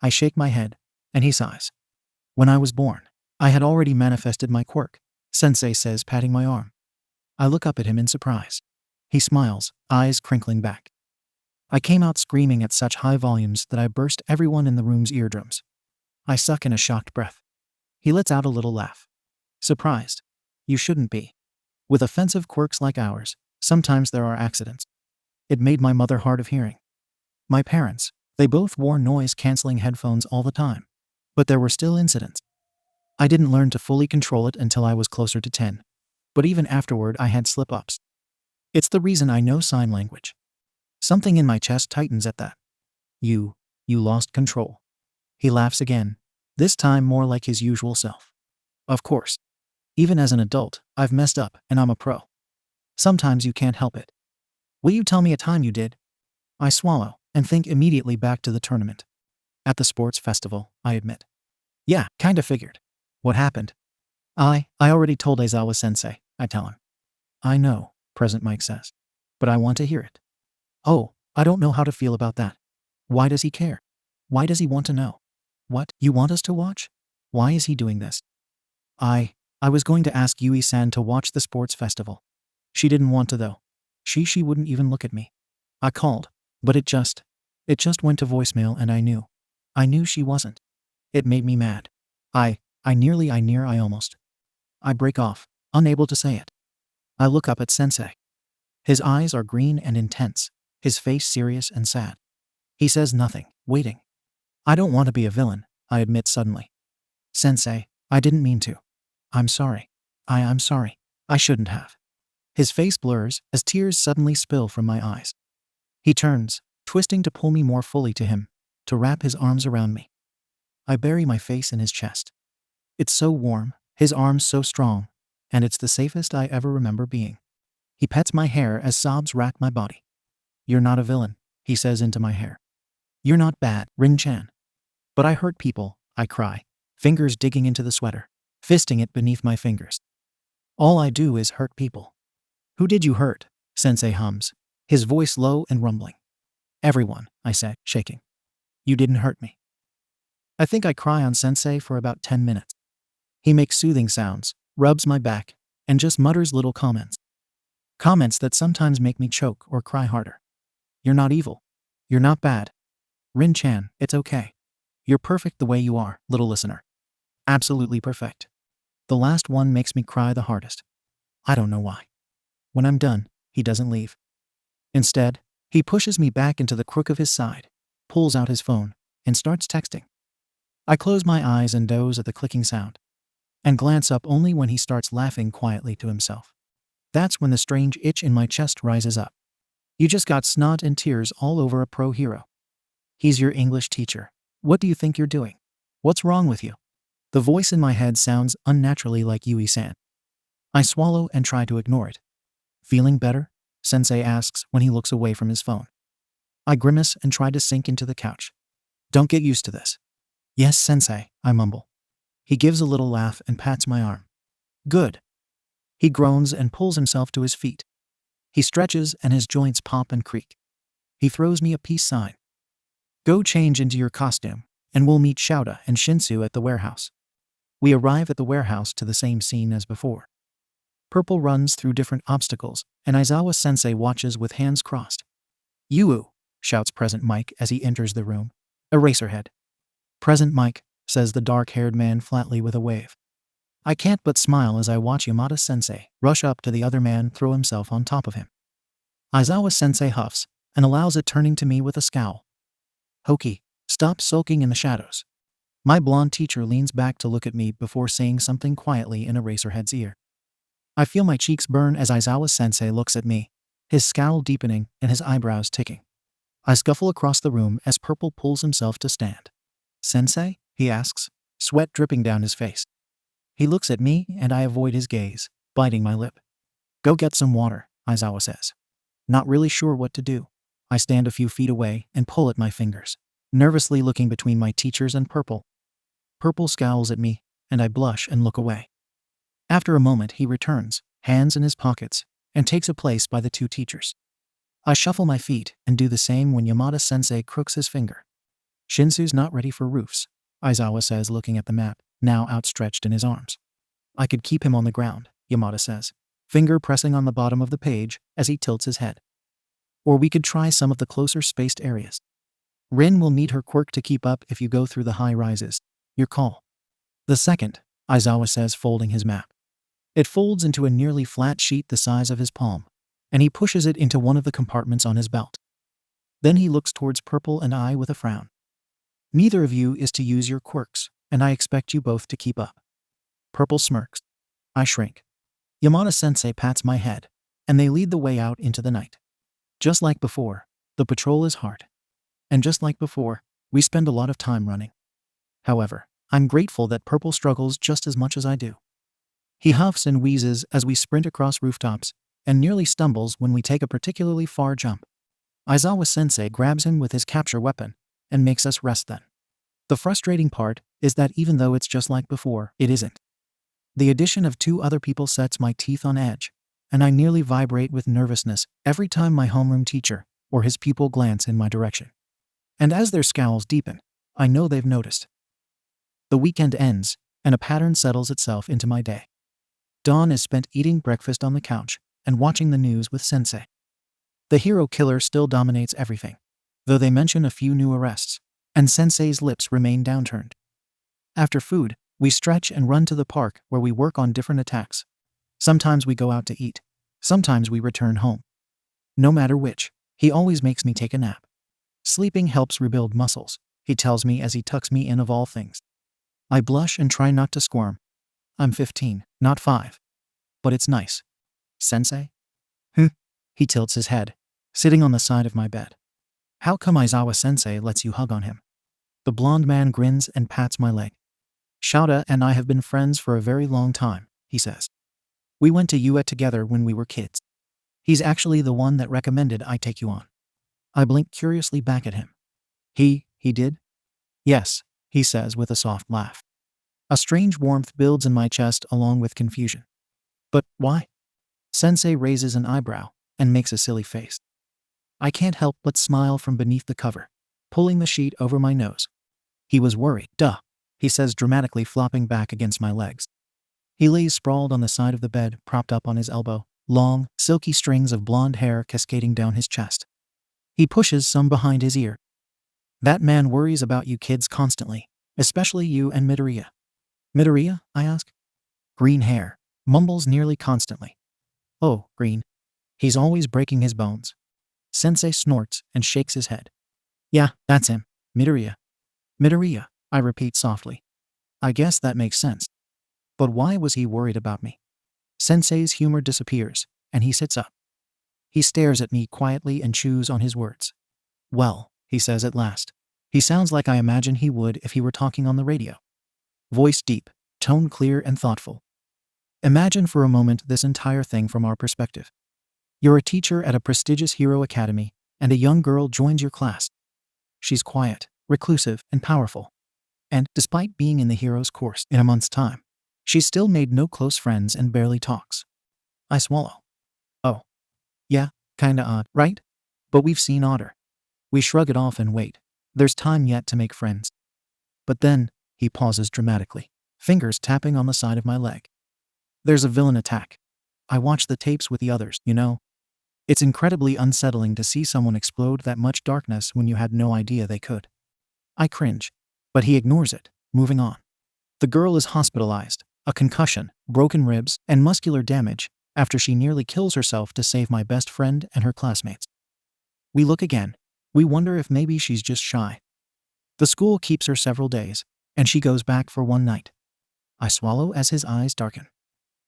I shake my head, and he sighs. When I was born, I had already manifested my quirk, Sensei says, patting my arm. I look up at him in surprise. He smiles, eyes crinkling back. I came out screaming at such high volumes that I burst everyone in the room's eardrums. I suck in a shocked breath. He lets out a little laugh. Surprised? You shouldn't be. With offensive quirks like ours, sometimes there are accidents. It made my mother hard of hearing. My parents, they both wore noise-canceling headphones all the time. But there were still incidents. I didn't learn to fully control it until I was closer to 10. But even afterward I had slip-ups. It's the reason I know sign language. Something in my chest tightens at that. You lost control. He laughs again, this time more like his usual self. Of course. Even as an adult, I've messed up and I'm a pro. Sometimes you can't help it. Will you tell me a time you did? I swallow and think immediately back to the tournament. At the sports festival, I admit. Yeah, kinda figured. What happened? I already told Aizawa sensei, I tell him. I know, Present Mike says. But I want to hear it. Oh, I don't know how to feel about that. Why does he care? Why does he want to know? What, you want us to watch? Why is he doing this? I was going to ask Yui-san to watch the sports festival. She didn't want to though. She wouldn't even look at me. I called, but it just went to voicemail and I knew she wasn't. It made me mad. I almost. I break off, unable to say it. I look up at Sensei. His eyes are green and intense, his face serious and sad. He says nothing, waiting. I don't want to be a villain, I admit suddenly. Sensei, I didn't mean to. I'm sorry. I'm sorry. I shouldn't have. His face blurs as tears suddenly spill from my eyes. He turns, twisting to pull me more fully to him, to wrap his arms around me. I bury my face in his chest. It's so warm, his arms so strong, and it's the safest I ever remember being. He pets my hair as sobs rack my body. You're not a villain, he says into my hair. You're not bad, Rin-chan. But I hurt people, I cry, fingers digging into the sweater, fisting it beneath my fingers. All I do is hurt people. Who did you hurt? Sensei hums, his voice low and rumbling. Everyone, I say, shaking. You didn't hurt me. I think I cry on Sensei for about 10 minutes. He makes soothing sounds, rubs my back, and just mutters little comments. Comments that sometimes make me choke or cry harder. You're not evil. You're not bad. Rin-chan, it's okay. You're perfect the way you are, little listener. Absolutely perfect. The last one makes me cry the hardest. I don't know why. When I'm done, he doesn't leave. Instead, he pushes me back into the crook of his side, pulls out his phone, and starts texting. I close my eyes and doze at the clicking sound, and glance up only when he starts laughing quietly to himself. That's when the strange itch in my chest rises up. You just got snot and tears all over a pro hero. He's your English teacher. What do you think you're doing? What's wrong with you? The voice in my head sounds unnaturally like Yui-san. I swallow and try to ignore it. Feeling better? Sensei asks when he looks away from his phone. I grimace and try to sink into the couch. Don't get used to this. Yes, Sensei, I mumble. He gives a little laugh and pats my arm. Good. He groans and pulls himself to his feet. He stretches and his joints pop and creak. He throws me a peace sign. Go change into your costume, and we'll meet Shouta and Shinsu at the warehouse. We arrive at the warehouse to the same scene as before. Purple runs through different obstacles, and Aizawa-sensei watches with hands crossed. Yu, shouts Present Mike as he enters the room. Eraserhead. Present Mike, says the dark-haired man flatly with a wave. I can't but smile as I watch Yamada-sensei rush up to the other man, throw himself on top of him. Aizawa-sensei huffs and allows it, turning to me with a scowl. Hoki, stop sulking in the shadows. My blonde teacher leans back to look at me before saying something quietly in Eraserhead's ear. I feel my cheeks burn as Aizawa-sensei looks at me, his scowl deepening and his eyebrows ticking. I scuffle across the room as Purple pulls himself to stand. Sensei? He asks, sweat dripping down his face. He looks at me and I avoid his gaze, biting my lip. Go get some water, Aizawa says. Not really sure what to do. I stand a few feet away and pull at my fingers, nervously looking between my teachers and Purple. Purple scowls at me, and I blush and look away. After a moment he returns, hands in his pockets, and takes a place by the two teachers. I shuffle my feet and do the same when Yamada-sensei crooks his finger. Shinsu's not ready for roofs, Aizawa says, looking at the map, now outstretched in his arms. I could keep him on the ground, Yamada says, finger pressing on the bottom of the page as he tilts his head. Or we could try some of the closer spaced areas. Rin will need her quirk to keep up if you go through the high rises. Your call. The second, Aizawa says, folding his map. It folds into a nearly flat sheet the size of his palm, and he pushes it into one of the compartments on his belt. Then he looks towards Purple and I with a frown. Neither of you is to use your quirks, and I expect you both to keep up. Purple smirks. I shrink. Yamada-sensei pats my head, and they lead the way out into the night. Just like before, the patrol is hard. And just like before, we spend a lot of time running. However, I'm grateful that Purple struggles just as much as I do. He huffs and wheezes as we sprint across rooftops, and nearly stumbles when we take a particularly far jump. Aizawa-sensei grabs him with his capture weapon, and makes us rest then. The frustrating part is that even though it's just like before, it isn't. The addition of two other people sets my teeth on edge, and I nearly vibrate with nervousness every time my homeroom teacher or his pupil glance in my direction. And as their scowls deepen, I know they've noticed. The weekend ends, and a pattern settles itself into my day. Dawn is spent eating breakfast on the couch and watching the news with Sensei. The hero killer still dominates everything, though they mention a few new arrests, and Sensei's lips remain downturned. After food, we stretch and run to the park where we work on different attacks. Sometimes we go out to eat. Sometimes we return home. No matter which, he always makes me take a nap. Sleeping helps rebuild muscles, he tells me as he tucks me in of all things. I blush and try not to squirm. I'm 15, not 5. But it's nice. Sensei? He tilts his head, sitting on the side of my bed. How come Aizawa-sensei lets you hug on him? The blonde man grins and pats my leg. Shouta and I have been friends for a very long time, he says. We went to UA together when we were kids. He's actually the one that recommended I take you on. I blink curiously back at him. He did? Yes, he says with a soft laugh. A strange warmth builds in my chest along with confusion. But why? Sensei raises an eyebrow and makes a silly face. I can't help but smile from beneath the cover, pulling the sheet over my nose. He was worried, duh, he says dramatically, flopping back against my legs. He lays sprawled on the side of the bed, propped up on his elbow, long, silky strings of blonde hair cascading down his chest. He pushes some behind his ear. That man worries about you kids constantly, especially you and Midoriya. Midoriya? I ask. Green hair, mumbles nearly constantly. Oh, green. He's always breaking his bones. Sensei snorts and shakes his head. Yeah, that's him, Midoriya. Midoriya, I repeat softly. I guess that makes sense. But why was he worried about me? Sensei's humor disappears, and he sits up. He stares at me quietly and chews on his words. Well, he says at last. He sounds like I imagine he would if he were talking on the radio. Voice deep, tone clear and thoughtful. Imagine for a moment this entire thing from our perspective. You're a teacher at a prestigious hero academy, and a young girl joins your class. She's quiet, reclusive, and powerful. And despite being in the hero's course in a month's time, she's still made no close friends and barely talks. I swallow. Oh. Yeah, kinda odd, right? But we've seen odder. We shrug it off and wait. There's time yet to make friends. But then, he pauses dramatically, fingers tapping on the side of my leg. There's a villain attack. I watch the tapes with the others, you know. It's incredibly unsettling to see someone explode that much darkness when you had no idea they could. I cringe, but he ignores it, moving on. The girl is hospitalized, a concussion, broken ribs, and muscular damage after she nearly kills herself to save my best friend and her classmates. We look again. We wonder if maybe she's just shy. The school keeps her several days, and she goes back for one night. I swallow as his eyes darken.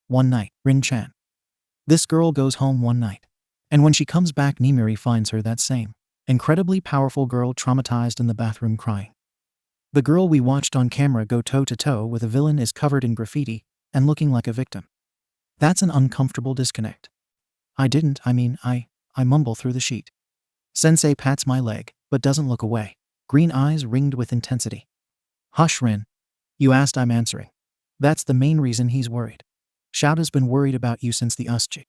One night, Rin-chan. This girl goes home one night. And when she comes back, Nimiri finds her that same, incredibly powerful girl traumatized in the bathroom crying. The girl we watched on camera go toe-to-toe with a villain is covered in graffiti and looking like a victim. That's an uncomfortable disconnect. I mumble through the sheet. Sensei pats my leg, but doesn't look away, green eyes ringed with intensity. Hush, Rin. You asked, I'm answering. That's the main reason he's worried. Shouda's been worried about you since the USG.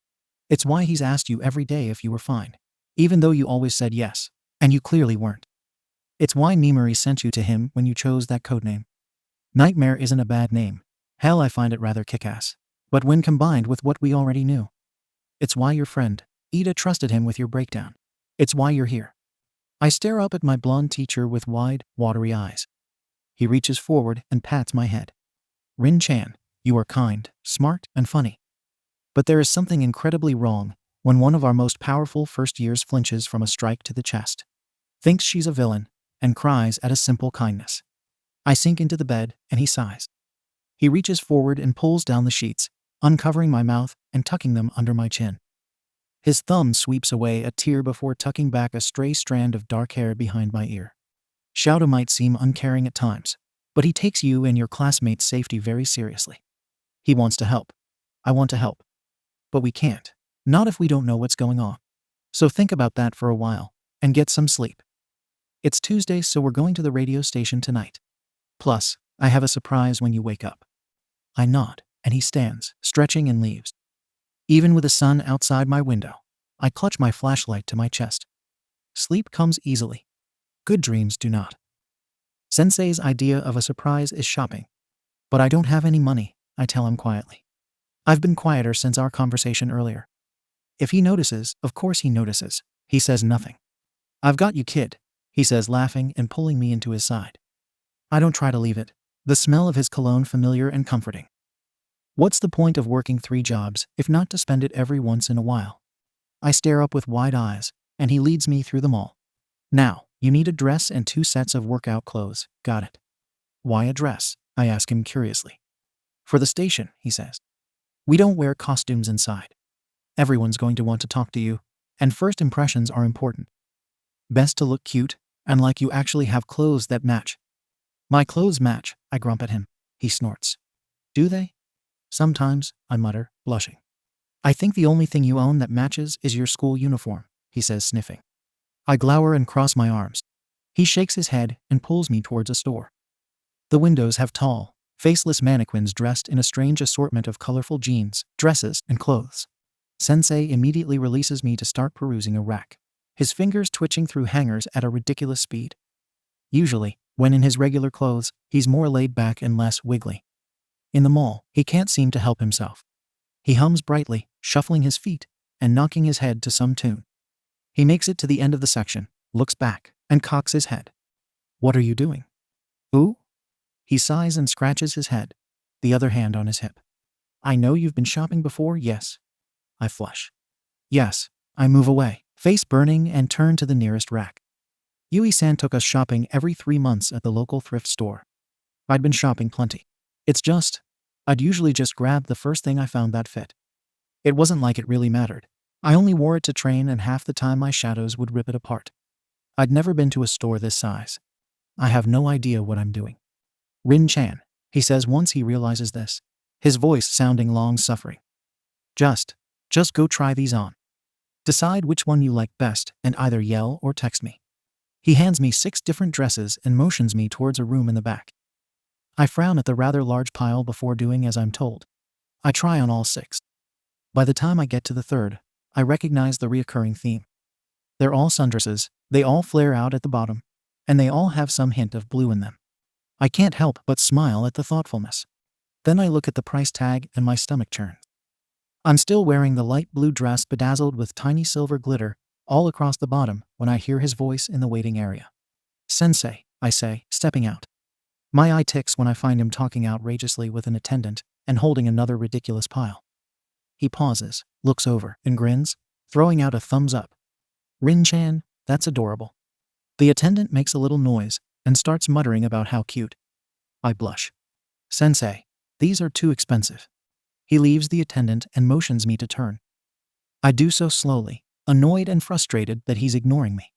It's why he's asked you every day if you were fine, even though you always said yes, and you clearly weren't. It's why Nimiri sent you to him when you chose that codename. Nightmare isn't a bad name. Hell, I find it rather kick-ass. But when combined with what we already knew. It's why your friend, Ida, trusted him with your breakdown. It's why you're here. I stare up at my blonde teacher with wide, watery eyes. He reaches forward and pats my head. Rin-chan, you are kind, smart, and funny. But there is something incredibly wrong when one of our most powerful first years flinches from a strike to the chest, thinks she's a villain, and cries at a simple kindness. I sink into the bed, and he sighs. He reaches forward and pulls down the sheets, uncovering my mouth and tucking them under my chin. His thumb sweeps away a tear before tucking back a stray strand of dark hair behind my ear. Shouda might seem uncaring at times, but he takes you and your classmates' safety very seriously. He wants to help. I want to help. But we can't. Not if we don't know what's going on. So think about that for a while, and get some sleep. It's Tuesday, so we're going to the radio station tonight. Plus, I have a surprise when you wake up. I nod, and he stands, stretching, and leaves. Even with the sun outside my window, I clutch my flashlight to my chest. Sleep comes easily. Good dreams do not. Sensei's idea of a surprise is shopping. But I don't have any money, I tell him quietly. I've been quieter since our conversation earlier. If he notices, of course he notices. He says nothing. I've got you, kid, he says, laughing and pulling me into his side. I don't try to leave it. The smell of his cologne familiar and comforting. What's the point of working 3 jobs if not to spend it every once in a while? I stare up with wide eyes, and he leads me through them all. Now, you need a dress and 2 sets of workout clothes. Got it. Why a dress? I ask him curiously. For the station, he says. We don't wear costumes inside. Everyone's going to want to talk to you, and first impressions are important. Best to look cute, and like you actually have clothes that match. My clothes match, I grump at him. He snorts. Do they? Sometimes, I mutter, blushing. I think the only thing you own that matches is your school uniform, he says, sniffing. I glower and cross my arms. He shakes his head and pulls me towards a store. The windows have tall, faceless mannequins dressed in a strange assortment of colorful jeans, dresses, and clothes. Sensei immediately releases me to start perusing a rack, his fingers twitching through hangers at a ridiculous speed. Usually, when in his regular clothes, he's more laid back and less wiggly. In the mall, he can't seem to help himself. He hums brightly, shuffling his feet, and knocking his head to some tune. He makes it to the end of the section, looks back, and cocks his head. What are you doing? Ooh? He sighs and scratches his head, the other hand on his hip. I know you've been shopping before, yes. I flush. Yes. I move away, face burning, and turn to the nearest rack. Yui-san took us shopping every 3 months at the local thrift store. I'd been shopping plenty. I'd usually just grab the first thing I found that fit. It wasn't like it really mattered. I only wore it to train, and half the time my shadows would rip it apart. I'd never been to a store this size. I have no idea what I'm doing. Rin-chan, he says once he realizes this, his voice sounding long-suffering. Just go try these on. Decide which one you like best and either yell or text me. He hands me 6 different dresses and motions me towards a room in the back. I frown at the rather large pile before doing as I'm told. I try on all 6. By the time I get to the 3rd, I recognize the reoccurring theme. They're all sundresses, they all flare out at the bottom, and they all have some hint of blue in them. I can't help but smile at the thoughtfulness. Then I look at the price tag and my stomach churns. I'm still wearing the light blue dress bedazzled with tiny silver glitter all across the bottom when I hear his voice in the waiting area. "Sensei," I say, stepping out. My eye ticks when I find him talking outrageously with an attendant and holding another ridiculous pile. He pauses, looks over, and grins, throwing out a thumbs up. "Rin-chan, that's adorable." The attendant makes a little noise and starts muttering about how cute. I blush. "Sensei, these are too expensive." He leaves the attendant and motions me to turn. I do so slowly, annoyed and frustrated that he's ignoring me.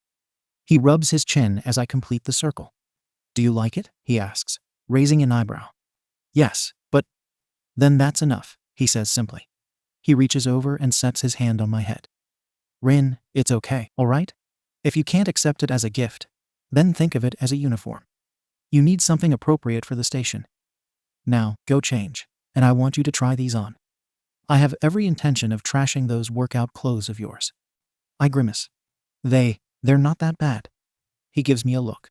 He rubs his chin as I complete the circle. "Do you like it?" he asks, raising an eyebrow. "Yes, but..." "Then that's enough," he says simply. He reaches over and sets his hand on my head. "Rin, it's okay, all right? If you can't accept it as a gift, then think of it as a uniform. You need something appropriate for the station. Now, go change, and I want you to try these on. I have every intention of trashing those workout clothes of yours." I grimace. They're not that bad." He gives me a look.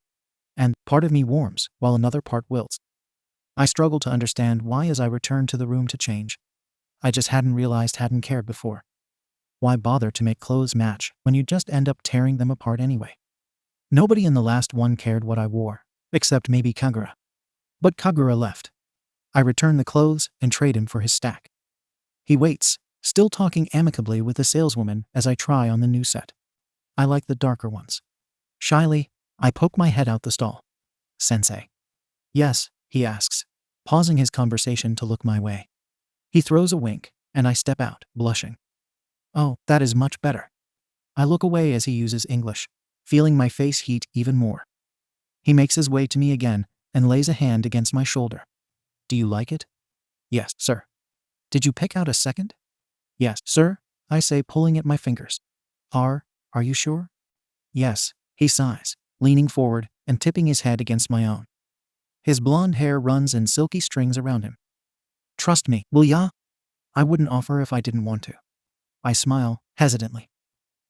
And part of me warms, while another part wilts. I struggle to understand why as I return to the room to change. I just hadn't cared before. Why bother to make clothes match when you just end up tearing them apart anyway? Nobody in the last one cared what I wore, except maybe Kagura. But Kagura left. I return the clothes and trade him for his stack. He waits, still talking amicably with the saleswoman as I try on the new set. I like the darker ones. Shyly, I poke my head out the stall. "Sensei." "Yes," he asks, pausing his conversation to look my way. He throws a wink, and I step out, blushing. "Oh, that is much better." I look away as he uses English, feeling my face heat even more. He makes his way to me again and lays a hand against my shoulder. "Do you like it?" "Yes, sir." "Did you pick out a second?" "Yes, sir," I say, pulling at my fingers. Are you sure?" "Yes," he sighs, leaning forward and tipping his head against my own. His blonde hair runs in silky strings around him. "Trust me, will ya?" "I wouldn't offer if I didn't want to." I smile, hesitantly.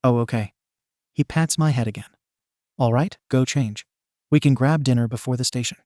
"Oh, okay." He pats my head again. "All right, go change. We can grab dinner before the station."